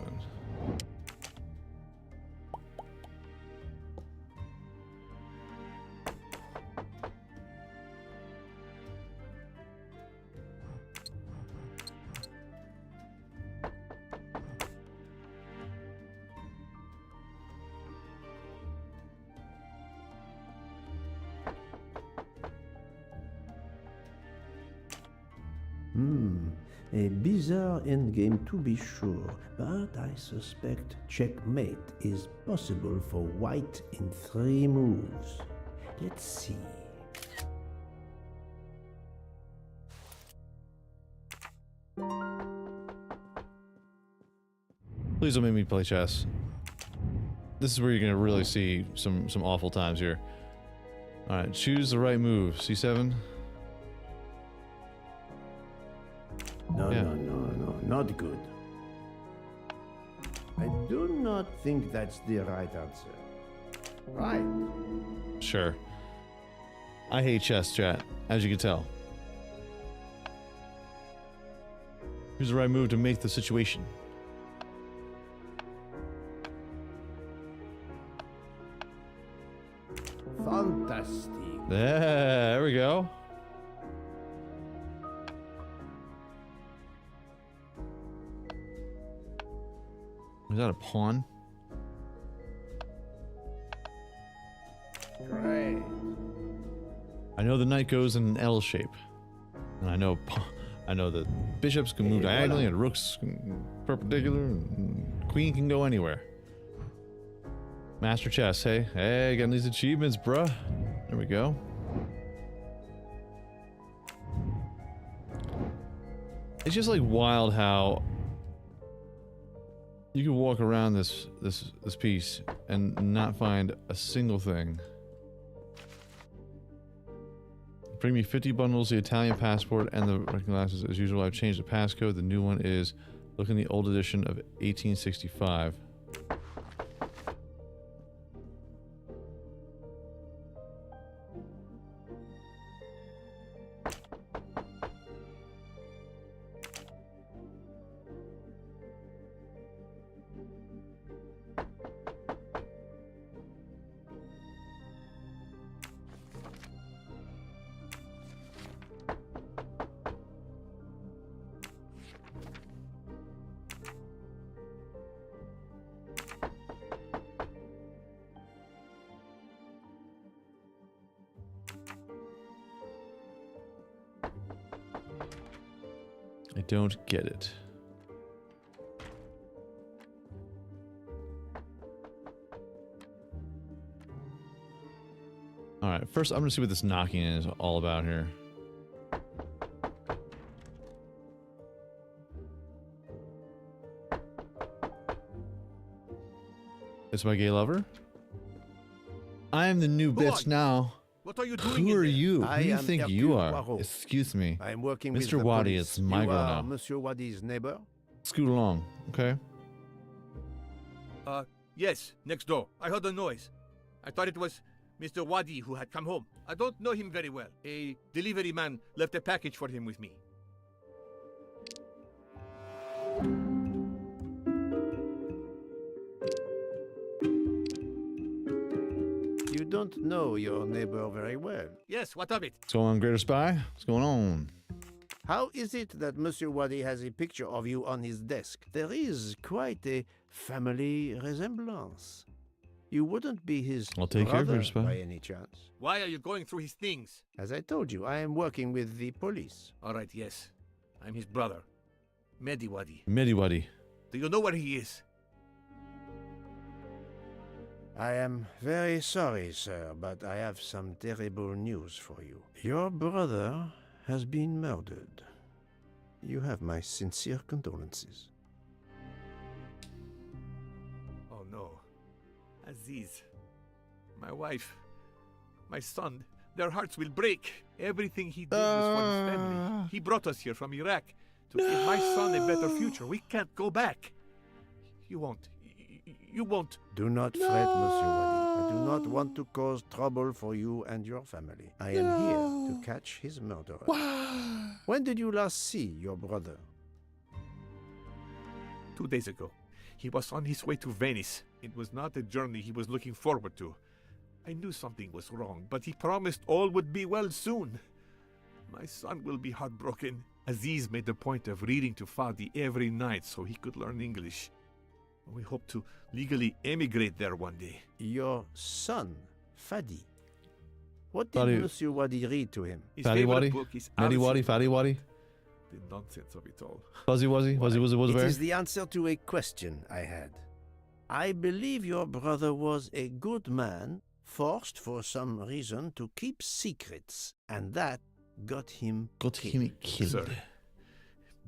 A bizarre endgame to be sure, but I suspect checkmate is possible for white in 3 moves. Let's see. Please don't make me play chess. This is where you're gonna really see some awful times here. All right, choose the right move. C7. No, no, not good. I do not think that's the right answer. Right. Sure. I hate chess, chat, as you can tell. Here's the right move to make the situation. Fantastic. There we go. Is that a pawn? Great. I know the knight goes in an L shape, and I know the bishops can move diagonally, and rooks can perpendicular, and queen can go anywhere. Master chess, hey, getting these achievements, bruh. There we go. It's just like wild how you can walk around this piece and not find a single thing. Bring me 50 bundles, the Italian passport, and the reading glasses. As usual, I've changed the passcode. The new one is, look in the old edition of 1865. I don't get it. Alright, first I'm gonna see what this knocking is all about here. It's my gay lover? I am the new bitch now. What are you doing? Who are you? I Who do you am think Hercule you are? Poirot. Excuse me. I am working Mr. with the Wadi, police. it's my You girl are now. Monsieur Wadi's neighbor? Scoot along, okay? Yes, next door. I heard a noise. I thought it was Mr. Wadi who had come home. I don't know him very well. A delivery man left a package for him with me. You don't know your neighbor very well. Yes, what of it? What's going on, Greater Spy? What's going on? How is it that Monsieur Wadi has a picture of you on his desk? There is quite a family resemblance. You wouldn't be his I'll take care of brother your spy. by any chance. Why are you going through his things? As I told you, I am working with the police. All right, yes. I'm his brother. Mediwadi. Mediwadi. Do you know where he is? I am very sorry, sir, but I have some terrible news for you. Your brother has been murdered. You have my sincere condolences. Oh no. Aziz. My wife. My son. Their hearts will break. Everything he did was for his family. He brought us here from Iraq to give my son a better future. We can't go back. You won't. You won't. Do not fret, Monsieur Wadi. I do not want to cause trouble for you and your family. I am here to catch his murderer. When did you last see your brother? 2 days ago. He was on his way to Venice. It was not a journey he was looking forward to. I knew something was wrong, but he promised all would be well soon. My son will be heartbroken. Aziz made a point of reading to Fadi every night so he could learn English. We hope to legally emigrate there one day. Your son, Fadi. What did Fadi. Monsieur Wadi read to him? His Fatty favorite Waddy? book is Medi Waddy? Alice. Fatty Waddy? The nonsense of it all. Fuzzy Wuzzy? Wuzzy Wuzzy Wuzzy It Bear? is the answer to a question I had. I believe your brother was a good man, forced for some reason to keep secrets, and that got him killed. Sir,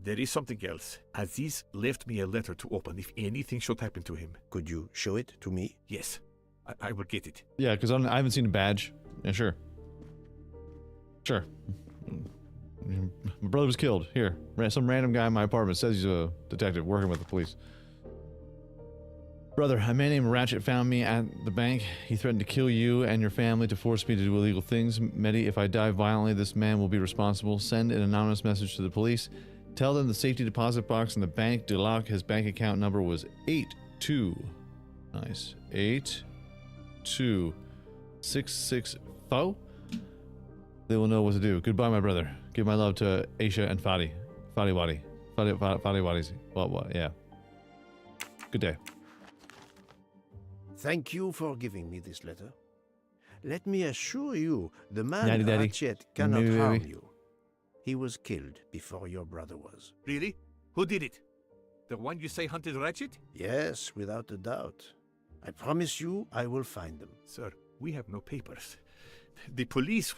there is something else. Aziz left me a letter to open if anything should happen to him. Could you show it to me? Yes, I will get it. Yeah, because I haven't seen a badge. Yeah, sure. Sure. My brother was killed. Here. Some random guy in my apartment says he's a detective working with the police. Brother, a man named Ratchet found me at the bank. He threatened to kill you and your family to force me to do illegal things. Medi, if I die violently, this man will be responsible. Send an anonymous message to the police. Tell them the safety deposit box in the bank de lock, his bank account number was 82. Nice. 82664. They will know what to do. Goodbye, my brother. Give my love to Aisha and Fadi. Fadi Wadi. Fadi Wadi's. What? Yeah. Good day. Thank you for giving me this letter. Let me assure you, the man Daddy, daddy. Ratchet cannot Maybe, harm maybe. you. He was killed before your brother was. Really? Who did it? The one you say hunted Ratchet? Yes, without a doubt. I promise you I will find them. Sir, we have no papers. The police...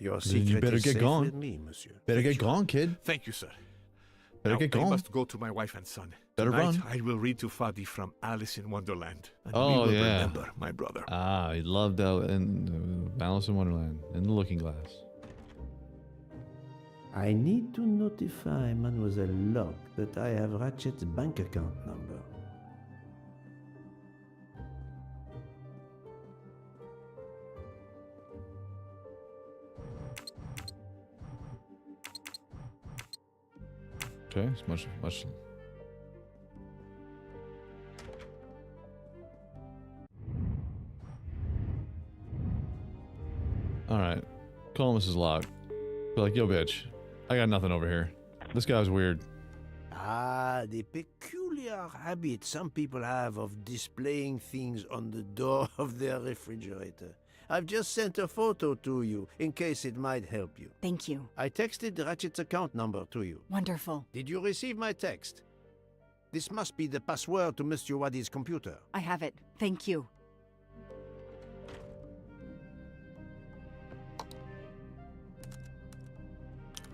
Your Then secret you better is get safe gone. with me, monsieur. Better get gone, kid. Thank you, sir. Better Now, get I gone. must go to my wife and son. Better Tonight, run. I will read to Fadi from Alice in Wonderland. And Oh, we will yeah. remember my brother. Ah, he loved Alice in Wonderland in the Looking Glass. I need to notify Mademoiselle Locke that I have Ratchet's bank account number. Okay, it's much. All right, call Mrs. Locke. Be like, yo, bitch, I got nothing over here. This guy's weird. Ah, the peculiar habit some people have of displaying things on the door of their refrigerator. I've just sent a photo to you, in case it might help you. Thank you. I texted Ratchet's account number to you. Wonderful. Did you receive my text? This must be the password to Mr. Wadi's computer. I have it. Thank you.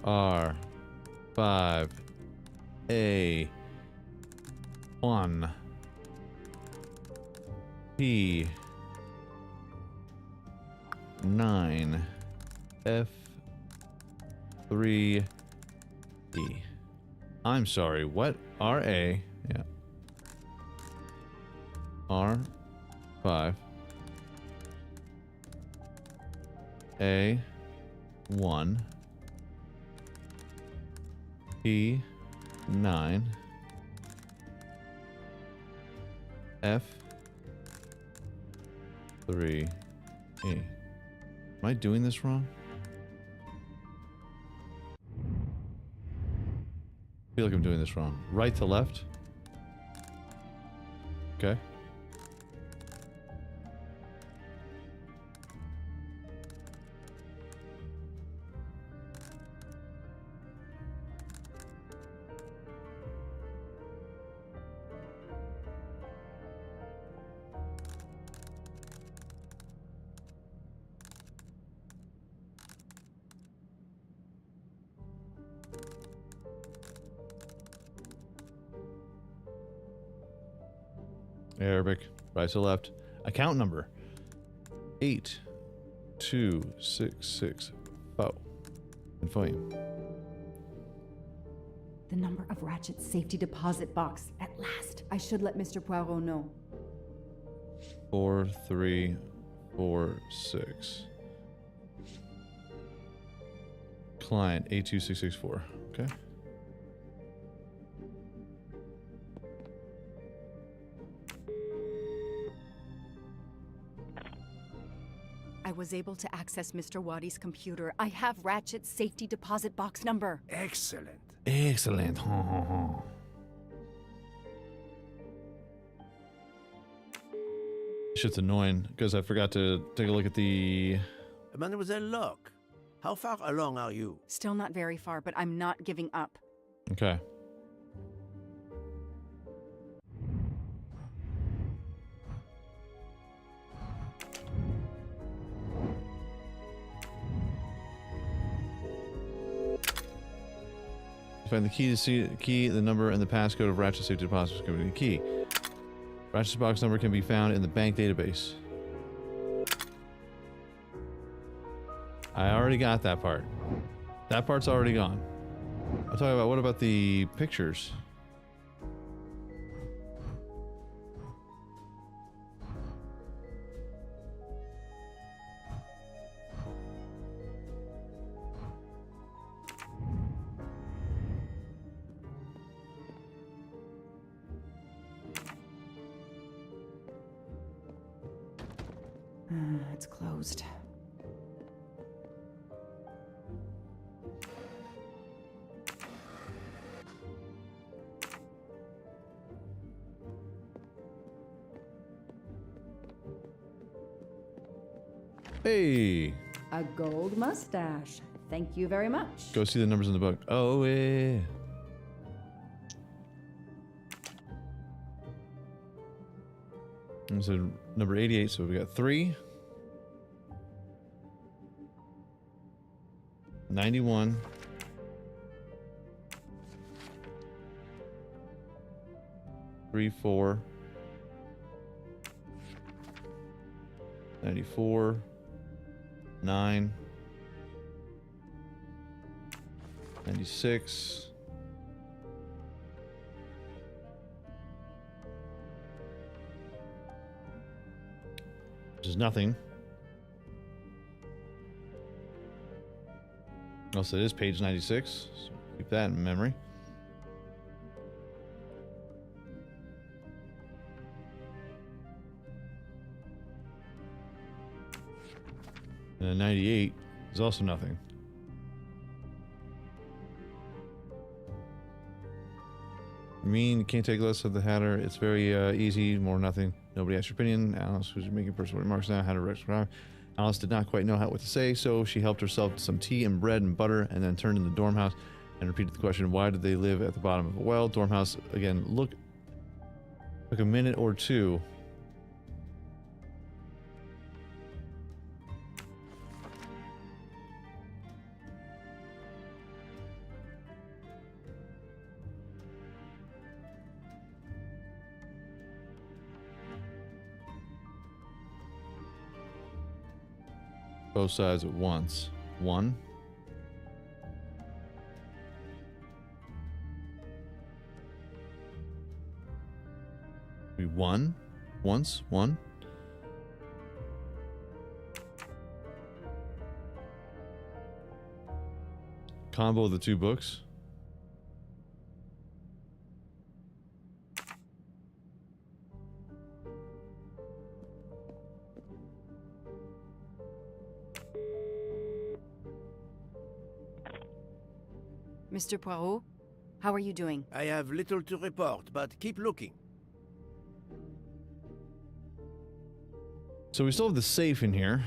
R5 A1 P 9 F3 E. I'm sorry, what? RA, yeah. R5 A1 P9 F3 E. Am I doing this wrong? I feel like I'm doing this wrong. Right to left. Okay. Arabic, right to left. Account number 82664. And fine. The number of Ratchet's safety deposit box. At last. I should let Mr. Poirot know. 4346. Client 82664. Okay. I was able to access Mr. Wadi's computer. I have Ratchet's safety deposit box number. Excellent. Excellent. Shit's annoying because I forgot to take a look at the... Mademoiselle Locke, how far along are you? Still not very far, but I'm not giving up. Okay. Find the key, the number, and the passcode of Ratchet Safety Deposit Company key. Ratchet's box number can be found in the bank database. I already got that part. That part's already gone. I'll talk about, what about the pictures? It's closed. Hey! A gold mustache. Thank you very much. Go see the numbers in the book. Oh, yeah. And so number 88, so we got 3. 91. 3, 4. 94. 9. 96. Which is nothing. Also, it is page 96, so keep that in memory. And then 98 is also nothing. You can't take less of the Hatter. It's very easy, more nothing. Nobody asked your opinion. Alice was making personal remarks now. Hatter rectified. Alice did not quite know what to say, so she helped herself to some tea and bread and butter and then turned in the dorm house and repeated the question, why did they live at the bottom of a well? Dorm house, again, took a minute or two. Both sides at once. 1. We 1. Once. 1. Combo of the 2 books. Mr. Poirot, How are you doing? I have little to report, but keep looking. So we still have the safe in here.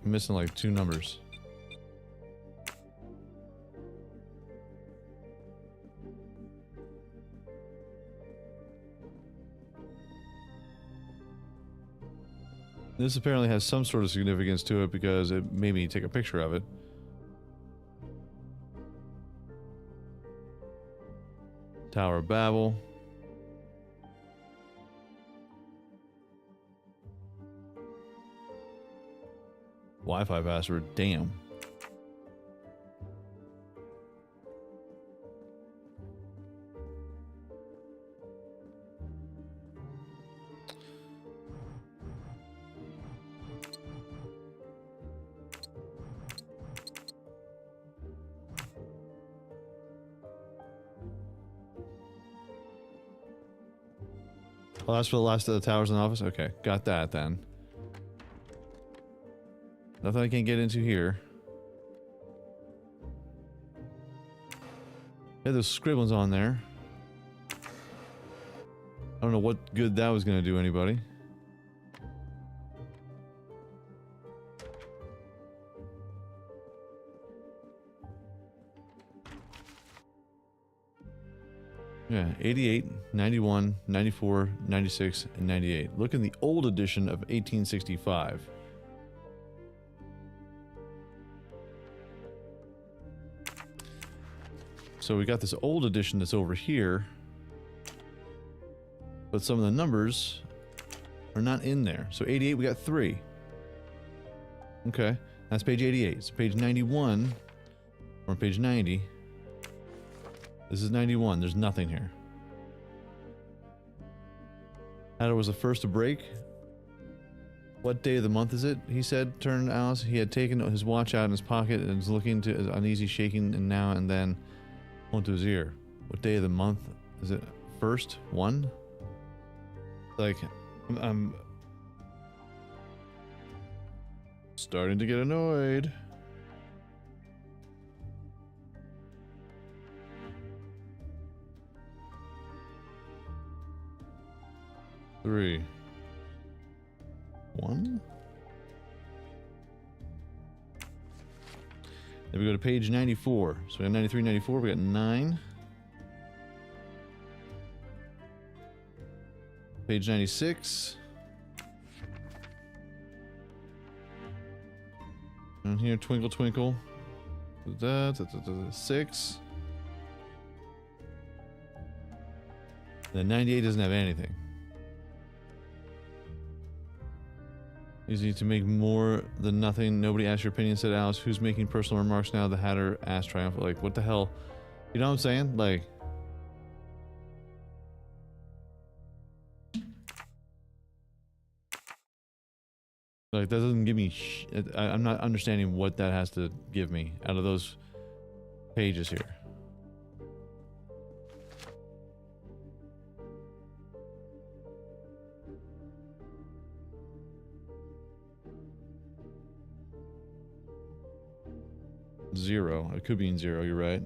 I'm missing like 2 numbers. This apparently has some sort of significance to it because it made me take a picture of it. Tower of Babel. Wi-Fi password, damn. Oh, that's for the last of the towers in the office? Okay, got that then. Nothing I can't get into here. Yeah, there's scribblings on there. I don't know what good that was gonna do anybody. Yeah, 88, 91, 94, 96, and 98. Look in the old edition of 1865. So we got this old edition that's over here, but some of the numbers are not in there. So 88, we got 3. Okay, that's page 88. So page 91, or page 90. This is 91. There's nothing here. Hatter was the first to break. What day of the month is it? He said, turned to Alice. He had taken his watch out in his pocket and was looking to his uneasy shaking and now and then went to his ear. What day of the month is it? First? 1? Like, I'm starting to get annoyed. Three. 1. Then we go to page 94. So we got 93, 94. We got 9. Page 96. Down here, twinkle, twinkle. 6. Then 98 doesn't have anything. Easy to make more than nothing. Nobody asked your opinion, said Alice. Who's making personal remarks now? The Hatter asked triumphant. Like, what the hell? You know what I'm saying? Like, that doesn't give me I'm not understanding what that has to give me out of those pages here. Zero. It could be in 0, you're right.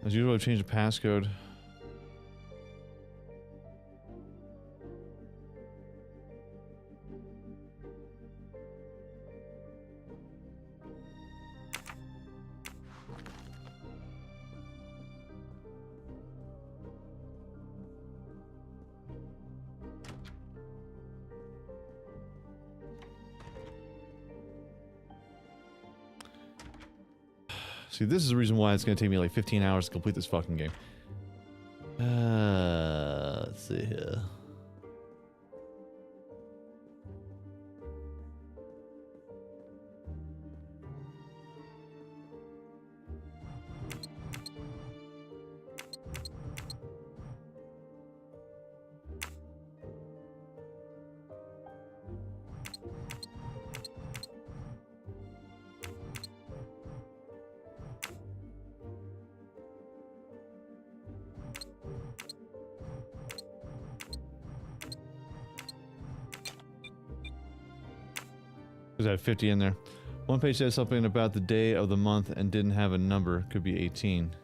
As usual, I've changed the passcode. See, this is the reason why it's going to take me like 15 hours to complete this fucking game. Let's see here. Because I had 50 in there. One page says something about the day of the month and didn't have a number. Could be 18.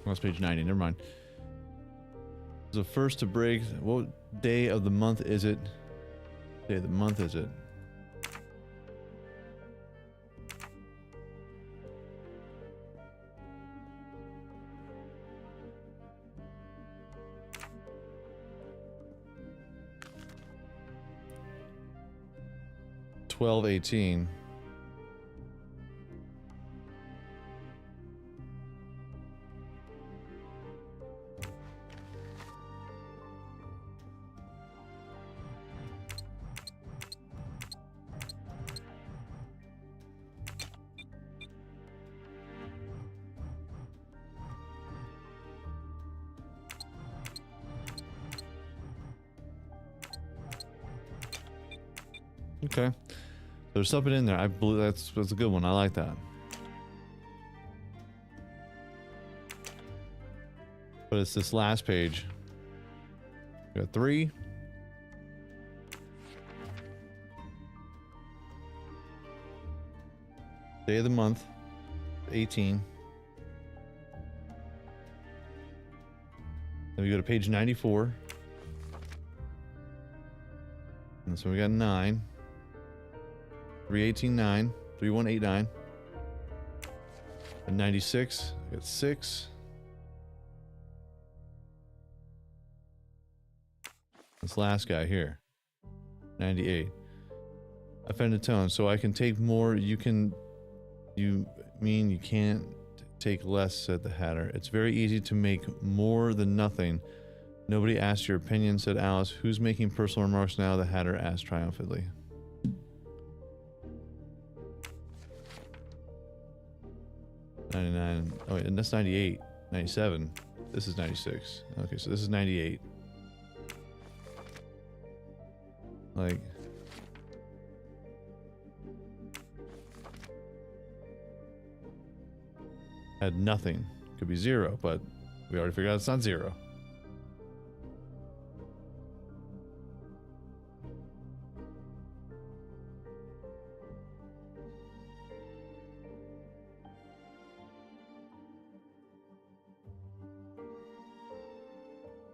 That's page 90, never mind. The first to break. What day of the month is it? Day of the month is it? $12.18. Okay, there's something in there. I believe that's a good one. I like that. But it's this last page. We got 3. Day of the month, 18. Then we go to page 94. And so we got 9. 318.9, 3189, and 96. I got 6. This last guy here, 98. Offended tone. So I can take more. You mean you can't take less? Said the Hatter. It's very easy to make more than nothing. Nobody asked your opinion, said Alice. Who's making personal remarks now? The Hatter asked triumphantly. $99. Oh, and that's 98. 97. This is 96. Okay, so this is 98. Like, had nothing. Could be 0, but we already figured out it's not 0.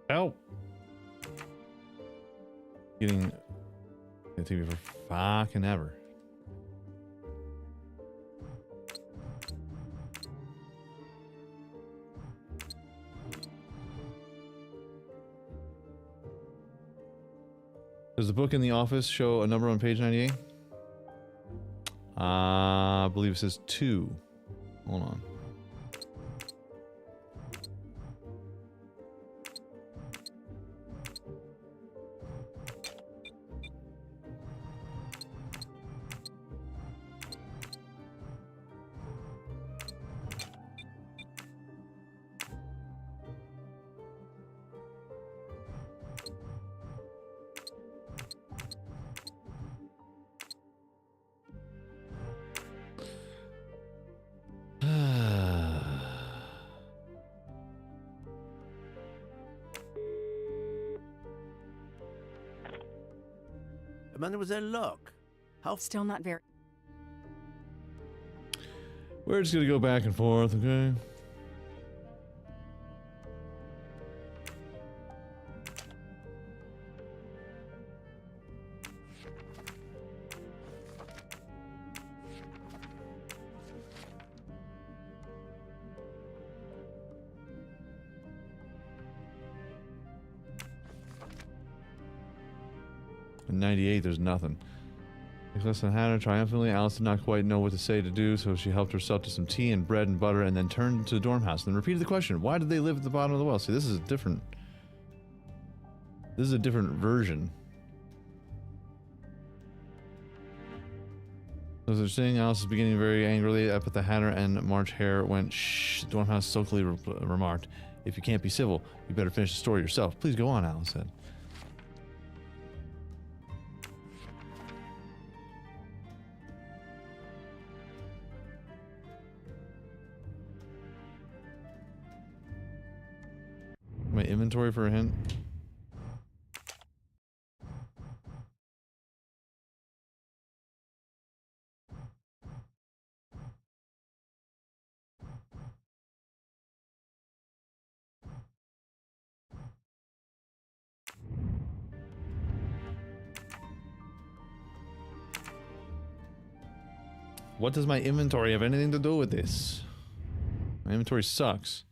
Help! Getting gonna take me for fucking ever. Does the book in the office show a number on page 98? I believe it says 2. Hold on. Mademoiselle Locke, how... Still not very... We're just gonna go back and forth, okay? In 98, there's nothing. Nicholas and Hannah triumphantly. Alice did not quite know what to say to do, so she helped herself to some tea and bread and butter, and then turned to the dorm house. And then repeated the question: why did they live at the bottom of the well? See, this is a different version. As they're saying, Alice is beginning very angrily up at the Hatter, and March Hare went, shh. The dorm house sulkily remarked, If you can't be civil, you better finish the story yourself. Please go on, Alice said. My inventory for a hint. What does my inventory have anything to do with this? My inventory sucks.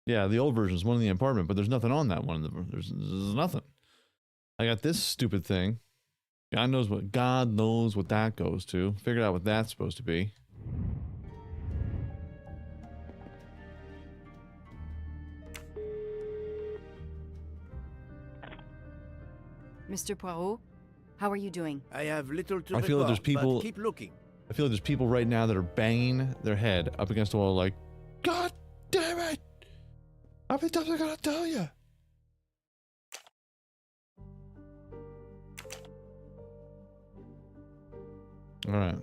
Yeah, the old version is one in the apartment, but there's nothing on that one. There's nothing. I got this stupid thing. God knows what that goes to. Figured out what that's supposed to be. Mr. Poirot, how are you doing? I have little to I feel like there's report, people. but keep looking. I feel like there's people right now that are banging their head up against the wall, like, God damn it! How many times I gotta tell you? All right.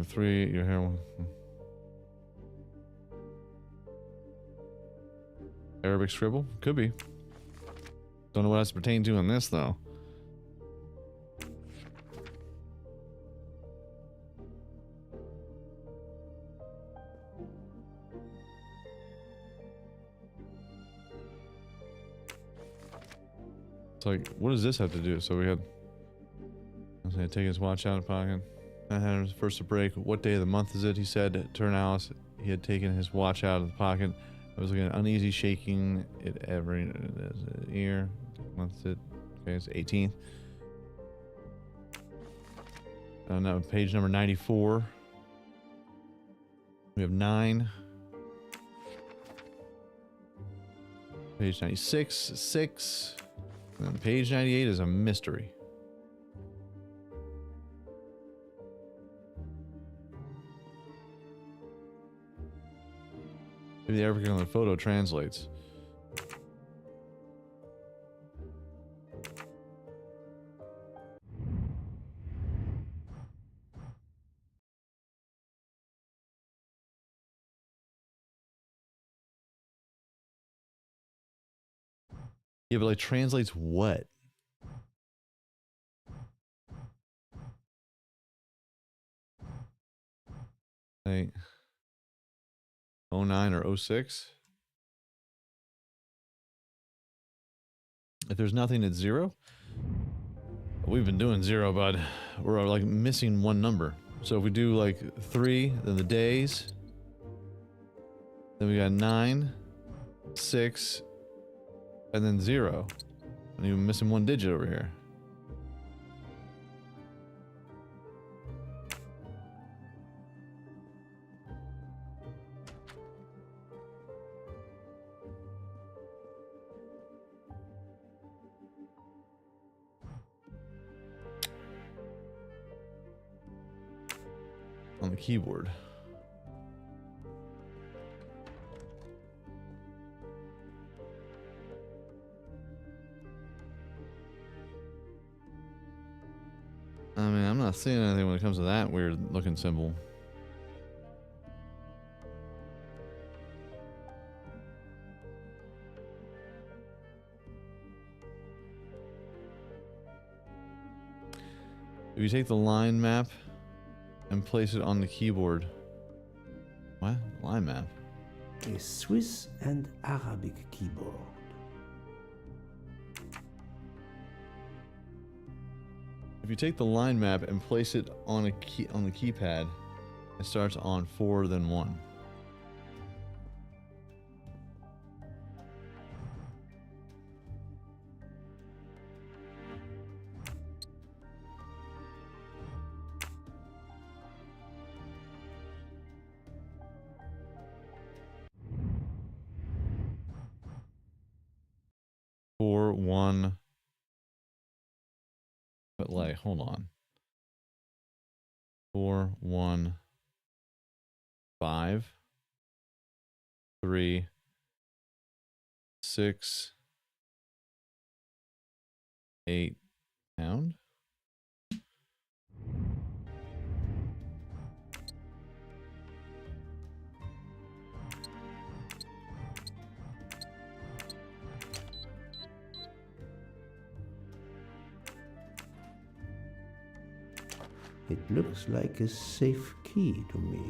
3, your hair one. Arabic scribble? Could be. Don't know what that's pertain to in this, though. It's like, what does this have to do? So we had... I was going to take his watch out of the pocket. I had his first a break. What day of the month is it? He said. Turn Alice. He had taken his watch out of the pocket. I was looking at uneasy shaking it every ear. Month is it? Okay, it's 18th. Now page number 94. We have 9. Page 96, 6. And then page 98 is a mystery. Maybe the Arabic on the photo translates. Yeah, but like translates what? Like 09 or 06? If there's nothing at 0? We've been doing 0, bud. We're like missing one number. So if we do like 3, then the days. Then we got 9, 6, and then 0. And you're missing one digit over here. On the keyboard. I mean, I'm not seeing anything when it comes to that weird looking symbol. If you take the line map and place it on the keyboard. What? Line map? A Swiss and Arabic keyboard. If you take the line map and place it on a key on the keypad, it starts on 4 then 1. 1. But like, hold on. 4, 1, 5, 3, 6, 8 pound. It looks like a safe key to me.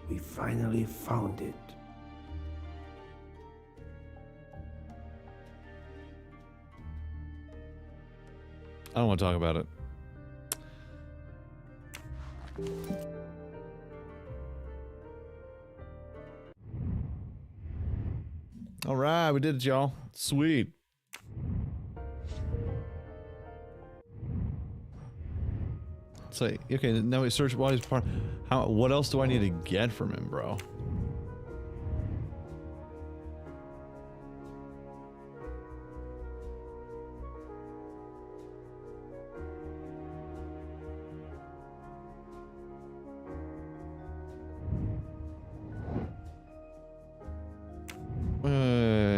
We finally found it. I don't want to talk about it. All right, we did it, y'all. Sweet. It's like, okay, now we search while he's part. How? What else do I need to get from him, bro?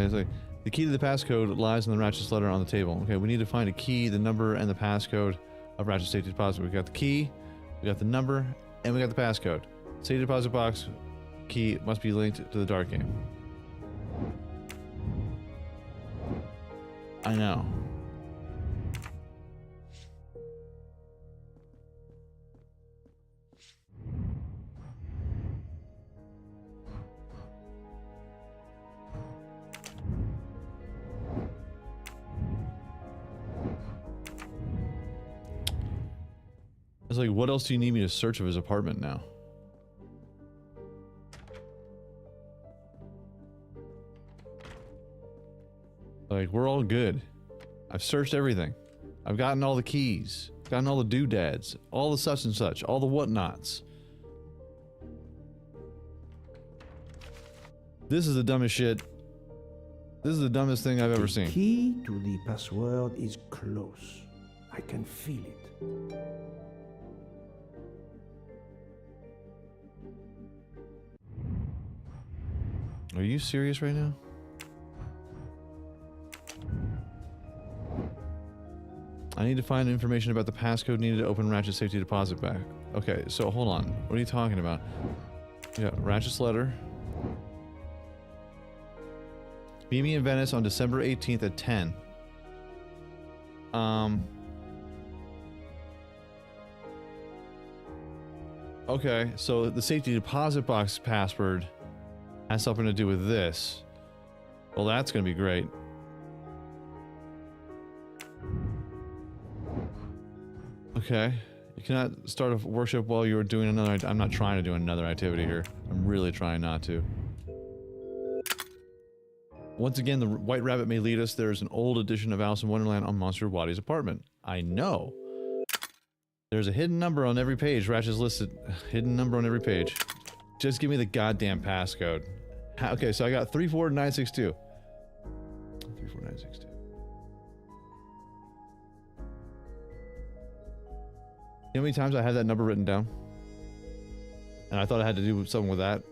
It's like the key to the passcode lies in the Ratchet's letter on the table. Okay, we need to find a key, the number, and the passcode of Ratchet's safety deposit. We got the key, we got the number, and we got the passcode. Safety deposit box key must be linked to the dark game. I know. It's like, what else do you need me to search of his apartment now? Like, we're all good. I've searched everything. I've gotten all the keys, gotten all the doodads, all the such and such, all the whatnots. This is the dumbest shit. This is the dumbest thing I've ever seen. The key to the password is close. I can feel it. Are you serious right now? I need to find information about the passcode needed to open Ratchet's safety deposit back. Okay, so hold on. What are you talking about? Yeah, Ratchet's letter. Meet me in Venice on December 18th at 10. Okay, so the safety deposit box password has something to do with this. Well, that's gonna be great. Okay. You cannot start a worship while you're doing another. I'm not trying to do another activity here. I'm really trying not to. Once again, the White Rabbit may lead us. There's an old edition of Alice in Wonderland on Monster Waddy's apartment. I know. There's a hidden number on every page. Ratchet's listed. Hidden number on every page. Just give me the goddamn passcode. Okay, so I got 34962. 34962. You know how many times I had that number written down? And I thought I had to do something with that.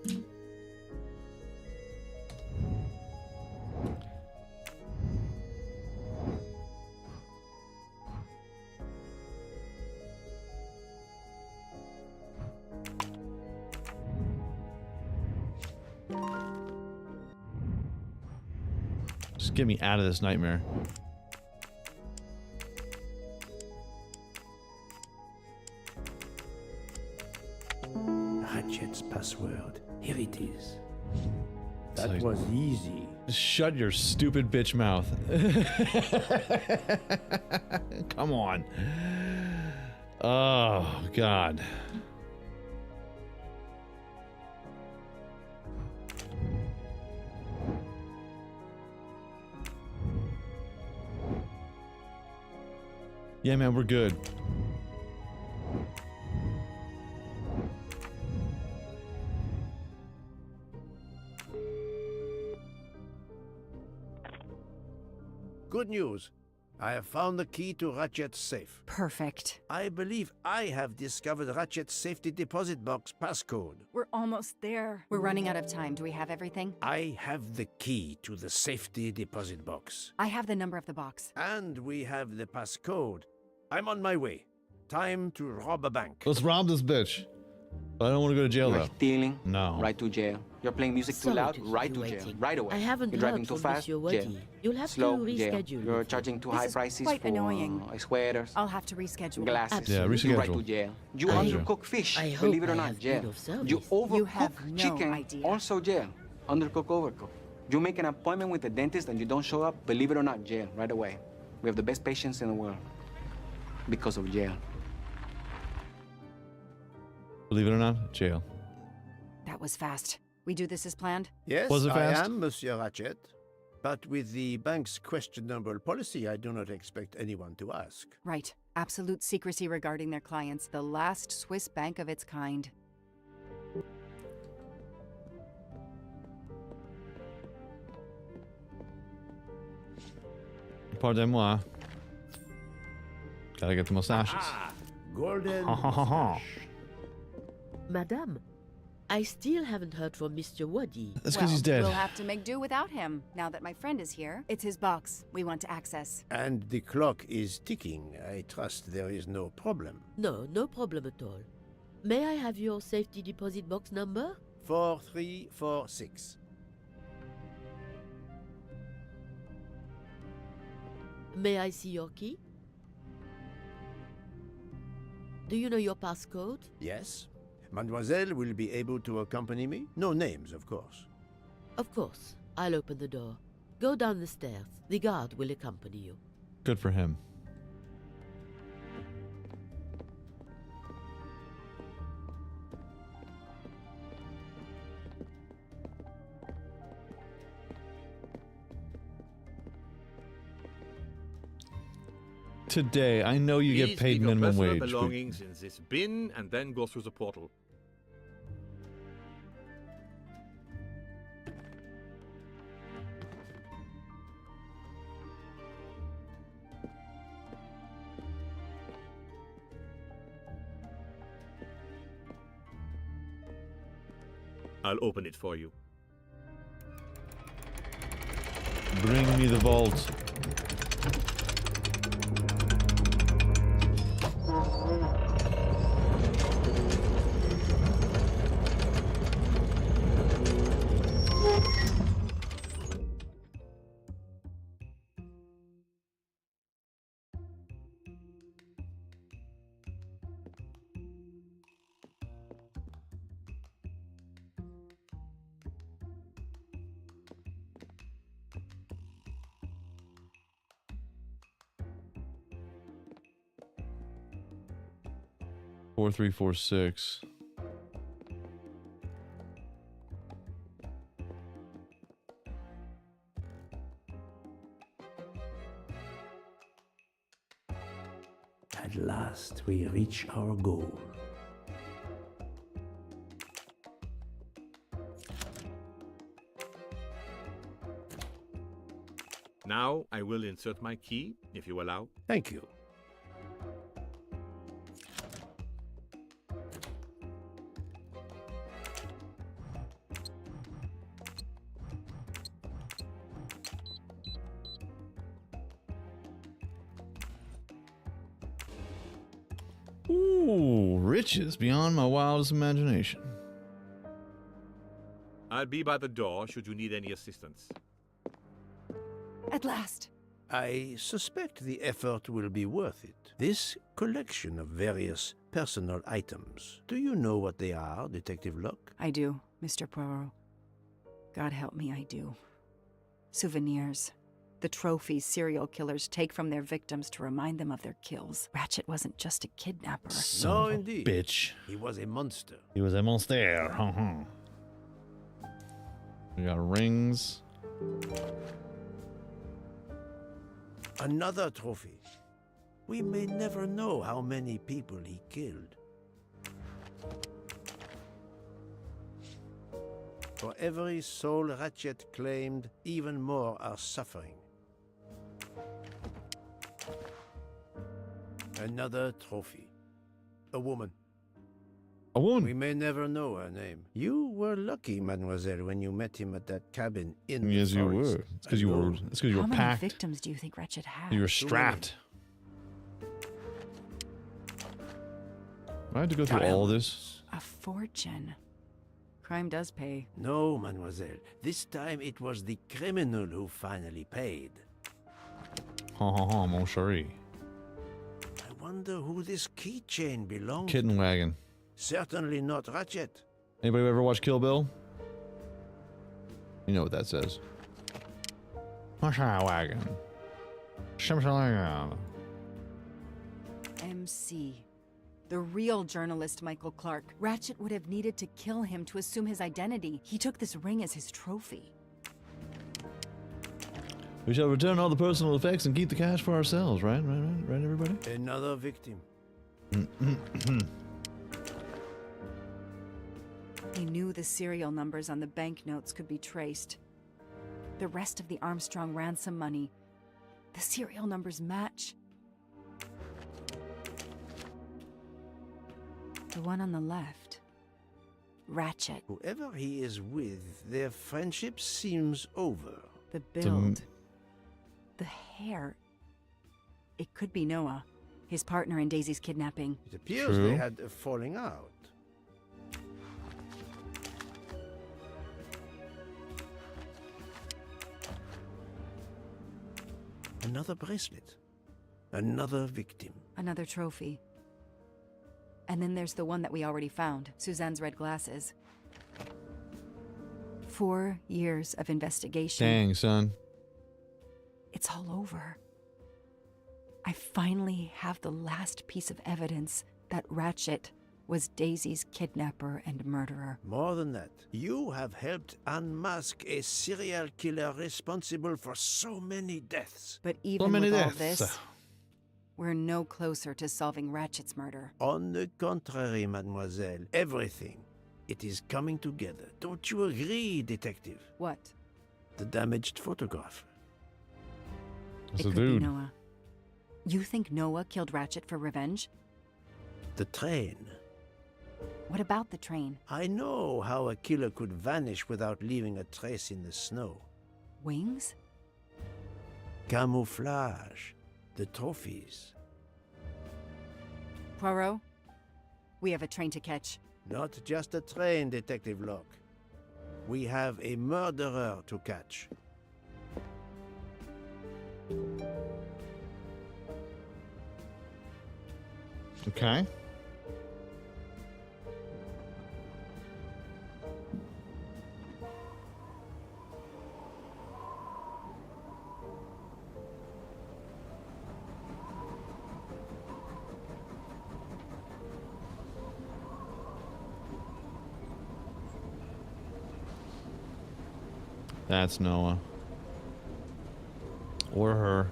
Just get me out of this nightmare. Ratchet's password. Here it is. That was easy. Just shut your stupid bitch mouth. Come on. Oh, God. Yeah, man, we're good. Good news. I have found the key to Ratchet's safe. Perfect. I believe I have discovered Ratchet's safety deposit box passcode. We're almost there. We're running out of time. Do we have everything? I have the key to the safety deposit box. I have the number of the box. And we have the passcode. I'm on my way. Time to rob a bank. Let's rob this bitch. But I don't want to go to jail, You're though. stealing, No. right to jail. You're playing music too Sorry loud, to right keep to you jail, waiting. right away. I haven't You're driving heard too from fast, Monsieur jail. Waddy. You'll have Slow, to jail. reschedule. You're charging too This high is prices quite for annoying. sweaters, I'll have to reschedule. glasses. Yeah, You're right reschedule. to jail. You I- undercook fish, I hope believe it or I not, have jail. enough service. You overcook You have no chicken, idea. also jail. Undercook, overcook. You make an appointment with the dentist and you don't show up, believe it or not, jail, right away. We have the best patients in the world because of jail. Believe it or not, jail. That was fast. We do this as planned? Yes, Was it I fast? am, Monsieur Ratchet. But with the bank's questionable policy, I do not expect anyone to ask. Right. Absolute secrecy regarding their clients. The last Swiss bank of its kind. Pardon-moi. Gotta get the mustaches. Golden Ha ha ha ha. mustache. Madame, I still haven't heard from Mr. Waddy. That's because he's dead. We'll have to make do without him. Now that my friend is here, it's his box we want to access. And the clock is ticking. I trust there is no problem. No, no problem at all. May I have your safety deposit box number? 4346. May I see your key? Do you know your passcode? Yes. Mademoiselle will be able to accompany me? No names, of course. Of course. I'll open the door. Go down the stairs. The guard will accompany you. Good for him. Today, I know you get Please paid leave your minimum personal wage. but- belongings in this bin and then go through the portal. I'll open it for you. Bring me the vault. Four, 3, 4, 6. At last, we reach our goal. Now I will insert my key, if you allow. Thank you. Ooh, riches beyond my wildest imagination. I'll be by the door should you need any assistance. At last. I suspect the effort will be worth it. This collection of various personal items. Do you know what they are, Detective Locke? I do, Mr. Poirot. God help me, I do. Souvenirs. The trophies serial killers take from their victims to remind them of their kills. Ratchet wasn't just a kidnapper. No, indeed. Bitch. He was a monster. He was a monster. We got rings. Another trophy. We may never know how many people he killed. For every soul Ratchet claimed, even more are suffering. Another trophy. A woman. A woman? We may never know her name. You were lucky, mademoiselle, when you met him at that cabin in Yes, the you forest. were. It's because you were. It's because you were How many packed. victims do you think Wretched had? You were strapped. I had to go through all this. A fortune. Crime does pay. No, mademoiselle. This time it was the criminal who finally paid. Ha ha ha, mon chéri. I wonder who this keychain belonged Kitten to. wagon. Certainly not Ratchet. Anybody ever watch Kill Bill? You know what that says. Wagon. MC. The real journalist Michael Clark. Ratchet would have needed to kill him to assume his identity. He took this ring as his trophy. We shall return all the personal effects and keep the cash for ourselves, right? Right, everybody? Another victim. He knew the serial numbers on the banknotes could be traced. The rest of the Armstrong ransom money. The serial numbers match. The one on the left. Ratchet. Whoever he is with, their friendship seems over. The build. The hair. It could be Noah, his partner in Daisy's kidnapping. It appears they had a falling out. Another bracelet. Another victim. Another trophy. And then there's the one that we already found, Suzanne's red glasses. 4 years of investigation. Dang, son. It's all over. I finally have the last piece of evidence that Ratchet was Daisy's kidnapper and murderer. More than that, you have helped unmask a serial killer responsible for so many deaths. But even with all this, we're no closer to solving Ratchet's murder. On the contrary, mademoiselle, everything. It is coming together. Don't you agree, detective? What? The damaged photograph. It could be Noah. You think Noah killed Ratchet for revenge? The train. What about the train? I know how a killer could vanish without leaving a trace in the snow. Wings? Camouflage. The trophies. Poirot, we have a train to catch. Not just a train, Detective Locke. We have a murderer to catch. Okay. That's Noah. Or her.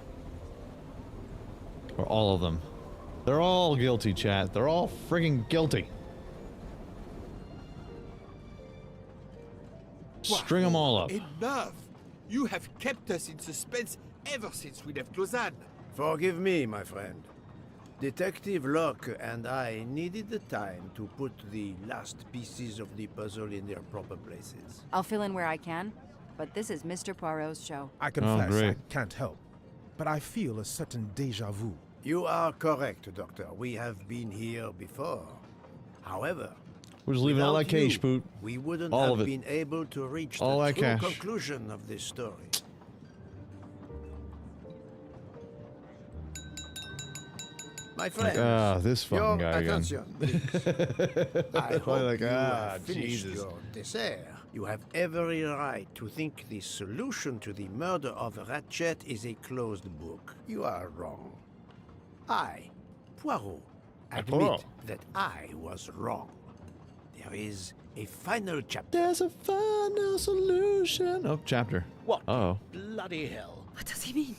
Or all of them. They're all guilty, chat. They're all friggin' guilty. String them all up. Enough! You have kept us in suspense ever since we left Lausanne. Forgive me, my friend. Detective Locke and I needed the time to put the last pieces of the puzzle in their proper places. I'll fill in where I can, but this is Mr. Poirot's show. I confess I can't help, but I feel a certain deja vu. You are correct, Doctor. We have been here before. However, we're just leaving all that without cash, you, Poot. we wouldn't All have of it. been able to reach All the that true cash. conclusion of this story. My friend, this fucking your guy again. attention, please. I hope Like, you have finished Jesus. your dessert. You have every right to think the solution to the murder of Ratchet is a closed book. You are wrong. I, Poirot, admit Poirot. that I was wrong. There is a final chapter. There's a final solution. Oh, chapter. What? Uh-oh. Bloody hell. What does he mean?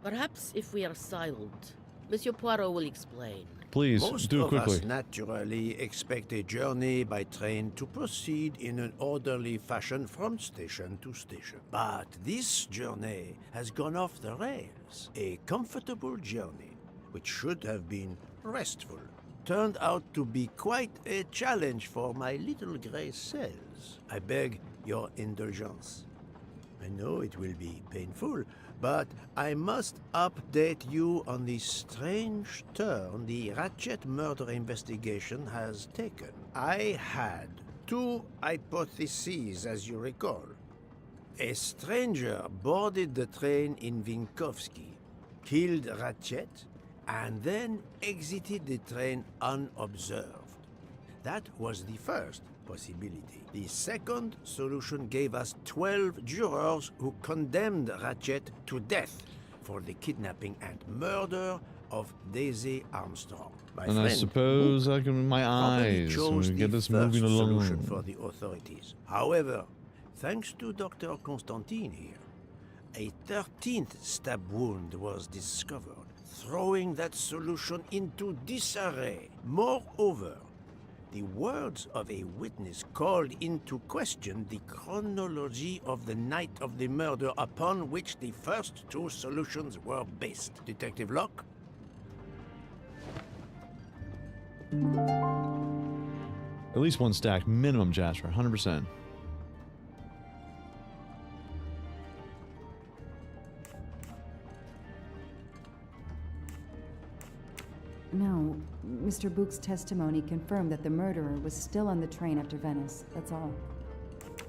Perhaps if we are silent, Monsieur Poirot will explain. Please, Most do it of quickly. us naturally expect a journey by train to proceed in an orderly fashion from station to station. But this journey has gone off the rails. A comfortable journey which should have been restful, turned out to be quite a challenge for my little grey cells. I beg your indulgence. I know it will be painful, but I must update you on the strange turn the Ratchet murder investigation has taken. I had two hypotheses, as you recall. A stranger boarded the train in Vinkovsky, killed Ratchet, and then exited the train unobserved. That was the first possibility. The second solution gave us 12 jurors who condemned Ratchet to death for the kidnapping and murder of Daisy Armstrong. My and friend I suppose Book I can my probably eyes chose and get the this first moving solution along. for the authorities. However, thanks to Dr. Constantine here, a 13th stab wound was discovered, throwing that solution into disarray. Moreover, the words of a witness called into question the chronology of the night of the murder upon which the first two solutions were based. Detective Locke? At least one stack minimum, Jasper. 100%. No, Mr. Book's testimony confirmed that the murderer was still on the train after Venice. That's all.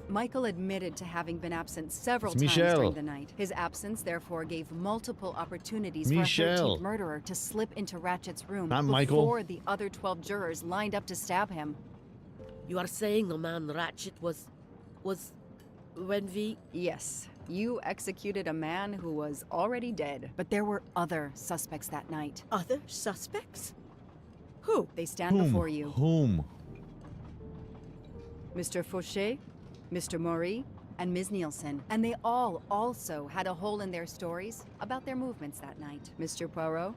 Michael admitted to having been absent several It's times Michel. during the night. His absence, therefore, gave multiple opportunities for a Michel. 13th murderer to slip into Ratchet's room Not before Michael. the other 12 jurors lined up to stab him. You are saying the man Ratchet was when we... Yes, you executed a man who was already dead. But there were other suspects that night. Other suspects? Who? They stand before you. Whom? Mr. Fauché, Mr. Maury, and Ms. Nielsen. And they all also had a hole in their stories about their movements that night. Mr. Poirot?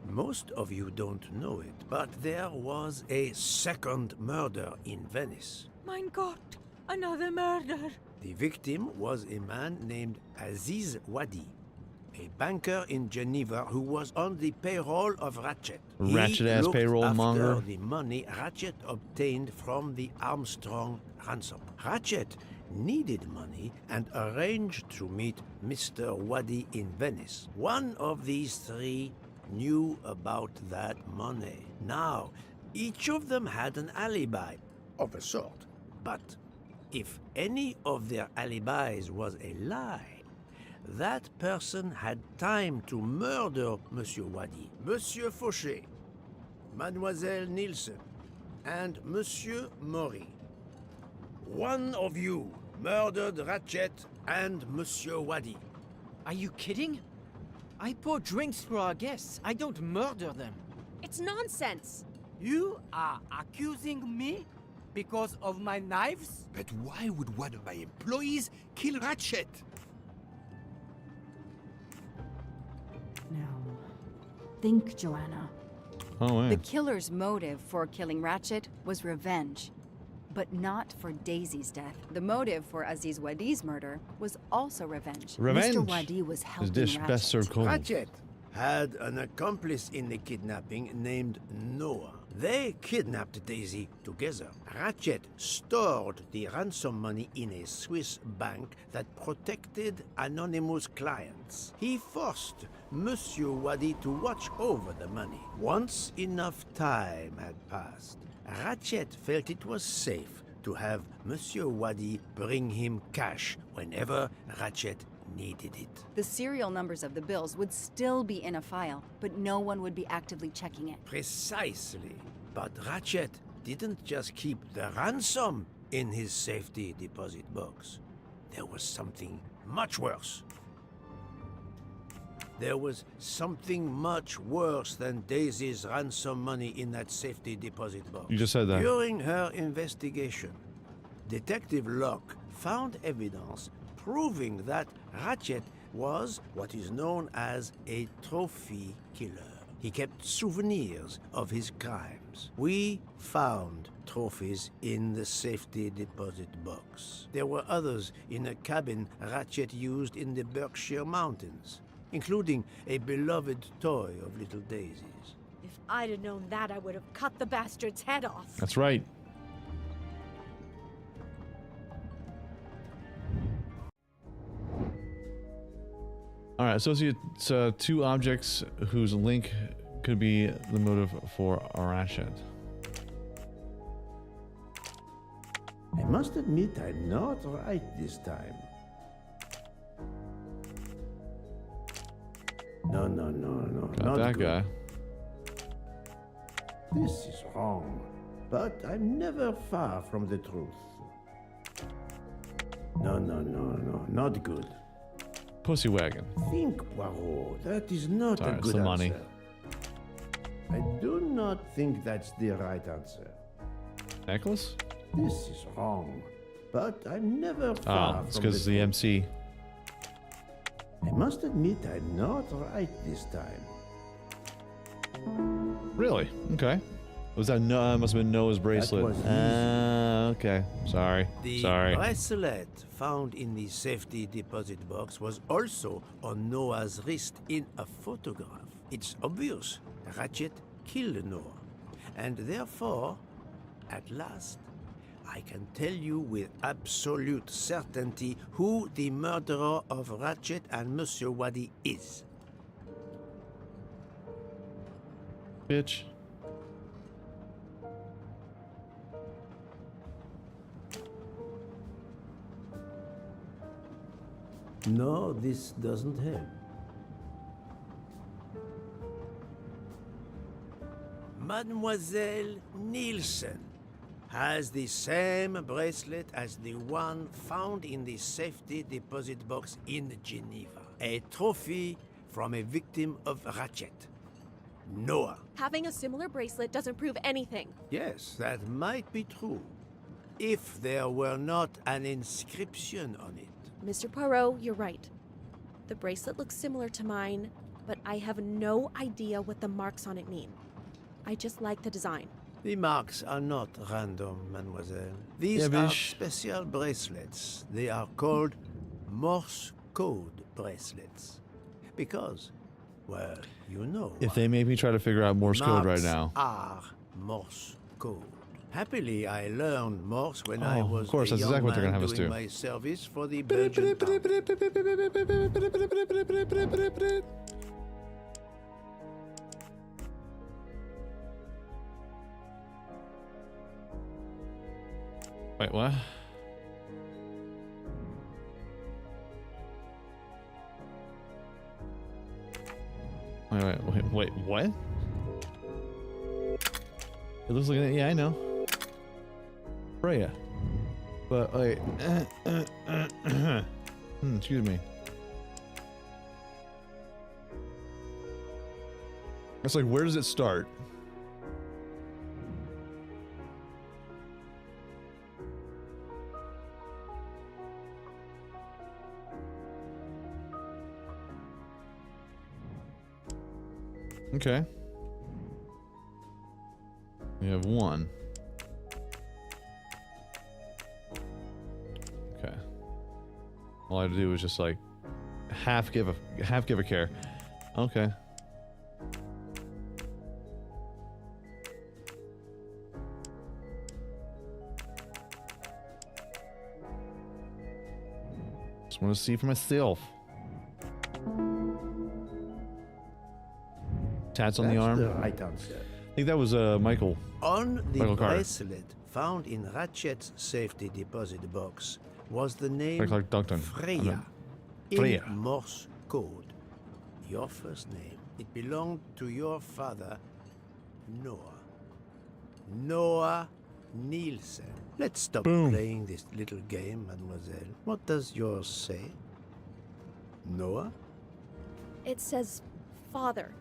Most of you don't know it, but there was a second murder in Venice. Mein Gott, another murder. The victim was a man named Aziz Wadi, a banker in Geneva who was on the payroll of Ratchet. Ratchet-ass payroll after monger. the money Ratchet obtained from the Armstrong ransom. Ratchet needed money and arranged to meet Mr. Wadi in Venice. One of these three knew about that money. Now, each of them had an alibi, of a sort. But if any of their alibis was a lie, that person had time to murder Monsieur Wadi, Monsieur Fauché, Mademoiselle Nielsen, and Monsieur Maury. One of you murdered Ratchet and Monsieur Wadi. Are you kidding? I pour drinks for our guests. I don't murder them. It's nonsense. You are accusing me because of my knives? But why would one of my employees kill Ratchet? Now, think, Joanna. Oh, yeah. The killer's motive for killing Ratchet was revenge, but not for Daisy's death. The motive for Aziz Wadi's murder was also revenge. Revenge. Mr. Wadi was His helping dish Ratchet. best served cold. Ratchet had an accomplice in the kidnapping named Noah. They kidnapped Daisy together. Ratchet stored the ransom money in a Swiss bank that protected anonymous clients. He forced Monsieur Wadi to watch over the money. Once enough time had passed, Ratchet felt it was safe to have Monsieur Wadi bring him cash whenever Ratchet needed it. The serial numbers of the bills would still be in a file, but no one would be actively checking it. Precisely. But Ratchet didn't just keep the ransom in his safety deposit box. There was something much worse. There was something much worse than Daisy's ransom money in that safety deposit box. You just said that. During her investigation, Detective Locke found evidence proving that Ratchet was what is known as a trophy killer. He kept souvenirs of his crimes. We found trophies in the safety deposit box. There were others in a cabin Ratchet used in the Berkshire Mountains. including a beloved toy of little Daisy's. If I'd have known that, I would have cut the bastard's head off. That's right. All right, associates two objects whose link could be the motive for Ratchet. I must admit I'm not right this time. No, Got not that good. guy. This is wrong, but I'm never far from the truth. No, not good. Pussy wagon. Think, Poirot, that is not Sorry, a it's good the answer. money. I do not think that's the right answer. Necklace? This is wrong, but I'm never far Oh, it's from because it's the MC. I must admit I'm not right this time. Really? Okay. Was that no? Must have been Noah's bracelet. was easy. Okay. Sorry. The Sorry. bracelet found in the safety deposit box was also on Noah's wrist in a photograph. It's obvious Ratchet killed Noah, and therefore, at last, I can tell you with absolute certainty who the murderer of Ratchet and Monsieur Wadi is. Bitch. No, this doesn't help. Mademoiselle Nielsen has the same bracelet as the one found in the safety deposit box in Geneva. A trophy from a victim of Ratchet. Noah. Having a similar bracelet doesn't prove anything. Yes, that might be true. If there were not an inscription on it. Mr. Poirot, you're right. The bracelet looks similar to mine, but I have no idea what the marks on it mean. I just like the design. The marks are not random, mademoiselle. These are special bracelets. They are called Morse code bracelets. Because, well, you know. If they make me try to figure out Morse code right now. Are Morse code. Happily, I learned Morse when I was of course, a that's young exactly what they're man gonna have us doing do. my service for the Belgian army. Wait, what? Wait, what? It looks like it, yeah, I know. Freya. But, wait. Excuse me. It's like, where does it start? Okay. We have one. Okay. All I had to do was just like half give a care. Okay. Just want to see for myself. Tats on the arm. That's the right answer. I think that was Michael. On the Michael Carter. bracelet found in Ratchet's safety deposit box was the name Michael Clark Freya Freya. in Morse code. Your first name. It belonged to your father, Noah. Noah Nielsen. Let's stop playing this little game, mademoiselle. What does yours say? Noah? It says father.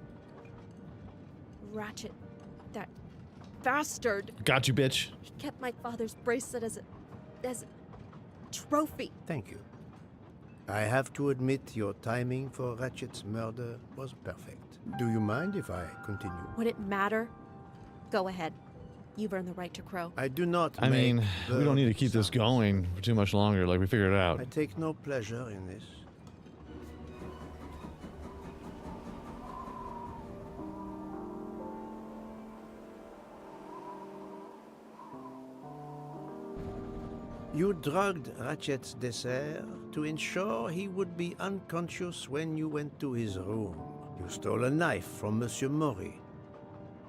Ratchet. That bastard. Got you, bitch. He kept my father's bracelet as a trophy. Thank you. I have to admit your timing for Ratchet's murder was perfect. Do you mind if I continue? Would it matter? Go ahead. You've earned the right to crow. I do not I make mean, we don't need to keep this going for too much longer. Like, we figured it out. I take no pleasure in this. You drugged Ratchet's dessert to ensure he would be unconscious when you went to his room. You stole a knife from Monsieur Maury.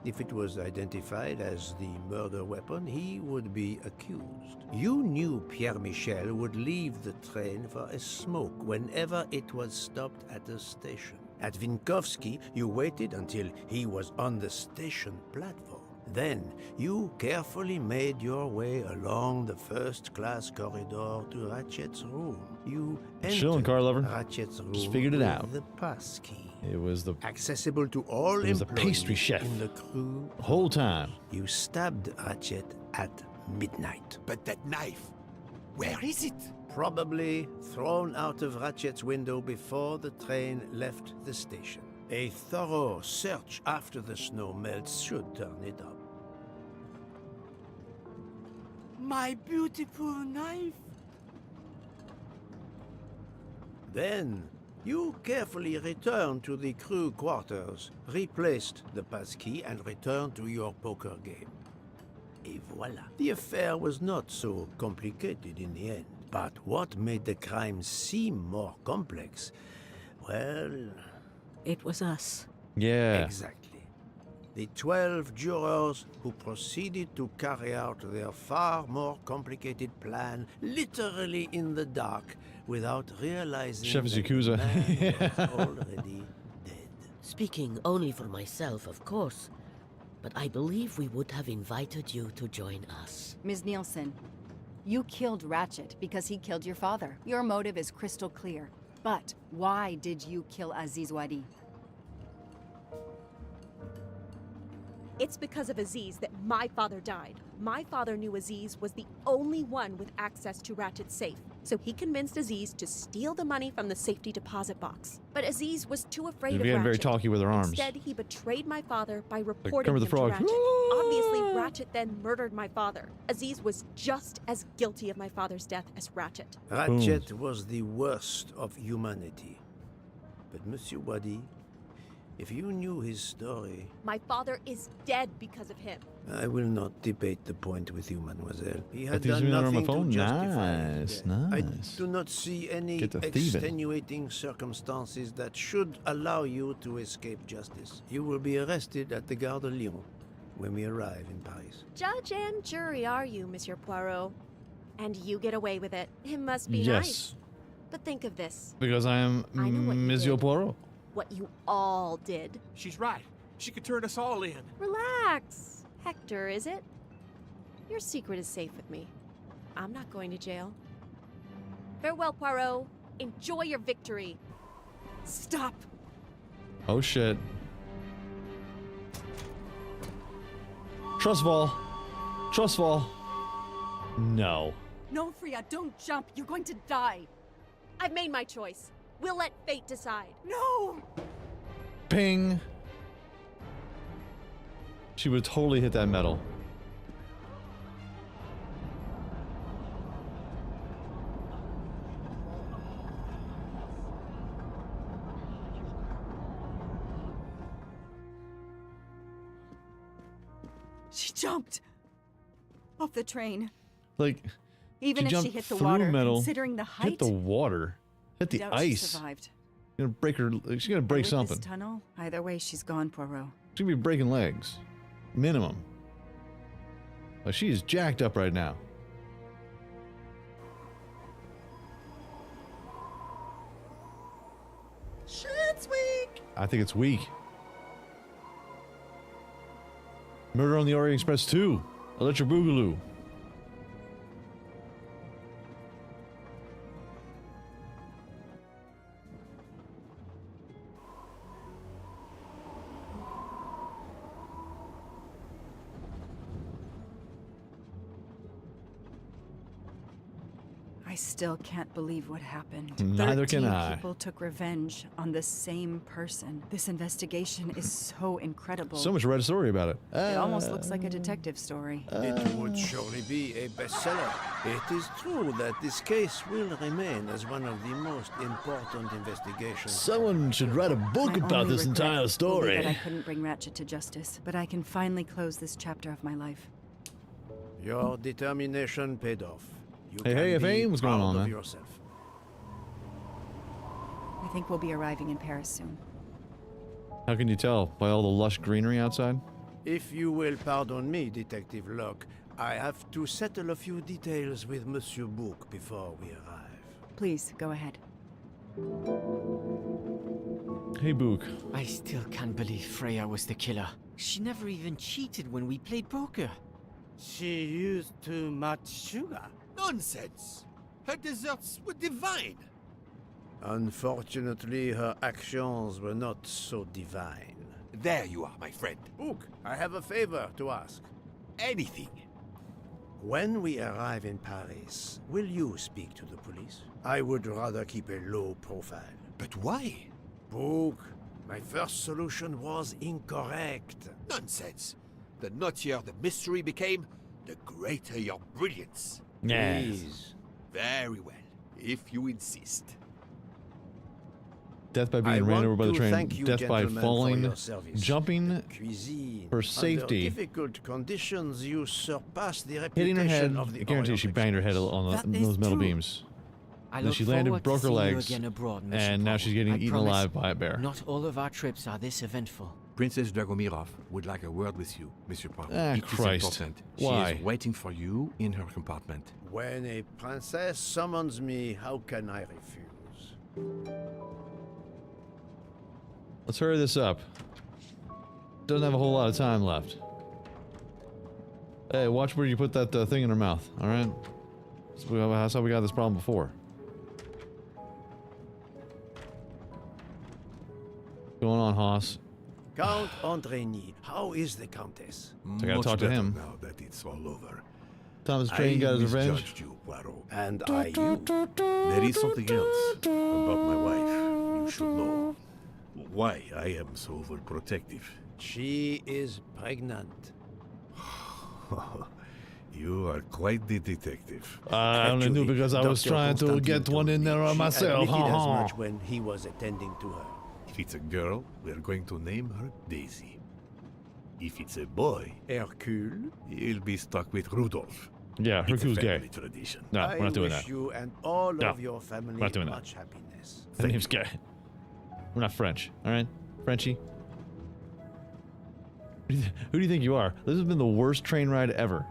If it was identified as the murder weapon, he would be accused. You knew Pierre Michel would leave the train for a smoke whenever it was stopped at a station. At Vinkovsky, you waited until he was on the station platform. Then, you carefully made your way along the first-class corridor to Ratchet's room. You Chilling, car lover. Ratchet's room Just figured it with out. the pass key. It was the accessible to all It was the employees pastry chef in the crew. the whole time. You stabbed Ratchet at midnight. But that knife, where is it? Probably thrown out of Ratchet's window before the train left the station. A thorough search after the snow melts should turn it up. My beautiful knife. Then, you carefully returned to the crew quarters, replaced the passkey, and returned to your poker game. Et voila. The affair was not so complicated in the end. But what made the crime seem more complex? Well... It was us. Yeah. Exactly. The 12 jurors who proceeded to carry out their far more complicated plan literally in the dark without realizing Chef is that Yakuza. the man was already dead. Speaking only for myself, of course, but I believe we would have invited you to join us. Ms. Nielsen, you killed Ratchet because he killed your father. Your motive is crystal clear. But why did you kill Aziz Wadi? It's because of Aziz that my father died. My father knew Aziz was the only one with access to Ratchet's safe, so he convinced Aziz to steal the money from the safety deposit box. But Aziz was too afraid They're of getting Ratchet. very talky with their arms. Instead, he betrayed my father by reporting Kermit him the to Frog. Ratchet. Obviously, Ratchet then murdered my father. Aziz was just as guilty of my father's death as Ratchet. Ratchet was the worst of humanity. But Monsieur Wadi, if you knew his story... My father is dead because of him. I will not debate the point with you, mademoiselle. He had These done men are on my nothing phone? to justify Nice, his death. I nice. do not see any Get to thieving. extenuating circumstances that should allow you to escape justice. You will be arrested at the Gare de Lyon when we arrive in Paris. Judge and jury are you, Monsieur Poirot. And you get away with it. It must be Yes. nice. But think of this. Because I am I know what you Monsieur did. Poirot. What you all did. She's right. She could turn us all in. Relax. Hector, is it? Your secret is safe with me. I'm not going to jail. Farewell, Poirot. Enjoy your victory. Stop. Oh shit. Trust fall. Trust fall. No. No, Freya, don't jump. You're going to die. I've made my choice. We'll let fate decide. No! Ping. She would totally hit that metal. She jumped off the train. Like, Even if she jumped hit the through water, metal, considering the height, hit the water, hit the doubt she ice. survived. Gonna break her. She's gonna break With something. This tunnel, either way, she's gone, Poirot. She's gonna be breaking legs, minimum. Like, she is jacked up right now. Shit's weak. I think it's weak. Murder on the Orient Express 2. Electric Boogaloo. I still can't believe what happened. Neither can 13 I. people took revenge on the same person. This investigation is so incredible. So much read story about it. It almost looks like a detective story. It would surely be a bestseller. It is true that this case will remain as one of the most important investigations. Someone should write a book My about only this regret entire will be story. that I couldn't bring Ratchet to justice, but I can finally close this chapter of my life. Your determination paid off. You Hey, can be hey, what's going proud on, of man? yourself. I think we'll be arriving in Paris soon. How can you tell? By all the lush greenery outside? If you will pardon me, Detective Locke, I have to settle a few details with Monsieur Book before we arrive. Please, go ahead. Hey, Book. I still can't believe Freya was the killer. She never even cheated when we played poker. She used too much sugar. Nonsense! Her desserts were divine. Unfortunately, her actions were not so divine. There you are, my friend. Book, I have a favor to ask. Anything. When we arrive in Paris, will you speak to the police? I would rather keep a low profile. But why? Book, my first solution was incorrect. Nonsense. The nuttier the mystery became, the greater your brilliance. Yes. Please. Very well, if you insist. Death by being ran over by the train. Death by falling. Jumping for safety. Under difficult conditions, you surpass the Hitting her head. reputation of the I guarantee she banged her head on those metal beams. I Then look she landed, forward to broke her seeing you legs, again abroad, Mr. and now Pavel. she's getting I eaten promise alive by a bear. Not all of our trips are this eventful. Princess Dragomirov would like a word with you, Monsieur Poirot. Ah, It is Christ. important. Why? She is waiting for you in her compartment. When a princess summons me, how can I refuse? Let's hurry this up. Doesn't have a whole lot of time left. Hey, watch where you put that thing in her mouth, alright? That's how we got this problem before. What's going on, Haas? Count Andrigny, how is the Countess? I gotta talk to him. Now that it's all over. Thomas Train got his revenge. Misjudged you, Poirot. And I you. There is something else about my wife you should know. Why I am so overprotective. She is pregnant. You are quite the detective. I only knew because I was Dr. trying to Constantine get one in there she myself. admitted as much when he was attending to her. If it's a girl, we're going to name her Daisy. If it's a boy, Hercule, he'll be stuck with Rudolph. Yeah, Hercule's it's a gay. family tradition. No, we're not doing I wish that. you and all No, of your family we're not doing that. much happiness. That name's gay. We're not French, alright? Frenchie? Who do you think you are? This has been the worst train ride ever.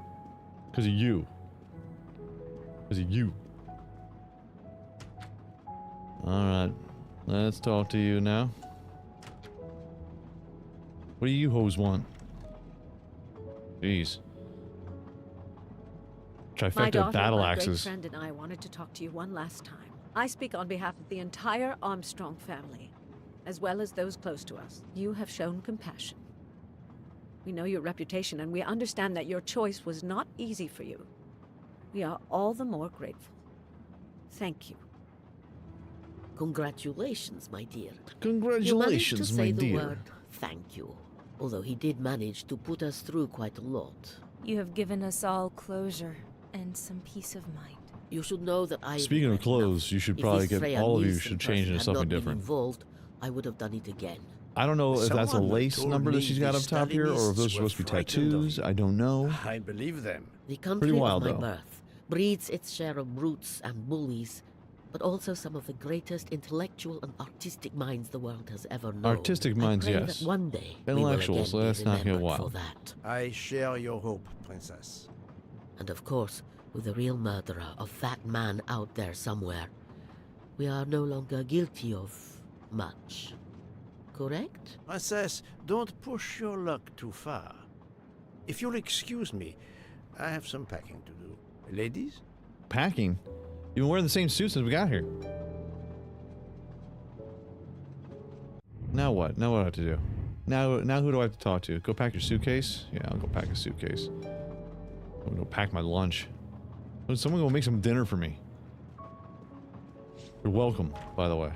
Because of you. Because of you. Alright. Let's talk to you now. What do you hoes want? Jeez. My Trifecta daughter, battle my great axes. friend, and I wanted to talk to you one last time. I speak on behalf of the entire Armstrong family, as well as those close to us. You have shown compassion. We know your reputation, and we understand that your choice was not easy for you. We are all the more grateful. Thank you. Congratulations, my dear. Congratulations, you managed to say my dear. the word thank you. Although he did manage to put us through quite a lot. You have given us all closure and some peace of mind. You should know that I. Speaking of clothes, you should If probably this get Freya all of you Nielsen should change person into had something not been different. Involved, I would have done it again. I don't know if that's a Someone lace told number that me she's got the up top here, or if those are Stalinists supposed to be were frightened of tattoos. you. I don't know. I believe them. The country wild, of my though. birth breeds its share of brutes and bullies, but also some of the greatest intellectual and artistic minds the world has ever known. Artistic minds, I pray yes. That one day we will Intellectuals, again let's be not get remembered for wild. that. I share your hope, Princess. And of course, with the real murderer of that man out there somewhere, we are no longer guilty of much. Correct? Princess, don't push your luck too far. If you'll excuse me, I have some packing to do. Ladies? Packing? You've been wearing the same suit since we got here. Now what? Now what do I have to do? Now who do I have to talk to? Go pack your suitcase? Yeah, I'll go pack a suitcase. I'm gonna go pack my lunch. Someone go make some dinner for me. You're welcome, by the way.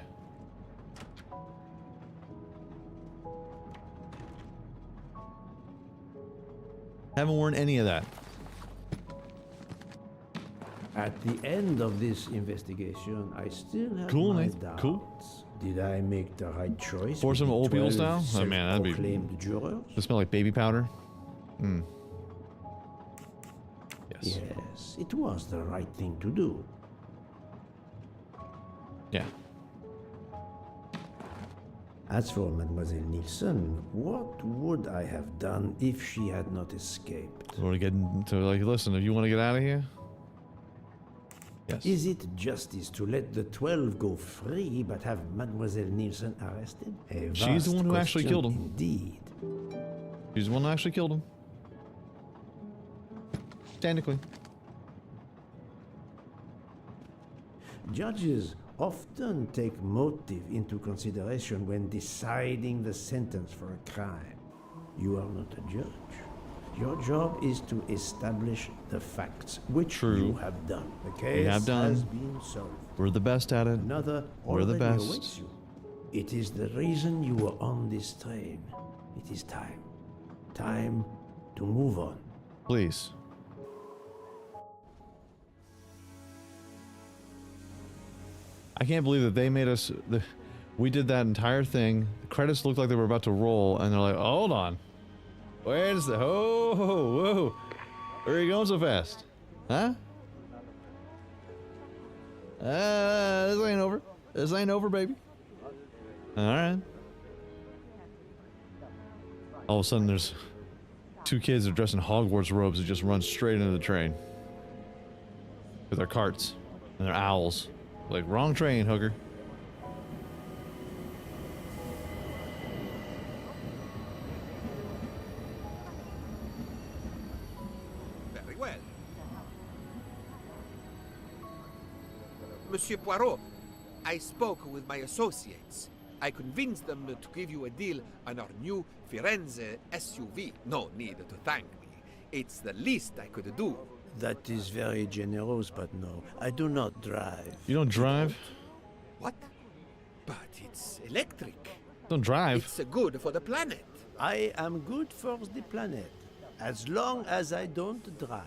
Haven't worn any of that. At the end of this investigation, I still have Cool, my Nate. doubts. Cool. Did I make the right choice? Pour with some the old people 12 style? Oh man, that'd be. self-proclaimed jurors? Does it smell like baby powder? Hmm. Yes, it was the right thing to do. Yeah. As for Mademoiselle Nielsen, what would I have done if she had not escaped? You want to get into, like, listen, if you want to get out of here? Yes. Is it justice to let the 12 go free but have Mademoiselle Nielsen arrested? She's the one who actually killed him. Indeed. She's the one who actually killed him. Technically. Judges often take motive into consideration when deciding the sentence for a crime. You are not a judge. Your job is to establish the facts, which you have done. The case has been solved. We're the best at it. We're the best. Awaits you. It is the reason you were on this train. It is time. Time to move on. Please. I can't believe that they made us... we did that entire thing. The credits looked like they were about to roll, and they're like, hold on. Where's the... Oh, whoa. Where are you going so fast? Huh? This ain't over. This ain't over, baby. Alright. All of a sudden, there's 2 kids that are dressed in Hogwarts robes that just run straight into the train. With their carts and their owls. Like, wrong train, hooker. Very well. Monsieur Poirot, I spoke with my associates. I convinced them to give you a deal on our new Firenze SUV. No need to thank me. It's the least I could do. That is very generous, but no, I do not drive. You don't drive? What? But it's electric. Don't drive. It's good for the planet. I am good for the planet, as long as I don't drive.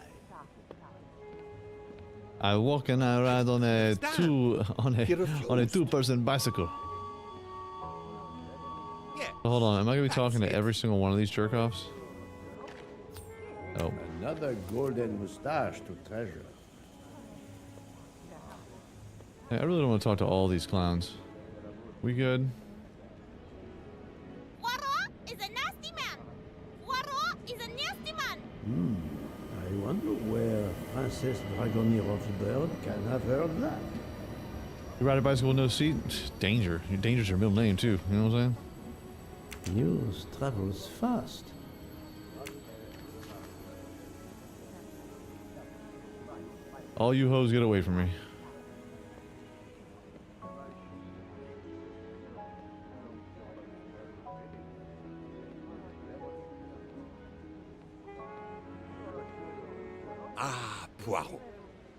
I walk and I ride on a two-person bicycle. Yeah. Hold on, am I gonna be talking to every single one of these jerk-offs? Oh. Another golden mustache to treasure. Hey, I really don't want to talk to all these clowns. We good? Poirot is a nasty man. Poirot is a nasty man. I wonder where Princess Dragomirov's bird can have heard that. You ride a bicycle with no seat? Danger. Danger's your middle name too, you know what I'm saying? News travels fast. All you hoes get away from me. Ah, Poirot.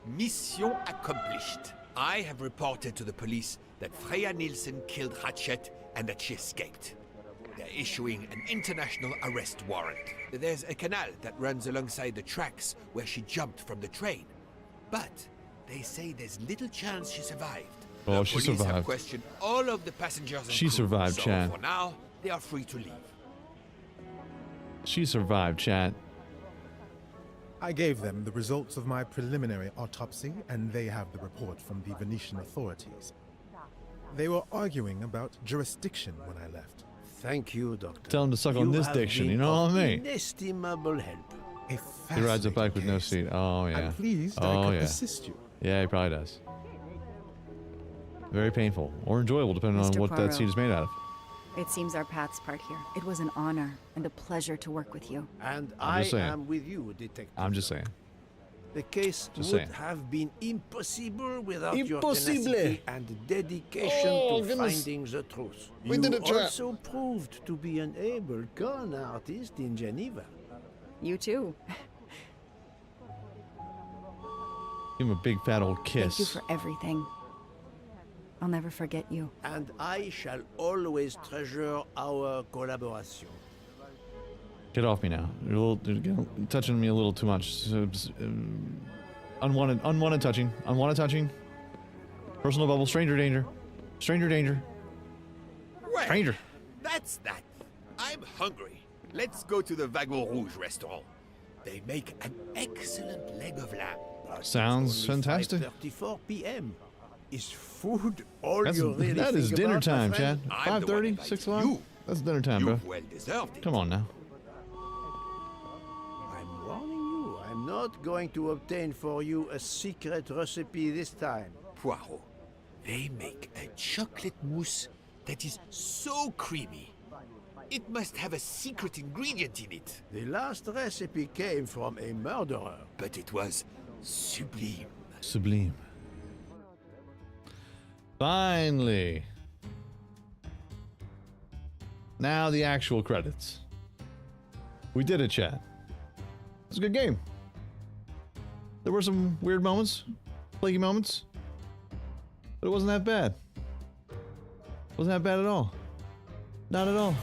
Mission accomplished. I have reported to the police that Freya Nielsen killed Hatchet and that she escaped. They're issuing an international arrest warrant. There's a canal that runs alongside the tracks where she jumped from the train. But they say there's little chance she survived. Oh, the she police survived. have questioned all of the passengers and She crew, survived, so Chad. for now, they are free to leave. She survived, chat. I gave them the results of my preliminary autopsy, and they have the report from the Venetian authorities. They were arguing about jurisdiction when I left. Thank you, Doctor. Tell him to suck on this diction, you know what I mean? Inestimable help. He rides a bike with no seat. Oh, yeah. I'm pleased oh, I could yeah. assist you. Yeah, he probably does. Very painful. Or enjoyable, depending on Mr. what that Poirot. seat is made out of. It seems our paths part here. It was an honor and a pleasure to work with you. And I'm I just saying. am with you, Detective. I'm just saying. The case Just would saying. have been impossible without your Impossible. tenacity and dedication Oh, to goodness. finding the truth. We You did it, Jack. also proved to be an able con artist in Geneva. You too. Give him a big fat old kiss. Thank you for everything. I'll never forget you. And I shall always treasure our collaboration. Get off me now. You're touching me a little too much. Unwanted touching. Unwanted touching. Personal bubble. Stranger danger. Stranger danger. Well, Stranger. that's that. I'm hungry. Let's go to the Wagon Rouge restaurant. They make an excellent leg of lamb. Sounds fantastic. 5:34 p.m. Is food all That's, you really that is think dinner about, my time, friend? Chad. I'm the one 5:30, 6 o'clock? you. That's dinner time, bro. You've well deserved it. Come on now. I'm warning you, I'm not going to obtain for you a secret recipe this time. Poirot, they make a chocolate mousse that is so creamy. It must have a secret ingredient in it. The last recipe came from a murderer. But it was sublime. Sublime. Finally. Now the actual credits. We did it, chat. It was a good game. There were some weird moments, flaky moments, but it wasn't that bad. Wasn't that bad at all. Not at all.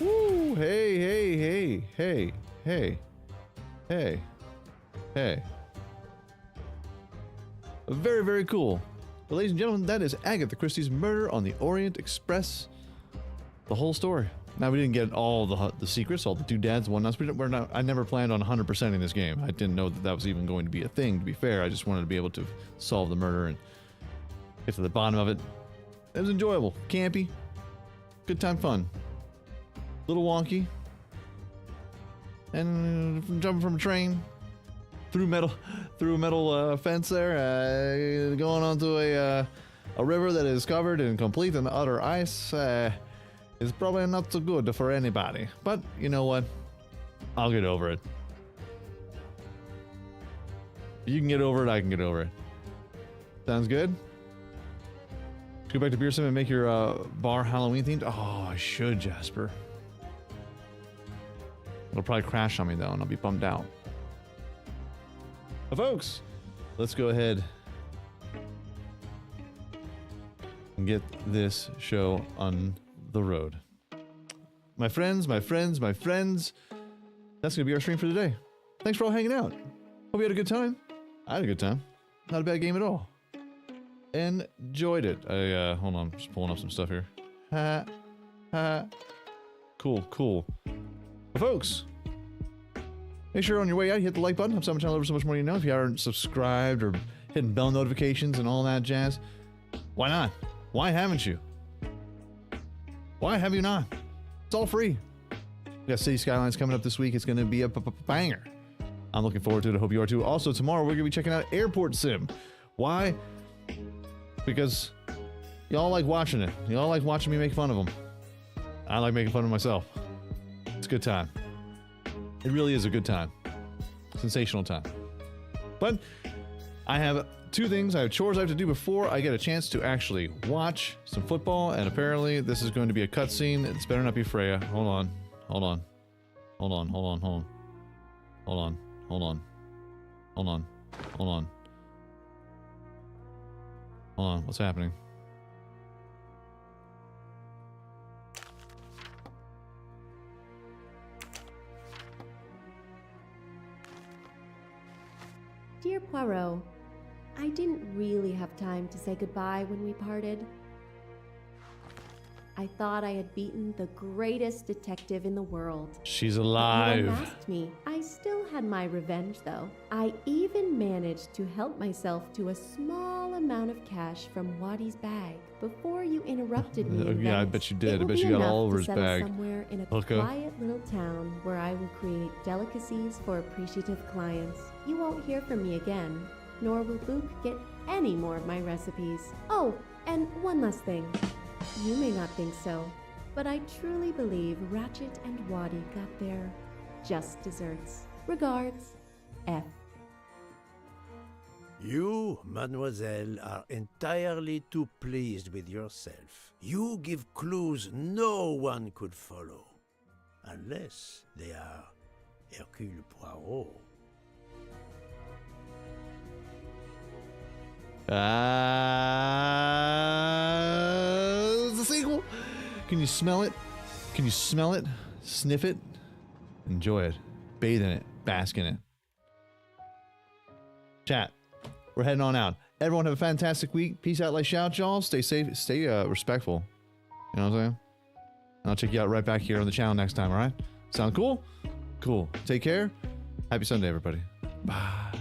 Woo! Hey, hey, hey, hey, hey, hey, hey. Very, very cool. But ladies and gentlemen, that is Agatha Christie's Murder on the Orient Express. The whole story. Now, we didn't get all the secrets, all the doodads and whatnots. I never planned on 100%ing this game. I didn't know that that was even going to be a thing, to be fair. I just wanted to be able to solve the murder and get to the bottom of it. It was enjoyable. Campy. Good time fun. Little wonky. And jumping from a train. Through a metal fence there. Going onto a river that is covered in complete and utter ice. Is probably not so good for anybody. But you know what? I'll get over it. You can get over it, I can get over it. Sounds good? Go back to Beer Sim and make your bar Halloween themed? Oh, I should, Jasper. It'll probably crash on me though, and I'll be bummed out. But folks, let's go ahead and get this show on the road. My friends, that's gonna be our stream for today. Thanks for all hanging out. Hope you had a good time. I had a good time. Not a bad game at all. Enjoyed it. Hold on, just pulling up some stuff here. Cool. But folks, make sure on your way out you hit the like button. Helps out my channel over so much more you know. If you aren't subscribed or hitting bell notifications and all that jazz, why not? Why haven't you? Why have you not? It's all free. We got City Skylines coming up this week. It's going to be a banger. I'm looking forward to it. I hope you are too. Also, tomorrow we're going to be checking out Airport Sim. Why? Because y'all like watching it. Y'all like watching me make fun of them. I like making fun of myself. It's a good time. It really is a good time. Sensational time. But I have two things. I have chores I have to do before I get a chance to actually watch some football, and apparently this is going to be a cutscene. It's better not be Freya. Hold on. What's happening? Dear Poirot, I didn't really have time to say goodbye when we parted. I thought I had beaten the greatest detective in the world. She's But alive. you unmasked me. I still had my revenge, though. I even managed to help myself to a small amount of cash from Waddy's bag before you interrupted me. in Yeah, I Venice. bet you did. It I will bet be you got enough all over to his settle bag. somewhere in a Hooker. quiet little town where I will create delicacies for appreciative clients. You won't hear from me again, nor will Book get any more of my recipes. Oh, and one last thing. You may not think so, but I truly believe Ratchet and Waddy got their just desserts. Regards, F. You, mademoiselle, are entirely too pleased with yourself. You give clues no one could follow, unless they are Hercule Poirot. It's a sequel. Can you smell it? Can you smell it? Sniff it? Enjoy it. Bathe in it. Bask in it. Chat. We're heading on out. Everyone have a fantastic week. Peace out, like shout, y'all. Stay safe. Stay respectful. You know what I'm saying? I'll check you out right back here on the channel next time, alright? Sound cool? Cool. Take care. Happy Sunday, everybody. Bye.